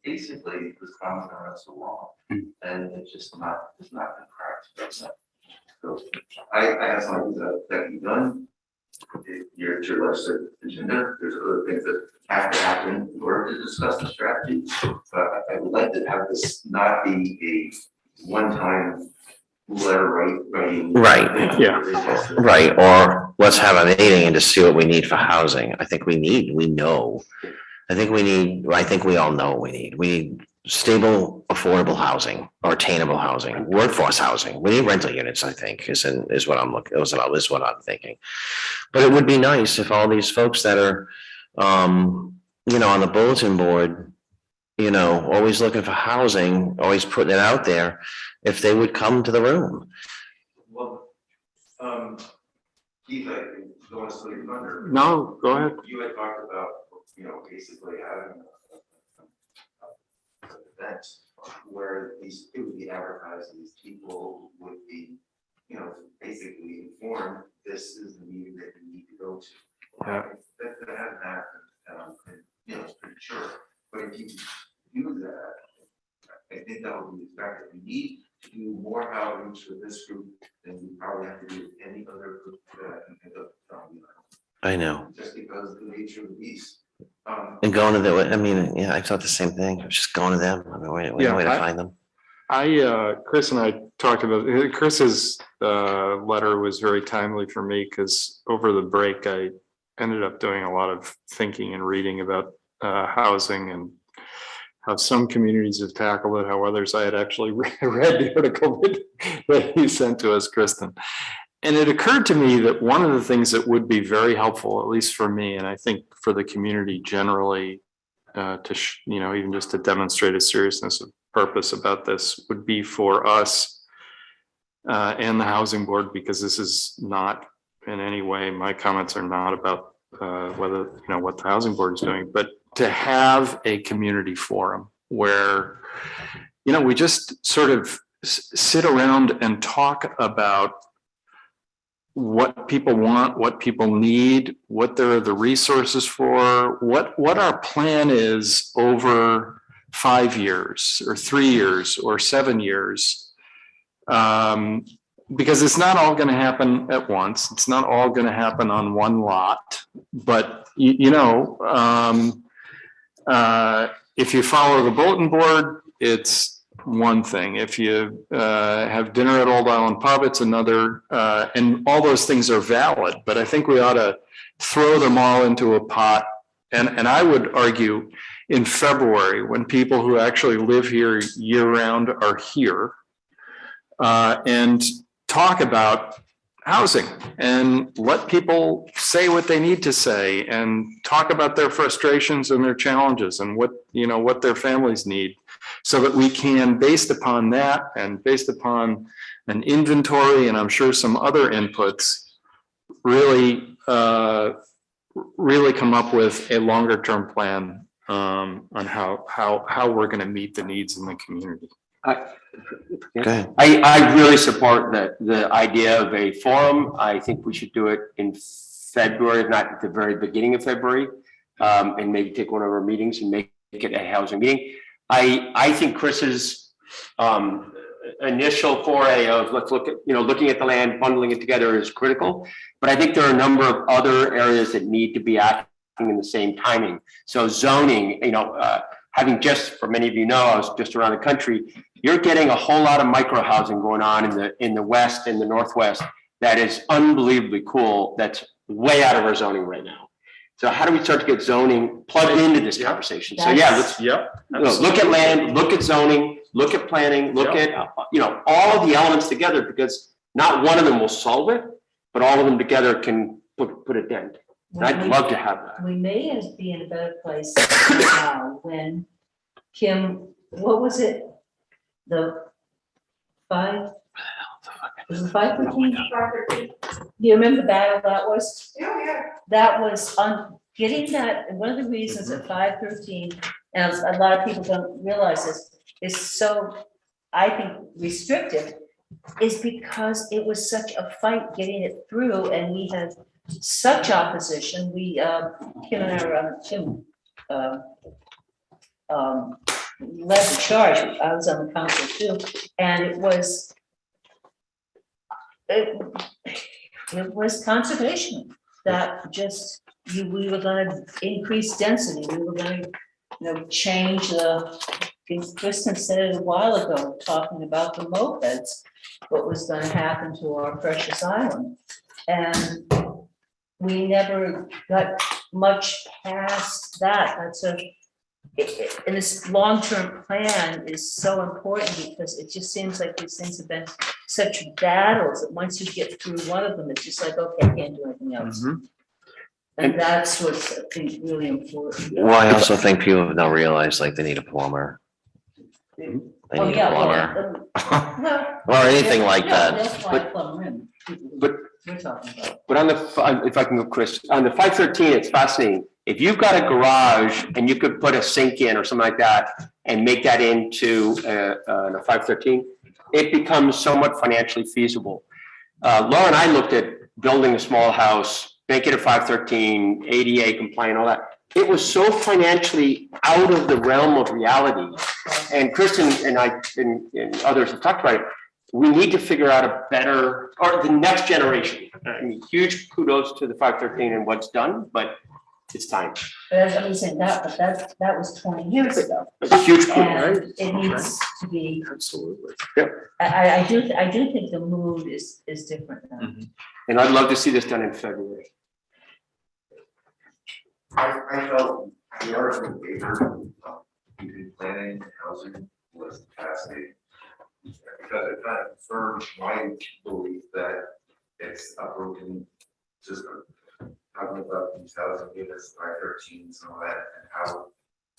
basically this problem's been around so long, and it's not been cracked. So I have something that can be done. Your legislative agenda, there's other things that have to happen in order to discuss the strategy. But I would like to have this not be a one-time letter writing. Right, yeah, right, or let's have a meeting and just see what we need for housing. I think we all know what we need. We need stable, affordable housing, or attainable housing, workforce housing. We need rental units, I think, is what I'm thinking. But it would be nice if all these folks that are, on the bulletin board, always looking for housing, always putting it out there, if they would come to the room. Well, Keith, I think, don't want to sleep under. No, go ahead. You had talked about, basically having an event where it would be advertised, these people would be, basically informed, this is the meeting that you need to go to. Yeah. That hasn't happened, and, it's pretty sure. But if you do that, I think that would be effective. We need to do more outreach for this group than we probably have to do with any other group that I can think of. I know. Just because of the nature of the beast. And going to I thought the same thing. I was just going to them. Way to find them. Chris and I talked about, Chris's letter was very timely for me, because over the break, I ended up doing a lot of thinking and reading about housing and how some communities have tackled it, how others, I had actually read the article that you sent to us, Kristen. And it occurred to me that one of the things that would be very helpful, at least for me, and I think for the community generally, even just to demonstrate a seriousness of purpose about this, would be for us and the housing board, because this is not in any way, my comments are not about whether, what the housing board is doing, but to have a community forum where, we just sort of sit around and talk about what people want, what people need, what there are the resources for, what our plan is over 5 years or 3 years or 7 years. Because it's not all going to happen at once. It's not all going to happen on one lot, but if you follow the bulletin board, it's one thing. If you have dinner at Old Island Pub, it's another, and all those things are valid, but I think we ought to throw them all into a pot. And I would argue in February, when people who actually live here year round are here, and talk about housing and let people say what they need to say and talk about their frustrations and their challenges and what their families need, so that we can, based upon that and based upon an inventory and I'm sure some other inputs, really come up with a longer term plan on how we're going to meet the needs in the community. I really support the idea of a forum. I think we should do it in February, if not at the very beginning of February, and maybe take one of our meetings and make it a housing meeting. I think Chris's initial foray of let's look at, looking at the land, bundling it together is critical. But I think there are a number of other areas that need to be acting in the same timing. So zoning, having just, for many of you know, I was just around the country, you're getting a whole lot of micro housing going on in the West, in the Northwest, that is unbelievably cool. That's way out of our zoning right now. So how do we start to get zoning plugged into this conversation? So yeah, let's look at land, look at zoning, look at planning, look at, all of the elements together, because not one of them will solve it, but all of them together can put a dent. And I'd love to have that. We may be in a better place now when Kim, what was it? The 5? Was it 513? Do you remember the battle that was? Yeah. That was on getting that, and one of the reasons that 513, and a lot of people don't realize this, is so, I think, restrictive, is because it was such a fight getting it through, and we had such opposition. We, Kim and I, Kim led the charge. I was on the council too, and it was conservation that just, we were gonna increase density, we were gonna, change the, Kristen said it a while ago, talking about the mopeds, what was gonna happen to our precious island. And we never got much past that. That's and this long-term plan is so important, because it just seems like these things have been such battles that once you get through one of them, it's just like, okay, I can't do anything else. And that's what's, I think, really important. Well, I also think people don't realize like they need a plumber. They need a plumber. Or anything like that. That's why plumber in. But We're talking about. But on the, if I can go, Chris, on the 513, it's fascinating. If you've got a garage and you could put a sink in or something like that and make that into a 513, it becomes somewhat financially feasible. Laura and I looked at building a small house, make it a 513, ADA compliant, all that. It was so financially out of the realm of reality. And Kristen and I and others have talked about it. We need to figure out a better, or the next generation. I mean, huge kudos to the 513 and what's done, but it's time. But as I'm saying, that was 20 years ago. It's a huge kudos, And right? it needs to be. Absolutely. Yep. I do think the mood is different now. And I'd love to see this done in February. I felt the article paper, between planning and housing was fascinating. Because it kind of confirmed my belief that it's a broken system. Talking about these housing units, 513s and all that, and how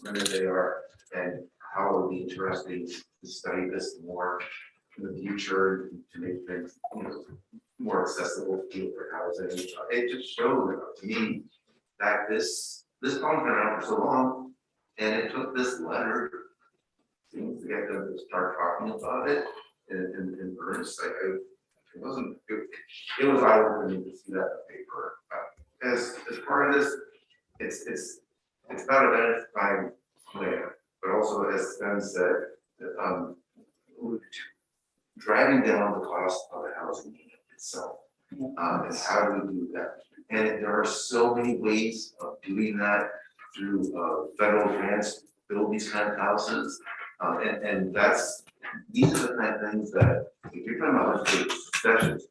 limited they are, and how it would be interesting to study this more in the future to make things, more accessible for housing. It just showed to me that this problem's been around for so long, and it took this letter seems to get them to start talking about it in earnest. It wasn't, it was eye-opening to see that in the paper. As part of this, it's not identifying plan, but also as Ben said, driving down the cost of the housing unit itself. And how do we do that? And there are so many ways of doing that through federal grants, to build these kind of houses. And these are the kind of things that, if you're talking about legislative sessions,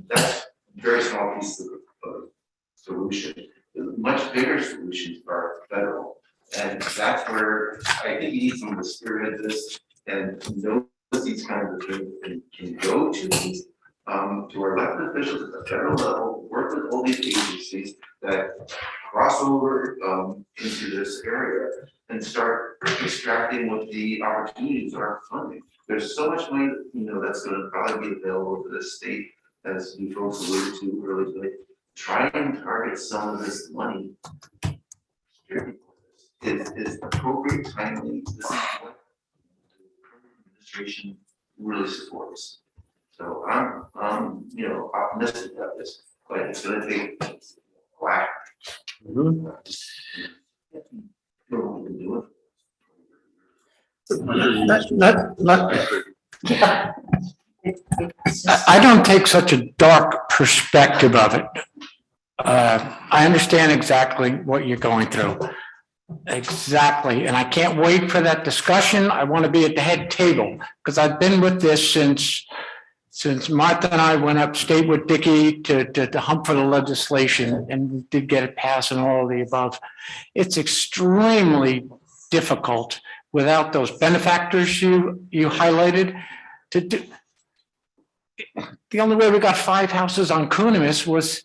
that's a very small piece of solution. The much bigger solutions are federal. And that's where I think you need some of the spirit of this and know these kinds of things and can go to these, to our elected officials at the federal level, work with all these agencies that cross over into this area and start extracting what the opportunities are for funding. There's so much money, that's going to probably be available to the state, as you folks alluded to earlier. Try and target some of this money. Is appropriate, timely. This is what the administration really supports. So I'm optimistic about this, but it's going to take a while. I don't take such a dark perspective of it. I understand exactly what you're going through. Exactly, and I can't wait for that discussion. I want to be at the head table, because I've been with this since Martha and I went upstate with Dickie to hump for the legislation, and we did get it passed and all of the above. It's extremely difficult without those benefactors you highlighted to do. The only way we got 5 houses on Coonimus was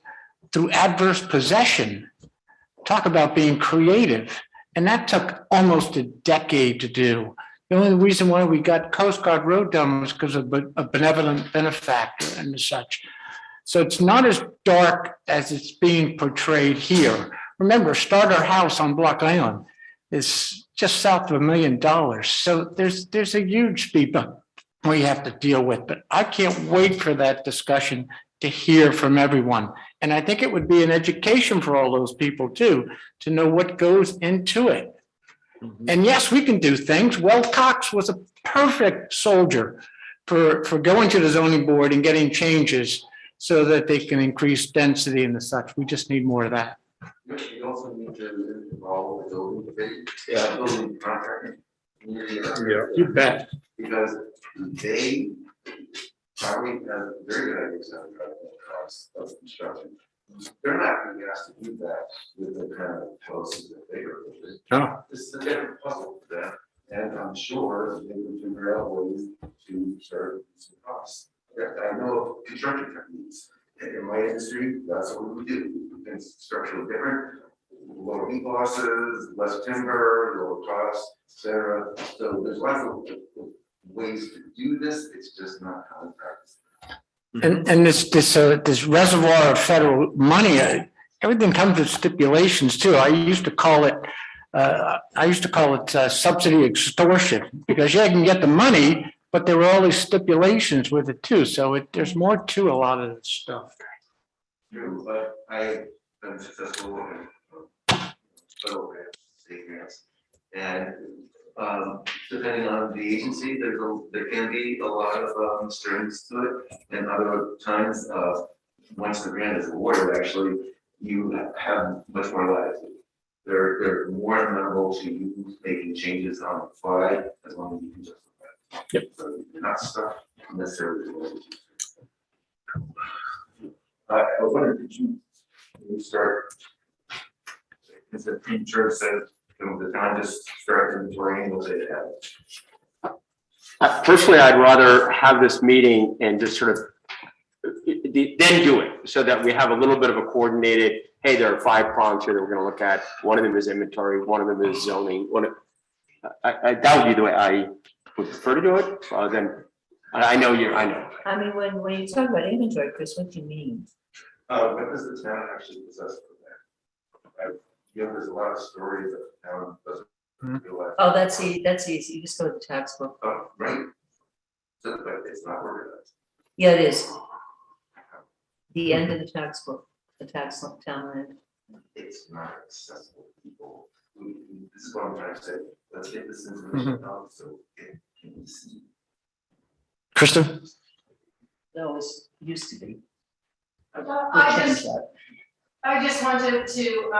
through adverse possession. Talk about being creative. And that took almost a decade to do. The only reason why we got Coast Guard road done was because of a benevolent benefactor and such. So it's not as dark as it's being portrayed here. Remember, Starter House on Block Island is just south of $1 million. So there's a huge speed bump we have to deal with. But I can't wait for that discussion to hear from everyone. And I think it would be an education for all those people too, to know what goes into it. And yes, we can do things. Well, Cox was a perfect soldier for going to the zoning board and getting changes so that they can increase density and the such. We just need more of that. You also need to involve the building contracting. You bet. Because they probably have very good ideas on the cost of construction. They're not going to be asked to do that with the kind of policies that they are with. No. This is a different puzzle for them, and I'm sure they will figure out ways to start reducing costs. I know of construction techniques. In my industry, that's what we do. We can structurally different, lower heat losses, less timber, lower costs, etc. So there's lots of ways to do this. It's just not common practice. And this reservoir of federal money, everything comes with stipulations too. I used to call it subsidy extortion, because you can get the money, but there were all these stipulations with it too. So there's more to a lot of this stuff. True, but I've been successful in federal grants, state grants, and depending on the agency, there can be a lot of strings to it, and other times, once the grant is awarded, actually, you have much more latitude. They're more amenable to you making changes on the fly, as long as you can justify it. Yep. So you're not stuck necessarily. I wonder, did you start? Is it premature to say, the town just start inventorying what they have? Personally, I'd rather have this meeting and just sort of then do it, so that we have a little bit of a coordinated, hey, there are 5 prongs here that we're gonna look at. One of them is inventory, one of them is zoning. That would be the way I would prefer to do it, then I know. I mean, when you talk about inventory, Chris, what do you mean? What does the town actually possess for that? There's a lot of stories that the town doesn't realize. Oh, that's easy. You just go to the tax book. Oh, right. So, but it's not organized. Yeah, it is. The end of the tax book, the tax town end. It's not accessible to people. This is what I'm trying to say. Let's get this information out so it can be seen. Kristen? No, it used to be. I just wanted to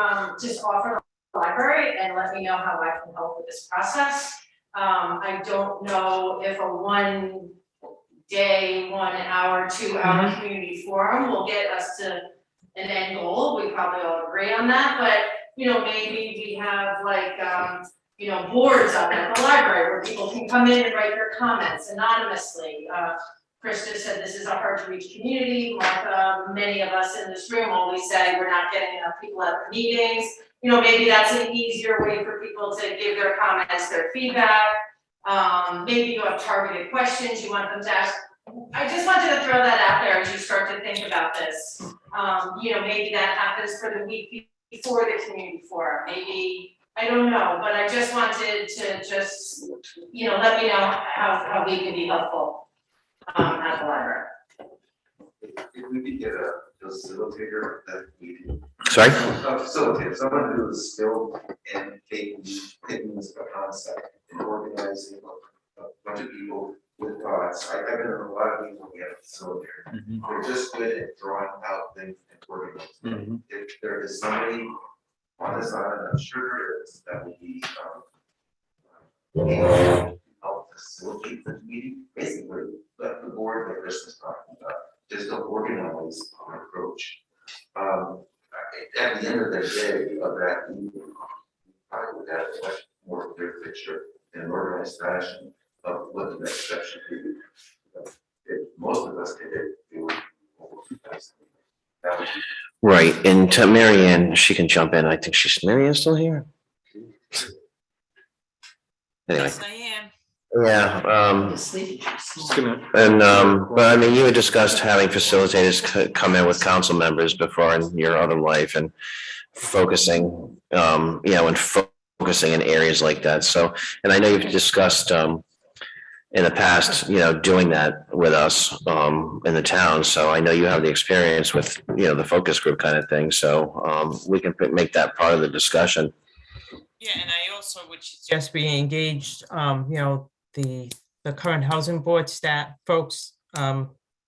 just offer the library and let me know how I can help with this process. I don't know if a 1 day, 1 hour, 2 hour community forum will get us to an end goal. We probably all agree on that, but maybe we have like boards up at the library where people can come in and write their comments anonymously. Krista said this is a hard to reach community. Martha, many of us in this room always say we're not getting enough people at the meetings. Maybe that's an easier way for people to give their comments, their feedback. Maybe you have targeted questions you want them to ask. I just wanted to throw that out there as you start to think about this. Maybe that happens for the week before the community forum. Maybe, I don't know, but I just wanted to just, let me know how we can be helpful. At the library. If we could get a facilitator that we can. Sorry? A facilitator, someone who is skilled in taking this concept and organizing a bunch of people with thoughts. I've been in a lot of meetings when we have a facilitator. They're just good at drawing out things and organizing. If there is somebody on this island, I'm sure there is, that would be help facilitate the meeting, basically let the board that Chris was talking about, just to organize our approach. At the end of the day of that meeting, I would have a much more clear picture in an organized fashion of what the next step should be. If most of us did it, it would be that would be. Right, and to Mary Ann, she can jump in. I think Mary Ann's still here? Anyway. Yeah, and, but I mean, you had discussed having facilitators come in with council members before in your other life and focusing, and focusing in areas like that. So, and I know you've discussed, in the past, doing that with us, in the town. So I know you have the experience with, the focus group kind of thing. So, we can make that part of the discussion. Yeah, and I also would suggest we engaged, the current housing board staff folks,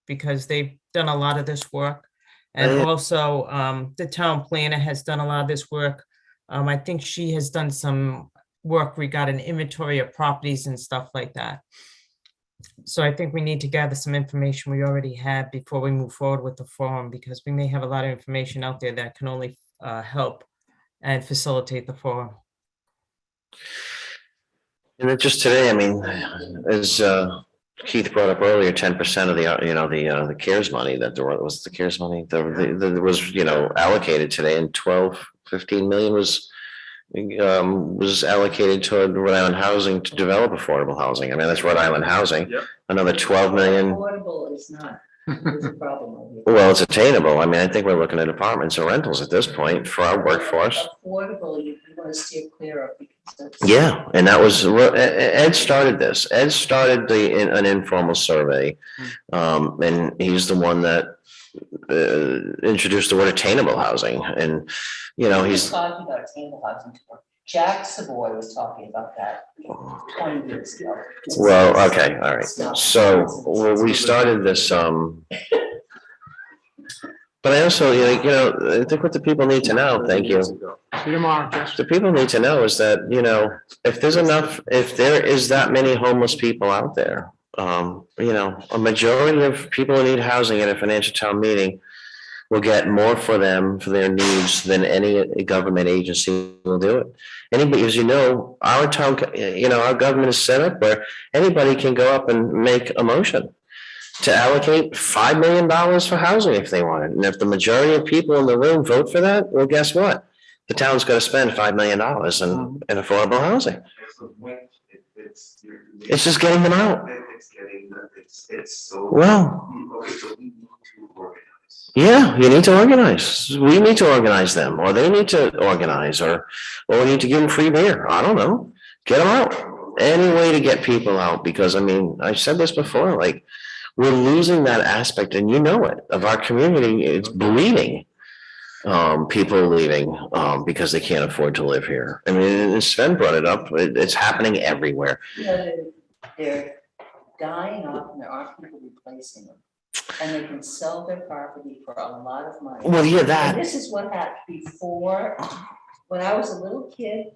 because they've done a lot of this work. And also, the town planner has done a lot of this work. I think she has done some work regarding inventory of properties and stuff like that. So I think we need to gather some information we already had before we move forward with the forum, because we may have a lot of information out there that can only help and facilitate the forum. And then just today, I mean, as Keith brought up earlier, 10% of the CARES money that there was the CARES money that was, allocated today, and 15 million was allocated toward Rhode Island Housing to develop affordable housing. I mean, that's Rhode Island Housing. Yep. Another 12 million. Affordable is not, it's a problem. Well, it's attainable. I mean, I think we're looking at apartments or rentals at this point for our workforce. Affordable, you want to steer clear of. Yeah, and that was, Ed started this. Ed started an informal survey. And he's the one that introduced the word attainable housing, and, he's. Talking about attainable housing. Jack Savoy was talking about that 20 years ago. Well, okay, all right. So we started this, but I also, I think what the people need to know, thank you. See you tomorrow, Jess. The people need to know is that, if there is that many homeless people out there, a majority of people who need housing at a financial town meeting will get more for them, for their needs, than any government agency will do it. Anybody, as our town, our government is set up where anybody can go up and make a motion to allocate $5 million for housing if they want it. And if the majority of people in the room vote for that, well, guess what? The town's going to spend $5 million in affordable housing. It's just getting them out. It's so. Well. Okay, so we need to organize. Yeah, you need to organize. We need to organize them, or they need to organize, or we need to give them free beer. I don't know. Get them out. Any way to get people out, because I mean, I've said this before, like, we're losing that aspect, and you know it, of our community. It's bleeding. People are leaving because they can't afford to live here. I mean, and Sven brought it up. It's happening everywhere. You know, they're dying off and there aren't people replacing them. And they can sell their property for a lot of money. Well, yeah, that. And this is what happened before, when I was a little kid,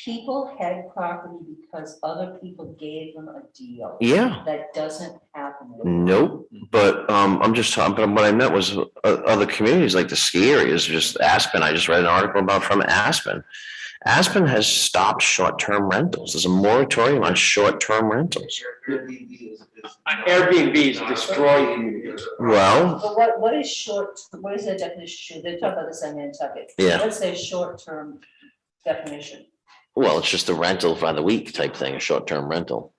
people had property because other people gave them a deal. Yeah. That doesn't happen anymore. Nope, but I'm just talking, but what I meant was other communities like the ski areas, just Aspen. I just read an article about from Aspen. Aspen has stopped short-term rentals. There's a moratorium on short-term rentals. Airbnb is destroying communities. Well, But what is short, what is the definition? They talk about this on Nantucket. Yeah. What's their short-term definition? well, it's just a rental by the week type thing, a short-term rental.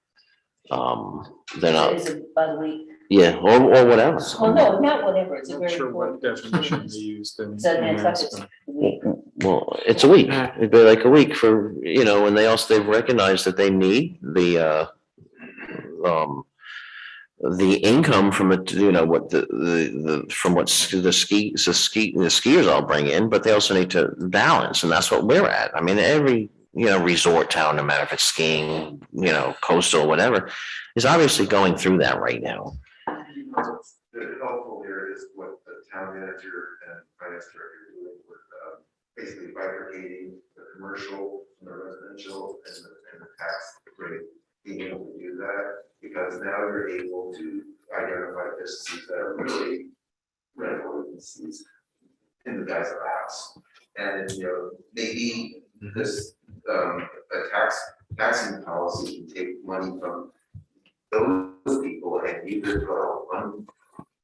They're not, Is it by the week? yeah, or whatever. Well, no, not whatever, it's a Not very sure what important. definition they used in. So in Nantucket's Aspen. a week. Well, it's a week. It'd be like a week for, you know, and they've recognized that they need the income from it, you know, what from what the skiers all bring in, but they also need to balance, and that's what we're at. I mean, every, you know, resort town, no matter if it's skiing, you know, coastal, whatever, is obviously going through that right now. The helpful here is what the town manager and finance director are doing with basically bifurcating the commercial from the residential and the tax rate, being able to do that, because now you're able to identify businesses that are really rental agencies in the guise of a house. And, you know, maybe this, a taxing policy can take money from those people and either go on,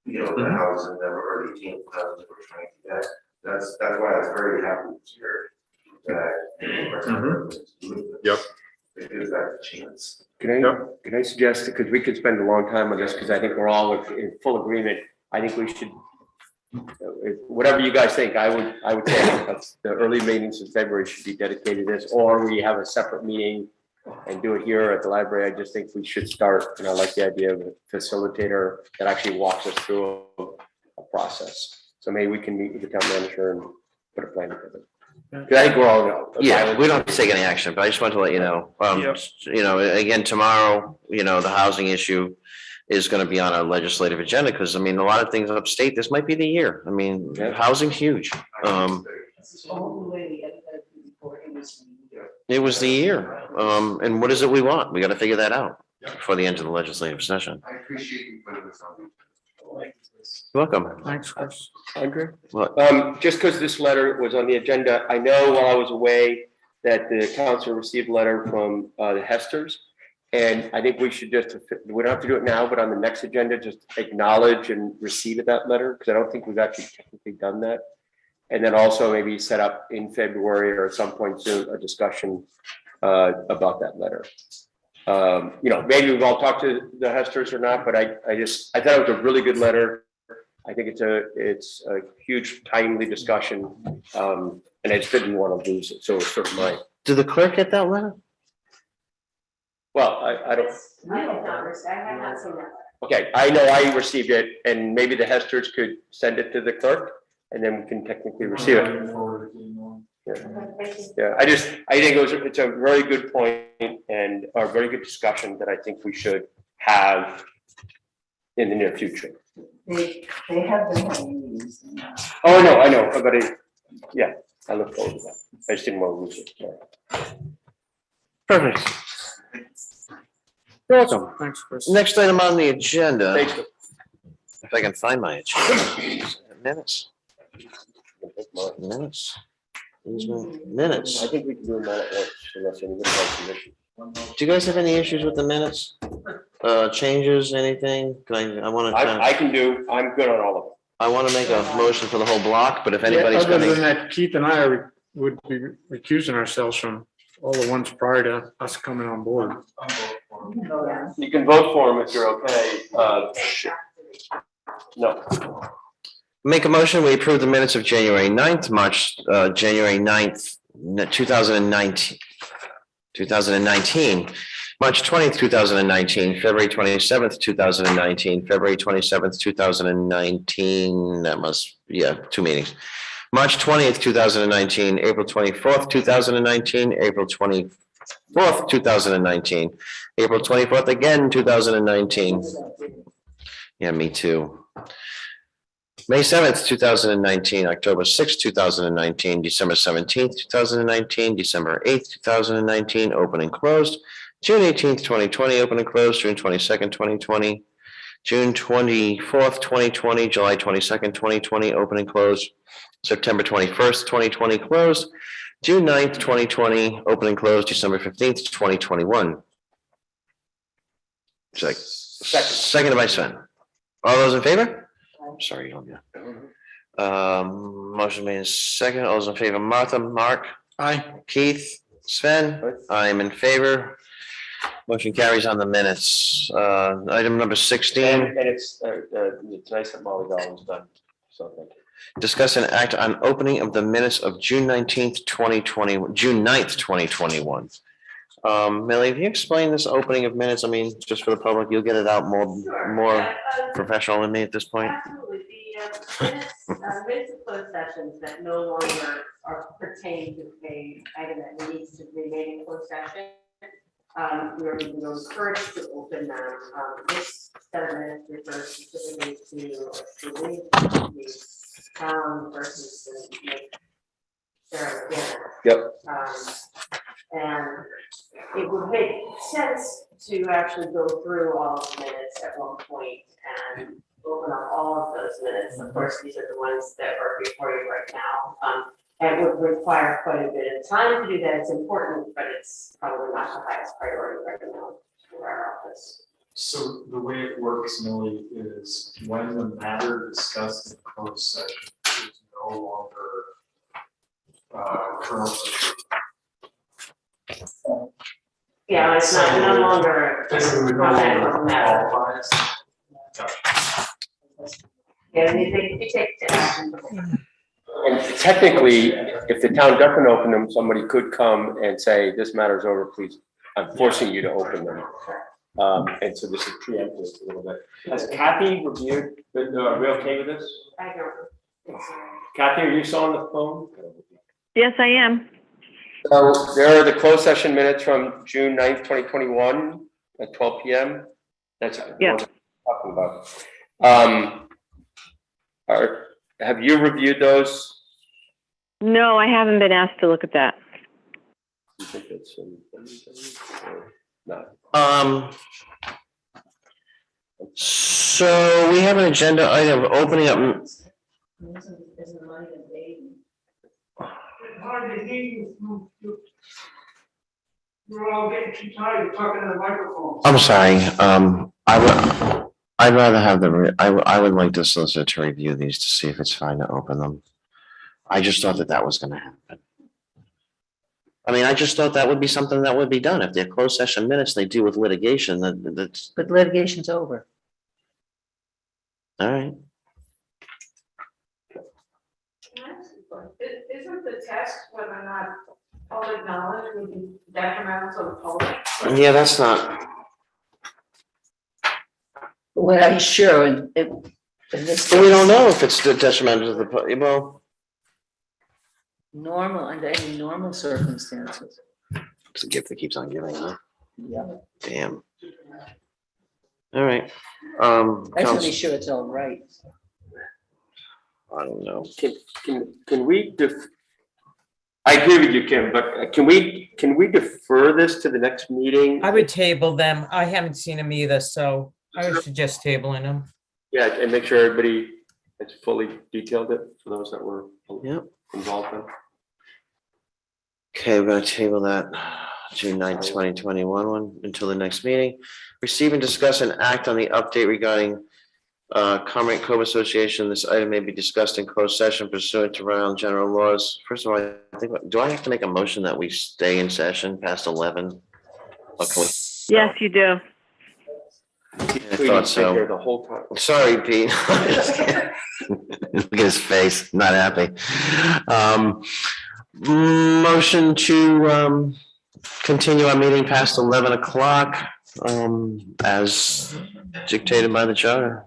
you know, the housing that are already team houses we're trying to get. That's why I was very happy to hear that. Yep. It gives that a chance. Can I suggest, because we could spend a long time on this, because I think we're all in full agreement. I think we should, whatever you guys think, I would say that's the early meetings in February should be dedicated to this, or we have a separate meeting and do it here at the library. I just think we should start, and I like the idea of a facilitator that actually walks us through a process. So maybe we can meet with the town manager and put a plan together. 'Cause I think we're all. Yeah, we don't have to take any action, but I just wanted to let you know, you know, again, tomorrow, you know, the housing issue is gonna be on our legislative agenda, because I mean, a lot of things upstate, this might be the year. I mean, housing's huge. It's the only way we ever had it before, it was. It was the year. And what is it we want? We gotta figure that out before the end of the legislative session. I appreciate you putting this on. Welcome. Thanks, Chris. Andre? What? Just because this letter was on the agenda, I know while I was away that the council received a letter from the Hesters. And I think we should just, we don't have to do it now, but on the next agenda, just acknowledge and receipt of that letter, because I don't think we've actually technically done that. And then also maybe set up in February or at some point soon, a discussion about that letter. You know, maybe we've all talked to the Hesters or not, but I thought it was a really good letter. I think it's a huge timely discussion, and I just didn't want to lose it. So it's sort of my, Did the clerk get that letter? well, I don't, I have not seen that. okay, I know I received it, and maybe the Hesters could send it to the clerk, and then we can technically receive it. Yeah, I think it's a very good point and a very good discussion that I think we should have in the near future. They have been having meetings. Oh, no, I know, but I look forward to that. I just didn't want to lose it. Perfect. You're welcome. Thanks, Chris. Next item on the agenda. Thanks. If I can find my agenda. Minutes. Minutes. I think we can do that at once unless anybody has permission. Do you guys have any issues with the minutes? Changes, anything? I want to. I'm good on all of them. I want to make a motion for the whole block, but if anybody's Other than gonna, that, Keith and I would be recusing ourselves from all the ones prior to us coming on board. You can vote for them if you're okay. No. make a motion, we approve the minutes of January 9th, January 9th, 2019. March 20th, 2019, February 27th, 2019, February 27th, 2019, that must, yeah, 2 meetings. March 20th, 2019, April 24th, 2019, April 24th, 2019, April 24th again, 2019. Yeah, me too. May 7th, 2019, October 6th, 2019, December 17th, 2019, December 8th, 2019, open and closed. June 18th, 2020, open and closed, June 22nd, 2020, June 24th, 2020, July 22nd, 2020, open and closed, September 21st, 2020, closed, June 9th, 2020, open and closed, December 15th, 2021. Seconded by Sven. All those in favor? Sorry, you don't get. Motion made in second. All those in favor, Martha, Mark? Aye. Keith, Sven? I am in favor. Motion carries on the minutes. Item number 16. And it's nice that Molly Gollins done, so thank you. Discuss and act on opening of the minutes of June 19th, 2020, June 9th, 2021. Millie, have you explained this opening of minutes? I mean, just for the public, you'll get it out more professional than me at this point. Absolutely. The minutes of closed sessions that no longer are pertain to a item that needs to remain in closed session. We're encouraged to open them. This set of minutes refers specifically to the town versus the Sarah McGinnis. Yep. And it would make sense to actually go through all of the minutes at one point and open up all of those minutes. Of course, these are the ones that are before you right now. It would require quite a bit of time to do that. It's important, but it's probably not the highest priority right now for our office. So the way it works, Millie, is when the matter discussed in closed session is no longer current. Yeah, it's no longer. Yeah, they take action. And technically, if the town doesn't open them, somebody could come and say, this matter's over, please, I'm forcing you to open them. And so this is preemptive a little bit. Has Kathy reviewed, are we okay with this? I don't. Kathy, are you still on the phone? Yes, I am. So there are the closed session minutes from June 9th, 2021 at 12 PM. That's what I'm talking about. Have you reviewed those? No, I haven't been asked to look at that. You think that's no. So we have an agenda item of opening up. We're all getting too tired of talking to the microphone. I'm sorry. I'd rather have I would like the solicitor to review these to see if it's fine to open them. I just thought that was gonna happen. I mean, I just thought that would be something that would be done. If they're closed session minutes, they deal with litigation, that's. But litigation's over. All right. Isn't the test whether or not public knowledge would be detrimental to the public? Yeah, that's not. Well, I'm sure, and But we don't know if it's detrimental to the, well. Normal, under any normal circumstances. It's a gift that keeps on giving, huh? Yeah. Damn. All right. I'm pretty Counsel- sure it's all right. I don't know. Can we I agree with you, Kim, but can we defer this to the next meeting? I would table them. I haven't seen them either, so I would suggest tabling them. Yeah, and make sure everybody has fully detailed it for those that were involved in. Okay, we're gonna table that June 9th, 2021 one until the next meeting. Receive and discuss and act on the update regarding Comrade Cove Association. This item may be discussed in closed session pursuant to Rhode Island general laws. First of all, I think, do I have to make a motion that we stay in session past 11? Or can we? Yes, you do. I thought so. The whole time. Sorry, Pete. Look at his face, not happy. Motion to continue our meeting past 11 o'clock, as dictated by the charter.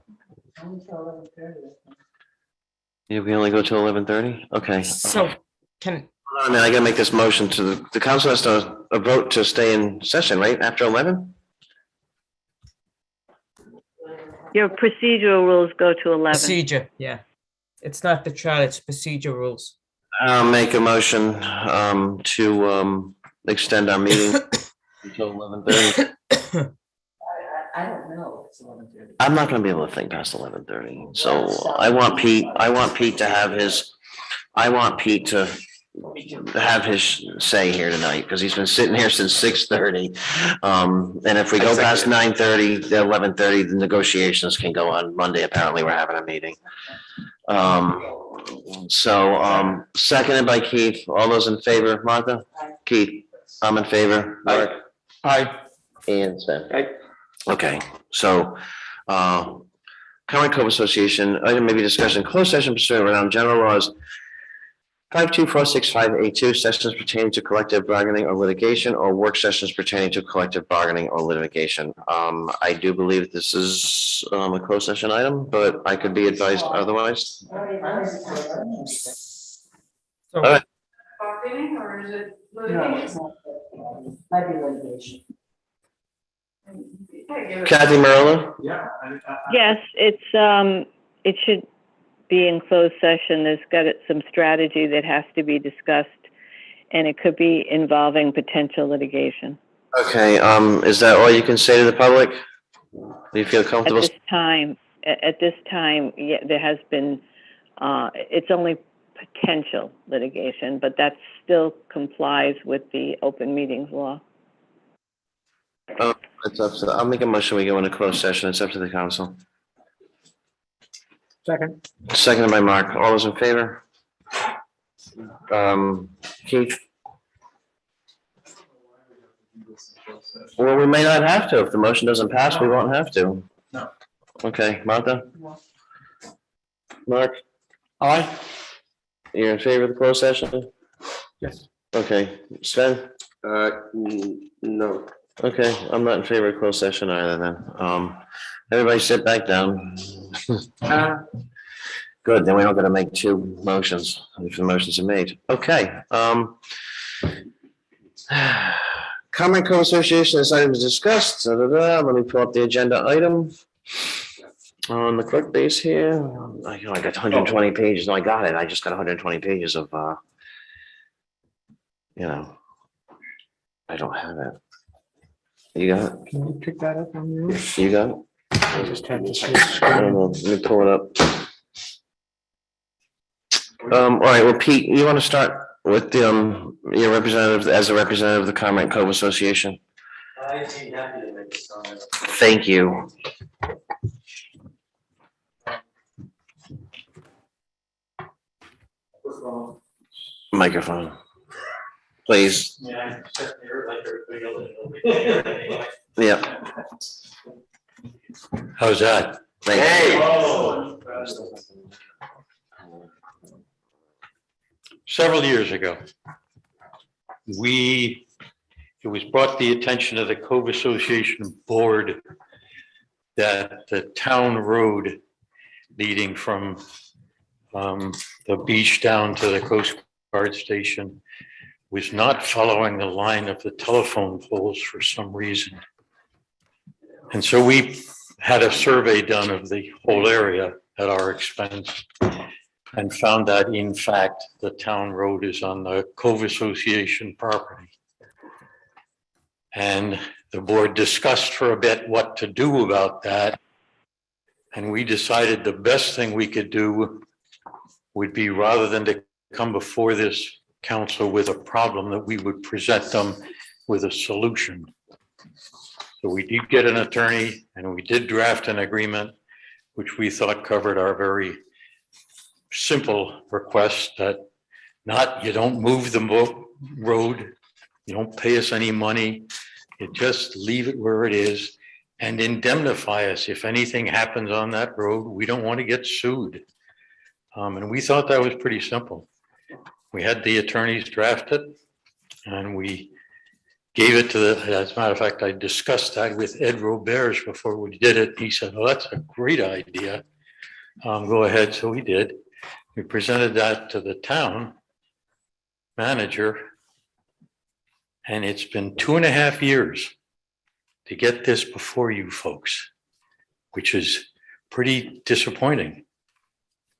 Yeah, we only go till 11:30? Okay. So can, Hold on a minute, I gotta make this motion to the council has to a vote to stay in session, right, after 11? Your procedural rules go to 11. procedure, yeah. It's not the charter, it's procedure rules. I'll make a motion to extend our meeting until 11:30. I don't know. It's 11:30. I'm not gonna be able to think past 11:30, so I want Pete to have his, I want Pete to have his say here tonight, because he's been sitting here since 6:30. And if we go past 9:30, 11:30, the negotiations can go on Monday. Apparently, we're having a meeting. Seconded by Keith. All those in favor, Martha? Keith, I'm in favor. Mark? Aye. And Sven? Okay, so, Current Cove Association, item maybe discussion, closed session pursuant around general laws 52465882, sessions pertaining to collective bargaining or litigation, or work sessions pertaining to collective bargaining or litigation. I do believe this is a closed session item, but I could be advised otherwise. So All right. Bargaining, or is it No, litigation? it's not. Might be litigation. Kathy Marola? Yeah. Yes, it should be in closed session. There's got some strategy that has to be discussed, and it could be involving potential litigation. Okay, is that all you can say to the public? Do you feel comfortable? At this time, yeah, there has been, it's only potential litigation, but that still complies with the open meetings law. It's up to, I'll make a motion, we go into closed session, it's up to the council. Second. Seconded by Mark, all those in favor? Keith? Well, we may not have to, if the motion doesn't pass, we won't have to. No. Okay, Martha? Mark? Aye. You're in favor of the closed session? Yes. Okay, Sven? No. Okay, I'm not in favor of closed session either then. Everybody sit back down. Good, then we don't gotta make two motions, if the motions are made. Okay, Common Cove Association, this item is discussed. Let me pull up the agenda item. On the clerk base here, I got 120 pages. No, I got it. I just got 120 pages of, I don't have it. You got it? Can you pick that up on yours? You got it? I just had to see. I don't know. Let me pull it up. All right, well, Pete, you want to start with the, your representative, as a representative of the Carmine Cove Association? I'd be happy to make a comment. Thank you. Microphone, please. Yeah, I sit here like everybody else. Yeah. How's that? Hey. Several years ago, it was brought to the attention of the Cove Association Board that the town road leading from the beach down to the Coast Guard Station was not following the line of the telephone poles for some reason. And so we had a survey done of the whole area at our expense and found that in fact, the town road is on the Cove Association property. And the board discussed for a bit what to do about that. And we decided the best thing we could do would be, rather than to come before this council with a problem, that we would present them with a solution. So we did get an attorney and we did draft an agreement, which we thought covered our very simple request that you don't move the road, you don't pay us any money, you just leave it where it is and indemnify us. If anything happens on that road, we don't want to get sued. And we thought that was pretty simple. We had the attorneys draft it and we gave it to as a matter of fact, I discussed that with Ed Roberge before we did it. He said, "Oh, that's a great idea. Go ahead." So we did. We presented that to the town manager. And it's been 2.5 years to get this before you folks, which is pretty disappointing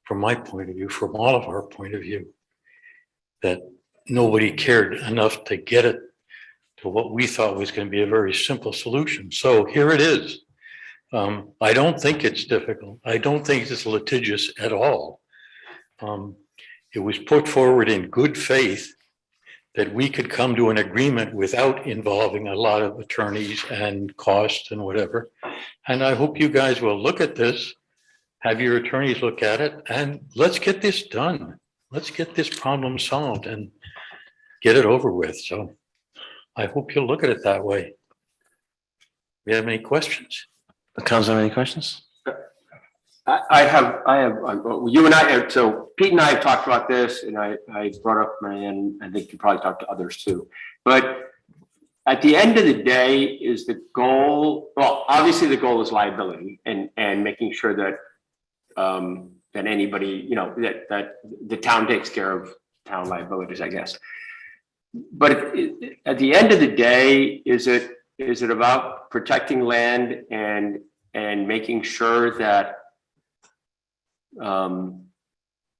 from my point of view, from all of our point of view, that nobody cared enough to get it to what we thought was going to be a very simple solution. So here it is. I don't think it's difficult. I don't think it's litigious at all. It was put forward in good faith that we could come to an agreement without involving a lot of attorneys and costs and whatever. And I hope you guys will look at this, have your attorneys look at it, and let's get this done. Let's get this problem solved and get it over with. So I hope you'll look at it that way. Do you have any questions? Council, any questions? I have, you and I, so Pete and I have talked about this, and I brought up Marianne, I think you probably talked to others too. But at the end of the day, is the goal, well, obviously the goal is liability and making sure that that anybody, you know, that the town takes care of town liabilities, I guess. But at the end of the day, is it about protecting land and making sure that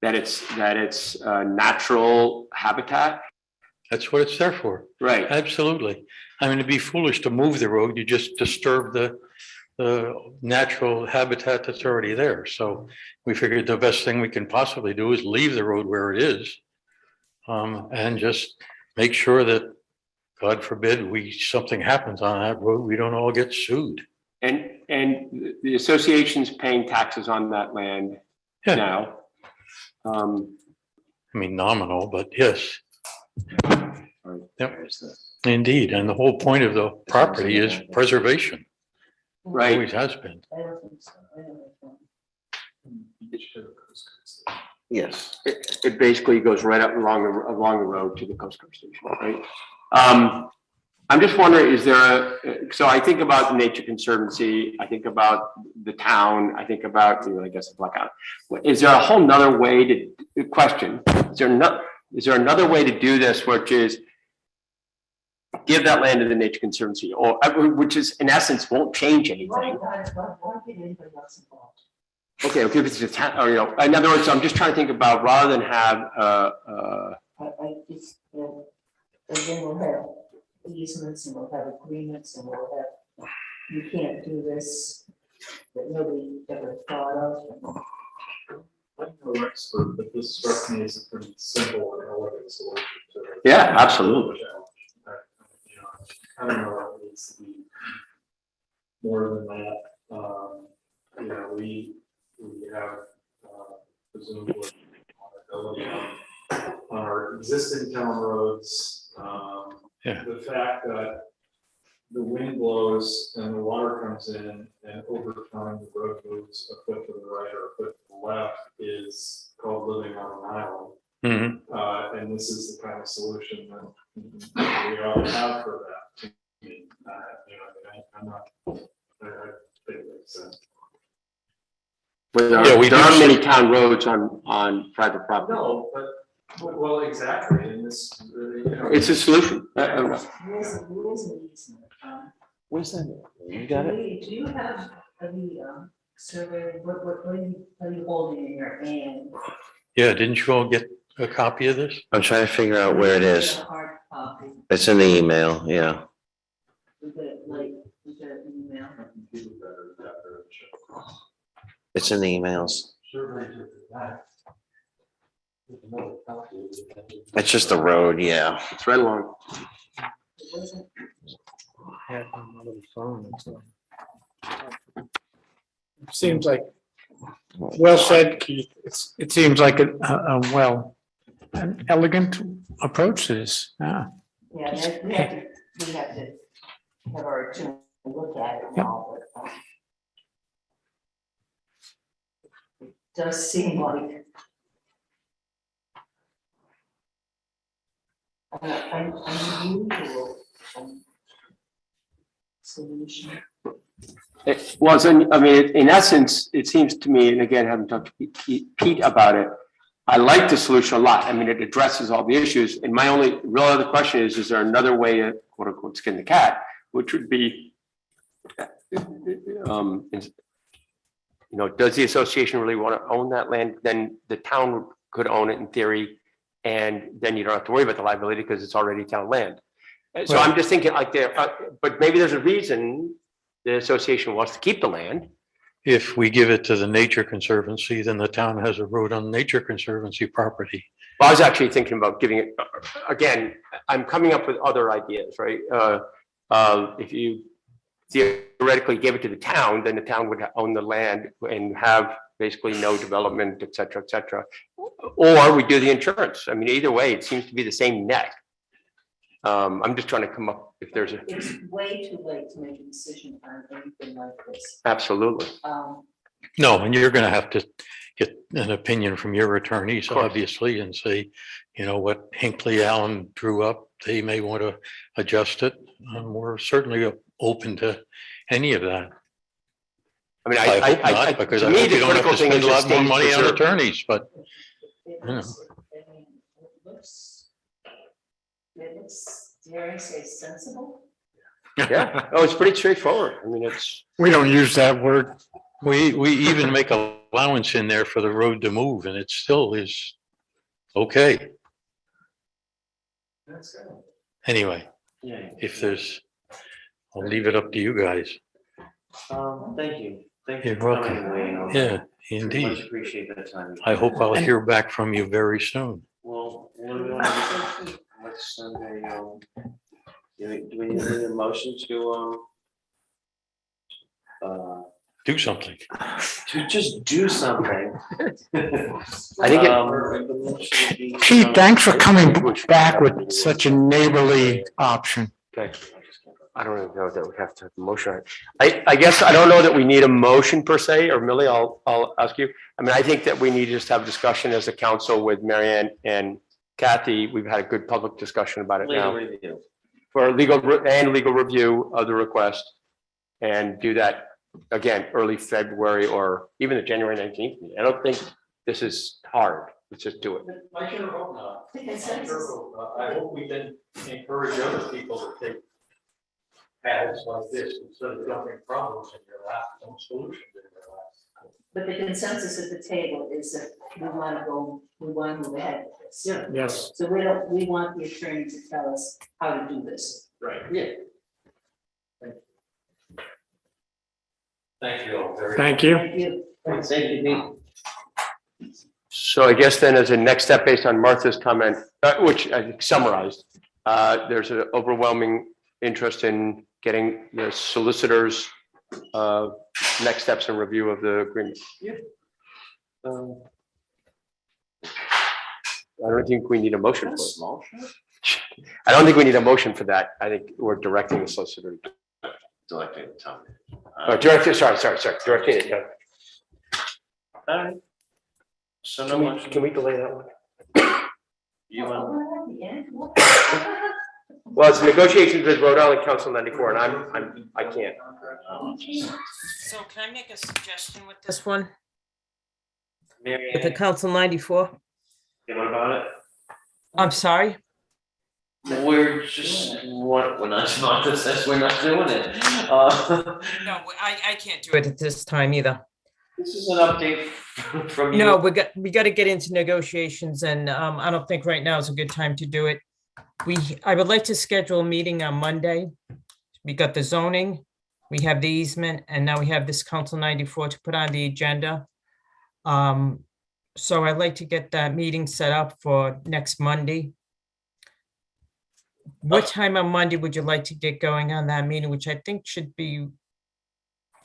it's natural habitat? That's what it's there for. Right. Absolutely. I mean, it'd be foolish to move the road. You just disturb the natural habitat that's already there. So we figured the best thing we can possibly do is leave the road where it is. And just make sure that, God forbid, something happens on that road, we don't all get sued. And the association's paying taxes on that land now. I mean, nominal, but yes. Yep. Indeed. And the whole point of the property is preservation. Right. Always has been. Yes. It basically goes right up along the road to the Coast Guard station, right? I'm just wondering, is there so I think about the Nature Conservancy, I think about the town, I think about, I guess, the blackout. Is there a whole nother way to question? Is there another way to do this, which is give that land to the Nature Conservancy, or which is in essence won't change anything? Okay, if it's a town, or in other words, I'm just trying to think about rather than have then we'll have easements and we'll have agreements and we'll have, you can't do this that nobody ever thought of. I'm no expert, but this struck me as a pretty simple and elegant solution to it. Yeah, absolutely. I don't know what needs to be more than that. We have presumably ability on our existing town roads. The fact that the wind blows and the water comes in and over time the road moves a foot to the right or a foot to the left is called living on an island. And this is the kind of solution that we ought to have for that. I think it makes sense. But there aren't many town roads on private property. No, but well, exactly. And this, it's a solution. Where's that? You got it? Do you have any survey, what are you holding in your hand? Yeah, didn't you all get a copy of this? I'm trying to figure out where it is. Hard copy. It's in the email, yeah. Is it like, is there an email? It's in the emails. It's just the road, yeah. It's right along. Seems like, well said, Keith. It seems like an elegant approach to this. Yeah. Yeah, we have to have our attorney look at it now, but it does seem like unusual solution? It wasn't, I mean, in essence, it seems to me, and again, having talked to Pete about it, I like the solution a lot. I mean, it addresses all the issues. And my only real other question is there another way to quote unquote skin the cat, which would be, does the association really want to own that land? Then the town could own it in theory. And then you don't have to worry about the liability because it's already town land. So I'm just thinking like there, but maybe there's a reason the association wants to keep the land. If we give it to the Nature Conservancy, then the town has a road on Nature Conservancy property. Well, I was actually thinking about giving it, again, I'm coming up with other ideas, right? If you theoretically give it to the town, then the town would own the land and have basically no development, et cetera, et cetera. Or we do the insurance. I mean, either way, it seems to be the same net. I'm just trying to come up if there's a. It's way too late to make a decision on anything like this. Absolutely. No, and you're gonna have to get an opinion from your attorneys, obviously, and say, what Hinckley Allen drew up, they may want to adjust it. We're certainly open to any of that. I mean, I hope not, because I hope you don't have to spend a lot more money on attorneys, but, It looks, dare I say, sensible? Yeah, oh, it's pretty straightforward. I mean, it's. We don't use that word. we even make allowance in there for the road to move, and it still is okay. That's good. Anyway, if there's, I'll leave it up to you guys. Thank you. Thank You're you for welcome. coming and weighing on Yeah, that. indeed. Much appreciate that time. I hope I'll hear back from you very soon. Well, what do we want to do? Let's send do we need a motion to Do something. to just do something? I think Pete, thanks for coming back with such a neighborly option. Okay. I don't even know that we have to have a motion. on it. I guess I don't know that we need a motion per se, or Millie, I'll ask you. I mean, I think that we need to just have a discussion as a council with Marianne and Kathy. We've had a good public discussion about it now. Legal review. For legal review of the request, and do that again, early February or even the January 19th. I don't think this is hard. Let's just do it. I sure hope not. I hope we can encourage other people to take paths like this instead of dumping problems in their lap, some solutions in their lap. But the consensus at the table is that we want to move ahead with this. Yeah. Yes. So we want the attorney to tell us how to do this. Right. Yeah. Thank you all very much. Thank you. Thank you. Thank you, Pete. So I guess then as a next step, based on Martha's comment, which I think summarized, there's an overwhelming interest in getting the solicitors' next steps in review of the agreement. Yeah. I don't think we need a motion for it. Small. I don't think we need a motion for that. I think we're directing the solicitor. Directing the town. Directing it, yeah. All right. So no Can we, motion. can we delay that one? You want? Well, it's negotiations with Rhode Island Council 94, and I can't. So can I make a suggestion with this one? Mary With the Ann, Council 94? what about it? I'm sorry? We're just, we're not this, we're not doing it. No, I can't do it at this time either. This is an update from you. No, we got to get into negotiations, and I don't think right now is a good time to do it. I would like to schedule a meeting on Monday. We got the zoning, we have the easement, and now we have this Council 94 to put on the agenda. So I'd like to get that meeting set up for next Monday. What time on Monday would you like to get going on that meeting, which I think should be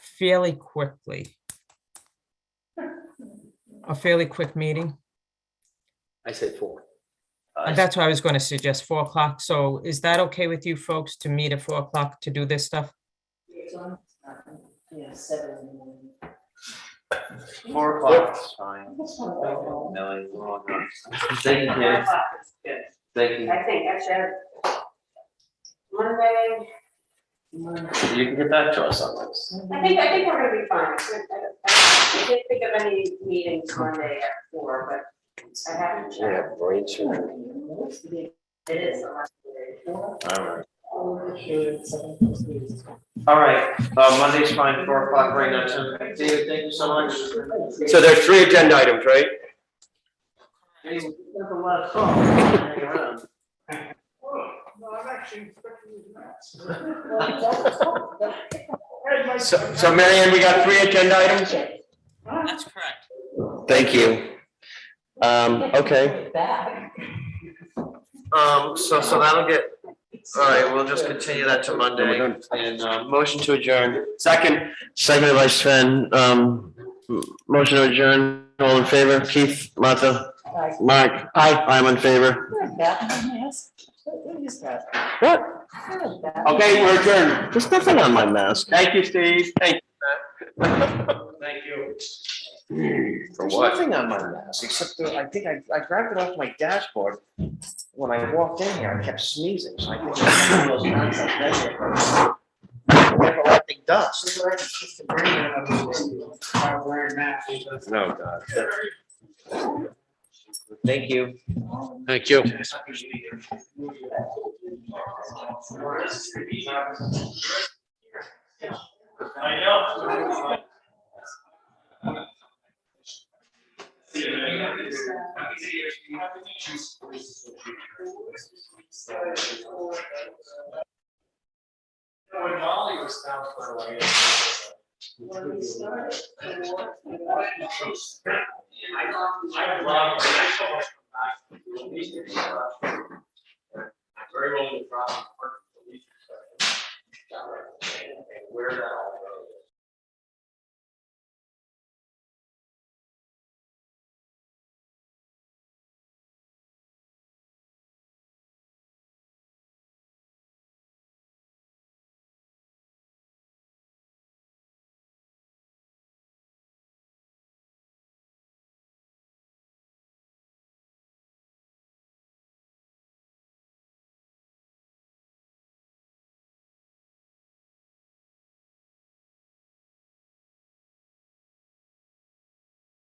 fairly quickly? A fairly quick meeting. I said 4. And that's why I was going to suggest 4 o'clock. So is that okay with you folks to meet at 4 o'clock to do this stuff? Yeah, 7 in the morning. 4 o'clock is fine. Millie, we're all done. Thank you, Kate. Thank you. I think actually Monday, You can get back to us on this. I think we're gonna be fine. I didn't think of any meetings Monday at 4, but I haven't checked. Yeah, brainstorm. It is. All right, Monday's fine, 4 o'clock, right now, so, David, thank you so much. So there's 3 agenda items, right? So Mary Ann, we got 3 agenda items? That's correct. Thank you. Okay. So that'll get, all right, we'll just continue that to Monday and, motion to adjourn. Second. Seconded by Sven, motion to adjourn, all in favor, Keith, Martha, Mark, I'm in favor. What? Okay, we're adjourned. There's nothing on my mask. Thank you, Steve. Thank you. Matt. Thank you. For There's nothing on my mask, except that I think I grabbed it off my dashboard. When I walked in here, I kept sneezing, so I think it's one of those nonsense. Never letting dust. No, God. Thank you. Thank you. I know. When Molly was down for a while. I love very well. Where that